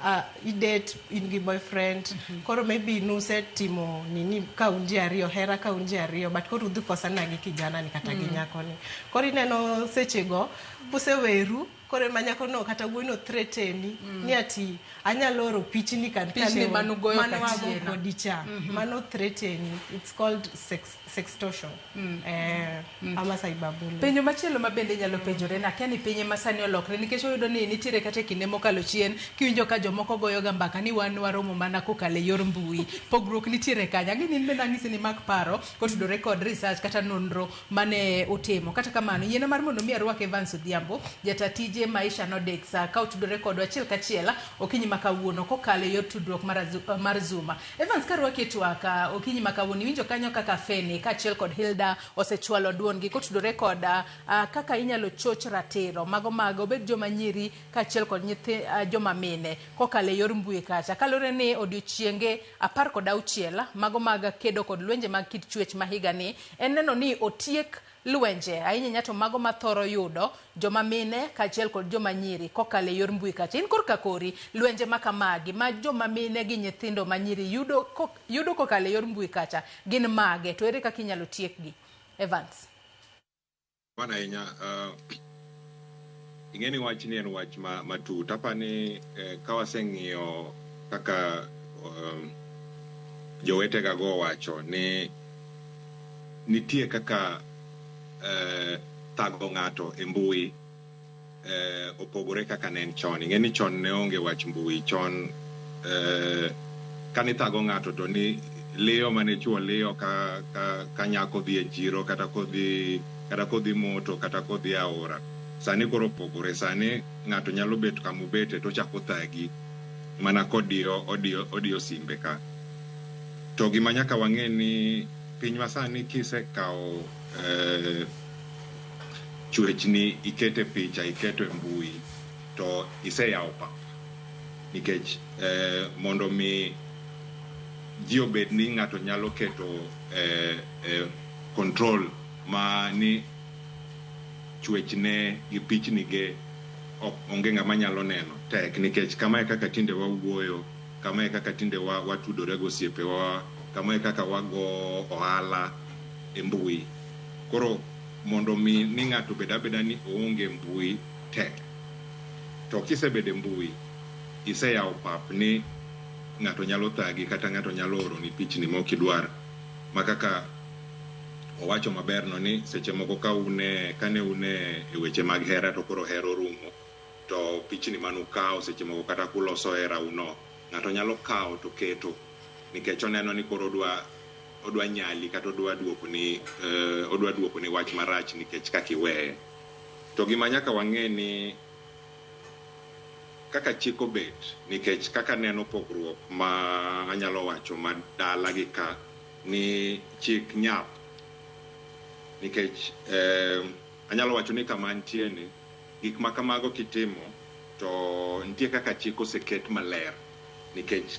you date in gi boyfriend, koro maybe nuse timo nini kaunji ariyo, hera kaunji ariyo, but koro udhi kosana gi kijana ni kata gi nyako ni. Koro ineno sechego, puse weru, kore manyako no kata gweno threateni ni ati anyalo oro pichni kan pichni manugoyo katiena kodicha mano threateni. It's called sextortion. Ama cyberbullying. Penjo machielo mabende nyalo penjore na kiani penye masani olokre nikech oyudo ni nitiere kata kinde mokalo chien kiwinjo ka jomoko goyo ga mbaka ni wan waromo mana kokale yor mbui pogruok nitiere kanya gini mbena ngisi ni mak paro kotudore kod research kata nonro mane utimo kata kamano yiena mar mondo mi arwake Evans Odhiambo jatatije maisha no Dexa ka utudore kod achiel kachiela okinyi makawuono kokale yor tudruok mar Zuma. Evans karwake twaka okinyi makawuono winjo kanyo kaka Feni kachiel kod Hilda osechwalo duon gi kotudore kod kaka inyalo choch ratiro mago bed joma nyiri kachiel kod nyithi joma mine kokale yor mbui kacha kalore ni odiochienge 16 mago mag kedo kod lwenje mag kit chwech mahiga ni en neno ni otiek lwenje ahinya nyato mago mathoro yudo joma mine kachiel kod joma nyiri kokale yor mbui kacha in korka kori lwenje makamagi ma joma mine gi nyithindo manyiri yudo kokale yor mbui kacha gin mage to ere kaka inyalo tiekgi Evans? Bwana inya ingeni wach ni en wach matut apani kawaseng'iyo kaka jowetega go wacho ni nitie kaka thago ng'ato e mbui opogore kaka ne en chon. Ingeni chon ne onge wach mbui chon kani thago ng'ato to ni leo mane chuo leo ka nyako dhi e chiro kata kodhi moto kata kodhi aora. Sani koro opogore, sani ng'ato nyalo bet kamubete to chako thagi mana kodio simbe ka. To gima nyaka wang'e ni piny masani kisekao chwechni ikete picha iketo e mbui to iseyawo pap nikech mondo mi ji obed ni ng'ato nyalo keto control ma ni chwechne gi pichni ge onge ng'ama nyalo neno tek nikech kama e kaka tinde wawuoyo, kama e kaka tinde watudore go osiepewa, kama e kaka wago ohala e mbui. Koro mondo mi ni ng'ato beda ni oonge mbui tek. To kisebede mbui iseyawo pap ni ng'ato nyalo thagi kata ng'ato nyalo oro ni pichni mokidwar makaka owacho maber no ni seche moko kane une e weche mag hera to koro hero rumo to pichni manukao seche moko kata kuloso hera uno ng'ato nyalo kao to keto nikech oneno ni koro odwa nyali kata odwa duoko ni wach marach nikech kaka iweye. To gima nyaka wang'e ni kaka chiko bet nikech kaka neno pogruok ma anyalo wacho ma dala gi ka ni chik nyap nikech anyalo wacho ni kama nitie ni gik makamago kitimo to nitie kaka chik oseket maler nikech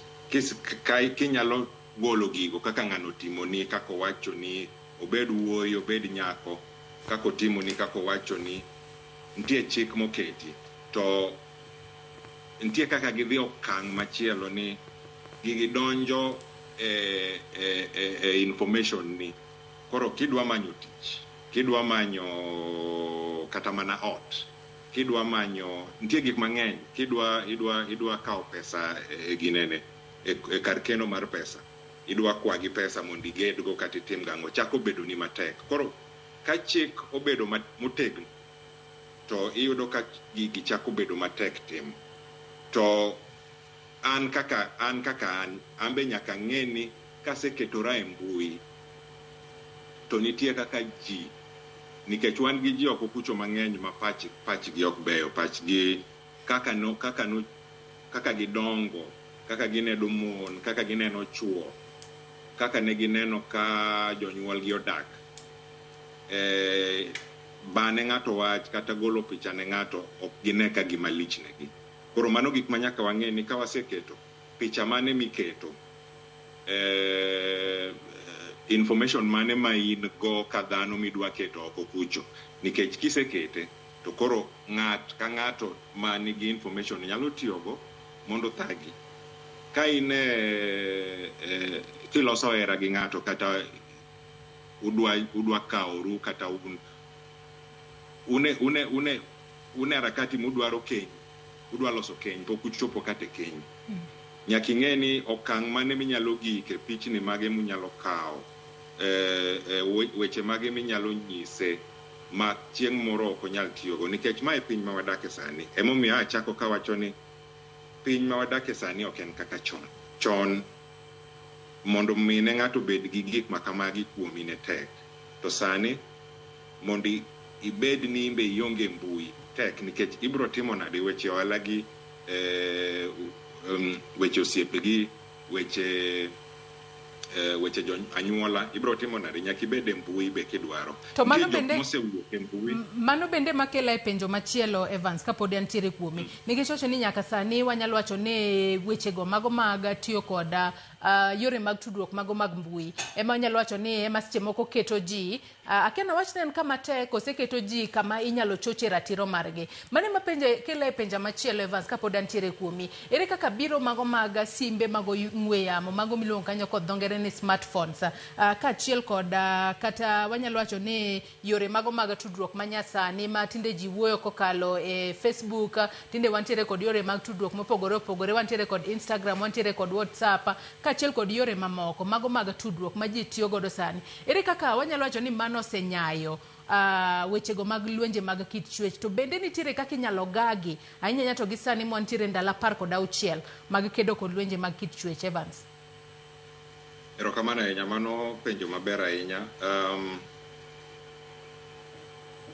kinyalo golo gigo kaka ng'ano timo ni kako wacho ni obed wuoyi obed nyako kako timo ni kako wacho ni nitie chik moketi to nitie kaka gidhi okang' machielo ni gigi donjo information ni koro kidwa manyo tich, kidwa manyo kata mana ot, kidwa manyo nitie gik mang'eny, idwa kao pesa ginene e kar keno mar pesa, idwa kwagi pesa mondo igedgo kata itim gang'o, chako bedo ni matek. Koro ka chik obedo motegno to iyudo ka gigi chako bedo matek timo. To an kaka an be nyaka ng'e ni kaseketora e mbui to nitie kaka ji nikech wan gi ji oko kucho mang'eny ma pachgi ok beyo, pachgi kaka gidongo, kaka gineno mon, kaka gineno chuo, kaka ne gineno ka jonyuol gi odak bane ng'ato wach kata golo picha ne ng'ato ok gine ka gima lich negi. Koro mano gik manyaka wang'e ni kawaseketo picha mane miketo information mane ma in go ka dhano midwa keto oko kucho nikech kisekete to koro ng'at ka ng'ato ma nigi information nyalo tiyogo mondo thagi. Ka ine kiloso hera gi ng'ato kata udwa kaoru kata une harakati mudwaro keny, udwa loso keny pok uchopo kate keny. Nyaka ing'e ni okang' mane minyalo gike, pichni mage munyalo kawo, weche mage minyalo nyise ma chieng' moro ok onyal tiyogo, nikech ma e piny ma wadake sani. Emomiyo achako kawacho ni piny ma wadake sani ok en kaka chon. Chon mondo mine ng'ato bed gi gik makamagi kuom mine tek, to sani mondo ibed ni imbe ionge mbui tek, nikech ibro timo nade weche ohala gi, weche osiepegi, weche jo anyuola, ibro timo nade? Nyaka ibed e mbui be kidwaro. To mano bende mosewuok e mbui, mano bende makela e penjo machielo Evans kapod antiere kuomi, nikech wacho ni nyaka sani wanyalo wacho ni wechego mago mag tiyo koda yore mag tudruok mago mag mbui ema nyalo wacho ni ema seche moko keto ji akena wach ne kama tek oseketo ji kama inyalo choche ratiro margi. Mane mapenje kela e penja machielo Evans kapod antiere kuomi, ere kaka biro mago mag simbe mago ng'we yamo mago miluongo kanyo kod dho ngere ni smartphones kaachiel kod kata wanyalo wacho ni yore mago mag tudruok manyasani ma tinde ji wuoyo kokalo e Facebook, tinde wantiere kod yore mag tudruok mopogore opogore, wantiere kod Instagram, wantiere kod WhatsApp kaachiel kod yore mamoko mago mag tudruok ma ji tiyo godo sani. Ere kaka wanyalo wacho ni mano osenyayo wechego mag lwenje mag kit chwech, to bende nitiere kaka inyalo gagi ahinya to gi sani mwantiere ndalo 16 mag kedo kod lwenje mag kit chwech Evans? Erokamano ahinya, mano penjo maber ahinya.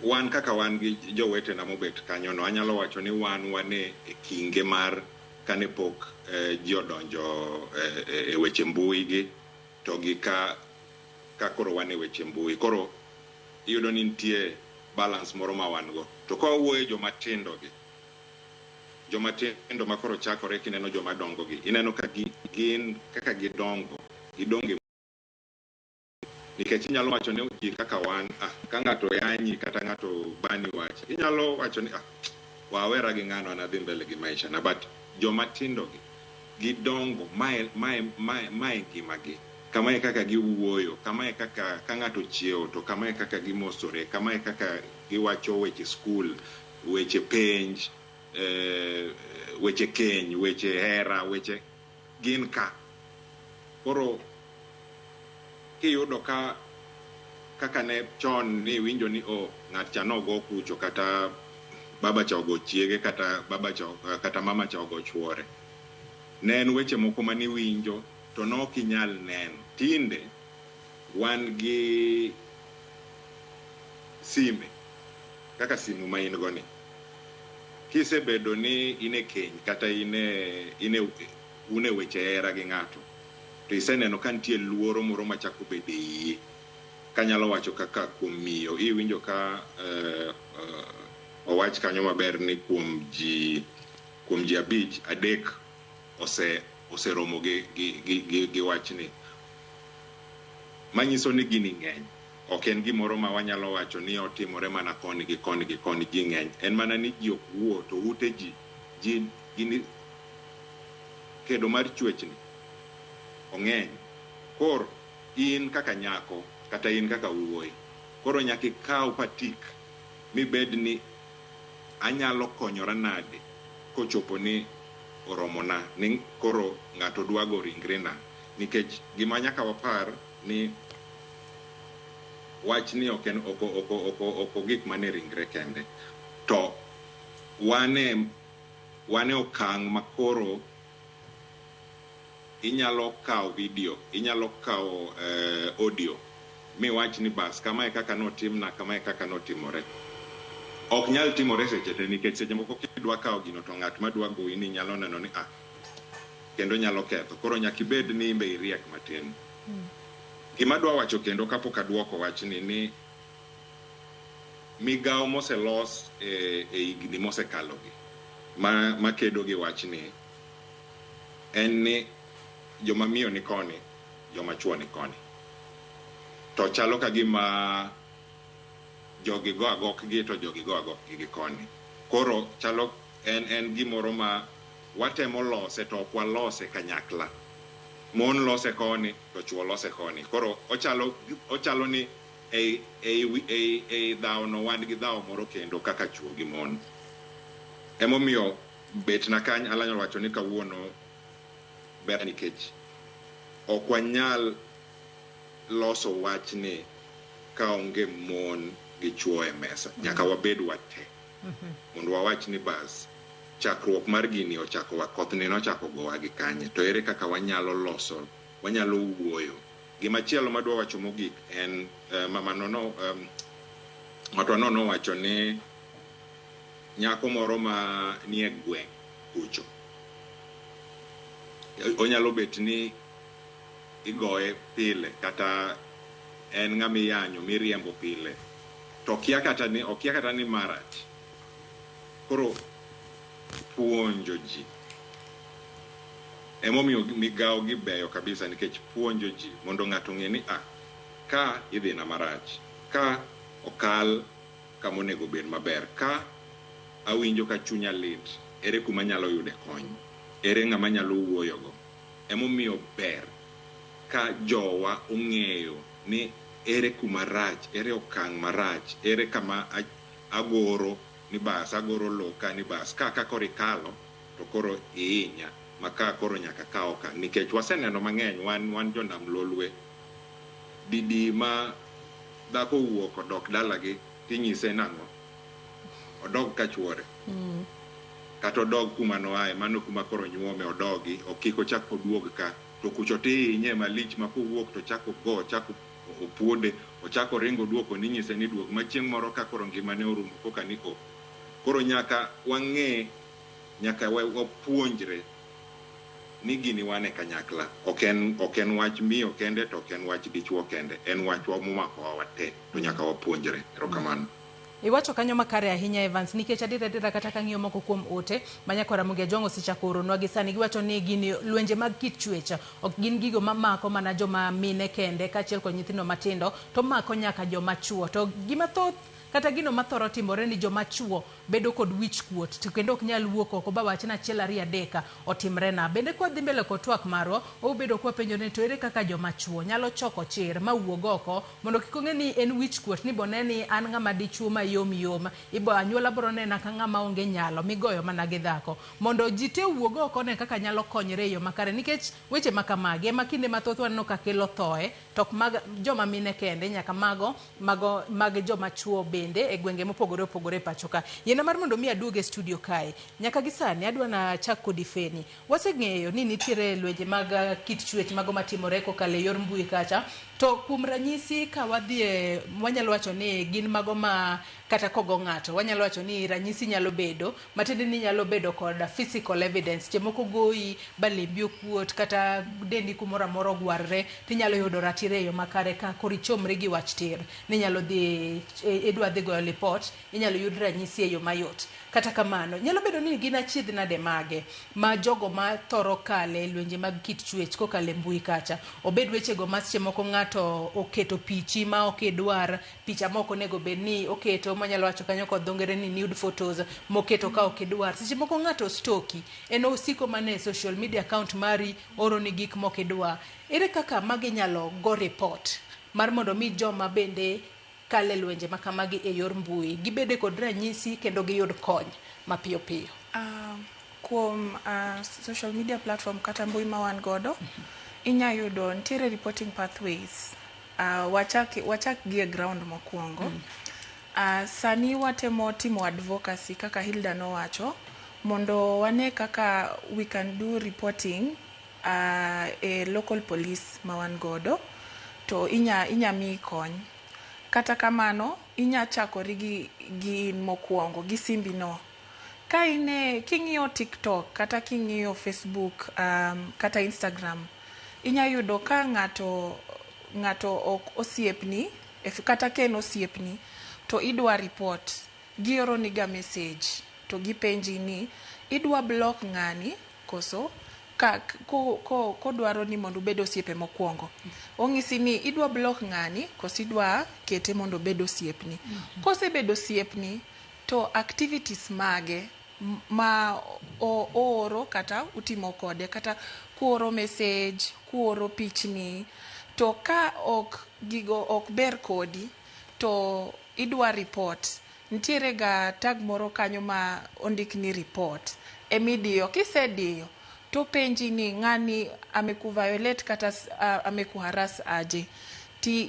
Wan kaka wan gi jowetena mobet kanyo no, anyalo wacho ni wane e kinge mar kane pok ji odonjo e weche mbui gi, to gi ka koro wane weche mbui. Koro iyudo ni nitie balance moro ma wan go. To ka wuoye joma tindo ma koro chakore, kineno joma dongo gi, ineno ka gin kaka gidongo, gidonge, nikech inyalo wacho ni ji kaka wan, ka ng'ato yanyi kata ng'ato bani wach, inyalo wacho ni wawera gi ng'ano anadhi mbele gi maisha na, but joma tindo gi gidongo, mae ngimagi, kamae kaka giwuoyo, kamae kaka ka ng'ato chiewo to kamae kaka gimosore, kamae kaka giwacho weche skul, weche penj, weche keny, weche hera, weche gin ka. Koro kiyudo kaka ne chon ni winjo ni ng'at cha nogo kucho, kata baba cha ogo chiege, kata mama cha ogo chuore, ne en weche moko mani winjo to nok inyal neno. Tinde wan gi sime, kaka simu ma in go ni, kisebedo ni ine keny kata une weche hera gi ng'ato, to iseneno ka nitie luoro moro machako bede iye. Kanyalo wacho kaka kuom miyo, iwinjo ka owach kanyo maber ni kuom ji 5, 3 oseromo gi wachni, manyiso ni gini ng'eny. Ok en gimoro ma wanyalo wacho ni otimore mana koni gi koni gi koni, ji ng'eny. En mana ni ji ok wuo, to ute ji gini kedo mar chwechni ong'eny. Koro in kaka nyako kata in kaka wuoyi, koro nyaka ikaw patik mibed ni anyalo konyora nade kochopo ni oromona ni koro ng'ato dwago ringrena. Nikech gima nyaka wapar ni wach ni oko gik mane ringre kende, to wane okang' makoro inyalo kawo video, inyalo kawo audio, mi wach ni bas kamae kaka notimna, kamae kaka notimore. Ok nyal timore seche te, nikech seche moko kidwa kawo gino to ng'at madwa goyi ni nyalo neno ni kendo nyalo ketho. Koro nyaka ibed ni imbe iriek matin. Gima dwa wacho kendo kapok aduoko wach ni migawo moselos e higni mosekalo gi ma kedo gi wach ni en ni joma miyo ni koni, joma chuo ni koni. To chalo ka gima jogi go agokgi to jogi go agokgi gi koni. Koro chalo en gimoro ma watemo lose to ok walose kanyakla. Mon lose koni to chuo lose koni. Koro ochalo ni ei dhao no wan gi dhao moro kendo kaka chuo gi mon. Emomiyo bet na kany alanyalo wacho ni kawuono ber nikech ok wanyal loso wach ni ka onge mon gi chuo e mesa. Nyaka wabed wate. Mondo wawach ni bas chakruok mar gini ochako wa koth ni nochako gowa gi kanye. To ere kaka wanyalo loso, wanyalo wuoyo. Gimachielo madwa wacho mogik en ng'ato no wacho ni nyako moro ma nie gweng' kucho. Onyalo bet ni igoye pile kata en ng'ami yanyo miriembo pile. To okia kata ni marach. Koro puonjo ji. Emomiyo migao gi beyo kabisa nikech puonjo ji mondo ng'ato ng'e ni ka idhi na marach, ka okal kama onego bed maber, ka awinjo ka chunya lit, ere kuma nyalo yude kony, ere ng'ama nyalo wuoyo go. Emomiyo ber ka jowa ong'eyo ni ere kuma rach, ere okang' marach, ere kama agoro ni bas, agoro loka ni bas, ka koro ikalo to koro ihinya, maka koro nyaka kao ka. Nikech waseneno mang'eny wan jonam lolwe. Didi ma dhako wuok odok dalagi tinyise nang'o? Odog ka chuore. Kata odog kuma noae, mano kuma koro nyuome odogi, okiko chako oduog ka. To kucho tihinye malich ma kowuok to chako go, chako opuode, ochako ringo duoko ni nyise ni duog. Machieng' moro ka koro ngimane orumo koka ni koro nyaka wang'e, nyaka wapuonjre ni gini wane kanyakla. Ok en wach miyo kende to ok en wach dichuo kende. En wach momako wate. To nyaka wapuonjre. Erokamano. Iwacho kanyo makare ahinya Evans nikech adira kata kang'iyo moko kuom ote manyakora Mugia Jong osechako oronwa gi sani giwacho ni gini lwenje mag kit chwech ok gin gigo mamako mana joma mine kende kaachiel kod nyithindo matindo to mako nyaka joma chuo. To gima thoth kata gino mathoro timore ni joma chuo bedo kod wich kuot to kendo ok nyal wuok oko ba wach na achiel ariyo adek otimre na. Bende kwa dhi mbele kod twak marwa obedo kwa penjo ne to ere kaka joma chuo nyalo choko chir ma wuog oko mondo kik ong'e ni en wich kuot ni bone ni an ng'ama dichuo ma yom ibo anyuola bro nena ka ng'ama onge nyalo migoyo mana gi dhako mondo ji te wuog oko ne kaka nyalo konyre yo makare nikech weche makamagi ema kinde mathoth waneno ka kelo thoe tok mag joma mine kende nyaka mag joma chuo bende e gwenge mopogore opogore pachoka. Yena mar mondo mi aduoge studio kae nyaka gisani adwa na chak kodi Feni. Waseng'eyo ni nitiere lwenje mag kit chwech mago matimore kokale yor mbui kacha to kuom ranyisi ka wadhie wanyalo wacho ni gin mago ma kata kogo ng'ato wanyalo wacho ni ranyisi nyalo bedo matende ni nyalo bedo kod physical evidence chemoko goyi balembi okuot kata dendi kumora moro gwarre tinyalo yudo ratire yo makare ka korichomre gi wach tir ni nyalo dhi edwa dhi goyo report inyalo yud ranyisi e yo mayot. Kata kamano nyalo bedo ni gin achiedh nade mage ma jogo ma thoro kale lwenje mag kit chwech kokale mbui kacha obed weche go ma seche moko ng'ato oketo pichi ma okidwar picha moko nego bed ni oketo manyalo wacho kanyo kod dhongere ni nude photos moketo ka okidwar seche moko ng'ato stoki en osiko mane social media account mari oro ni gik mokidwa. Ere kaka magi nyalo go report mar mondo mi joma bende kale lwenje makamagi e yor mbui gibede kod ranyisi kendo giyud kony mapiyo piyo? Kuom social media platform kata mbui ma wan godo inya yudo ntiere reporting pathways. Wachak gi e ground mokwongo. Sani watemo timo advocacy kaka Hilda no wacho mondo wane kaka we can do reporting e local police ma wan godo to inya mi kony. Kata kamano inya chakori gi mokwongo gi simbi no. Ka king'iyo TikTok kata king'iyo Facebook kata Instagram inya yudo ka ng'ato ok osiepni kata ken osiepni to idwa report gioro ni ga message to gipenji ni idwa block ng'ani koso kodwaro ni mondo obed osiepe mokwongo. Ong'isi ni idwa block ng'ani koso idwa kete mondo obed osiepni. Kosebedo osiepni to activities mage ma ooro kata utimo kode, kata kuoro message, kuoro pichni, to ka gigo ok ber kodi to idwa report. Ntiere ga tag moro kanyo ma ondik ni report. Emidiyo, kisediyo to penji ni ng'ani ameku violate kata ameku harass aje. Ti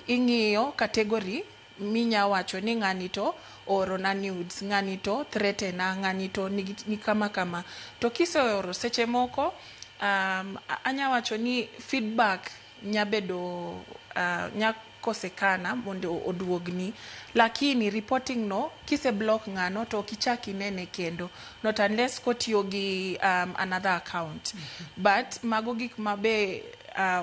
ing'iyo category minya wacho ni ng'ani to oro na nudes, ng'ani to threatena, ng'ani to ni kama kama. To kiseoro seche moko anya wacho ni feedback nyabedo kosekana mondo oduogni, lakini reporting no kise block ng'ano to kichaki nene kendo, not unless kotiyo gi another account. But mago gik mabe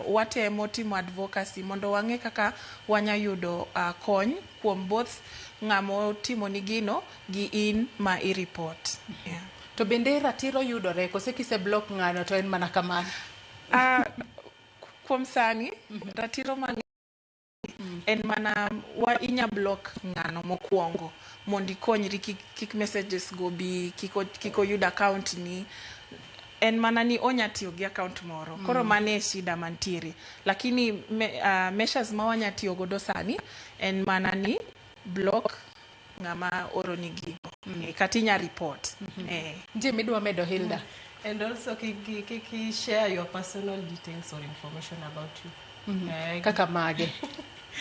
watemo timo advocacy mondo wang'e kaka wanya yudo kony kuom both ng'amo timo ni gino gi in ma i-report. To bende ratiro yudore kose kise block ng'ano to en mana kamano? Kuom sani ratiro mang'eny en mana inya block ng'ano mokwongo mondo ikonyri kik messages go bi, kik oyud account ni. En mana ni onya tiyo gi account moro. Koro mane shida mantiere. Lakini measures ma wanya tiyo godo sani en mana ni block ng'ama oro ni gigo. Kati nya report. Nje midwa medo, Hilda? And also kiki share your personal details or information about you. Kaka mage?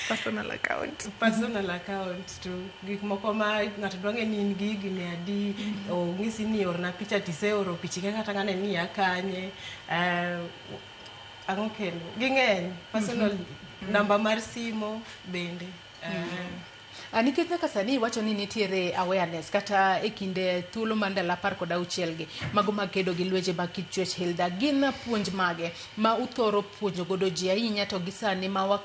Personal account. Personal account to gik moko ma ng'ato dwang'e ni in gi gini adi, o ng'isi ni orna picha tise oro pichike kata ng'ane ni akanye. Ang'o kendo? Ging'eny. Personal number mar simo bende. Nikech nyaka sani wacho ni nitiere awareness kata e kinde thuolo mar ndalo 16 gi mago mag kedo gi lweche mag kit chwech. Hilda, gin puonj mage ma uthoro puonjo godo ji ahinya to gi sani ma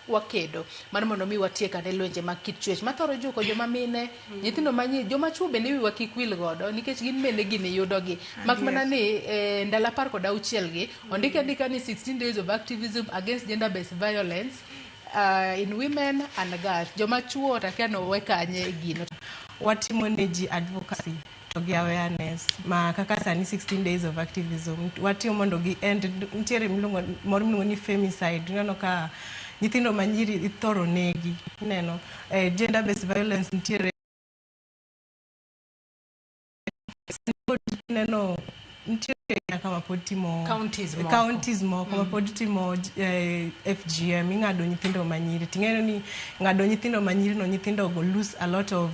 wakedo mar mondo mi watiek ane lwenje mag kit chwech mathoro juko joma mine, nyithindo manyiri, joma chuo bende wiwa kik wil godo nikech gin bende gini yudogi. Mak mana ni ndalo 16 gi ondike andika ni 16 days of activism against gender based violence in women and girls. Joma chuo takano wekanye gino. Watimo ne ji advocacy to gi awareness ma kaka sani 16 days of activism watimo mondo gi end. Ntiere moro ni femicide, neno ka nyithindo manyiri ithoro negi, neno gender based violence ntiere neno ntiere kama pod timo counties moko ma pod timo FGM ing'ado nyithindo manyiri. Ting'eno ni ng'ado nyithindo manyiri no nyithindo go lose a lot of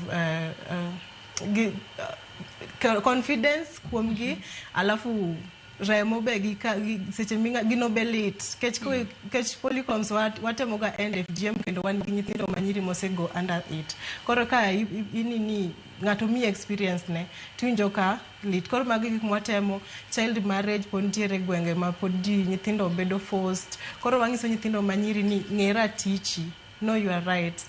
confidence kuom gi, alafu remo be gi seche minga gino belit kech Polycoms watemo ga end FGM kendo wan gi nyithindo manyiri mosego under it. Koro ka ni ng'ato mi experience ne tuinjo ka lit. Koro magi gik mwatemo. Child marriage pod ntiere gwenge ma pod nyithindo bedo forced. Koro wang'iso nyithindo manyiri ni ng'era tichi, know your rights.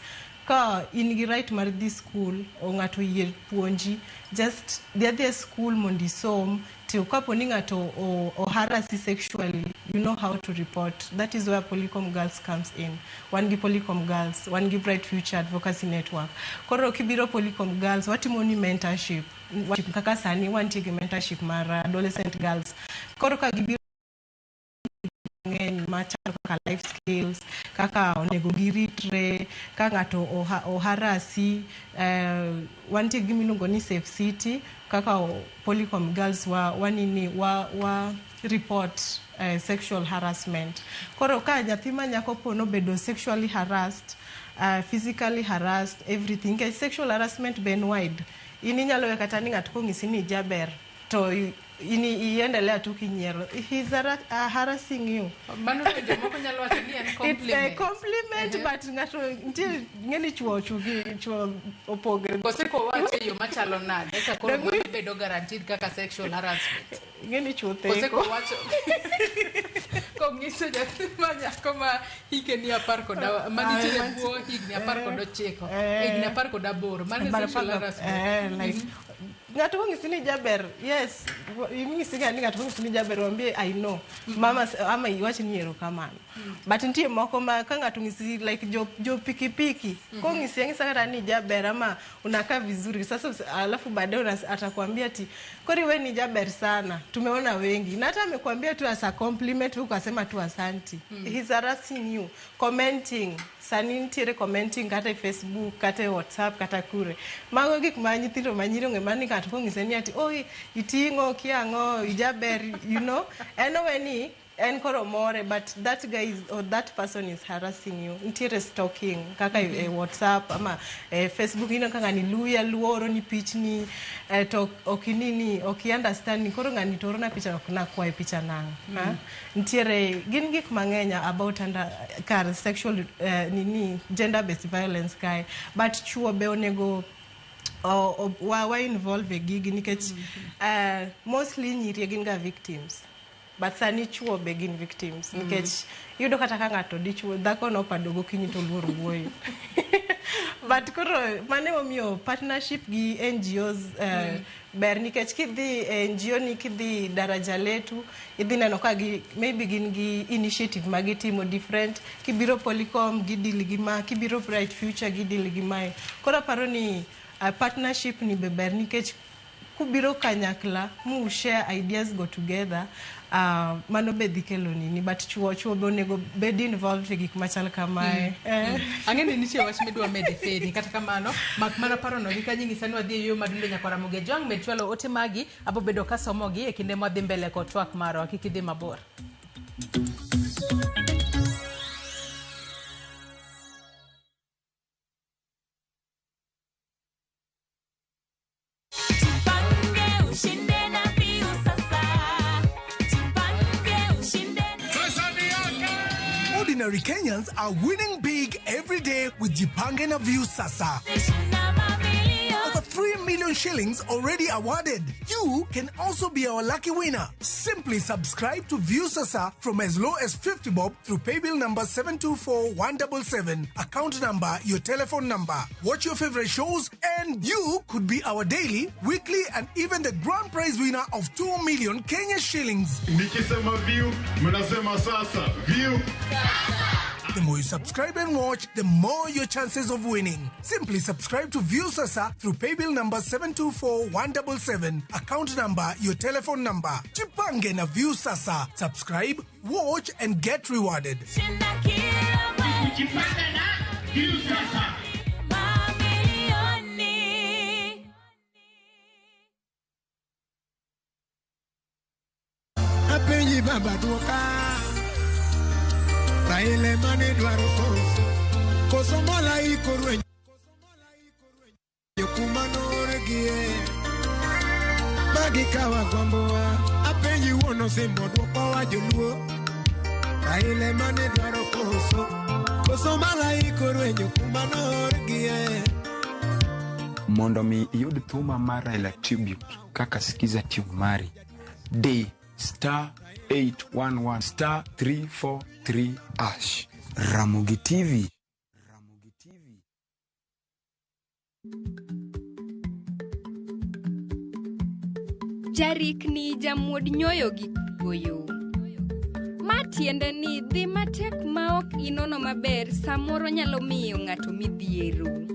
Ka in gi right mar dhi school o ng'ato yie puonji, just the school mondo isom. To kapo ni ng'ato o harass sexually, you know how to report. That is where Polycom Girls comes in. Wan gi Polycom Girls, wan gi Bright Future Advocacy Network. Koro kibiro Polycom Girls, watimo ni mentorship. Kaka sani wantie gi mentorship mar adolescent girls. Koro ka gibiro ng'eny machalo kaka life skills, kaka onego giritre, ka ng'ato o harasi, wantie gi miluongo ni Safe City, kaka Polycom Girls wa report sexual harassment. Koro ka nyathi ma nyako pono bedo sexually harassed, physically harassed, everything. Ke sexual harassment ben wide. Ini nyalo kata ni ng'ato kong'isi ni jaber to iendelea tu kinyiero. He's harassing you. Mano ndio moko nyalo wacho ni en compliment. It's a compliment, but ng'ato ntie ng'eni chuo opogre. Kose ko wacho yo machalo nade eka koro bedo guaranteed kaka sexual harassment. Ng'eni chuo theko. Kose ko wacho kong'iso nyathi ma nyako ma hike ni 10 koda manitiere buo higni 19 higni 18 mano sexual harassment. Like ngato ngisini jaber. Yes. Ingisi ngani ngato ngisini jaber wambie I know. Mama ama iwachi ni erokamano. But ntie moko ma ka ngato ngisi like jo pikipiki. Ko ngisi ngisa kata ni jaber ama unakaa vizuri. Sasa alafu baadaye atakwambia ati kori wewe ni jaber sana. Tumeona wengi. Na hata amekwambia tu as a compliment ukasema tu asanti. He's harassing you, commenting, sanintire commenting kata Facebook, kata WhatsApp, kata kure. Mago gik ma nyithindo manyiro ngemani ngato kongiseni ati oi itingo kiango ijaber, you know. Anyway en koro more, but that guy is, or that person is harassing you. Intire stalking kaka WhatsApp ama Facebook ino kanga ni luya luoro ni pichni to okinini understand ni koro ngani toro na picha na kwa picha nang. Intire gin gik mangenya about under car sexual gender based violence guy, but chuo be onego wa involve a gig nikech mostly nyiri gin ga victims. But sani chuo begin victims. Nikech yudo kata ka ngato dichuo dhako no padogo kinyi to luoro wuoyo. But koro mane omiyo partnership gi NGOs ber nikech kidhi NGO ni kidhi daraja letu idhi neno ka gi maybe gin gi initiative magitimo different. Kibiro Polycom gidili gi ma, kibiro Bright Future gidili gi ma. Koro paro ni partnership ni beber nikech kubiro kanyakla mu share ideas go together mano bedhi kelo nini, but chuo be onego bed involved e gik machal kamae. Ang'eni nitie wach midwa mede fedi kata kamano mak mana paro no ka nyingi sani wadhi yo madundo Nyakwara Mugejwang med chwalo ote magi abo bedo ka somogi e kinde mwadhi mbele ko twak maro kikidhi mabor. Ordinary Kenyans are winning big every day with Jipange na View Sasa. Over 3 million shillings already awarded. You can also be our lucky winner. Simply subscribe to View Sasa from as low as 50 bob through paybill number 724177, account number, your telephone number. Watch your favorite shows and you could be our daily, weekly and even the grand prize winner of 2 million Kenya shillings. Nikisema View, mnasema Sasa. View. The more you subscribe and watch, the more your chances of winning. Simply subscribe to View Sasa through paybill number 724177, account number, your telephone number. Jipange na View Sasa. Subscribe, watch and get rewarded. Jipange na View Sasa. Apenyi baba duoka Raile mane dwaro koso mola ikorwe Yokumano regie Magi kawa gomboa Apenyi wono sembo duoka wa joluo Raile mane dwaro koso mola ikorwe Yokumano regie. Mondo mi iyud thuma mar Raila Tribute kaka sikiza tune mari D *811 *343#. Ramogi TV. Jarik ni jamuod nyoyo gi goyo. Matiende ni dhi matek maok inono maber samoro nyalo miyo ng'ato midhiero.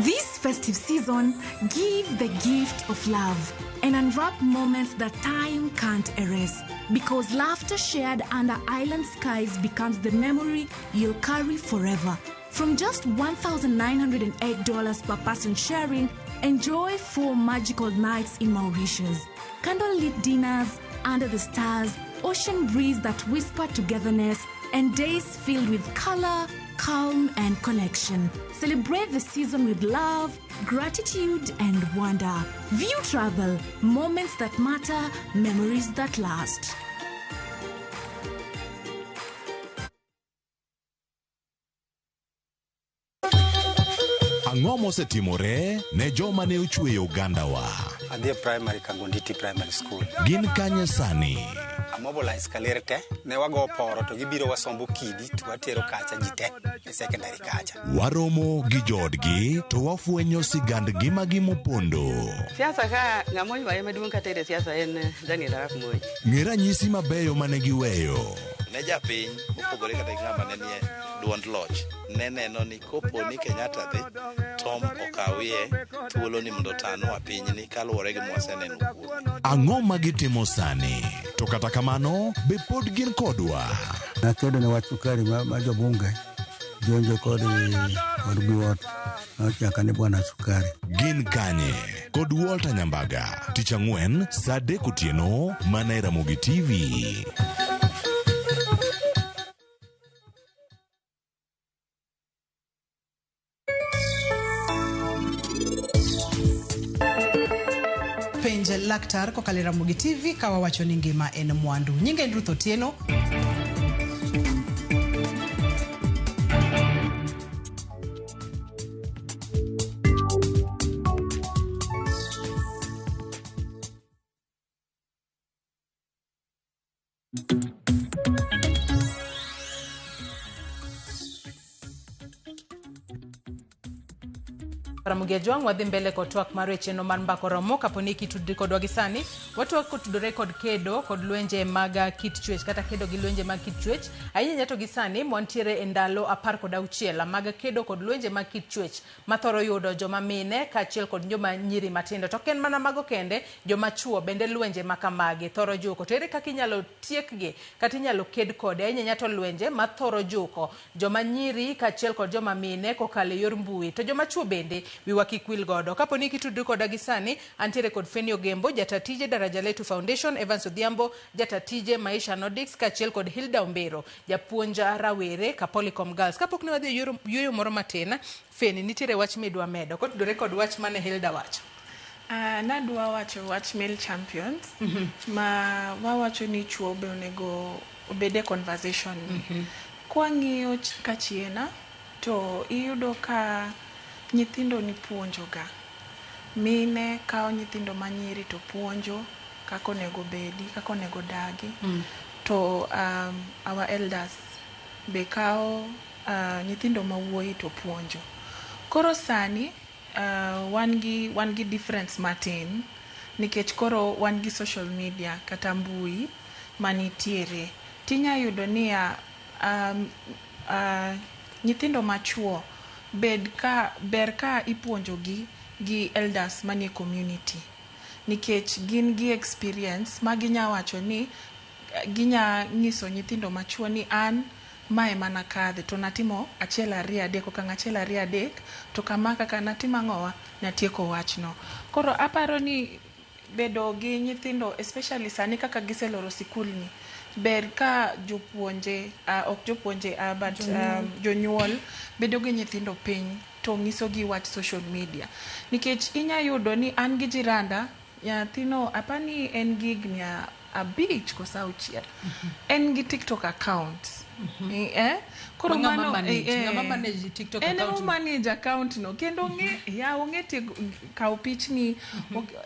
This festive season, give the gift of love and unwrap moments that time can't erase. Because laughter shared under island skies becomes the memory you'll carry forever. From just $1,908 per person sharing, enjoy 4 magical nights in Mauritius. Candlelit dinners under the stars, ocean breeze that whisper togetherness, and days filled with color, calm, and connection. Celebrate the season with love, gratitude, and wonder. View Travel, moments that matter, memories that last. Ang'o mosetimore ne joma ne ochweyo Uganda wa? Adhi primary Kagonditi Primary School. Gin kanye sani? mobilize kalerte ne wago poro to gibiro wasombo kidi to watero kacha jite e secondary kacha. Waromo gi jodgi to wafwenyo sigand ngimagi mopondo. Siasa ka ng'amoy wae maduong' katere siasa en Daniel Arap Moi. Ng'e ranyisi mabeyo mane giweyo. Ne japiny mopogore kata ng'ama ne nie duond loch ne neno ni kopo ni Kenyatta dhi Tom okawie thuolo ni mondo tanwa pinyni kaluwore gi mwaseneno kuome. Ang'o ma gitimo sani? To kata kamano be pod gin kodwa. Nakedo ne wach sukari ma jobunge jonjo kod buot nochaka ni bwana sukari. Gin kanye kod Walter Nyambaga tich ang'wen saa 3 otieno mana e Ramogi TV. Penj laktar kokalo Ramogi TV kawa wacho ni ngima en mwandu. Nyinga en Ruth Otieno. Ramogi Ajwang' wadhi mbele kod twak mar wecheno mar mbako romo kaponi kitudri kodwa gi sani. Watwak kotudore kod kedo kod lwenje mag kit chwech kata kedo gi lwenje mag kit chwech. Ahinya to gi sani mwantiere e ndalo 16 mag kedo kod lwenje mag kit chwech mathoro yudo joma mine kaachiel kod joma nyiri matindo. To ken mana mago kende, joma chuo bende lwenje makamagi thoro juko. To ere kaka inyalo tiekgi kata inyalo ked kode? Ahinya to lwenje mathoro juko joma nyiri kaachiel kod joma mine kokalo yor mbui. To joma chuo bende wiwa kik wil godo. Kaponi kitudri koda gi sani antiere kod Feni Ogembo, jatatije Daraja Letu Foundation, Evans Odhiambo, jatatije Maisha Nordics kaachiel kod Hilda Ombero, japuonja rawere Capolicom Girls. Kapok ne wadhi yueyo moro matin, Feni nitiere wach midwa medo kotudore kod wach mane Hilda wacho? Nadwa wacho wach male champions ma wawacho ni chuo be onego obede conversation. Kwa ng'iyo kachiena to iyudo ka nyithindo ni puonjoga. Mine kao nyithindo manyiri to puonjo kako nego bedi, kako nego dagi. To our elders be kao nyithindo mawuoyi to puonjo. Koro sani wan gi difference matin nikech koro wan gi social media kata mbui manitiere. Tinya yudo ni nyithindo machuo ber ka ipuonjo gi elders manie community nikech gin gi experience ma ginya wacho ni ginya nyiso nyithindo machuo ni an mae mana kadhe to natimo 1 2 3 okang' 1 2 3 to kama kaka natimo ang'owa natieko wachno. Koro aparo ni bedo gi nyithindo especially sani kaka giseloro sikul ni ber ka jopuonje ok jopuonje but jonyuol bedo gi nyithindo piny to nyiso gi wach social media nikech inya yudo ni an gi jiranda nyathino apani en gi higni 5 kosa 6 en gi TikTok account. Koro mano manage TikTok account. En manage account no kendo ong'e kawo pichni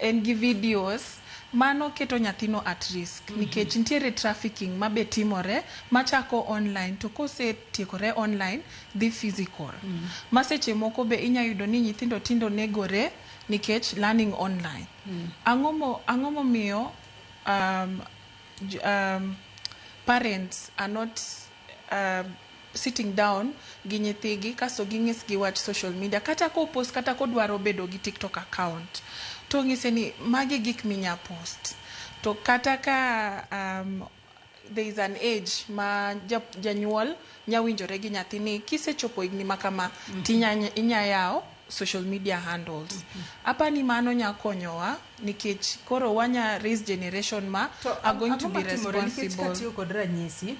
en gi videos mano keto nyathino at risk nikech nitiere trafficking mabe timore machako online to kose tiekore online dhi physical. Maseche moko be inya yudo ni nyithindo tindo negore nikech learning online. Ang'o momiyo parents are not sitting down gi nyithigi kaso ging'is gi wach social media kata ko post kata ko dwaro bedo gi TikTok account to ng'ise ni magi gik minya post to kata ka there is an age ma janyuol nyawinjore gi nyathini kisechopo igni makama tinya yawo social media handles. Apani mano nyakonyowa nikech koro wanya raise generation ma are going to be responsible. Kod ranyisi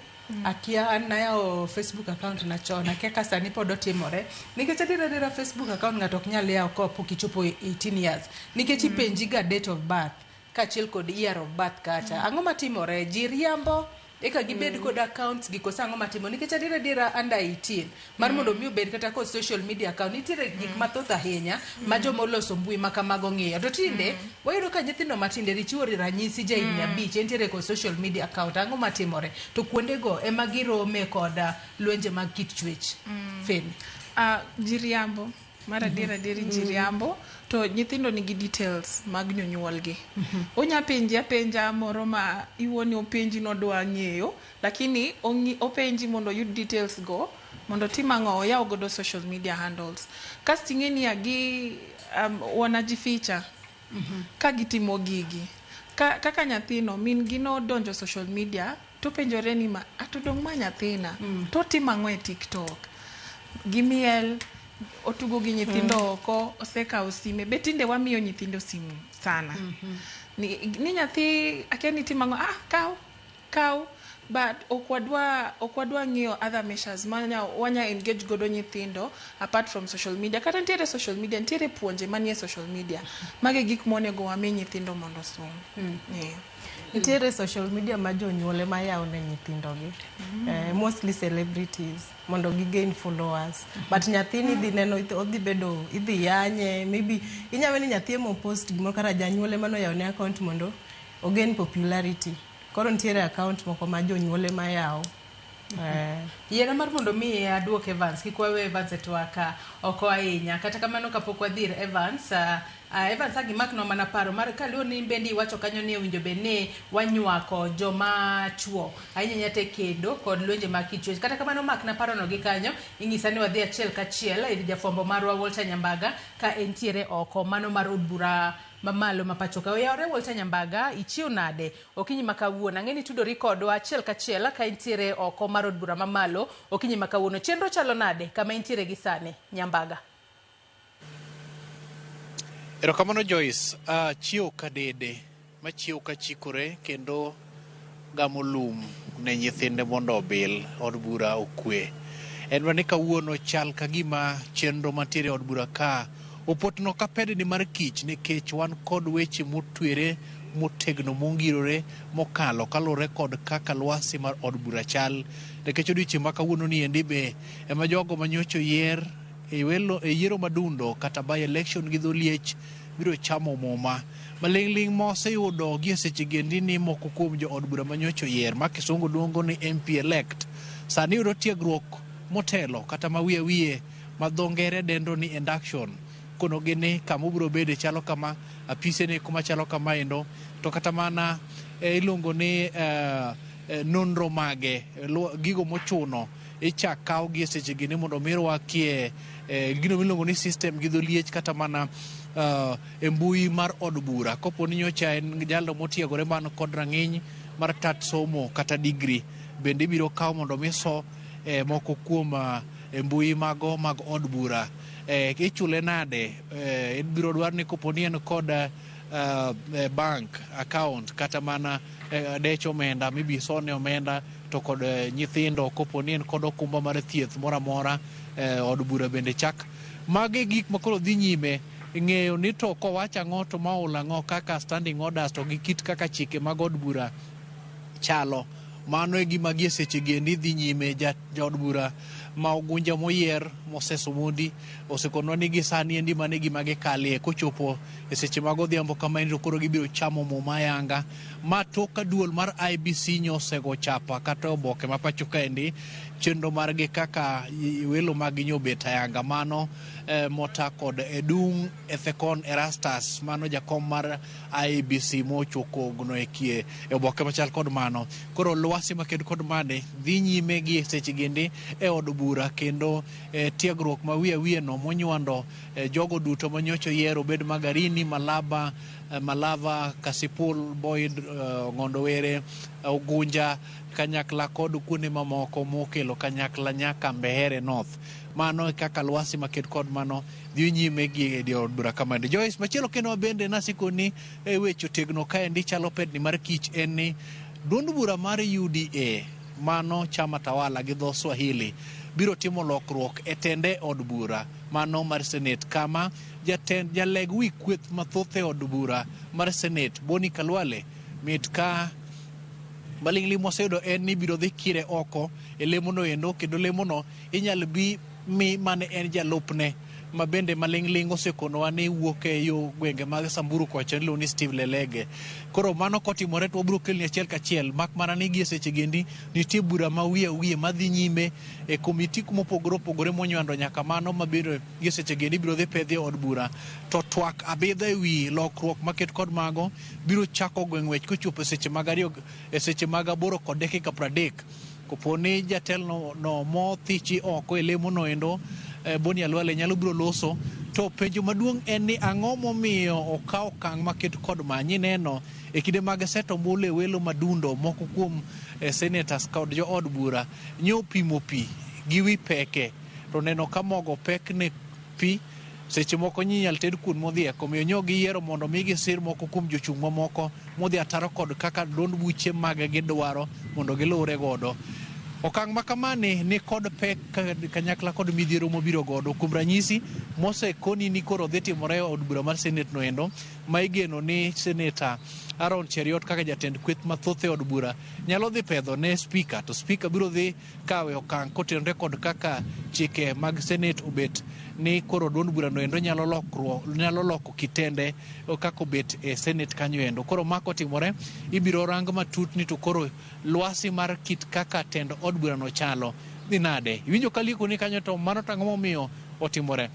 akia anayo Facebook account na chona kaka sani pod otimore nikech adira Facebook account ng'ato ok nyal yawo kopo kichopo 18 years nikech ipenji ga date of birth kaachiel kod year of birth kacha. Ang'o matimore? Ji riambo eka gibed kod accounts gi kosango matimo nikech adiera under 18 mar mondo mi obed kata kod social media account nitiere gik mathoth ahinya ma joma oloso mbui ma kamago ng'iyo to tinde wayudo ka nyithindo matinde richiwo ranyisi ja higni 5 entiere kod social media account ang'o matimore to kuondego ema girome kod lwenje mag kit chwech Femi jiriambo mar adiera jiriambo to nyithindo nigi details mag jonyuolgi onya penja moro ma iwoni openji nodwa ng'eyo lakini openji mondo yud details go mondo timang'o oyaw godo social media handles kasti ng'eni agi wanajificha ka gitimo gigi kaka nyathino min gino donjo social media to penjore ni ma atodong' ma nyathina to timang'o e TikTok gimiel otugo gi nyithindo oko osekawo sime betinde wamiyo nyithindo simu sana ni nyathi akiani timang'o kaw but okwadwa ng'iyo other measures wanya engage godo nyithindo apart from social media kata nitiere social media nitiere puonje manie social media mage gik monego wami nyithindo mondo som nitiere social media ma jonyuole ma yawo ne nyithindogi mostly celebrities mondo gi gain followers but nyathini dhi neno odhi bedo idhi yanye maybe inyawe ni nyathi emo post gimoro kata janyuole mano yawo ne account mondo ogain popularity koro nitiere account moko ma jonyuole ma yawo yiera mar mondo mi aduok Evans kik wawe Evans etwaka oko ahinya kata kamano kapok wadhir Evans Evans agimak no mana paro mar kaluo ni bendi wacho kanyo ni winjo bene wanywako joma chuo ahinya nyate kedo kod lwenje mag kichwech kata kamano mak na paro no gi kanyo ingisa ni wadhi achiel kachiel e jafombo marwa Walter Nyambaga ka entiere oko mano mar od bura mamalo mapachoka oyawre Walter Nyambaga ichiu nade okinyi makawuono ang'eni tudori kodwa achiel kachiel ka entiere oko mar od bura mamalo okinyi makawuono chenro chalo nade kama entiere gi sane Nyambaga. Erokamano Joyce, chiew kadede machiew kachikore kendo gamo lum ne nyithinde mondo obil od bura okwe. En mani kawuono chal kagima chenro mantiere od bura ka opotno ka pedni mar kich nikech wan kod weche motwere motegno mongirore mokalo kalore kod kaka lwasi mar od bura chal nikech odiochieng' ma kawuono ni endi be ema jogo manyocho yier e yiero madundo kata by election gi dholiech biro chamo muma maling'ling moseyudo gi sechegi endi ni moko kuom jo od bura manyocho yier ma kisungu luongo ni MP elect sani yudo tiegruok motelo kata ma wiye ma dho ngere dendo ni induction kono gini kama ubiro bede chalo kama apise ne kuma chalo kama endo to kata mana iluongo ni nonro mage gigo mochuno ichak kaw gi sechegi ni mondo mirwa kie gino miluongo ni system gi dholiech kata mana e mbui mar od bura kopo ni nyocha en jalno motiegore man kod rang'iny mar tat somo kata degree bende biro kaw mondo miso moko kuom mbui mago mag od bura ichule nade biro dwar ni kopo ni en kod bank account kata mana decho omenda mibisone omenda to kod nyithindo kopo ni en kod okumba mar thieth moramora od bura bende chak mage gik makoro dhi nyime ng'eyo ni to kowach ang'o to maul ang'o kaka standing orders to gi kit kaka chike mag od bura chalo mano e gima gie sechegi endi dhi nyime jaod bura ma Ogunja moyier Moses Omondi osekonwa ni gi sani endi mane gima gikalie kochopo e seche mag odhiambo kama endi koro gibiro chamo muma yanga ma toka duol mar IBC nyosego chapa kata oboke ma pacho kaendi chenro margi kaka welo mag nyobet ayanga mano mota kod Edung Ethekon Erastus mano jakom mar IBC mochoko gno ekie e oboke machal kod mano koro lwasi maked kod mane dhi nyime gi sechegi endi e od bura kendo tiegruok ma wiye no monywando jogo duto manyocho yiero bed Magarini Malava Kasipul Boyd Ng'ondowere Ogunja kanyakla kod kuonde mamoko mokelo kanyakla nyaka Mbeere North mano kaka lwasi maked kod mano dhi nyime gi od bura kamande Joyce machielo kendo bende nasikoni weche tegno kaendi chalo pedni mar kich en ni duond bura mar UDA mano chama tawala gi dho Swahili biro timo lokruok e tende od bura mano mar Senate kama jaleg wi kweth mathoth e od bura mar Senate Boni Kalwale mit ka malingli moseyudo en ni biro dhi kire oko e lemono endo, kendo lemono inyalo bi mi mane en jalupne ma bende malingling osekonowa ni wuok e yo gwenge mag Samburu kocha iluongo ni Steve Lelege. Koro mano kotimore to wabiro kelni achiel kachiel, mak mana ni gie seche gendi nitie bura ma wiye madhi nyime e komiti mopogore opogore monywando nyaka mano mabiro gie seche gendi biro dhi pedhi od bura, to twak abidha e wi lokruok maket kod mago biro chako gweng'wech kochopo e seche mag 8:30 koponi jatelo no mothichi oko e lemono endo Boni Alwale nyalo biro loso. To penjo maduong' en ni ang'o momiyo okaw okang' maket kod manyi neno e kinde mag seto mule welo madundo moko kuom senators kod jo od bura nyo pimo pi gi wi peke, to neno ka mogo pek ne pi seche moko nyinyal ted kuon modhiek, omiyo nyo giyiero mondo migi sir moko kuom jochung' mamoko modhi ataro kod kaka duond buche mag gidwaro mondo gilure godo. Okang' makamani ni kod pek kanyakla kod midhiero mobiro godo. Kuom ranyisi mosekoni ni koro dhi timore od bura mar Senate no endo, ma igeno ni Senator Aaron Cheriot kaka jatend kweth mathoth e od bura nyalo dhi pedho ne speaker, to speaker biro dhi kawe okang' kotenore kod kaka chike mag Senate obet ni koro duond bura no endo nyalo loko kitende kako bet e Senate kanyo endo. Koro mako timore ibiro rang matut ni to koro lwasi mar kit kaka tend od bura no chalo dhi nade. Iwinjo kaliko ni kanyo, to mano tang'o momiyo otimore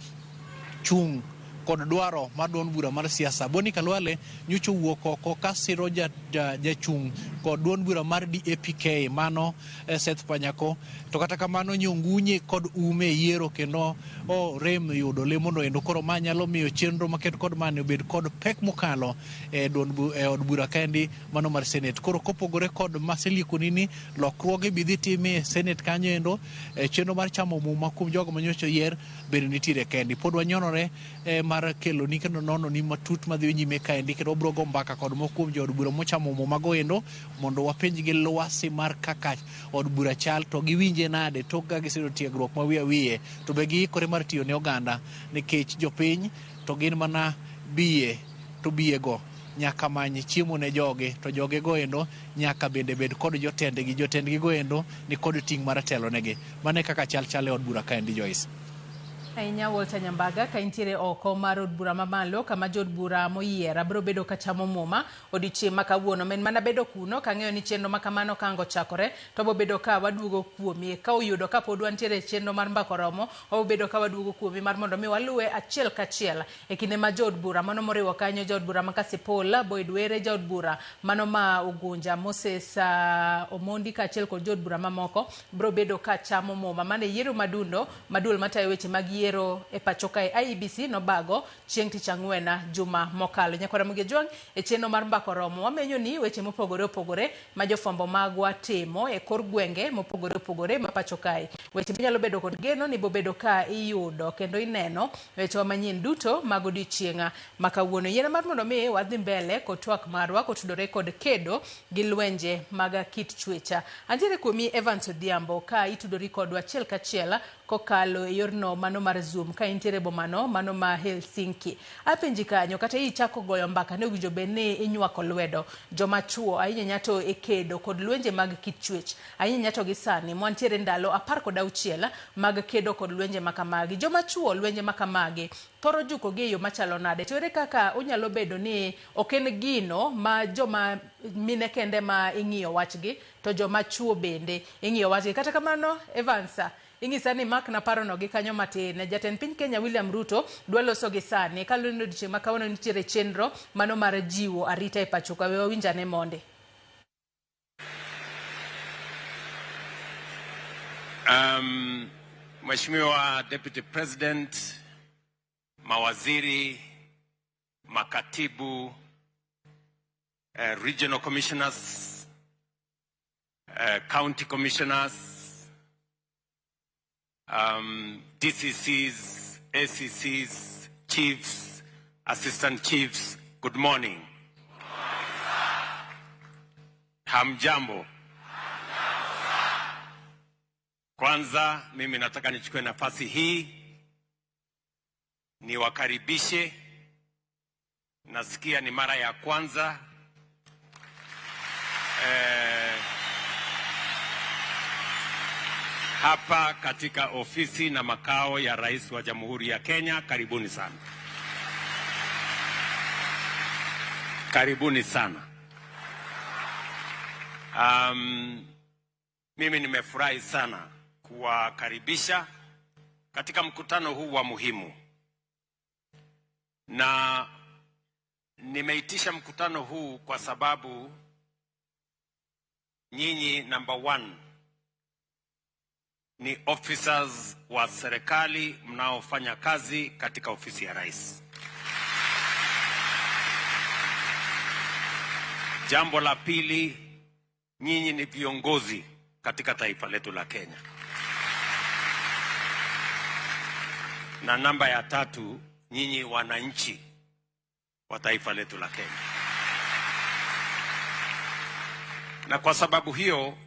chung' kod dwaro mar duond bura mar siasa. Boni Kalwale nyocha wuok oko ka siro jachung' kod duond bura mar DAPK mano Seth Panyako, to kata kamano nyongunye kod ume yiero kendo rem yudo lemono endo. Koro ma nyalo miyo chenro maket kod mane obed kod pek mokalo e od bura kendi mano mar Senate. Koro kopogore kod masiliko nini lokruoge bidhi time e Senate kanyo endo, chenro mar chamo muma kuom jogo manyocha yier bende nitiere kendi. Pod wanyonore mar kelo ni kendo nono ni matut madhi nyime kaendi, kendo wabiro go mbaka kod moko kuom jood bura mochamo muma go endo mondo wapenj gi lwasi mar kaka od bura chal, to giwinje nade tok ka gisedo tiegruok ma wiye, to be giikore mar tiyo ne oganda, nikech jopiny to gin mana biye, to biyego nyaka many chiemo ne joge, to joge go endo nyaka bende bed kod jotendgi go endo ni kod ting' mar telo negi. Mane kaka chal e od bura kaendi, Joyce. Ahinya Walter Nyambaga ka intiere oko mar od bura mamalo kama jod bura moyiera biro bedo ka chamo muma odiochieng' ma kawuono. Men mana bedo kuno kang'eyo ni chenro makamano kango chakore to bo bedo ka waduogo kuomi ka uyudo ka pod wantiere chenro mar mbako romo, obedo ka waduogo kuomi mar mondo mi waluwe achiel kachiel e kinde ma jod bura mano moriwo kanyo jod bura ma Kasipola, Boyd Were, jod bura mano ma Ugunja, Moses Omondi ka achiel kod jod bura mamoko biro bedo ka chamo muma mane yiero madul matayo weche mag yiero e pacho kae IEBC no bago chieng' tich ang'wen juma mokalo. Nyakwara Mugejwang e chenro mar mbako romo wamenyo ni weche mopogore opogore ma jofwambo magwa timo e kor gwenge mopogore opogore ma pacho kae. Weche minyalo bedo kod geno ni bobedo ka iyudo kendo ineno weche manyien duto mag odiochieng' ma kawuono. Yiero mar mondo mi wadhi mbele kod twak marwa kotudore kod kedo gi lwenje mag kit chwecha. Antiere kuomi Evans Odhiambo ka itudori kodwa achiel kachiel kokalo e yorno mano mar Zoom ka intiere bomano mano ma Helsinki. Apenji kanyo kata ichako goyo mbaka ne winjo bene inywako lwedo joma chuo ahinya nyato e kedo kod lwenje mag kit chwech ahinya nyato gi sani mwantiere ndalo 16 mag kedo kod lwenje makamagi. Joma chuo lwenje makamagi thoro juko gi yo machalo nade, to ere kaka unyalo bedo ni oken gino ma joma mine kende ma ing'iyo wachgi to joma chuo bende ing'iyo wachgi. Kata kamano Evansa ing'isa ni mak na paro no gi kanyo matin. Jatend piny Kenya William Ruto dwa loso gi sani kalendo odiochieng' ma kawuono nitiere chenro mano mar jiwo arita e pacho ka. We wawinjane monde. Mheshimiwa Deputy President, mawaziri, makatibu, regional commissioners, county commissioners, DCCs, ACCs, chiefs, assistant chiefs, good morning. Hamjambo. Kwanza mimi nataka nichukue nafasi hii niwakaribishe. Nasikia ni mara ya kwanza hapa katika ofisi na makao ya Rais wa Jamhuri ya Kenya. Karibuni sana. Karibuni sana. Mimi nimefurahi sana kuwakaribisha katika mkutano huu wa muhimu, na nimeitisha mkutano huu kwa sababu nyinyi number one ni officers wa serikali mnaofanya kazi katika ofisi ya rais. Jambo la pili, nyinyi ni viongozi katika taifa letu la Kenya. Na namba ya tatu, nyinyi wananchi wa taifa letu la Kenya. Na kwa sababu hiyo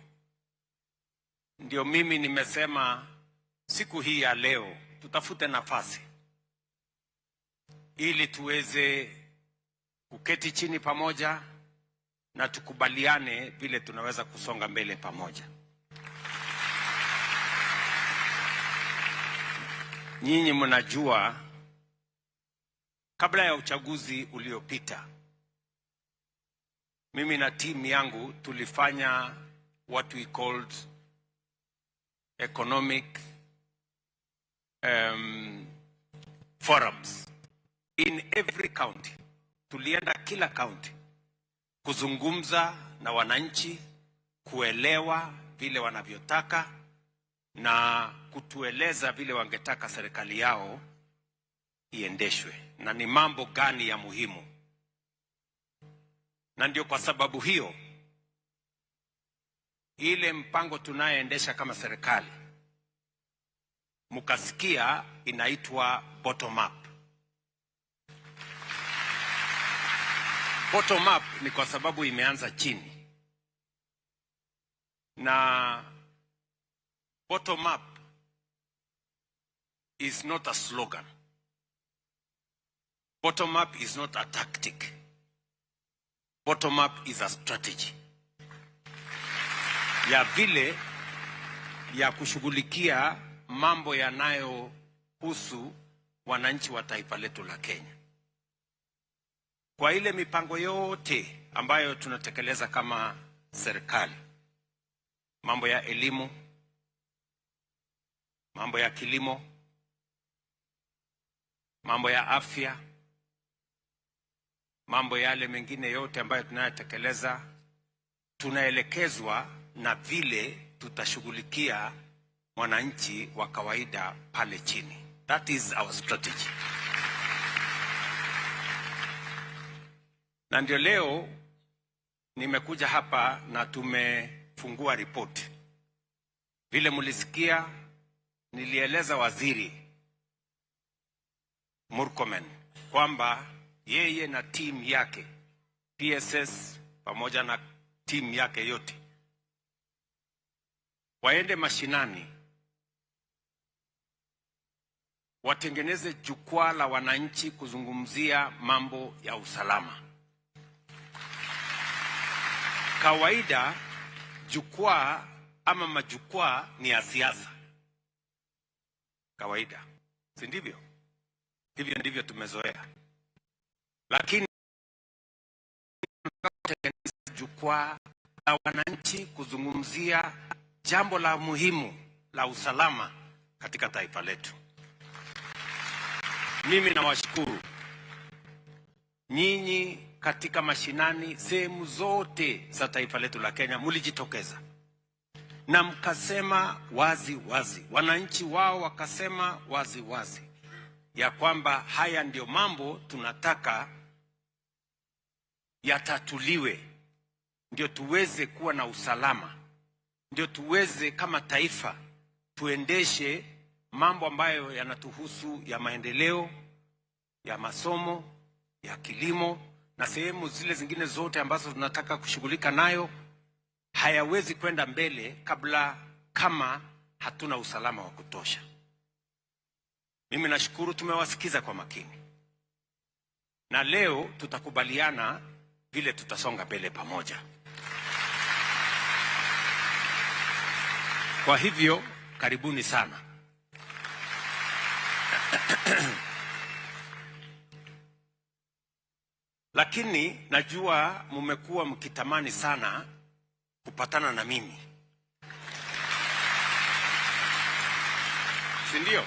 ndio mimi nimesema siku hii ya leo tutafute nafasi ili tuweze kuketi chini pamoja na tukubaliane vile tunaweza kusonga mbele pamoja. Nyinyi mnajua kabla ya uchaguzi uliopita, mimi na timu yangu tulifanya what we called economic forums in every county. Tulienda kila county kuzungumza na wananchi, kuelewa vile wanavyotaka na kutueleza vile wangetaka serikali yao iendeshwe na ni mambo gani ya muhimu. Na ndio kwa sababu hiyo ile mpango tunayoendesha kama serikali mukasikia inaitwa bottom up. Bottom up ni kwa sababu imeanza chini, na bottom up is not a slogan. Bottom up is not a tactic. Bottom up is a strategy ya vile ya kushughulikia mambo yanayohusu wananchi wa taifa letu la Kenya. Kwa ile mipango yote ambayo tunatekeleza kama serikali, mambo ya elimu, mambo ya kilimo, mambo ya afya, mambo yale mengine yote ambayo tunayotekeleza, tunaelekezwa na vile tutashughulikia mwananchi wa kawaida pale chini. That is our strategy. Na ndio leo nimekuja hapa na tumefungua ripoti. Vile mulisikia, nilieleza Waziri Murkomen kwamba yeye na team yake PSS pamoja na team yake yote waende mashinani, watengeneze jukwaa la wananchi kuzungumzia mambo ya usalama. Kawaida jukwaa ama majukwaa ni ya siasa kawaida, si ndivyo? Hivyo ndivyo tumezoea. Lakini jukwaa la wananchi kuzungumzia jambo la muhimu la usalama katika taifa letu. Mimi nawashukuru nyinyi katika mashinani, sehemu zote za taifa letu la Kenya, mulijitokeza na mkasema wazi wazi, wananchi wao wakasema wazi wazi ya kwamba haya ndio mambo tunataka yatatuliwe, ndio tuweze kuwa na usalama, ndio tuweze kama taifa tuendeshe mambo ambayo yanatuhusu ya maendeleo, ya masomo, ya kilimo na sehemu zile zingine zote ambazo tunataka kushughulika nayo. Hayawezi kwenda mbele kama hatuna usalama wa kutosha. Mimi nashukuru tumewasikiza kwa makini, na leo tutakubaliana vile tutasonga mbele pamoja. Kwa hivyo karibuni sana. Lakini najua mmekuwa mkitamani sana kupatana na mimi, si ndio?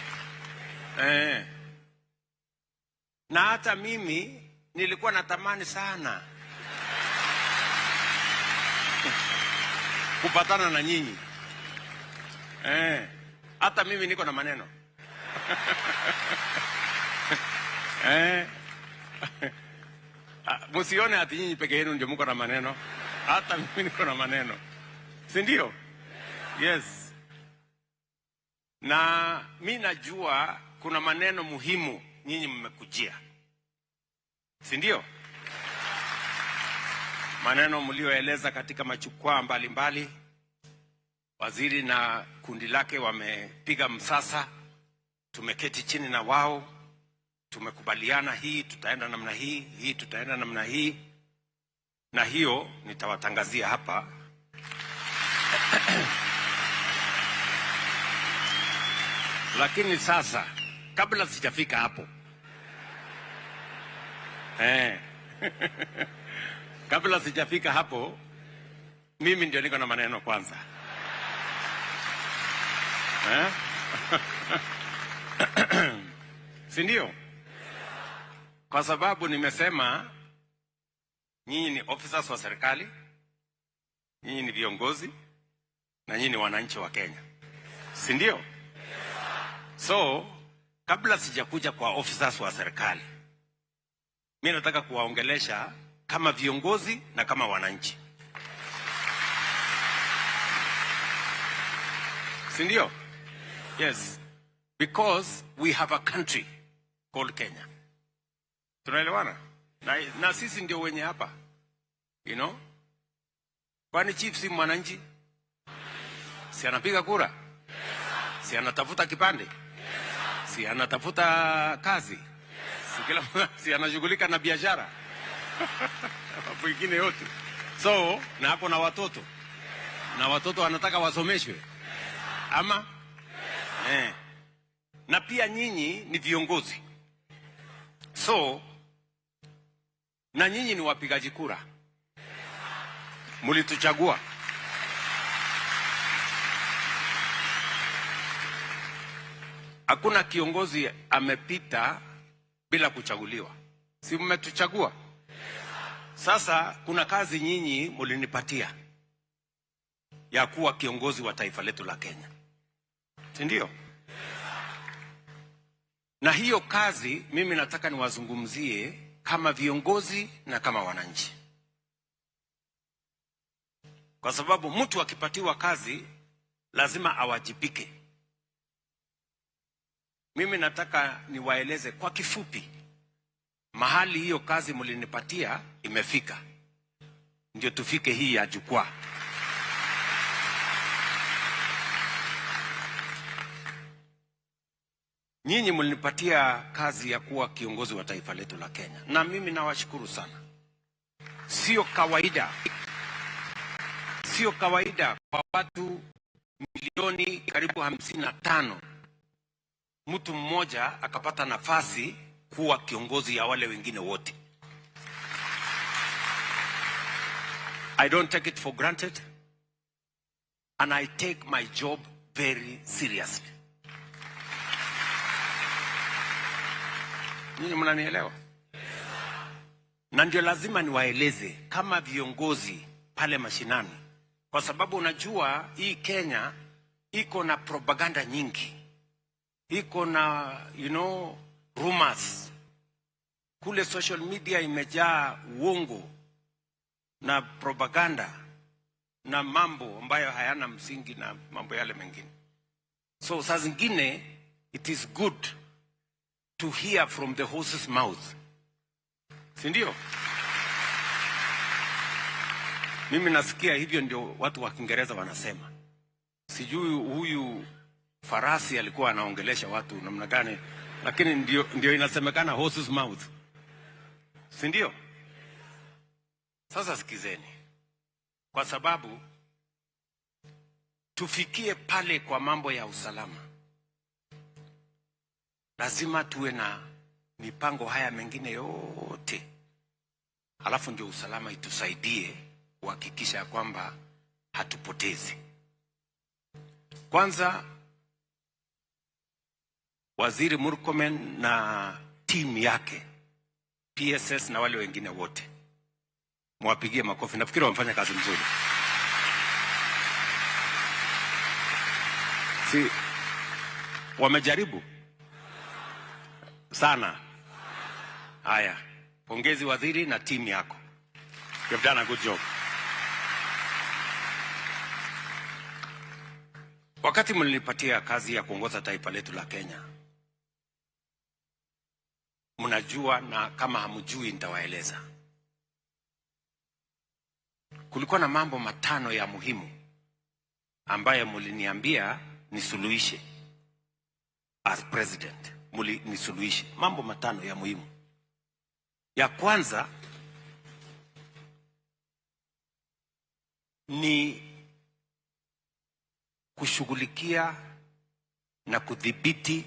Na hata mimi nilikuwa natamani sana kupatana na nyinyi. Hata mimi niko na maneno. Musione ati nyinyi peke yenu ndio mko na maneno. Hata mimi niko na maneno. Si ndio? Yes. Na mimi najua kuna maneno muhimu nyinyi mmekujia. Si ndio? Maneno mlioeleza katika majukwaa mbalimbali. Waziri na kundi lake wamepiga msasa. Tumeketi chini na wao. Tumekubaliana hii tutaenda namna hii, hii tutaenda namna hii. Na hiyo nitawatangazia hapa. Lakini sasa kabla sijafika hapo. Kabla sijafika hapo, mimi ndio niko na maneno kwanza. Si ndio? Kwa sababu nimesema nyinyi ni officers wa serikali, nyinyi ni viongozi, na nyinyi ni wananchi wa Kenya. Si ndio? So, kabla sijakuja kwa officers wa serikali, mimi nataka kuwaongelesha kama viongozi na kama wananchi. Si ndio? Yes. Because we have a country called Kenya. Tunaelewana? Na sisi ndio wenye hapa. You know? Kwani chief si mwananchi? Si anapiga kura? Si anatafuta kipande? Si anatafuta kazi? Si anashughulika na biashara? Hapo ingine yote. So, na hapo na watoto. Na watoto wanataka wasomeshwe. Ama? Na pia nyinyi ni viongozi. So, na nyinyi ni wapigaji kura. Mulituchagua. Hakuna kiongozi amepita bila kuchaguliwa. Si mmetuchagua? Sasa kuna kazi nyinyi mulinipatia ya kuwa kiongozi wa taifa letu la Kenya. Si ndio? Na hiyo kazi mimi nataka niwazungumzie kama viongozi na kama wananchi. Kwa sababu mtu akipatiwa kazi lazima awajibike. Mimi nataka niwaeleze kwa kifupi mahali hiyo kazi mlinipatia imefika. Ndio tufike hii ya jukwaa. Nyinyi mlinipatia kazi ya kuwa kiongozi wa taifa letu la Kenya. Na mimi nawashukuru sana. Sio kawaida. Sio kawaida kwa watu milioni karibu 55 mtu mmoja akapata nafasi kuwa kiongozi ya wale wengine wote. I don't take it for granted and I take my job very seriously. Ninyi mnanielewa? Na ndio lazima niwaeleze kama viongozi pale mashinani. Kwa sababu unajua hii Kenya iko na propaganda nyingi. Iko na, rumors. Kule social media imejaa uongo na propaganda na mambo ambayo hayana msingi na mambo yale mengine. So saa zingine it is good to hear from the horse's mouth. Si ndio? Mimi nasikia hivyo ndio watu wa Kiingereza wanasema. Sijui huyu farasi alikuwa anaongelesha watu namna gani, lakini ndio inasemekana horse's mouth. Si ndio? Sasa sikizeni. Kwa sababu tufikie pale kwa mambo ya usalama, lazima tuwe na mipango haya mengine yote, halafu ndio usalama itusaidie kuhakikisha kwamba hatupotezi. Kwanza, Waziri Murkomen na timu yake, PSS na wale wengine wote, mwapigie makofi. Nafikiri wamefanya kazi nzuri. Si wamejaribu sana. Haya, pongezi waziri na timu yako. You've done a good job. Wakati mlinipatia kazi ya kuongoza taifa letu la Kenya, mnajua, na kama hamjui nitawaeleza. Kulikuwa na mambo matano ya muhimu ambayo mliniambia nisuluhishe as president. Nisuluhishe mambo matano ya muhimu. Ya kwanza ni kushughulikia na kudhibiti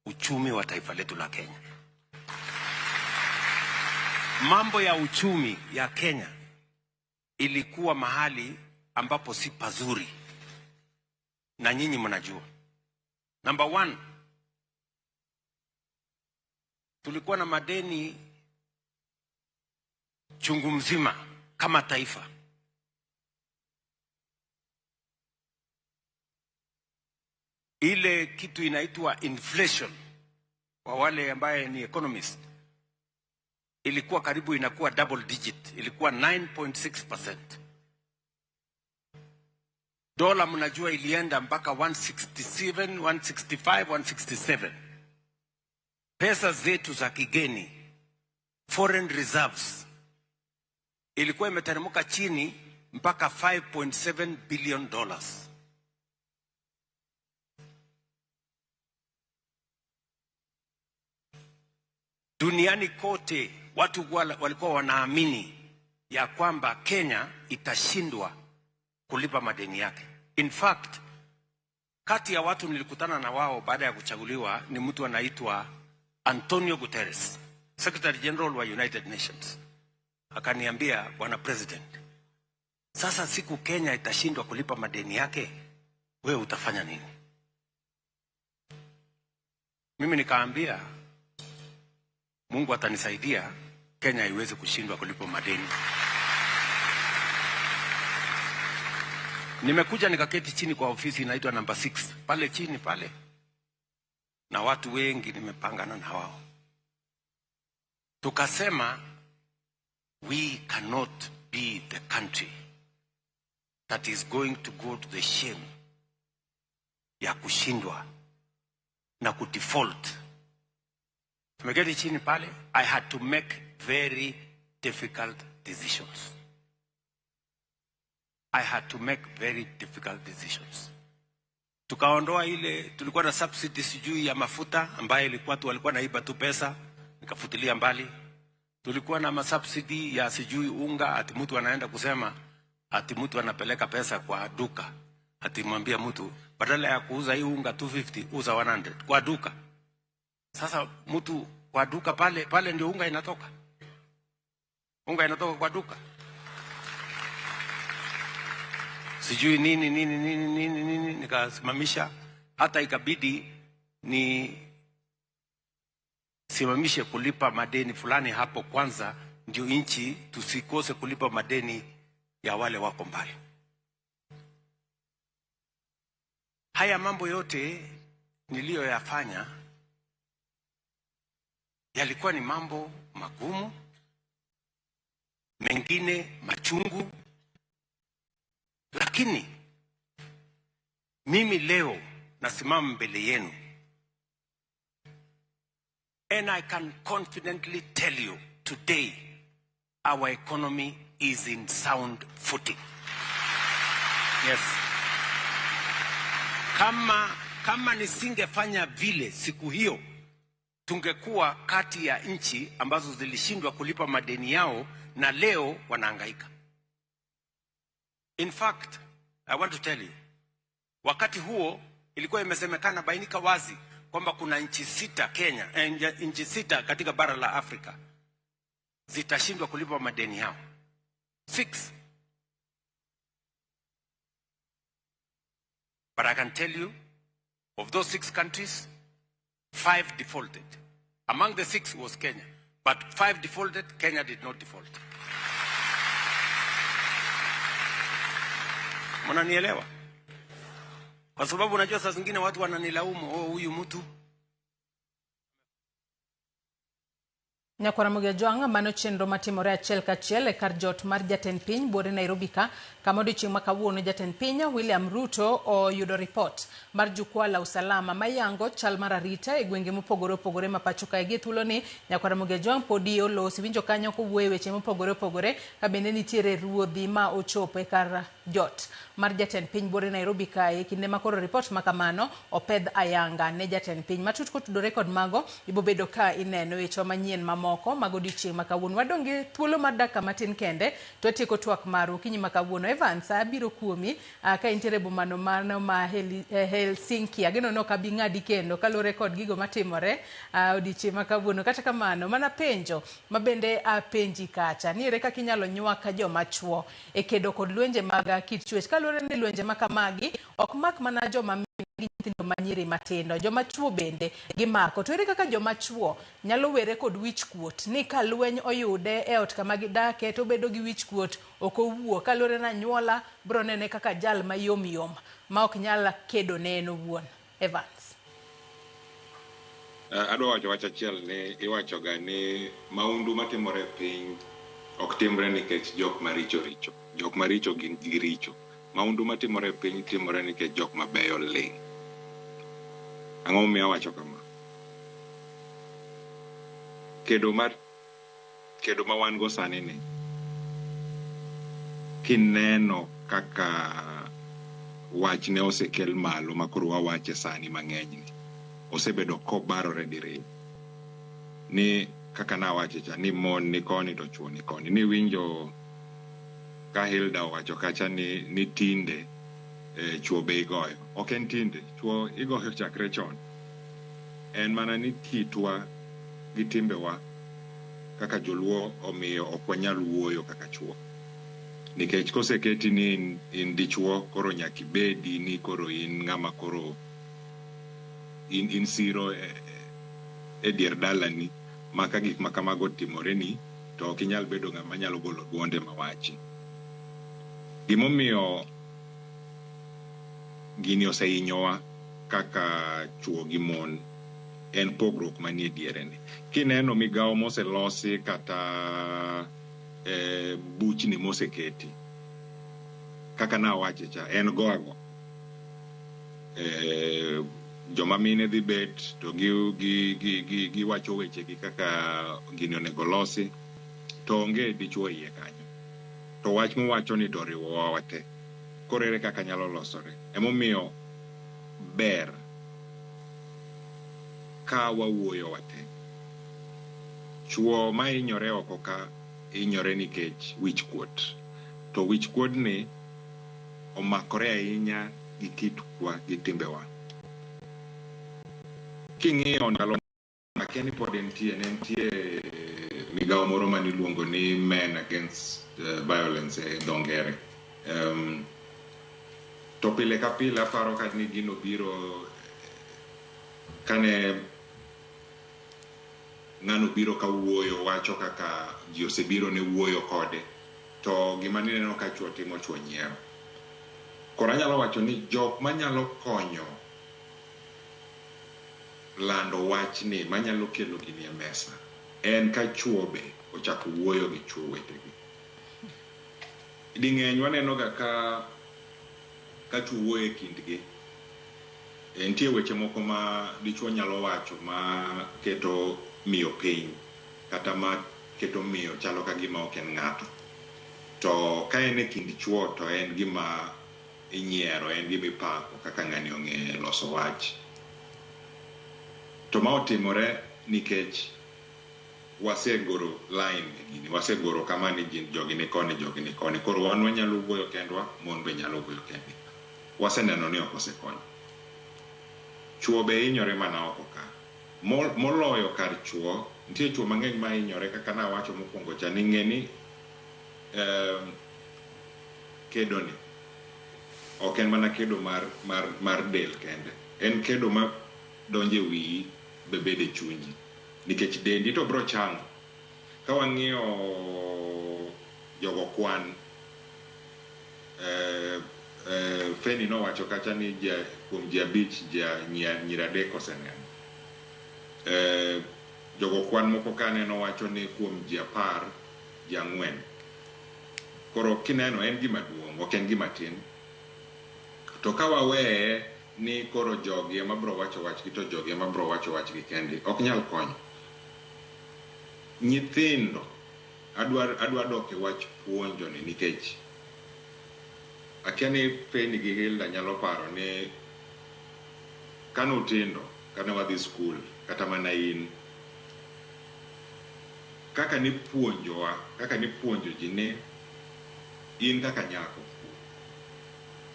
uchumi wa taifa letu la Kenya. Mambo ya uchumi ya Kenya ilikuwa mahali ambapo si pazuri, na nyinyi mnajua. Number 1, tulikuwa na madeni chungu mzima kama taifa. Ile kitu inaitwa inflation, kwa wale ambaye ni economist, ilikuwa karibu inakuwa double digit, ilikuwa 9.6%. Dola mnajua ilienda mpaka 167, 165, 167. Pesa zetu za kigeni, foreign reserves, ilikuwa imeteremka chini mpaka $5.7 billion. Duniani kote watu walikuwa wanaamini ya kwamba Kenya itashindwa kulipa madeni yake. In fact, kati ya watu nilikutana na wao baada ya kuchaguliwa ni mtu anaitwa Antonio Guterres, Secretary General wa United Nations. Akaniambia, Bwana President, sasa siku Kenya itashindwa kulipa madeni yake, wewe utafanya nini? Mimi nikaambia, Mungu atanisaidia Kenya iweze kushindwa kulipa madeni. Nimekuja nikaketi chini kwa ofisi inaitwa number 6 pale chini pale, na watu wengi nimepangana na wao. Tukasema, we cannot be the country that is going to go to the shame ya kushindwa na kudefault. Tumeketi chini pale, I had to make very difficult decisions. I had to make very difficult decisions. Tukaondoa ile, tulikuwa na subsidy sijui ya mafuta ambaye ilikuwa tu walikuwa naiba tu pesa, nikafutilia mbali. Tulikuwa na masubsidy ya sijui unga, ati mtu anaenda kusema ati mtu anapeleka pesa kwa duka, ati mwambia mtu badala ya kuuza hii unga 250 uza 100 kwa duka. Sasa mtu kwa duka pale ndio unga inatoka. Unga inatoka kwa duka. Sijui nini nikasimamisha, hata ikabidi ni simamishe kulipa madeni fulani hapo kwanza, ndio nchi tusikose kulipa madeni ya wale wako mbali. Haya mambo yote niliyoyafanya yalikuwa ni mambo magumu, mengine machungu, lakini mimi leo nasimama mbele yenu, and I can confidently tell you today our economy is in sound footing. Yes. Kama nisingefanya vile siku hiyo, tungekuwa kati ya nchi ambazo zilishindwa kulipa madeni yao na leo wanahangaika. In fact, I want to tell you, Wakati huo ilikuwa imesemekana bainika wazi kwamba kuna nchi sita katika bara la Afrika zitashindwa kulipa madeni yao. 6. But I can tell you, of those 6 countries, 5 defaulted. Among the 6 was Kenya, but 5 defaulted. Kenya did not default. Mnanielewa? Kwa sababu unajua saa zingine watu wananilaumu, huyu mtu. Nyakwara Mugiajwang' mano chenro matimore achiel kachiel e kar jot mar jatend piny buore Nairobi ka kama odiochieng' ma kawuono jatend piny William Ruto oyudo ripot mar jukwaa la usalama mayango chal mar arita e gwenge mopogore opogore ma pacho kae. Gi thuolo ni Nyakwara Mugiajwang' podi olosi winjo kanyo kowuoyo weche mopogore opogore ka bende nitiere ruodhi ma ochopo e kar jot mar jatend piny buore Nairobi kae kinde ma koro ripot ma kamano opedh ayanga ne jatend piny. Matut kotudore kod mago ibo bedo ka ineno weche manyien mamoko mag odiochieng' ma kawuono. Wadonge thuolo mar dakika matin kende to atieko twak maru kinyi ma kawuono. Evans abiro kuomi ka intiere bomano mano ma Helsinki. Ageno no ka bi ng'adi kendo kalore kod gigo matimore odiochieng' ma kawuono. Kata kamano mana penjo mabende apenji kacha niere kaka inyalo nywaka joma chuo e kedo kod lwenje mag kit chwech. Kalore ni lwenje ma kamagi ok mak mana joma nyithindo manyiri matindo, joma chuo bende gimako. To ere kaka joma chuo nyalo were kod wich kuot ni ka lweny oyude e ot kama gidake to bedo gi wich kuot ok owuo kalore na nyuola bro nene kaka jal ma yom ma ok nyal kedo ne en owuon. Evans. Adwa wacho achiel ni iwacho ga ni maundu matimore piny ok timre nikech jok maricho. Jok maricho gin giricho. Maundu matimore piny timore nikech jok mabeyo ling'. Ang'o miyo wacho kama? Kedo ma wan go sani ni kineno kaka wach ne osekel malo makoro wawache sani mang'eny ni osebedo kobarore diriyo ni kaka na wache cha ni mon ni koni to chuo ni koni. Ni winjo ka Hilda wacho kacha ni tinde chuo be igoyo. Ok en tinde, chuo igoyo chakre chon. En mana ni kitwa gi timbewa kaka joluo omiyo ok wanyal wuoyo kaka chuo. Nikech koseketi ni in dichuo koro nyaki bedi ni koro in ng'ama koro in siro e dier dalani maka gik makamago timore ni to ok inyal bedo ng'ama nyalo golo duonde mawachi. Gimomiyo gini osehinyowa kaka chuo gi mon en pogruok manie diere ni. Kineno migawo moselosi kata buchni moseketi kaka na wache cha en goago. Joma mine dhi bet to gi wacho weche gi kaka gini onego losi to onge dichuo iye kanyo. To wach mowacho ni to riwowa wate. Koro ere kaka nyalo losore. Emomiyo ber ka wawuoyo wate. Chuo ma inyore oko ka inyore nikech wich kuot. To wich kuot ni omakore ahinya gi kitwa gi timbewa. King'iyo ndalo makeni pod nitie migawo moro maniluongo ni Men Against Violence e dongere. To pile ka pile aparo ka ni gino biro kane ng'ano biro ka wuoyo wacho kaka ji osebiro ne wuoyo kode to gima nineno ka chuo timo chuo nyiero. Koro anyalo wacho ni jok manyalo konyo lando wach ni manyalo kelo gini e mesa en ka chuo be ochako wuoyo gi chuo wetegi. Ding'eny waneno ga ka chuo wuoyo e kindgi. Nitie weche moko ma dichuo nyalo wacho ma keto miyo piny kata ma keto miyo chalo ka gima ok en ng'ato. To ka en e kind chuo to en gima inyiero, en gima ipako kaka ng'ani ong'e loso wach. To ma otimore nikech wasegoro line gini, wasegoro kama ni jogi ni koni, jogi ni koni. Koro wan wanyalo wuoyo kendwa, mon be nyalo wuoyo kendgi. waseneno ni ok osekonyo. Chuo be hinyore mana oko ka. Moloyo kar chuo, nitie chuo mang'eny ma hinyore kaka nawacho mokwongo cha ni ng'eni kedo ni ok en mana kedo mar del kende, en kedo ma donje wiyi be bede chunyi, nikech dendi to bro chango. Ka wang'iyo jogo kwan, Feni nowacho kacha ni kuom ji abich nyiri adek oseneno. Jogo kwan moko kane nowacho ni kuom ji 10 ji 4. Koro kineno en gima duong', ok en gima tin. To ka waweye ni koro jogi ema bro wacho wachgi to jogi ema bro wacho wachgi kendi, ok nyal konyo. Nyithindo adwa dok e wach puonjo ni, nikech akia ni Feni gi Hilda nyalo paro ni kano tindo, kane wadhi skul, kata mana in, kaka ni puonjowa, kaka ni puonjo ji ni in kaka nyako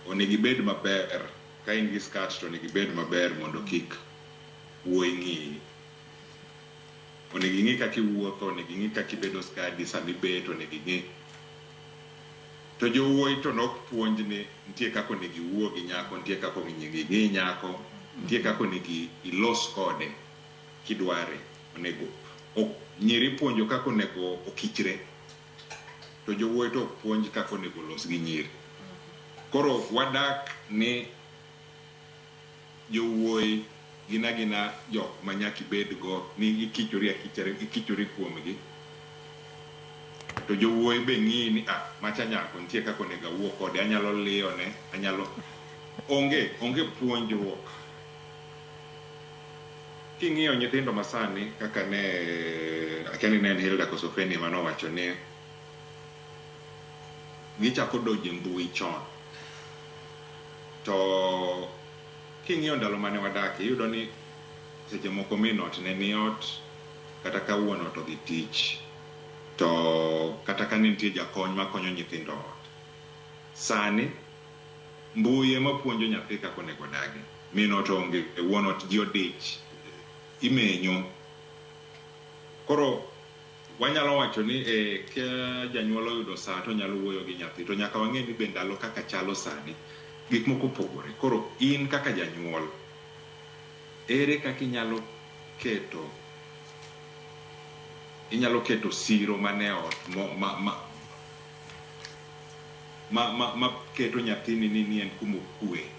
onego ibed maber. Ka in gi skat to onego ibed maber mondo kik wuoyi ng'iyi. Onego ing'i kaka iwuotho, onego ing'i kaka ibedo skadi sama ibet, onego ing'i. To jowuoyi to nok puonj ni nitie kaka onego iwuo gi nyako, nitie kaka onego ing'i nyako, nitie kaka onego ilos kode kidware. Onego nyiri puonjo kaka onego okichre, to jowuoyi to puonj kaka onego los gi nyiri. Koro wadak ni jowuoyi gina jok ma nyaka ibed go ni ikichori kuomgi. To jowuoyi be ng'i ni macha nyako nitie kaka onego awuo kode, anyalo liyone, anyalo onge puonjruok. King'iyo nyithindo masani kaka ne akia ni en Hilda koso Feni manowacho ni gichako donjo e mbui chon. To king'iyo ndalo mane wadake, iyudo ni seche moko min ot ne ni ot, kata ka wuon ot odhi tich, to kata ka nitie jakony makonyo nyithindo ot. Sani mbui ema puonjo nyathi kaka onego odagi. Min ot onge, wuon ot ji odich, imenyo. Koro wanyalo wacho ni ka janyuol oyudo saa to nyalo wuoyo gi nyathi, to nyaka wang'e ni be ndalo kaka chalo sani gik moko pogore. Koro in kaka janyuol, ere kaka inyalo keto siro mane ot ma keto nyathini ni en kuma okwe,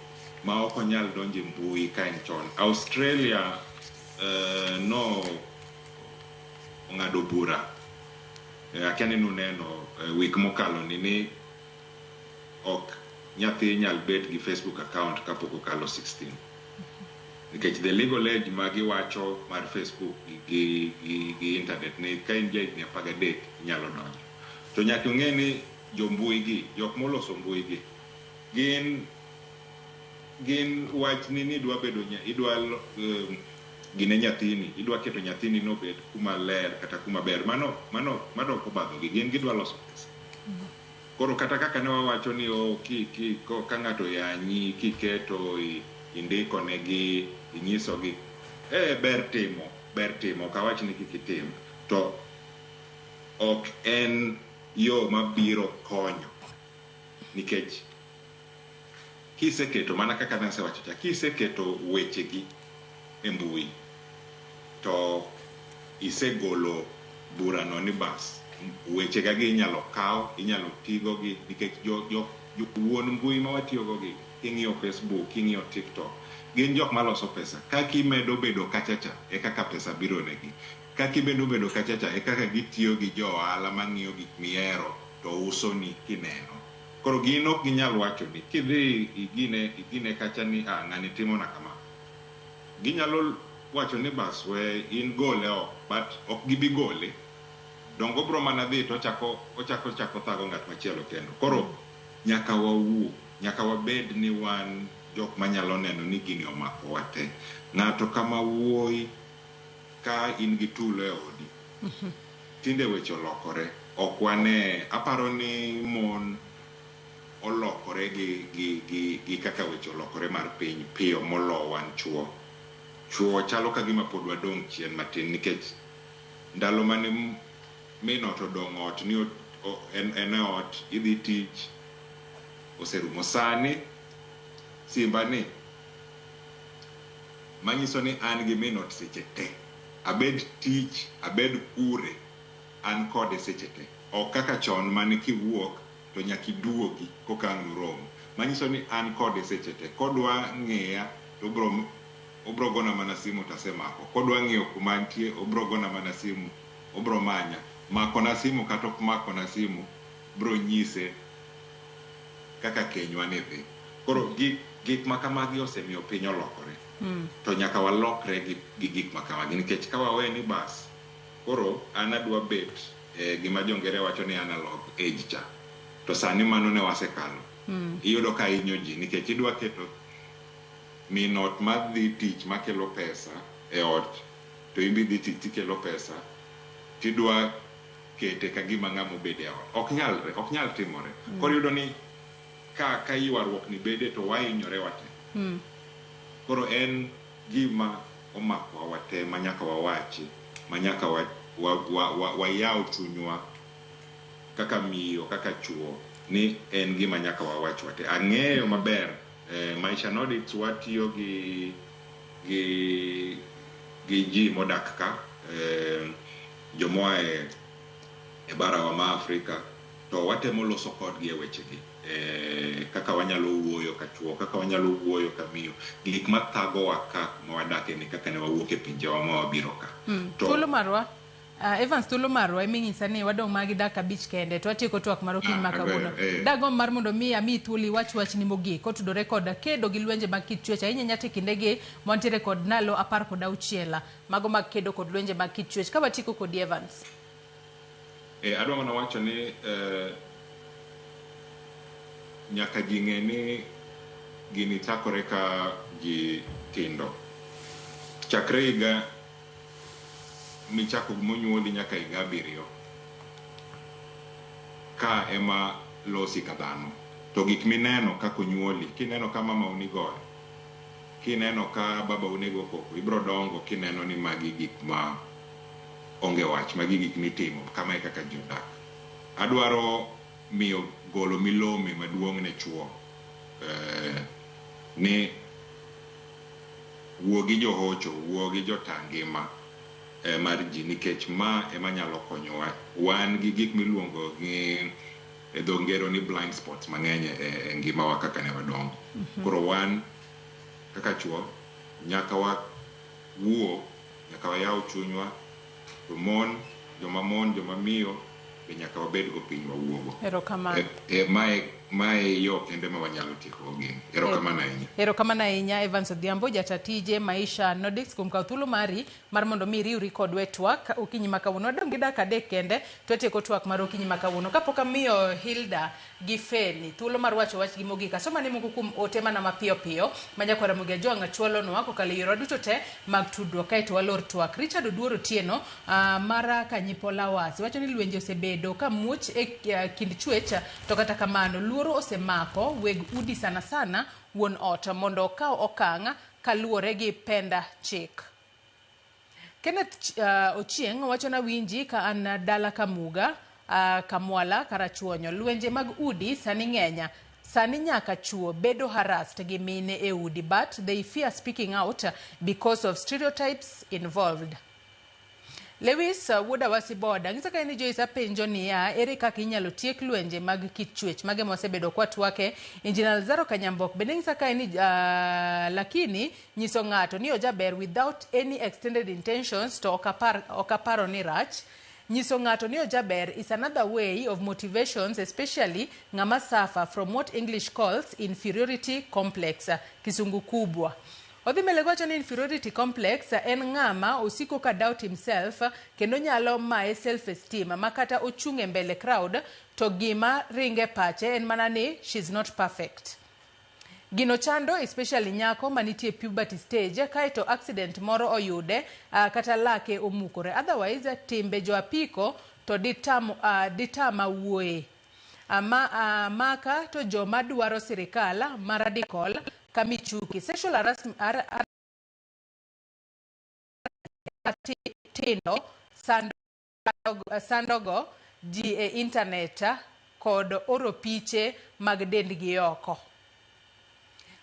ma ok onyal donjo e mbui ka en chon. Australia no ong'ado bura, akia ni nuneno wik mokalo ni ok nyathi nyal bet gi Facebook account kapok okalo 16. Nikech the legal age ma giwacho mar Facebook gi internet ni ka in ja 13 inyalo donjo. To nyaka ung'e ni jombui gi, jok moloso mbui gi, gin wach ni idwa bedo gine nyathini, idwa keto nyathini no bed kuma ler kata kuma ber. Mano obadho gi, gin gidwa loso pesa. Koro kata kaka ne wawacho ni ka ng'ato yanyi kiketo indiko negi, inyiso gi ber timo kawach ni kikitim, to ok en yo mabiro konyo. Nikech kiseketo, mana kaka nasewacho cha, kiseketo wechegi e mbui to isegolo burano ni bas weche gagi inyalo kaw, inyalo tigo gi, nikech wuon mbui ma watiyogo gi, king'iyo Facebook, king'iyo TikTok, gin jok maloso pesa. Kaki medo bedo kachacha e kaka pesa biro negi. Kaki bedo kachacha e kaka gitiyo gi jo ohala mang'iyo gik miero to uso ni kineno. Koro gino ginyal wacho ni kidhi igine kacha ni ng'ani timo na kama, ginyalo wacho ni bas we in gole ok, but ok gibi gole. Dongo bro mana dhi to ochako thago ng'at machielo kendo. Koro nyaka wawuo, nyaka wabed ni wan jok manyalo neno ni gini omako wate. Ng'ato kama wuoyi ka in gi tulo e odi, tinde weche olokore. Ok wane, aparo ni mon olokore gi kaka weche olokore mar piny piyo molo wan chuo chalo ka gima pod wadong' chien matin nikech ndalo mane min ot odong' ot ni en ot idhi tich oserumo. Sani simba ni manyiso ni an gi min ot seche te, abed tich abed kure, an kode seche te, ok kaka chon mane kiwuok to nyaki duogi kokang' nuromo. Manyiso ni an kode seche te, kodwa ng'eya to obro gona mana simu tasemako, kodwa ng'iyo kuma antie obro gona mana simu, obro manya mako na simu kata ok mako na simu, bro nyise kaka kenywa ne dhi. Koro gik makamagi osemiyo piny olokore. To nyaka walokre gi gik makamagi nikech ka wawe ni bas koro an adwa bet gima jongere wacho ni analog age cha, to sani mano ne wasekalo. Iyudo ka inyo ji nikech idwa keto min ot madhi tich makelo pesa e ot, to imbi dhi tich tikelo pesa, tidwa kete ka gima ng'amo bede e ot. Ok nyal timore. Koro iyudo ni ka ywaruok ni bede to wainyore wate. Koro en gima omako wate manyaka wawachi, manyaka wayaw chunywa kaka miyo, kaka chuo, ni en gima nyaka wawach wate. Ang'eyo maber Maisha Nordics watiyo gi ji modak ka, jomoa e barawa ma Afrika, to watemo loso kodgi e wechegi. Kaka wanyalo wuoyo ka chuo, kaka wanyalo wuoyo ka miyo, gik mathagowa ka mawadake ni kaka ne wawuok e pinjewa ma wabiro ka. Thuolo marwa Evans, thuolo marwa iminyisa ni wadong' magi dak abich kende to watieko twak mar okinyi ma kawuono. Dagomb mar mondo mi ami thuoli wach ni mogik kotudore kod kedo gi lwenje mag kit chwech ahinya nyati kindegi montiere kod nalo 16 mago mag kedo kod lwenje mag kit chwech. Ka watieko kod Evans. Adwa mana wacho ni nyaka ji ng'e ni gini chakore ka ji tindo. Chakre higa michako monyuoli nyaka higa 7 ka ema losi ka dhano. To gik mineno kako nyuoli, kineno ka mama unigoyo, kineno ka baba unego koko, ibro dongo kineno ni magi gik ma onge wach, magi gik mitimo kama e kaka jodak. Adwaro miyo golo milome maduong' ne chuo, ni wuo gi johocho, wuo gi jotangima mar ji, nikech ma ema nyalo konyowa. Wan gi gik miluongo gi e dho ngero ni blind spots mang'eny e ngimawa kaka ne wadongo. Koro wan kaka chuo nyaka wuo, nyaka wayaw chunywa, to joma mon, joma miyo be nyaka wabed go piny wawuogo. Erokamano. Mae yo kende ma wanyalo tieko gini. Erokamano ahinya. Erokamano ahinya Evans Odhiambo, jatatije Maisha Nordics, kuom kawo thuolo mari mar mondo mi riwri kodwa e twak okinyi ma kawuono. Wadong' gi dak adek kende to watieko twak mar okinyi ma kawuono. Kapok amiyo Hilda gi Feni thuolo mar wacho wachgi mogik, asomani moko kuom ote mana mapiyo piyo manyakwara Mugia Jwang' chwalonwa kokalo yore duto te mag tudruok kaeto walor twak. Richard Oduor Otieno mara Kanyipola Wasi wacho ni lwenje osebedo ka muoch e kind chwech, to kata kamano luoro osemako weg udi sana wuon ot mondo okaw okang' kaluwore gi penda chik. Kenneth Ochieng' wacho na winji ka an dala Kamuga Kamwala Karachuonyo, lwenje mag udi sani ng'enya, sani nyaka chuo bedo harassed gi mine e udi, but they fear speaking out because of stereotypes involved. Lewis Wuda Wasiboda ngisa ka ni Joyce apenjo niya ere kaka inyalo tiek lwenje mag kit chwech mage mosebedo kwa twake. Engineer Zaro Kanyambok bende ngisa ka ni lakini nyiso ng'ato ni ojaber without any extended intentions to okaparo ni rach. Nyiso ng'ato ni ojaber is another way of motivations, especially ng'ama suffer from what English calls inferiority complex, kisungu kubwa. Odhimele wacho ni inferiority complex en ng'ama osiko ka doubt himself kendo nyalo mae self-esteem makata ochunge mbele crowd to gima ringe pache en mana ni she's not perfect. Gino chando especially nyako manitie puberty stage kaeto accident moro oyude kata lake omukore. Otherwise timbe jo apiko to ditama wuoye. maka to joma dwaro sirikal maradikol kamichuki sexual harassment tindo sandogo ji e internet kod oro piche mag dendgi oko.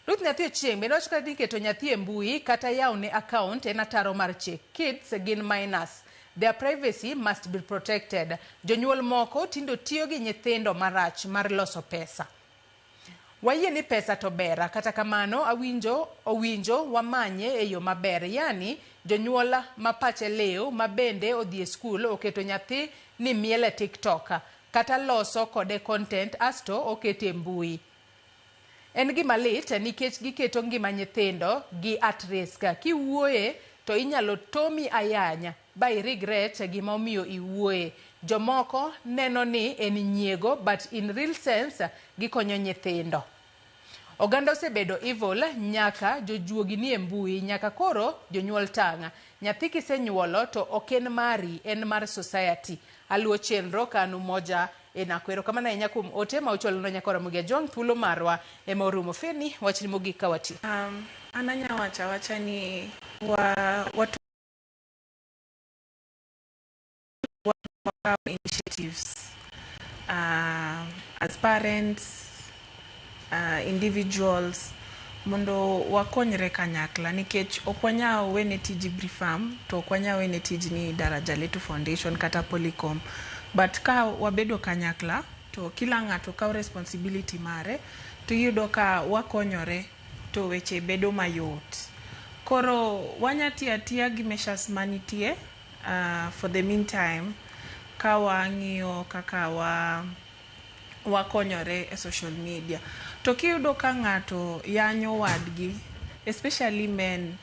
Ruth nyathi Ochieng bende wacho ni keto nyathi e mbui kata yawne account en ataro mar chik. Kids gin minors. Their privacy must be protected. Jonyuol moko tindo tiyo gi nyithindo marach mar loso pesa. Wayie ni pesa to bera, kata kamano owinjo wamanye e yo maber, yani jonyuol ma pache leo ma bende odhi e skul oketo nyathi ni miele TikTok kata loso kode content asto okete mbui. En gima lit nikech giketo ngima nyithindo gi at risk. Kiwuoye to inyalo tomi ayanya ba regret gima omiyo iwuoye. Jomoko neno ni en nyiego, but in real sense gikonyo nyithindo. Oganda osebedo evil nyaka jojuogi ni e mbui, nyaka koro jonyuol tanga. Nyathi kisenyuolo to oken mari, en mar society. Aluo chenro kanu moja enakwero kama na inya kum ote ma ucholo no nyakora mugia John thulo marwa e morumo Feni wachni mogik kawati. Ananya wacha ni watu initiatives as parents, individuals mondo wakonyre kanyakla nikech okwanya wene tiji Brifam to okwanya wene tiji ni Daraja Letu Foundation kata Polycom, but ka wabedo kanyakla to kila ng'ato kaw responsibility mare to yudo ka wakonyore to weche bedo mayot. Koro wanyati tia gi measures manitie for the meantime ka wang'iyo kaka wakonyore e social media. To kiyudo ka ng'ato yanyo wadgi, especially men,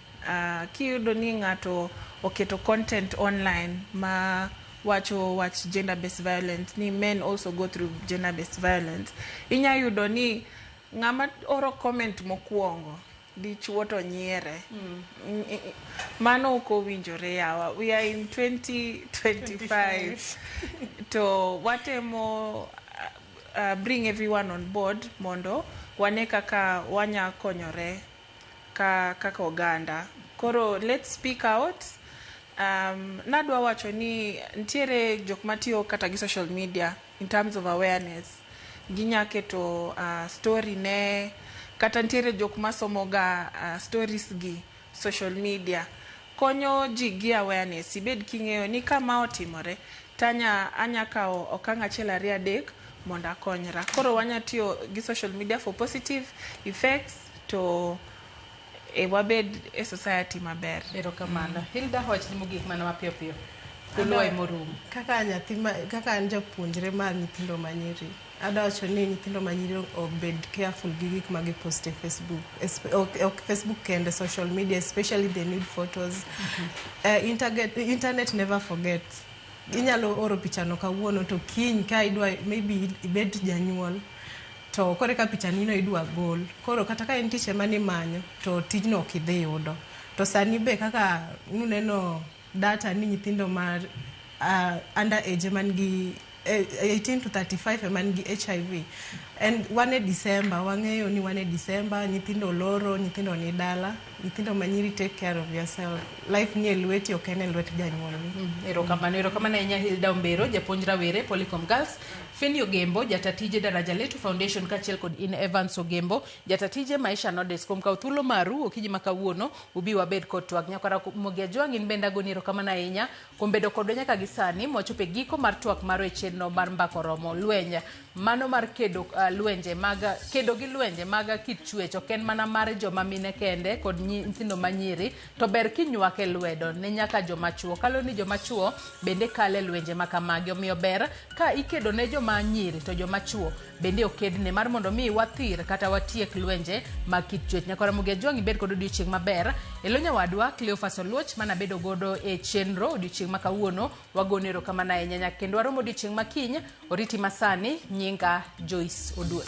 kiyudo ni ng'ato oketo content online ma watch gender-based violence, ni men also go through gender-based violence, inya yudo ni ng'ama oro comment mokwongo dichuo to nyiere. Mano uko winjore yawa. We are in 2025 to watemo bring everyone on board mondo wane kaka wanya konyore kaka oganda. Koro let's speak out. Nadwa wacho ni ntiere jok matiyo kata gi social media in terms of awareness. Ginya keto story ne kata ntiere jok masomoga stories gi social media. Konyo ji gi awareness, ibed king'eyo ni kama otimore anya kao okang' achiel ariyo adek mondo akonyra. Koro wanya tiyo gi social media for positive effects to wabed e society maber. Erokamano. Hilda hoch ni mogik mana mapiyo piyo. Kuluwa morumo. Kaka nyathi kaka an japuonjre mar nyithindo manyiri. Adawacho ni nyithindo manyiri obed careful gi gik ma gipost e Facebook. Facebook kende, social media, especially they need photos. Internet never forgets. Inyalo oro pichano kawuono to kiny ka idwa maybe ibed janyuol to kore ka pichani no idwa gol. Koro kata ka en tich ema ni manyo to tijno ok idhi yudo. To sani be kaka nuneno data ni nyithindo mar under age man gi 18 to 35 man gi HIV. And wane December, wang'eyo ni wane December, nyithindo loro, nyithindo ni dala, nyithindo manyiri take care of yourself. Life ni elweti ok en elwet janyuol. Erokamano enya Hilda Ombero, japuonjra were Polycom Girls. Feni Ogembo, jatatije Daraja Letu Foundation kachiel kod in Evans Ogembo, jatatije Maisha Nodes. Kuom kaw thuolo maru okiji makawuono ubi wabed kod twak nyakora Mugia Jwang in benda goni erokamano ahinya kuom bedo kodwa nyaka gisani mwachope giko mar twak maro e chenro mar mbako romo lwenje mano mar kedo gi lwenje mag kit chwech ok en mana mar joma mine kende kod nyithindo manyiri, to ber kinywake lwedo ne nyaka joma chuo. Kalo ni joma chuo bende kale lwenje makamagi, omiyo ber ka ikedo ne joma nyiri to joma chuo bende okedne mar mondo mi wathir kata watiek lwenje mag kit chwech. Nyakora Mugia Jwang ibed kod odiochieng' maber. Elonya wadwa Cleophas Oluoch mana bedo godo e chenro odiochieng' makawuono wagone erokamano ahinya kendo waromo odiochieng' makiny. Oriti masani nyinga Joyce Oduor.